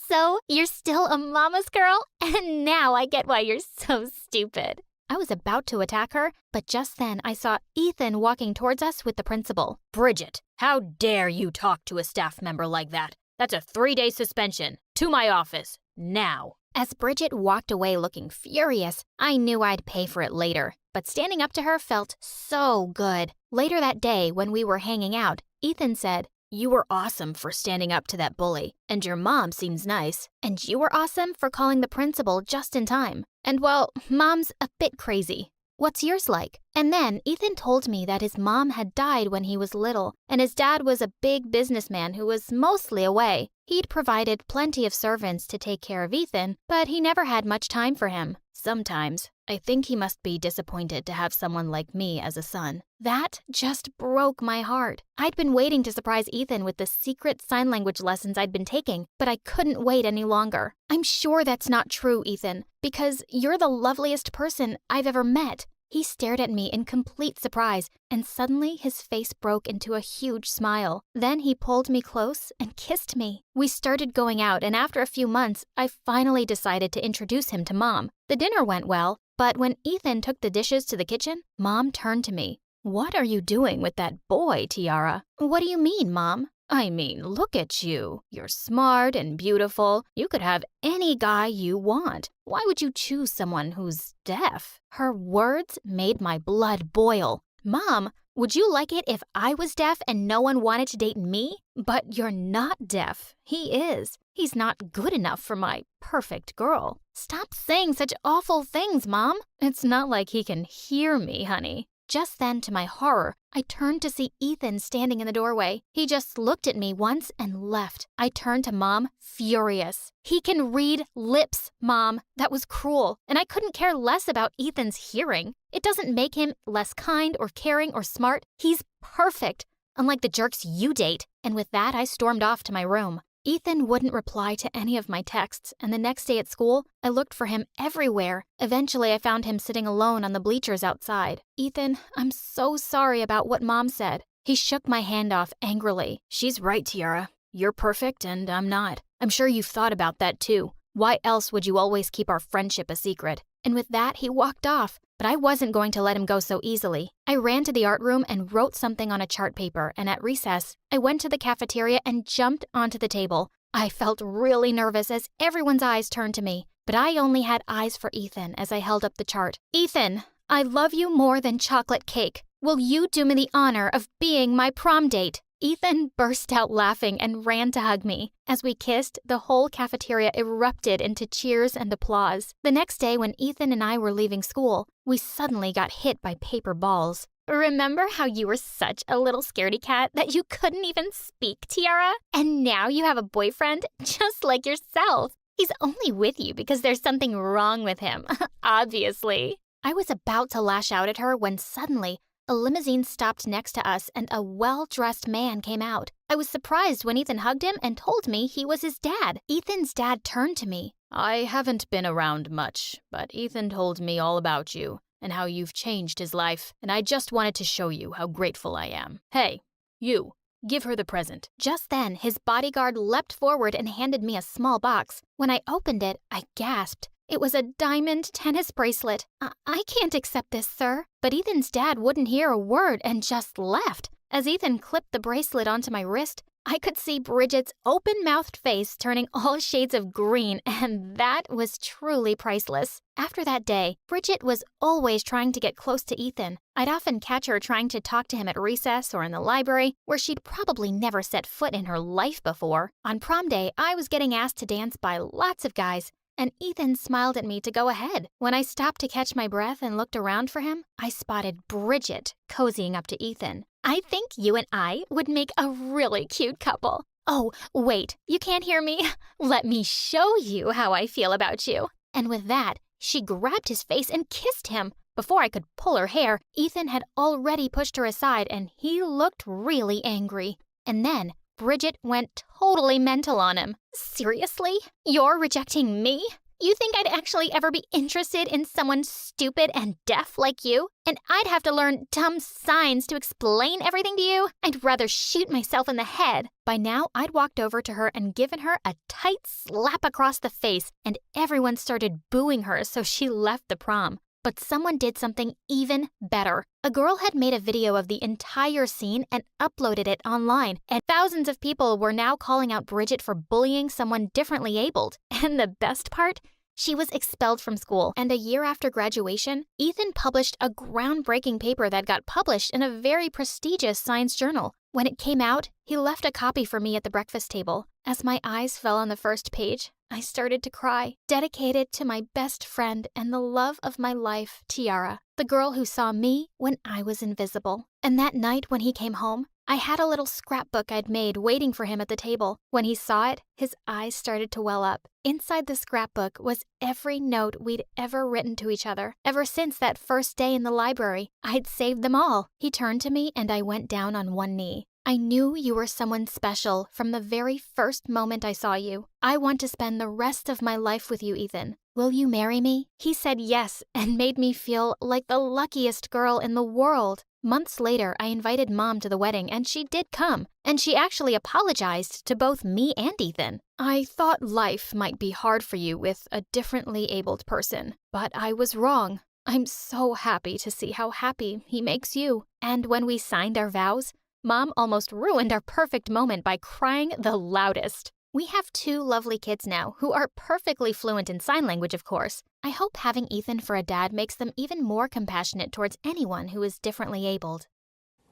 So, you're still a mama's girl? And now I get why you're so stupid. I was about to attack her, but just then I saw Ethan walking towards us with the principal. Bridget, how dare you talk to a staff member like that? That's a 3-day suspension. To my office, now. As Bridget walked away looking furious, I knew I'd pay for it later, but standing up to her felt so good. Later that day, when we were hanging out, Ethan said, "You were awesome for standing up to that bully, and your mom seems nice. And you were awesome for calling the principal just in time. And well, Mom's a bit crazy. What's yours like?" And then Ethan told me that his mom had died when he was little, and his dad was a big businessman who was mostly away. He'd provided plenty of servants to take care of Ethan, but he never had much time for him. Sometimes, I think he must be disappointed to have someone like me as a son. That just broke my heart. I'd been waiting to surprise Ethan with the secret sign language lessons I'd been taking, but I couldn't wait any longer. I'm sure that's not true, Ethan, because you're the loveliest person I've ever met. He stared at me in complete surprise, and suddenly his face broke into a huge smile. Then he pulled me close and kissed me. We started going out, and after a few months, I finally decided to introduce him to Mom. The dinner went well, but when Ethan took the dishes to the kitchen, Mom turned to me. What are you doing with that boy, Tiara? What do you mean, Mom? I mean, look at you. You're smart and beautiful. You could have any guy you want. Why would you choose someone who's deaf? Her words made my blood boil. Mom, would you like it if I was deaf and no one wanted to date me? But you're not deaf. He is. He's not good enough for my perfect girl. Stop saying such awful things, Mom. It's not like he can hear me, honey. Just then, to my horror, I turned to see Ethan standing in the doorway. He just looked at me once and left. I turned to Mom, furious. He can read lips, Mom. That was cruel, and I couldn't care less about Ethan's hearing. It doesn't make him less kind or caring or smart. He's perfect, unlike the jerks you date. And with that, I stormed off to my room. Ethan wouldn't reply to any of my texts, and the next day at school, I looked for him everywhere. Eventually, I found him sitting alone on the bleachers outside. Ethan, I'm so sorry about what Mom said. He shook my hand off angrily. She's right, Tiara. You're perfect, and I'm not. I'm sure you've thought about that, too. Why else would you always keep our friendship a secret? And with that, he walked off. But I wasn't going to let him go so easily. I ran to the art room and wrote something on a chart paper, and at recess, I went to the cafeteria and jumped onto the table. I felt really nervous as everyone's eyes turned to me, but I only had eyes for Ethan as I held up the chart. Ethan, I love you more than chocolate cake. Will you do me the honor of being my prom date? Ethan burst out laughing and ran to hug me. As we kissed, the whole cafeteria erupted into cheers and applause. The next day, when Ethan and I were leaving school, we suddenly got hit by paper balls. Remember how you were such a little scaredy cat that you couldn't even speak, Tiara? And now you have a boyfriend just like yourself. He's only with you because there's something wrong with him, obviously. I was about to lash out at her when suddenly, a limousine stopped next to us and a well-dressed man came out. I was surprised when Ethan hugged him and told me he was his dad. Ethan's dad turned to me. I haven't been around much, but Ethan told me all about you and how you've changed his life, and I just wanted to show you how grateful I am. Hey, you, give her the present. Just then, his bodyguard leapt forward and handed me a small box. When I opened it, I gasped. It was a diamond tennis bracelet. I can't accept this, sir. But Ethan's dad wouldn't hear a word and just left. As Ethan clipped the bracelet onto my wrist, I could see Bridget's open-mouthed face turning all shades of green, and that was truly priceless. After that day, Bridget was always trying to get close to Ethan. I'd often catch her trying to talk to him at recess or in the library, where she'd probably never set foot in her life before. On prom day, I was getting asked to dance by lots of guys, and Ethan smiled at me to go ahead. When I stopped to catch my breath and looked around for him, I spotted Bridget cozying up to Ethan. I think you and I would make a really cute couple. Oh, wait, you can't hear me? Let me show you how I feel about you. And with that, she grabbed his face and kissed him. Before I could pull her hair, Ethan had already pushed her aside and he looked really angry. And then Bridget went totally mental on him. Seriously? You're rejecting me? You think I'd actually ever be interested in someone stupid and deaf like you? And I'd have to learn dumb signs to explain everything to you? I'd rather shoot myself in the head. By now, I'd walked over to her and given her a tight slap across the face, and everyone started booing her, so she left the prom. But someone did something even better. A girl had made a video of the entire scene and uploaded it online, and thousands of people were now calling out Bridget for bullying someone differently abled. And the best part? She was expelled from school, and a year after graduation, Ethan published a groundbreaking paper that got published in a very prestigious science journal. When it came out, he left a copy for me at the breakfast table. As my eyes fell on the first page, I started to cry. Dedicated to my best friend and the love of my life, Tiara, the girl who saw me when I was invisible. And that night when he came home, I had a little scrapbook I'd made waiting for him at the table. When he saw it, his eyes started to well up. Inside the scrapbook was every note we'd ever written to each other. Ever since that first day in the library, I'd saved them all. He turned to me and I went down on one knee. I knew you were someone special from the very first moment I saw you. I want to spend the rest of my life with you, Ethan. Will you marry me? He said yes and made me feel like the luckiest girl in the world. Months later, I invited Mom to the wedding and she did come. And she actually apologized to both me and Ethan. I thought life might be hard for you with a differently abled person, but I was wrong. I'm so happy to see how happy he makes you. And when we signed our vows, Mom almost ruined our perfect moment by crying the loudest. We have 2 lovely kids now who are perfectly fluent in sign language, of course. I hope having Ethan for a dad makes them even more compassionate towards anyone who is differently abled.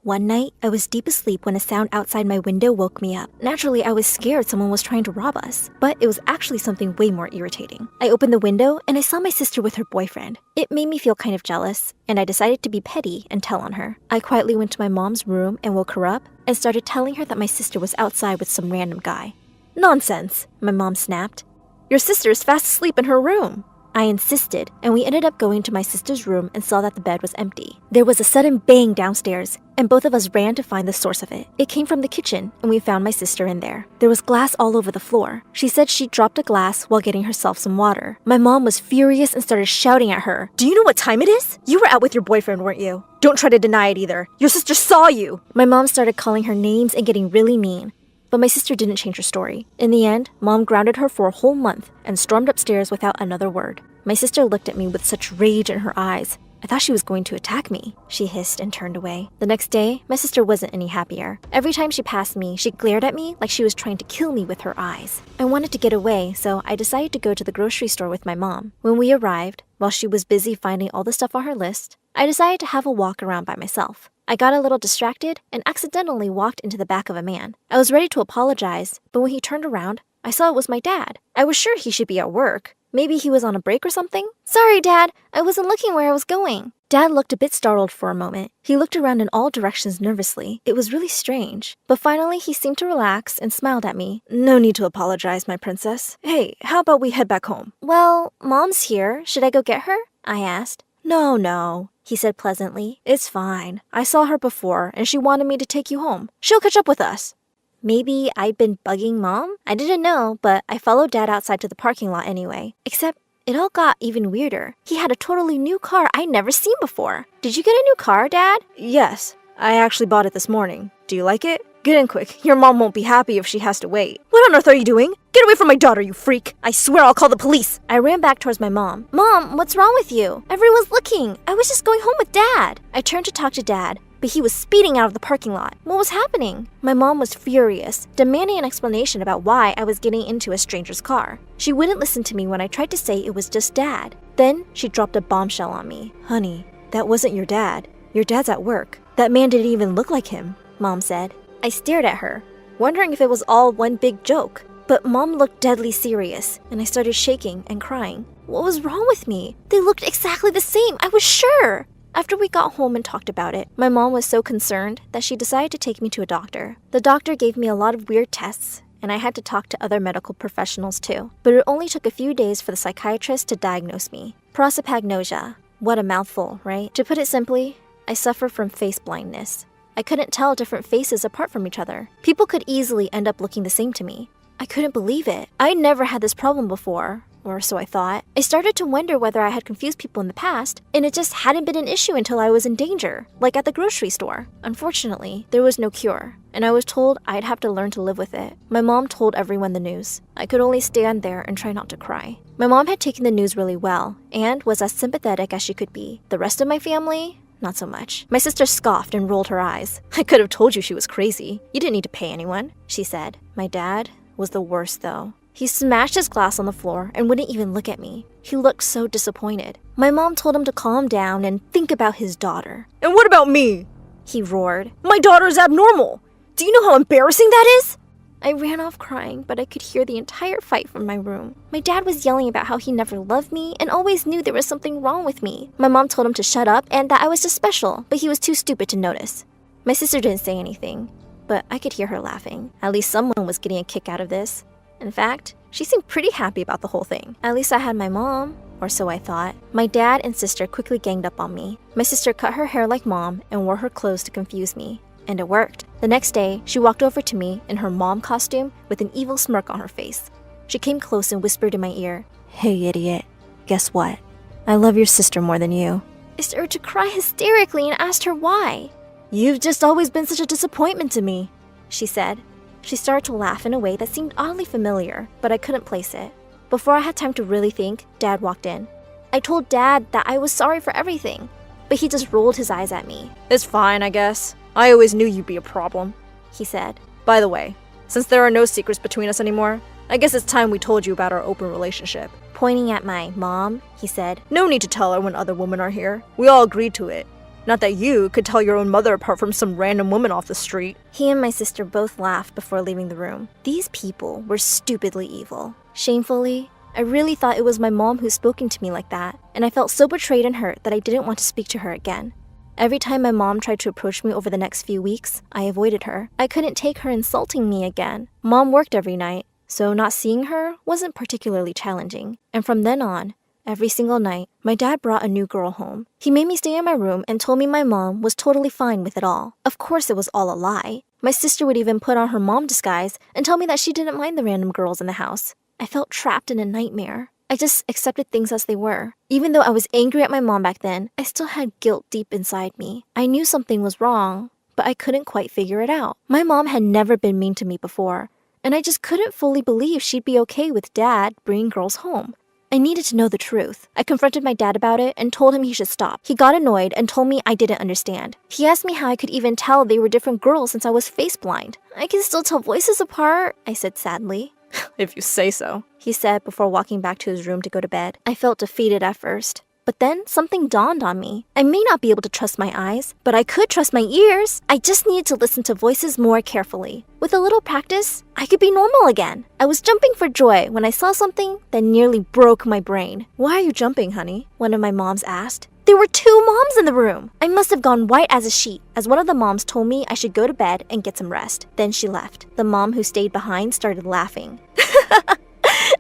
One night, I was deep asleep when a sound outside my window woke me up. Naturally, I was scared someone was trying to rob us, but it was actually something way more irritating. I opened the window and I saw my sister with her boyfriend. It made me feel kind of jealous, and I decided to be petty and tell on her. I quietly went to my mom's room and woke her up and started telling her that my sister was outside with some random guy. "Nonsense," my mom snapped. "Your sister is fast asleep in her room." I insisted, and we ended up going to my sister's room and saw that the bed was empty. There was a sudden bang downstairs, and both of us ran to find the source of it. It came from the kitchen, and we found my sister in there. There was glass all over the floor. She said she dropped a glass while getting herself some water. My mom was furious and started shouting at her. "Do you know what time it is? You were out with your boyfriend, weren't you? Don't try to deny it either. Your sister saw you." My mom started calling her names and getting really mean. But my sister didn't change her story. In the end, Mom grounded her for a whole month and stormed upstairs without another word. My sister looked at me with such rage in her eyes. I thought she was going to attack me. She hissed and turned away. The next day, my sister wasn't any happier. Every time she passed me, she glared at me like she was trying to kill me with her eyes. I wanted to get away, so I decided to go to the grocery store with my mom. When we arrived, while she was busy finding all the stuff on her list, I decided to have a walk around by myself. I got a little distracted and accidentally walked into the back of a man. I was ready to apologize, but when he turned around, I saw it was my dad. I was sure he should be at work. Maybe he was on a break or something? "Sorry, Dad. I wasn't looking where I was going." Dad looked a bit startled for a moment. He looked around in all directions nervously. It was really strange. But finally, he seemed to relax and smiled at me. "No need to apologize, my princess. Hey, how about we head back home?" "Well, Mom's here. Should I go get her?" I asked. No, he said pleasantly. "It's fine. I saw her before, and she wanted me to take you home. She'll catch up with us." Maybe I'd been bugging Mom? I didn't know, but I followed Dad outside to the parking lot anyway. Except it all got even weirder. He had a totally new car I'd never seen before. "Did you get a new car, Dad?" "Yes. I actually bought it this morning. Do you like it? Get in quick. Your mom won't be happy if she has to wait." "What on earth are you doing? Get away from my daughter, you freak! I swear I'll call the police!" I ran back towards my mom. "Mom, what's wrong with you? Everyone's looking. I was just going home with Dad." I turned to talk to Dad, but he was speeding out of the parking lot. What was happening? My mom was furious, demanding an explanation about why I was getting into a stranger's car. She wouldn't listen to me when I tried to say it was just Dad. Then she dropped a bombshell on me. "Honey, that wasn't your dad. Your dad's at work. That man didn't even look like him," Mom said. I stared at her, wondering if it was all one big joke. But Mom looked deadly serious, and I started shaking and crying. What was wrong with me? They looked exactly the same, I was sure! After we got home and talked about it, my mom was so concerned that she decided to take me to a doctor. The doctor gave me a lot of weird tests, and I had to talk to other medical professionals too. But it only took a few days for the psychiatrist to diagnose me. Prosopagnosia. What a mouthful, right? To put it simply, I suffer from face blindness. I couldn't tell different faces apart from each other. People could easily end up looking the same to me. I couldn't believe it. I'd never had this problem before, or so I thought. I started to wonder whether I had confused people in the past, and it just hadn't been an issue until I was in danger, like at the grocery store. Unfortunately, there was no cure, and I was told I'd have to learn to live with it. My mom told everyone the news. I could only stand there and try not to cry. My mom had taken the news really well, and was as sympathetic as she could be. The rest of my family? Not so much. My sister scoffed and rolled her eyes. "I could have told you she was crazy. You didn't need to pay anyone," she said. My dad was the worst, though. He smashed his glass on the floor and wouldn't even look at me. He looked so disappointed. My mom told him to calm down and think about his daughter. "And what about me?" he roared. "My daughter is abnormal. Do you know how embarrassing that is?" I ran off crying, but I could hear the entire fight from my room. My dad was yelling about how he never loved me and always knew there was something wrong with me. My mom told him to shut up and that I was just special, but he was too stupid to notice. My sister didn't say anything, but I could hear her laughing. At least someone was getting a kick out of this. In fact, she seemed pretty happy about the whole thing. At least I had my mom, or so I thought. My dad and sister quickly ganged up on me. My sister cut her hair like Mom and wore her clothes to confuse me. And it worked. The next day, she walked over to me in her mom costume with an evil smirk on her face. She came close and whispered in my ear, "Hey, idiot. Guess what? I love your sister more than you." I started to cry hysterically and asked her why. "You've just always been such a disappointment to me," she said. She started to laugh in a way that seemed oddly familiar, but I couldn't place it. Before I had time to really think, Dad walked in. I told Dad that I was sorry for everything, but he just rolled his eyes at me. It's fine, I guess. I always knew you'd be a problem, he said. By the way, since there are no secrets between us anymore, I guess it's time we told you about our open relationship. Pointing at my mom, he said, No need to tell her when other women are here. We all agreed to it. Not that you could tell your own mother apart from some random woman off the street. He and my sister both laughed before leaving the room. These people were stupidly evil. Shamefully, I really thought it was my mom who spoken to me like that, and I felt so betrayed and hurt that I didn't want to speak to her again. Every time my mom tried to approach me over the next few weeks, I avoided her. I couldn't take her insulting me again. Mom worked every night, so not seeing her wasn't particularly challenging. And from then on, every single night, my dad brought a new girl home. He made me stay in my room and told me my mom was totally fine with it all. Of course it was all a lie. My sister would even put on her mom disguise and tell me that she didn't mind the random girls in the house. I felt trapped in a nightmare. I just accepted things as they were. Even though I was angry at my mom back then, I still had guilt deep inside me. I knew something was wrong, but I couldn't quite figure it out. My mom had never been mean to me before, and I just couldn't fully believe she'd be okay with Dad bringing girls home. I needed to know the truth. I confronted my dad about it and told him he should stop. He got annoyed and told me I didn't understand. He asked me how I could even tell they were different girls since I was face blind. I can still tell voices apart, I said sadly. If you say so, he said before walking back to his room to go to bed. I felt defeated at first. But then something dawned on me. I may not be able to trust my eyes, but I could trust my ears. I just needed to listen to voices more carefully. With a little practice, I could be normal again. I was jumping for joy when I saw something that nearly broke my brain. Why are you jumping, honey? One of my moms asked. There were 2 moms in the room. I must have gone white as a sheet, as one of the moms told me I should go to bed and get some rest. Then she left. The mom who stayed behind started laughing.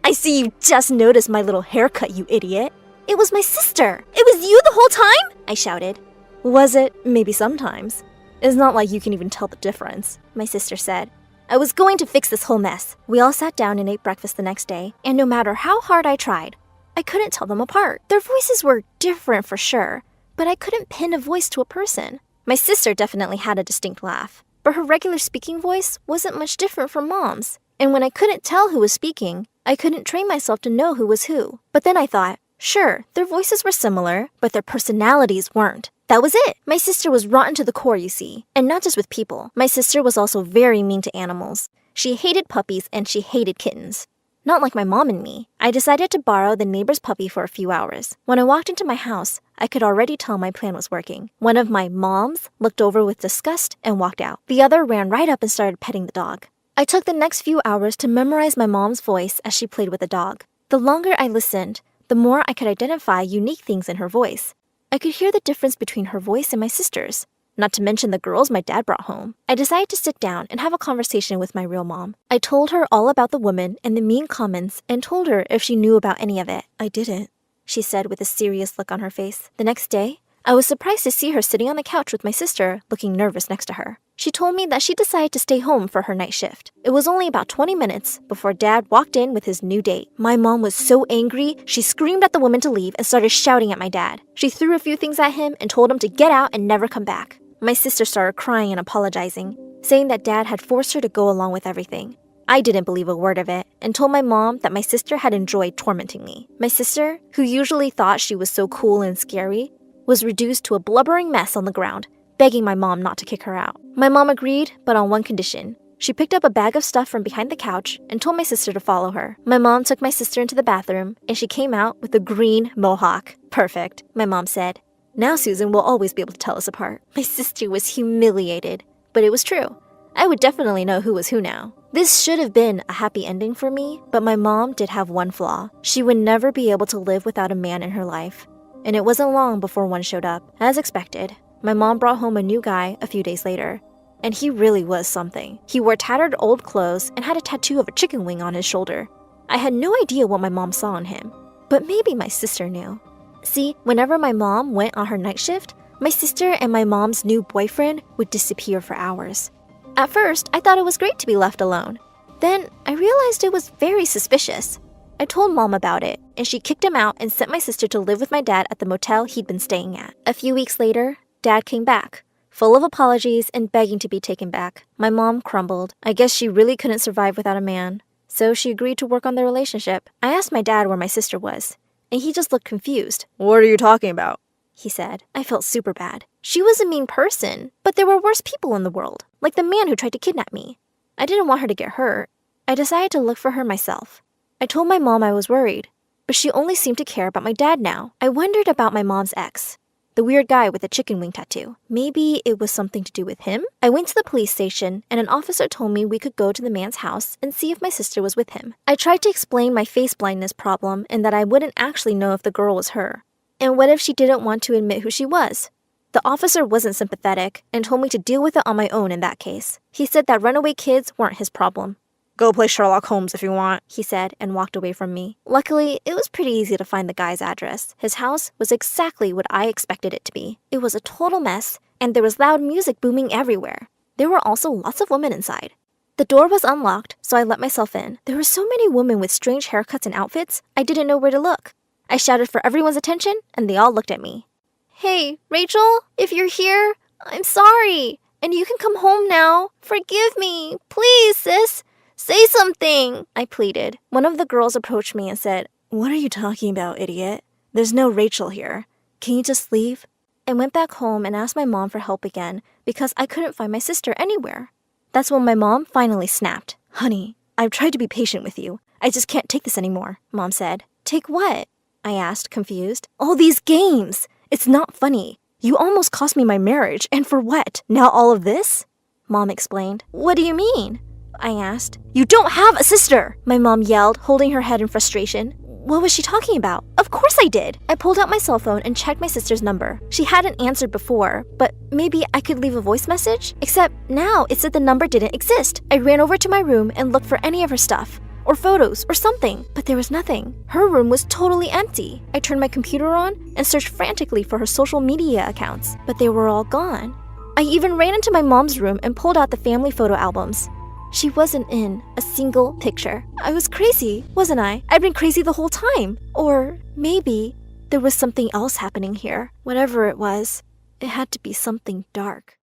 I see you just noticed my little haircut, you idiot. It was my sister. It was you the whole time? I shouted. Was it? Maybe sometimes. It's not like you can even tell the difference, my sister said. I was going to fix this whole mess. We all sat down and ate breakfast the next day, and no matter how hard I tried, I couldn't tell them apart. Their voices were different for sure, but I couldn't pin a voice to a person. My sister definitely had a distinct laugh, but her regular speaking voice wasn't much different from Mom's. And when I couldn't tell who was speaking, I couldn't train myself to know who was who. But then I thought, sure, their voices were similar, but their personalities weren't. That was it. My sister was rotten to the core, you see. And not just with people. My sister was also very mean to animals. She hated puppies and she hated kittens. Not like my mom and me. I decided to borrow the neighbor's puppy for a few hours. When I walked into my house, I could already tell my plan was working. One of my moms looked over with disgust and walked out. The other ran right up and started petting the dog. I took the next few hours to memorize my mom's voice as she played with the dog. The longer I listened, the more I could identify unique things in her voice. I could hear the difference between her voice and my sister's, not to mention the girls my dad brought home. I decided to sit down and have a conversation with my real mom. I told her all about the woman and the mean comments and told her if she knew about any of it. I didn't, she said with a serious look on her face. The next day, I was surprised to see her sitting on the couch with my sister, looking nervous next to her. She told me that she decided to stay home for her night shift. It was only about 20 minutes before Dad walked in with his new date. My mom was so angry, she screamed at the woman to leave and started shouting at my dad. She threw a few things at him and told him to get out and never come back. My sister started crying and apologizing, saying that Dad had forced her to go along with everything. I didn't believe a word of it and told my mom that my sister had enjoyed tormenting me. My sister, who usually thought she was so cool and scary, was reduced to a blubbering mess on the ground, begging my mom not to kick her out. My mom agreed, but on one condition. She picked up a bag of stuff from behind the couch and told my sister to follow her. My mom took my sister into the bathroom, and she came out with a green mohawk. Perfect, my mom said. Now Susan will always be able to tell us apart. My sister was humiliated, but it was true. I would definitely know who was who now. This should have been a happy ending for me, but my mom did have one flaw. She would never be able to live without a man in her life. And it wasn't long before one showed up. As expected, my mom brought home a new guy a few days later. And he really was something. He wore tattered old clothes and had a tattoo of a chicken wing on his shoulder. I had no idea what my mom saw in him, but maybe my sister knew. See, whenever my mom went on her night shift, my sister and my mom's new boyfriend would disappear for hours. At first, I thought it was great to be left alone. Then, I realized it was very suspicious. I told Mom about it, and she kicked him out and sent my sister to live with my dad at the motel he'd been staying at. A few weeks later, Dad came back, full of apologies and begging to be taken back. My mom crumbled. I guess she really couldn't survive without a man, so she agreed to work on their relationship. I asked my dad where my sister was, and he just looked confused. "What are you talking about?" he said. I felt super bad. She was a mean person, but there were worse people in the world, like the man who tried to kidnap me. I didn't want her to get hurt. I decided to look for her myself. I told my mom I was worried, but she only seemed to care about my dad now. I wondered about my mom's ex, the weird guy with the chicken wing tattoo. Maybe it was something to do with him? I went to the police station, and an officer told me we could go to the man's house and see if my sister was with him. I tried to explain my face blindness problem and that I wouldn't actually know if the girl was her. And what if she didn't want to admit who she was? The officer wasn't sympathetic and told me to deal with it on my own in that case. He said that runaway kids weren't his problem. "Go play Sherlock Holmes if you want," he said, and walked away from me. Luckily, it was pretty easy to find the guy's address. His house was exactly what I expected it to be. It was a total mess, and there was loud music booming everywhere. There were also lots of women inside. The door was unlocked, so I let myself in. There were so many women with strange haircuts and outfits, I didn't know where to look. I shouted for everyone's attention, and they all looked at me. "Hey, Rachel, if you're here, I'm sorry, and you can come home now. Forgive me. Please, sis. Say something," I pleaded. One of the girls approached me and said, "What are you talking about, idiot? There's no Rachel here. Can you just leave?" I went back home and asked my mom for help again because I couldn't find my sister anywhere. That's when my mom finally snapped. "Honey, I've tried to be patient with you. I just can't take this anymore," Mom said. "Take what?" I asked, confused. "All these games. It's not funny. You almost cost me my marriage, and for what? Now all of this?" Mom explained. "What do you mean?" I asked. "You don't have a sister!" my mom yelled, holding her head in frustration. What was she talking about? Of course I did! I pulled out my cell phone and checked my sister's number. She hadn't answered before, but maybe I could leave a voice message? Except now it said the number didn't exist. I ran over to my room and looked for any of her stuff, or photos, or something, but there was nothing. Her room was totally empty. I turned my computer on and searched frantically for her social media accounts, but they were all gone. I even ran into my mom's room and pulled out the family photo albums. She wasn't in a single picture. I was crazy, wasn't I? I'd been crazy the whole time. Or maybe there was something else happening here. Whatever it was, it had to be something dark.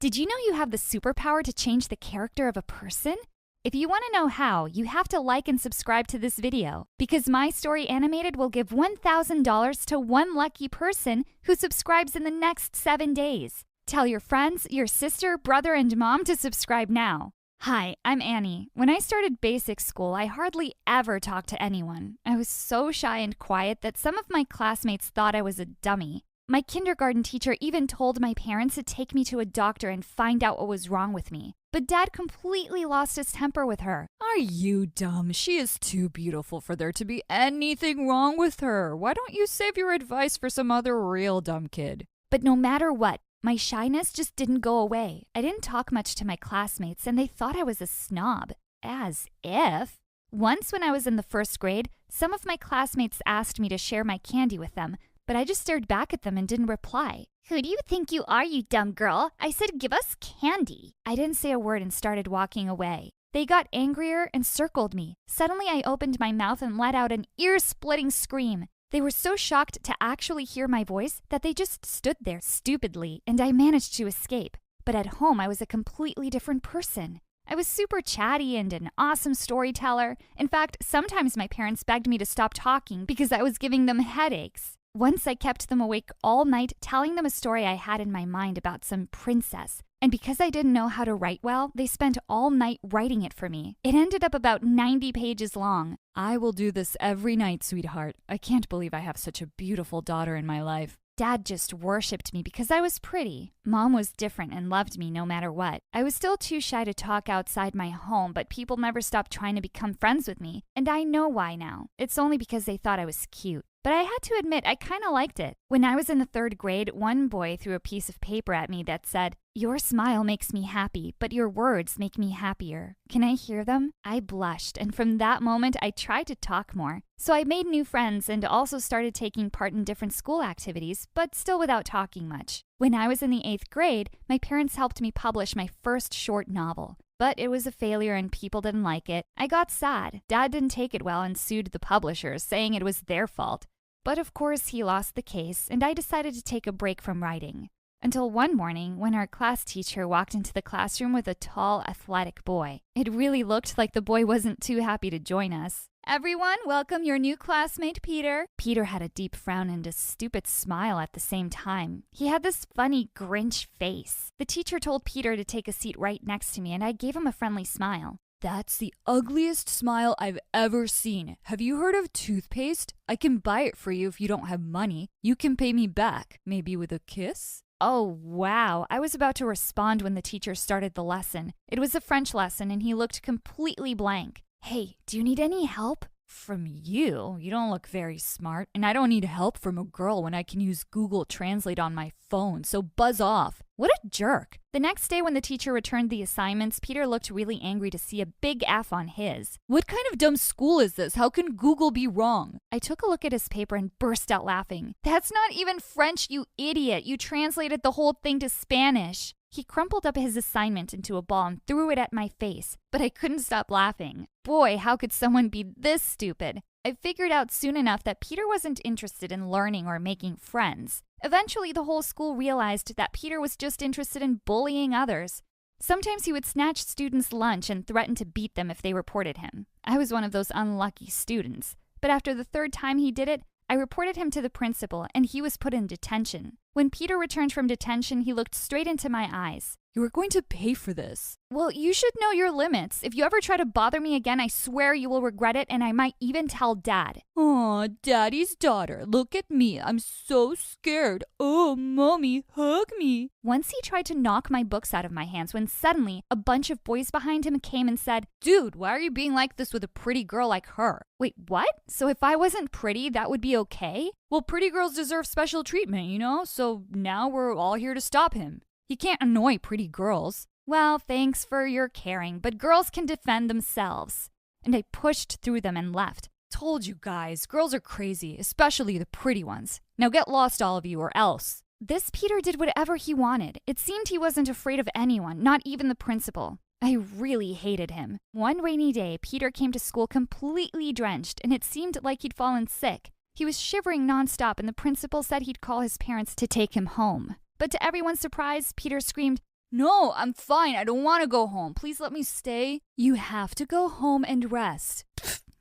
Did you know you have the superpower to change the character of a person? If you want to know how, you have to like and subscribe to this video, because My Story Animated will give $1,000 to one lucky person who subscribes in the next 7 days. Tell your friends, your sister, brother, and mom to subscribe now. Hi, I'm Annie. When I started basic school, I hardly ever talked to anyone. I was so shy and quiet that some of my classmates thought I was a dummy. My kindergarten teacher even told my parents to take me to a doctor and find out what was wrong with me. But Dad completely lost his temper with her. Are you dumb? She is too beautiful for there to be anything wrong with her. Why don't you save your advice for some other real dumb kid? But no matter what, my shyness just didn't go away. I didn't talk much to my classmates, and they thought I was a snob. As if. Once when I was in the first grade, some of my classmates asked me to share my candy with them, but I just stared back at them and didn't reply. Who do you think you are, you dumb girl? I said give us candy. I didn't say a word and started walking away. They got angrier and circled me. Suddenly I opened my mouth and let out an ear-splitting scream. They were so shocked to actually hear my voice that they just stood there stupidly, and I managed to escape. But at home I was a completely different person. I was super chatty and an awesome storyteller. In fact, sometimes my parents begged me to stop talking because I was giving them headaches. Once I kept them awake all night telling them a story I had in my mind about some princess. And because I didn't know how to write well, they spent all night writing it for me. It ended up about 90 pages long. I will do this every night, sweetheart. I can't believe I have such a beautiful daughter in my life. Dad just worshipped me because I was pretty. Mom was different and loved me no matter what. I was still too shy to talk outside my home, but people never stopped trying to become friends with me. And I know why now. It's only because they thought I was cute. But I had to admit, I kind of liked it. When I was in the 3rd grade, one boy threw a piece of paper at me that said, "Your smile makes me happy, but your words make me happier. Can I hear them?" I blushed, and from that moment, I tried to talk more. So I made new friends and also started taking part in different school activities, but still without talking much. When I was in the 8th grade, my parents helped me publish my first short novel. But it was a failure and people didn't like it. I got sad. Dad didn't take it well and sued the publishers, saying it was their fault. But of course, he lost the case, and I decided to take a break from writing. Until one morning, when our class teacher walked into the classroom with a tall, athletic boy. It really looked like the boy wasn't too happy to join us. Everyone, welcome your new classmate, Peter. Peter had a deep frown and a stupid smile at the same time. He had this funny Grinch face. The teacher told Peter to take a seat right next to me, and I gave him a friendly smile. That's the ugliest smile I've ever seen. Have you heard of toothpaste? I can buy it for you if you don't have money. You can pay me back, maybe with a kiss? Oh, wow. I was about to respond when the teacher started the lesson. It was a French lesson, and he looked completely blank. Hey, do you need any help? From you? You don't look very smart, and I don't need help from a girl when I can use Google Translate on my phone, so buzz off. What a jerk. The next day when the teacher returned the assignments, Peter looked really angry to see a big F on his. What kind of dumb school is this? How can Google be wrong? I took a look at his paper and burst out laughing. That's not even French, you idiot. You translated the whole thing to Spanish. He crumpled up his assignment into a ball and threw it at my face, but I couldn't stop laughing. Boy, how could someone be this stupid? I figured out soon enough that Peter wasn't interested in learning or making friends. Eventually, the whole school realized that Peter was just interested in bullying others. Sometimes he would snatch students' lunch and threaten to beat them if they reported him. I was one of those unlucky students. But after the third time he did it, I reported him to the principal, and he was put in detention. When Peter returned from detention, he looked straight into my eyes. You are going to pay for this. Well, you should know your limits. If you ever try to bother me again, I swear you will regret it, and I might even tell Dad. Aw, Daddy's daughter, look at me. I'm so scared. Oh, Mommy, hug me. Once he tried to knock my books out of my hands when suddenly a bunch of boys behind him came and said, Dude, why are you being like this with a pretty girl like her? Wait, what? So if I wasn't pretty, that would be okay? Well, pretty girls deserve special treatment, you know? So now we're all here to stop him. He can't annoy pretty girls. Well, thanks for your caring, but girls can defend themselves. And I pushed through them and left. Told you guys, girls are crazy, especially the pretty ones. Now get lost, all of you, or else. This Peter did whatever he wanted. It seemed he wasn't afraid of anyone, not even the principal. I really hated him. One rainy day, Peter came to school completely drenched, and it seemed like he'd fallen sick. He was shivering nonstop, and the principal said he'd call his parents to take him home. But to everyone's surprise, Peter screamed, No, I'm fine. I don't want to go home. Please let me stay. You have to go home and rest.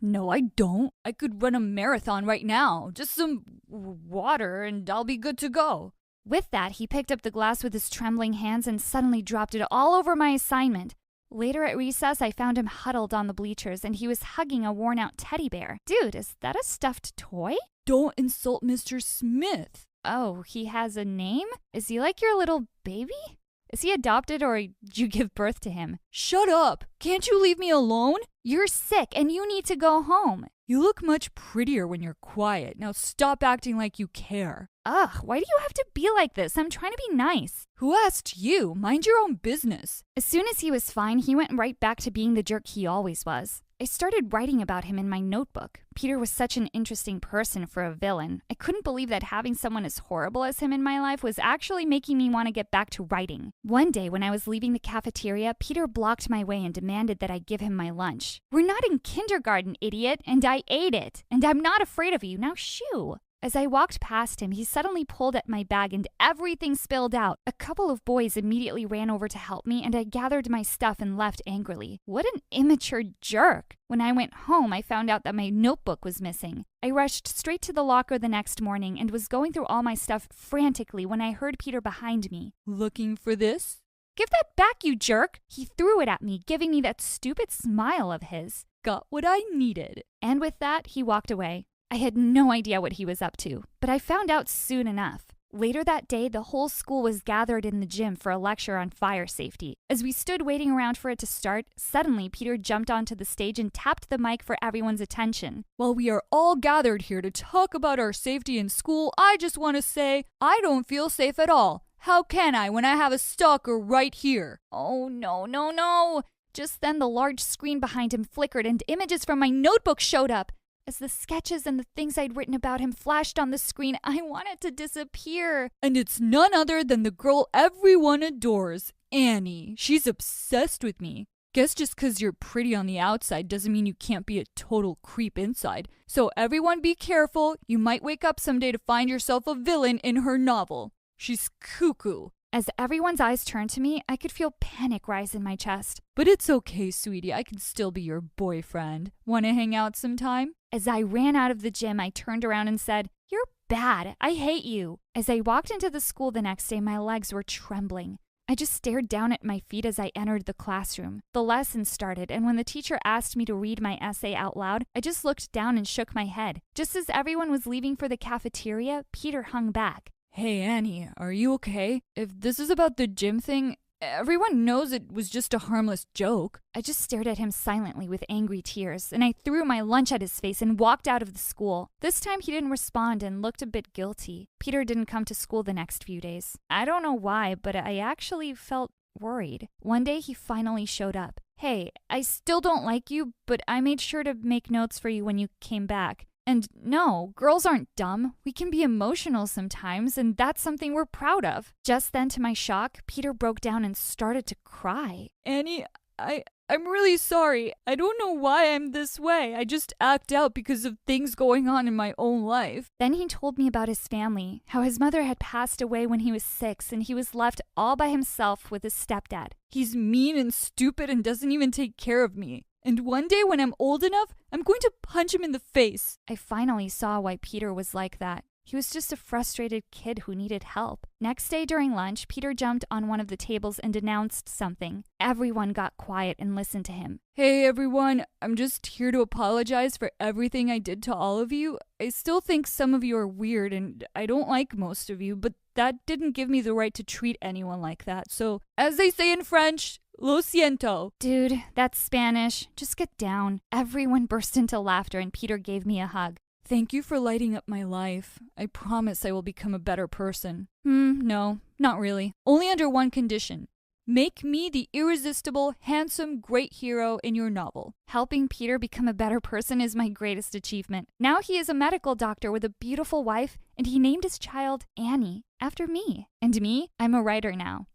No, I don't. I could run a marathon right now. Just some water and I'll be good to go. With that, he picked up the glass with his trembling hands and suddenly dropped it all over my assignment. Later at recess, I found him huddled on the bleachers and he was hugging a worn-out teddy bear. Dude, is that a stuffed toy? Don't insult Mr. Smith. Oh, he has a name? Is he like your little baby? Is he adopted or did you give birth to him? Shut up! Can't you leave me alone? You're sick and you need to go home. You look much prettier when you're quiet. Now stop acting like you care. Ugh, why do you have to be like this? I'm trying to be nice. Who asked you? Mind your own business. As soon as he was fine, he went right back to being the jerk he always was. I started writing about him in my notebook. Peter was such an interesting person for a villain. I couldn't believe that having someone as horrible as him in my life was actually making me want to get back to writing. One day when I was leaving the cafeteria, Peter blocked my way and demanded that I give him my lunch. We're not in kindergarten, idiot, and I ate it. And I'm not afraid of you. Now shoo. As I walked past him, he suddenly pulled at my bag and everything spilled out. A couple of boys immediately ran over to help me and I gathered my stuff and left angrily. What an immature jerk. When I went home, I found out that my notebook was missing. I rushed straight to the locker the next morning and was going through all my stuff frantically when I heard Peter behind me. Looking for this? Give that back, you jerk! He threw it at me, giving me that stupid smile of his. Got what I needed. And with that, he walked away. I had no idea what he was up to, but I found out soon enough. Later that day, the whole school was gathered in the gym for a lecture on fire safety. As we stood waiting around for it to start, suddenly Peter jumped onto the stage and tapped the mic for everyone's attention. While we are all gathered here to talk about our safety in school, I just want to say, I don't feel safe at all. How can I when I have a stalker right here? Oh, no. Just then the large screen behind him flickered and images from my notebook showed up. As the sketches and the things I'd written about him flashed on the screen, I wanted to disappear. And it's none other than the girl everyone adores, Annie. She's obsessed with me. Guess just 'cause you're pretty on the outside doesn't mean you can't be a total creep inside. So everyone be careful. You might wake up someday to find yourself a villain in her novel. She's cuckoo. As everyone's eyes turned to me, I could feel panic rise in my chest. But it's okay, sweetie. I can still be your boyfriend. Want to hang out sometime? As I ran out of the gym, I turned around and said, "You're bad. I hate you." As I walked into the school the next day, my legs were trembling. I just stared down at my feet as I entered the classroom. The lesson started, and when the teacher asked me to read my essay out loud, I just looked down and shook my head. Just as everyone was leaving for the cafeteria, Peter hung back. Hey, Annie, are you okay? If this is about the gym thing, everyone knows it was just a harmless joke. I just stared at him silently with angry tears, and I threw my lunch at his face and walked out of the school. This time he didn't respond and looked a bit guilty. Peter didn't come to school the next few days. I don't know why, but I actually felt worried. One day he finally showed up. "Hey, I still don't like you, but I made sure to make notes for you when you came back. And no, girls aren't dumb. We can be emotional sometimes, and that's something we're proud of." Just then, to my shock, Peter broke down and started to cry. "Annie, I'm really sorry. I don't know why I'm this way. I just act out because of things going on in my own life." Then he told me about his family, how his mother had passed away when he was 6 and he was left all by himself with his stepdad. "He's mean and stupid and doesn't even take care of me. And one day when I'm old enough, I'm going to punch him in the face." I finally saw why Peter was like that. He was just a frustrated kid who needed help. Next day during lunch, Peter jumped on one of the tables and announced something. Everyone got quiet and listened to him. "Hey everyone, I'm just here to apologize for everything I did to all of you. I still think some of you are weird and I don't like most of you, but that didn't give me the right to treat anyone like that. So, as they say in French, lo siento." "Dude, that's Spanish. Just get down." Everyone burst into laughter and Peter gave me a hug. "Thank you for lighting up my life. I promise I will become a better person." No, not really. Only under one condition. Make me the irresistible, handsome, great hero in your novel." Helping Peter become a better person is my greatest achievement. Now he is a medical doctor with a beautiful wife, and he named his child Annie, after me. And me, I'm a writer now.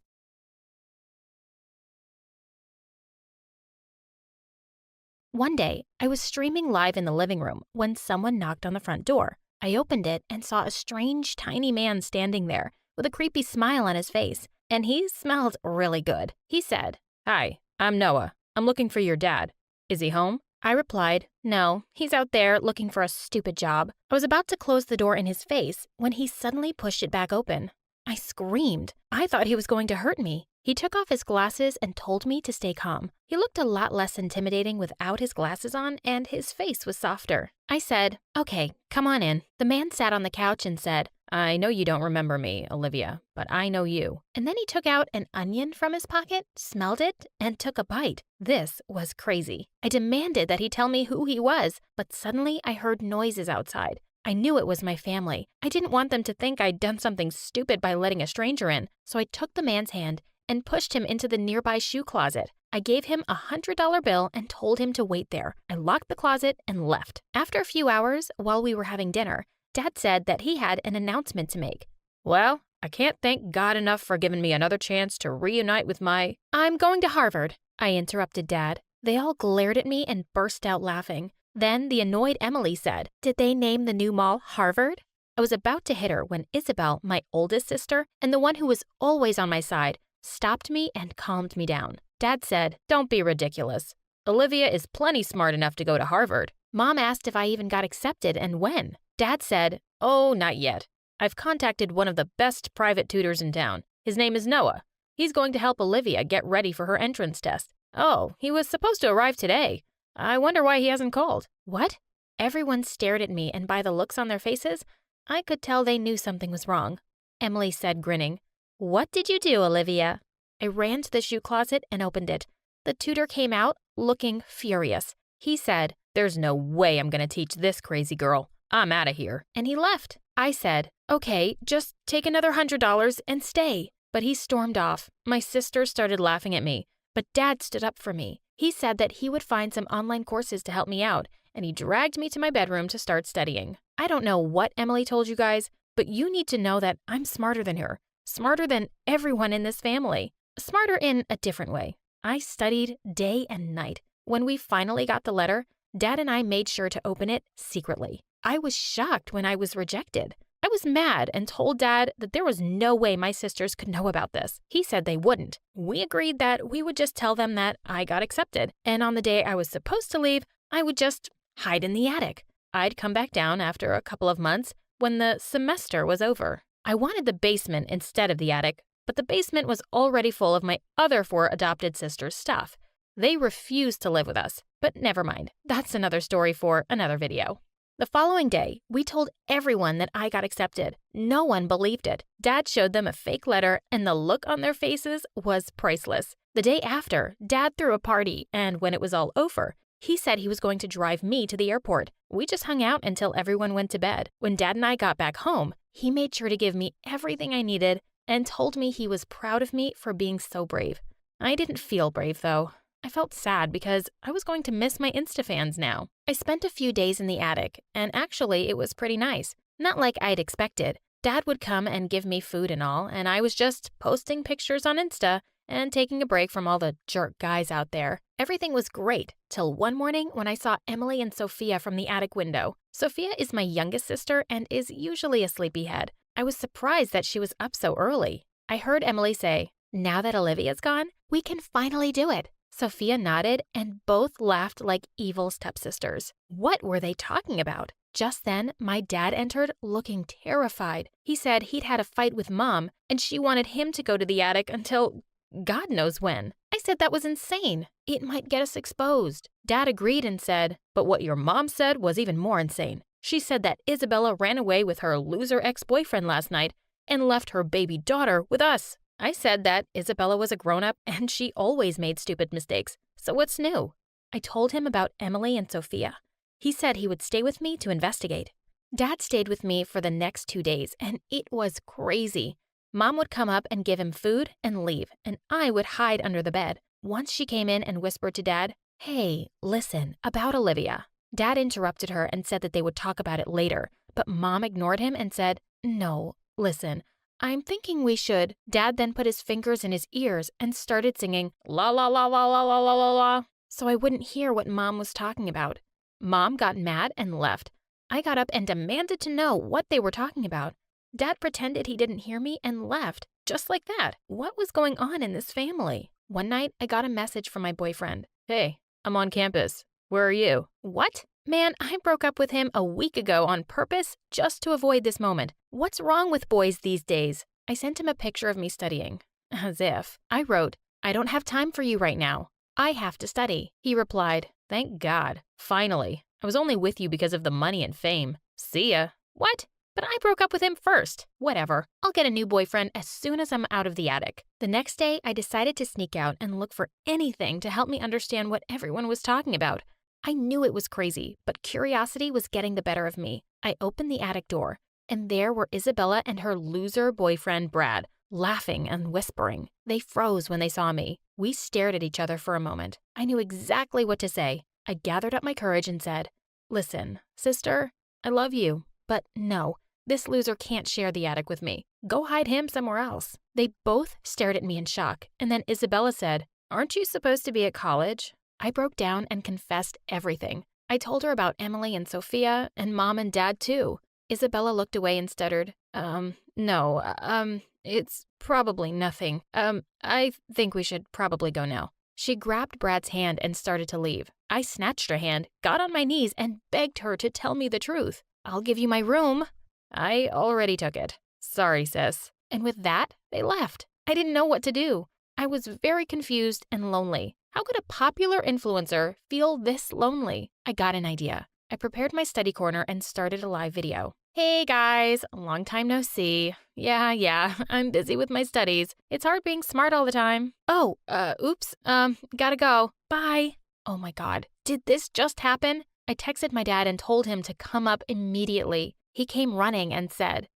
One day, I was streaming live in the living room when someone knocked on the front door. I opened it and saw a strange, tiny man standing there with a creepy smile on his face, and he smelled really good. He said, "Hi, I'm Noah. I'm looking for your dad. Is he home?" I replied, "No, he's out there looking for a stupid job." I was about to close the door in his face when he suddenly pushed it back open. I screamed. I thought he was going to hurt me. He took off his glasses and told me to stay calm. He looked a lot less intimidating without his glasses on, and his face was softer. I said, "Okay, come on in." The man sat on the couch and said, "I know you don't remember me, Olivia, but I know you." And then he took out an onion from his pocket, smelled it, and took a bite. This was crazy. I demanded that he tell me who he was, but suddenly I heard noises outside. I knew it was my family. I didn't want them to think I'd done something stupid by letting a stranger in, so I took the man's hand and pushed him into the nearby shoe closet. I gave him a $100 bill and told him to wait there. I locked the closet and left. After a few hours, while we were having dinner, Dad said that he had an announcement to make. "Well, I can't thank God enough for giving me another chance to reunite with my—" "I'm going to Harvard," I interrupted Dad. They all glared at me and burst out laughing. Then the annoyed Emily said, "Did they name the new mall Harvard?" I was about to hit her when Isabel, my oldest sister, and the one who was always on my side, stopped me and calmed me down. Dad said, "Don't be ridiculous. Olivia is plenty smart enough to go to Harvard." Mom asked if I even got accepted and when. Dad said, "Oh, not yet. I've contacted one of the best private tutors in town. His name is Noah. He's going to help Olivia get ready for her entrance test. Oh, he was supposed to arrive today. I wonder why he hasn't called." What? Everyone stared at me, and by the looks on their faces, I could tell they knew something was wrong. Emily said, grinning, "What did you do, Olivia?" I ran to the shoe closet and opened it. The tutor came out, looking furious. He said, "There's no way I'm going to teach this crazy girl. I'm out of here." And he left. I said, "Okay, just take another $100 and stay." But he stormed off. My sister started laughing at me, but Dad stood up for me. He said that he would find some online courses to help me out, and he dragged me to my bedroom to start studying. I don't know what Emily told you guys, but you need to know that I'm smarter than her. Smarter than everyone in this family. Smarter in a different way. I studied day and night. When we finally got the letter, Dad and I made sure to open it secretly. I was shocked when I was rejected. I was mad and told Dad that there was no way my sisters could know about this. He said they wouldn't. We agreed that we would just tell them that I got accepted, and on the day I was supposed to leave, I would just hide in the attic. I'd come back down after a couple of months when the semester was over. I wanted the basement instead of the attic, but the basement was already full of my other 4 adopted sisters' stuff. They refused to live with us, but never mind. That's another story for another video. The following day, we told everyone that I got accepted. No one believed it. Dad showed them a fake letter, and the look on their faces was priceless. The day after, Dad threw a party, and when it was all over, he said he was going to drive me to the airport. We just hung out until everyone went to bed. When Dad and I got back home, he made sure to give me everything I needed and told me he was proud of me for being so brave. I didn't feel brave, though. I felt sad because I was going to miss my Insta fans now. I spent a few days in the attic, and actually it was pretty nice. Not like I'd expected. Dad would come and give me food and all, and I was just posting pictures on Insta and taking a break from all the jerk guys out there. Everything was great, till one morning when I saw Emily and Sophia from the attic window. Sophia is my youngest sister and is usually a sleepyhead. I was surprised that she was up so early. I heard Emily say, "Now that Olivia's gone, we can finally do it." Sophia nodded and both laughed like evil stepsisters. What were they talking about? Just then, my dad entered looking terrified. He said he'd had a fight with Mom and she wanted him to go to the attic until God knows when. I said that was insane. It might get us exposed. Dad agreed and said, but what your mom said was even more insane. She said that Isabella ran away with her loser ex-boyfriend last night and left her baby daughter with us. I said that Isabella was a grown-up and she always made stupid mistakes. So what's new? I told him about Emily and Sophia. He said he would stay with me to investigate. Dad stayed with me for the next 2 days and it was crazy. Mom would come up and give him food and leave, and I would hide under the bed. Once she came in and whispered to Dad, "Hey, listen, about Olivia." Dad interrupted her and said that they would talk about it later, but Mom ignored him and said, "No, listen, I'm thinking we should." Dad then put his fingers in his ears and started singing la la la la la la la la la, so I wouldn't hear what Mom was talking about. Mom got mad and left. I got up and demanded to know what they were talking about. Dad pretended he didn't hear me and left, just like that. What was going on in this family? One night, I got a message from my boyfriend. "Hey, I'm on campus. Where are you?" What? Man, I broke up with him a week ago on purpose just to avoid this moment. What's wrong with boys these days? I sent him a picture of me studying. As if. I wrote, "I don't have time for you right now. I have to study." He replied, "Thank God. Finally. I was only with you because of the money and fame. See ya." What? But I broke up with him first. Whatever. I'll get a new boyfriend as soon as I'm out of the attic. The next day, I decided to sneak out and look for anything to help me understand what everyone was talking about. I knew it was crazy, but curiosity was getting the better of me. I opened the attic door, and there were Isabella and her loser boyfriend, Brad, laughing and whispering. They froze when they saw me. We stared at each other for a moment. I knew exactly what to say. I gathered up my courage and said, "Listen, sister, I love you, but no. This loser can't share the attic with me. Go hide him somewhere else." They both stared at me in shock, and then Isabella said, "Aren't you supposed to be at college?" I broke down and confessed everything. I told her about Emily and Sophia, and Mom and Dad too. Isabella looked away and stuttered, no, it's probably nothing. I think we should probably go now." She grabbed Brad's hand and started to leave. I snatched her hand, got on my knees, and begged her to tell me the truth. "I'll give you my room." "I already took it. Sorry, sis." And with that, they left. I didn't know what to do. I was very confused and lonely. How could a popular influencer feel this lonely? I got an idea. I prepared my study corner and started a live video. "Hey guys, long time no see. Yeah, I'm busy with my studies. It's hard being smart all the time. Oh, oops, gotta go. Bye." Oh my God, did this just happen? I texted my dad and told him to come up immediately. He came running and said,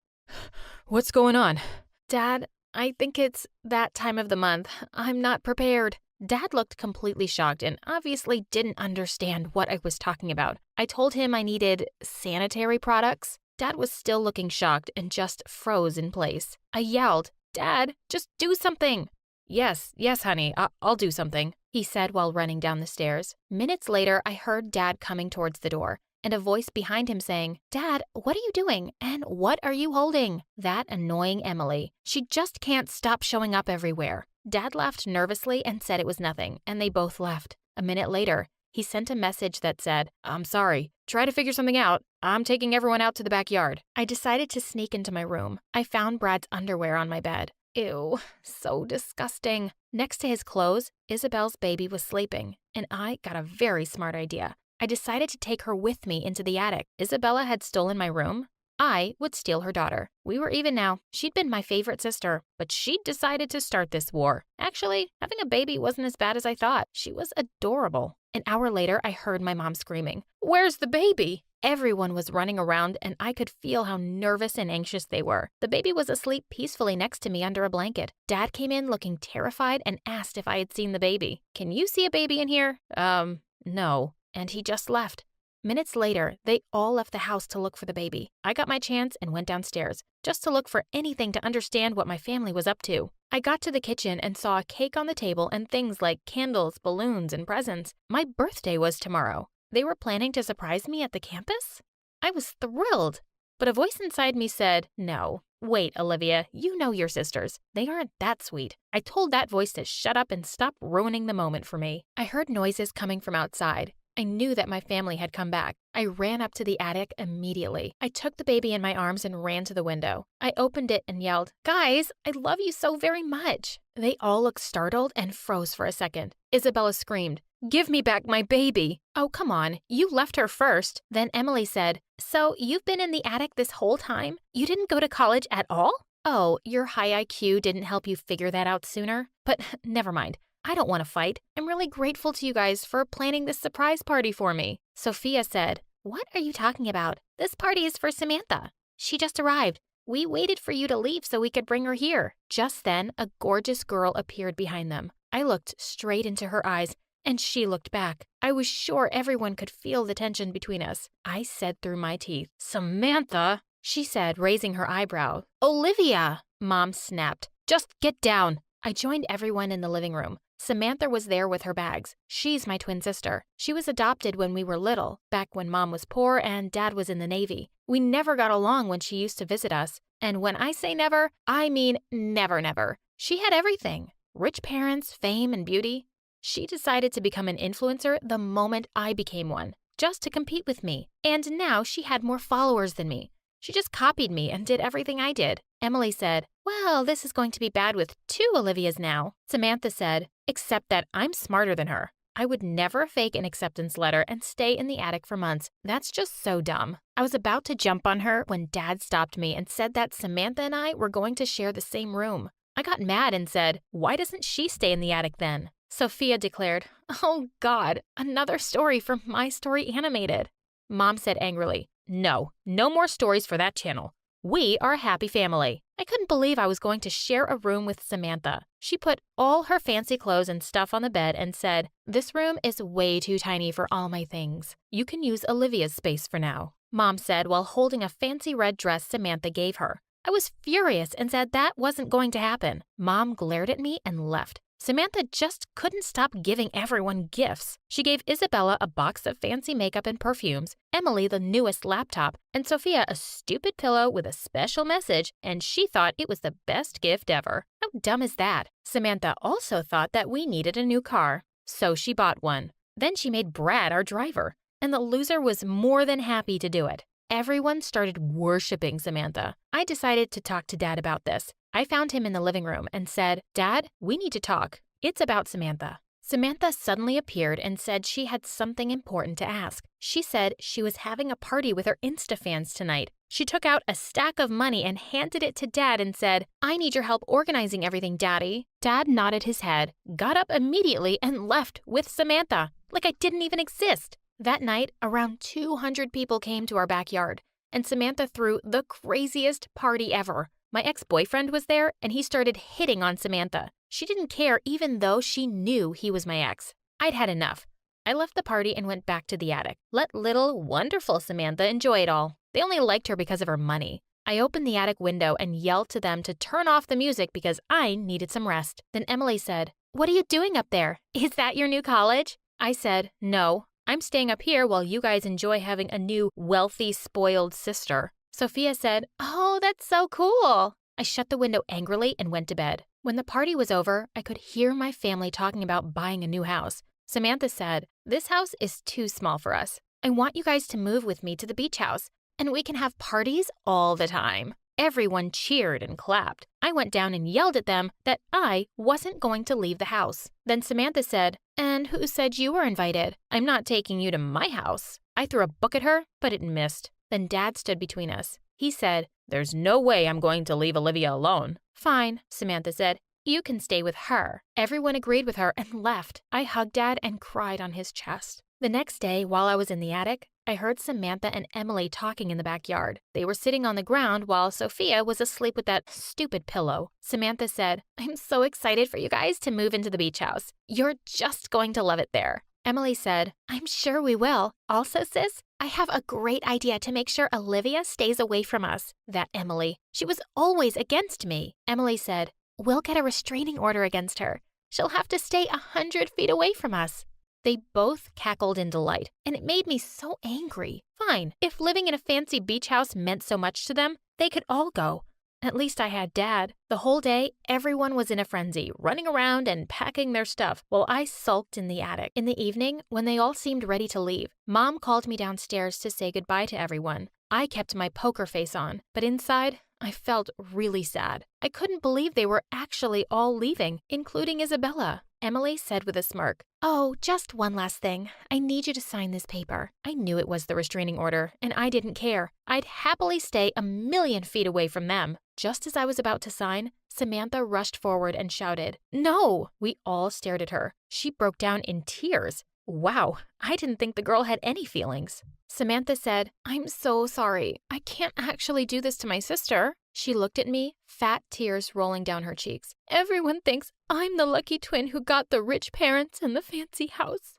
"What's going on?" "Dad, I think it's that time of the month. I'm not prepared." Dad looked completely shocked and obviously didn't understand what I was talking about. I told him I needed sanitary products. Dad was still looking shocked and just froze in place. I yelled, "Dad, just do something." Yes, honey, I'll do something, he said while running down the stairs. Minutes later, I heard Dad coming towards the door, and a voice behind him saying, Dad, what are you doing? And what are you holding? That annoying Emily. She just can't stop showing up everywhere. Dad laughed nervously and said it was nothing, and they both left. A minute later, he sent a message that said, I'm sorry. Try to figure something out. I'm taking everyone out to the backyard. I decided to sneak into my room. I found Brad's underwear on my bed. Ew, so disgusting. Next to his clothes, Isabel's baby was sleeping, and I got a very smart idea. I decided to take her with me into the attic. Isabella had stolen my room. I would steal her daughter. We were even now. She'd been my favorite sister, but she'd decided to start this war. Actually, having a baby wasn't as bad as I thought. She was adorable. An hour later, I heard my mom screaming, Where's the baby? Everyone was running around, and I could feel how nervous and anxious they were. The baby was asleep peacefully next to me under a blanket. Dad came in looking terrified and asked if I had seen the baby. Can you see a baby in here? No. And he just left. Minutes later, they all left the house to look for the baby. I got my chance and went downstairs, just to look for anything to understand what my family was up to. I got to the kitchen and saw a cake on the table and things like candles, balloons, and presents. My birthday was tomorrow. They were planning to surprise me at the campus? I was thrilled. But a voice inside me said, no. Wait, Olivia, you know your sisters. They aren't that sweet. I told that voice to shut up and stop ruining the moment for me. I heard noises coming from outside. I knew that my family had come back. I ran up to the attic immediately. I took the baby in my arms and ran to the window. I opened it and yelled, Guys, I love you so very much. They all looked startled and froze for a second. Isabella screamed, Give me back my baby. Oh, come on. You left her first. Then Emily said, So you've been in the attic this whole time? You didn't go to college at all? Oh, your high IQ didn't help you figure that out sooner? But never mind. I don't want to fight. I'm really grateful to you guys for planning this surprise party for me. Sophia said, What are you talking about? This party is for Samantha. She just arrived. We waited for you to leave so we could bring her here. Just then, a gorgeous girl appeared behind them. I looked straight into her eyes, and she looked back. I was sure everyone could feel the tension between us. I said through my teeth, Samantha, she said, raising her eyebrow. Olivia, Mom snapped. Just get down. I joined everyone in the living room. Samantha was there with her bags. She's my twin sister. She was adopted when we were little, back when Mom was poor and Dad was in the Navy. We never got along when she used to visit us. And when I say never, I mean never, never. She had everything. Rich parents, fame, and beauty. She decided to become an influencer the moment I became one, just to compete with me. And now she had more followers than me. She just copied me and did everything I did. Emily said, Well, this is going to be bad with 2 Olivias now. Samantha said, Except that I'm smarter than her. I would never fake an acceptance letter and stay in the attic for months. That's just so dumb. I was about to jump on her when Dad stopped me and said that Samantha and I were going to share the same room. I got mad and said, Why doesn't she stay in the attic then? Sophia declared, Oh God, another story from My Story Animated. Mom said angrily, No more stories for that channel. We are a happy family. I couldn't believe I was going to share a room with Samantha. She put all her fancy clothes and stuff on the bed and said, This room is way too tiny for all my things. You can use Olivia's space for now, Mom said while holding a fancy red dress Samantha gave her. I was furious and said that wasn't going to happen. Mom glared at me and left. Samantha just couldn't stop giving everyone gifts. She gave Isabella a box of fancy makeup and perfumes, Emily the newest laptop, and Sophia a stupid pillow with a special message, and she thought it was the best gift ever. How dumb is that? Samantha also thought that we needed a new car, so she bought one. Then she made Brad our driver, and the loser was more than happy to do it. Everyone started worshiping Samantha. I decided to talk to Dad about this. I found him in the living room and said, Dad, we need to talk. It's about Samantha. Samantha suddenly appeared and said she had something important to ask. She said she was having a party with her Insta fans tonight. She took out a stack of money and handed it to Dad and said, I need your help organizing everything, Daddy. Dad nodded his head, got up immediately, and left with Samantha, like I didn't even exist. That night, around 200 people came to our backyard, and Samantha threw the craziest party ever. My ex-boyfriend was there, and he started hitting on Samantha. She didn't care even though she knew he was my ex. I'd had enough. I left the party and went back to the attic. Let little, wonderful Samantha enjoy it all. They only liked her because of her money. I opened the attic window and yelled to them to turn off the music because I needed some rest. Then Emily said, "What are you doing up there? Is that your new college?" I said, "No, I'm staying up here while you guys enjoy having a new, wealthy, spoiled sister." Sophia said, "Oh, that's so cool." I shut the window angrily and went to bed. When the party was over, I could hear my family talking about buying a new house. Samantha said, "This house is too small for us. I want you guys to move with me to the beach house, and we can have parties all the time." Everyone cheered and clapped. I went down and yelled at them that I wasn't going to leave the house. Then Samantha said, "And who said you were invited? I'm not taking you to my house." I threw a book at her, but it missed. Then Dad stood between us. He said, "There's no way I'm going to leave Olivia alone." "Fine," Samantha said. "You can stay with her." Everyone agreed with her and left. I hugged Dad and cried on his chest. The next day, while I was in the attic, I heard Samantha and Emily talking in the backyard. They were sitting on the ground while Sophia was asleep with that stupid pillow. Samantha said, "I'm so excited for you guys to move into the beach house. You're just going to love it there." Emily said, "I'm sure we will. Also, sis, I have a great idea to make sure Olivia stays away from us." That Emily. She was always against me. Emily said, "We'll get a restraining order against her. She'll have to stay 100 feet away from us." They both cackled in delight, and it made me so angry. Fine, if living in a fancy beach house meant so much to them, they could all go. At least I had Dad. The whole day, everyone was in a frenzy, running around and packing their stuff, while I sulked in the attic. In the evening, when they all seemed ready to leave, Mom called me downstairs to say goodbye to everyone. I kept my poker face on, but inside, I felt really sad. I couldn't believe they were actually all leaving, including Isabella. Emily said with a smirk, "Oh, just one last thing. I need you to sign this paper." I knew it was the restraining order, and I didn't care. I'd happily stay 1,000,000 feet away from them. Just as I was about to sign, Samantha rushed forward and shouted, "No!" We all stared at her. She broke down in tears. Wow, I didn't think the girl had any feelings. Samantha said, "I'm so sorry. I can't actually do this to my sister." She looked at me, fat tears rolling down her cheeks. "Everyone thinks I'm the lucky twin who got the rich parents and the fancy house.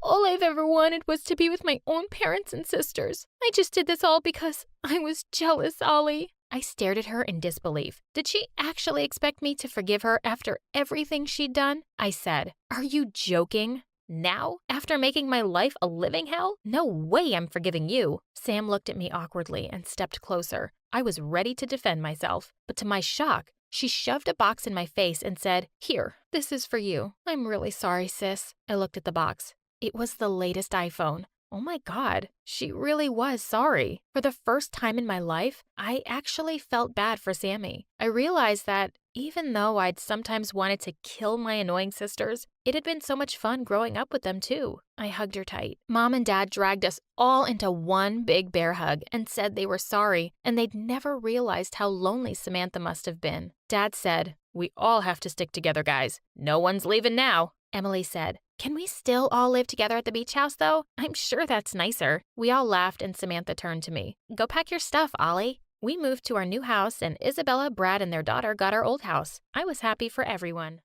All I've ever wanted was to be with my own parents and sisters. I just did this all because I was jealous, Ollie." I stared at her in disbelief. Did she actually expect me to forgive her after everything she'd done? I said, "Are you joking? Now? After making my life a living hell? No way I'm forgiving you." Sam looked at me awkwardly and stepped closer. I was ready to defend myself, but to my shock, she shoved a box in my face and said, "Here, this is for you." "I'm really sorry, sis." I looked at the box. It was the latest iPhone. Oh my God, she really was sorry. For the first time in my life, I actually felt bad for Sammy. I realized that even though I'd sometimes wanted to kill my annoying sisters, it had been so much fun growing up with them too. I hugged her tight. Mom and Dad dragged us all into one big bear hug and said they were sorry and they'd never realized how lonely Samantha must have been. Dad said, "We all have to stick together, guys. No one's leaving now." Emily said, "Can we still all live together at the beach house, though? I'm sure that's nicer." We all laughed and Samantha turned to me. "Go pack your stuff, Ollie." We moved to our new house and Isabella, Brad, and their daughter got our old house. I was happy for everyone.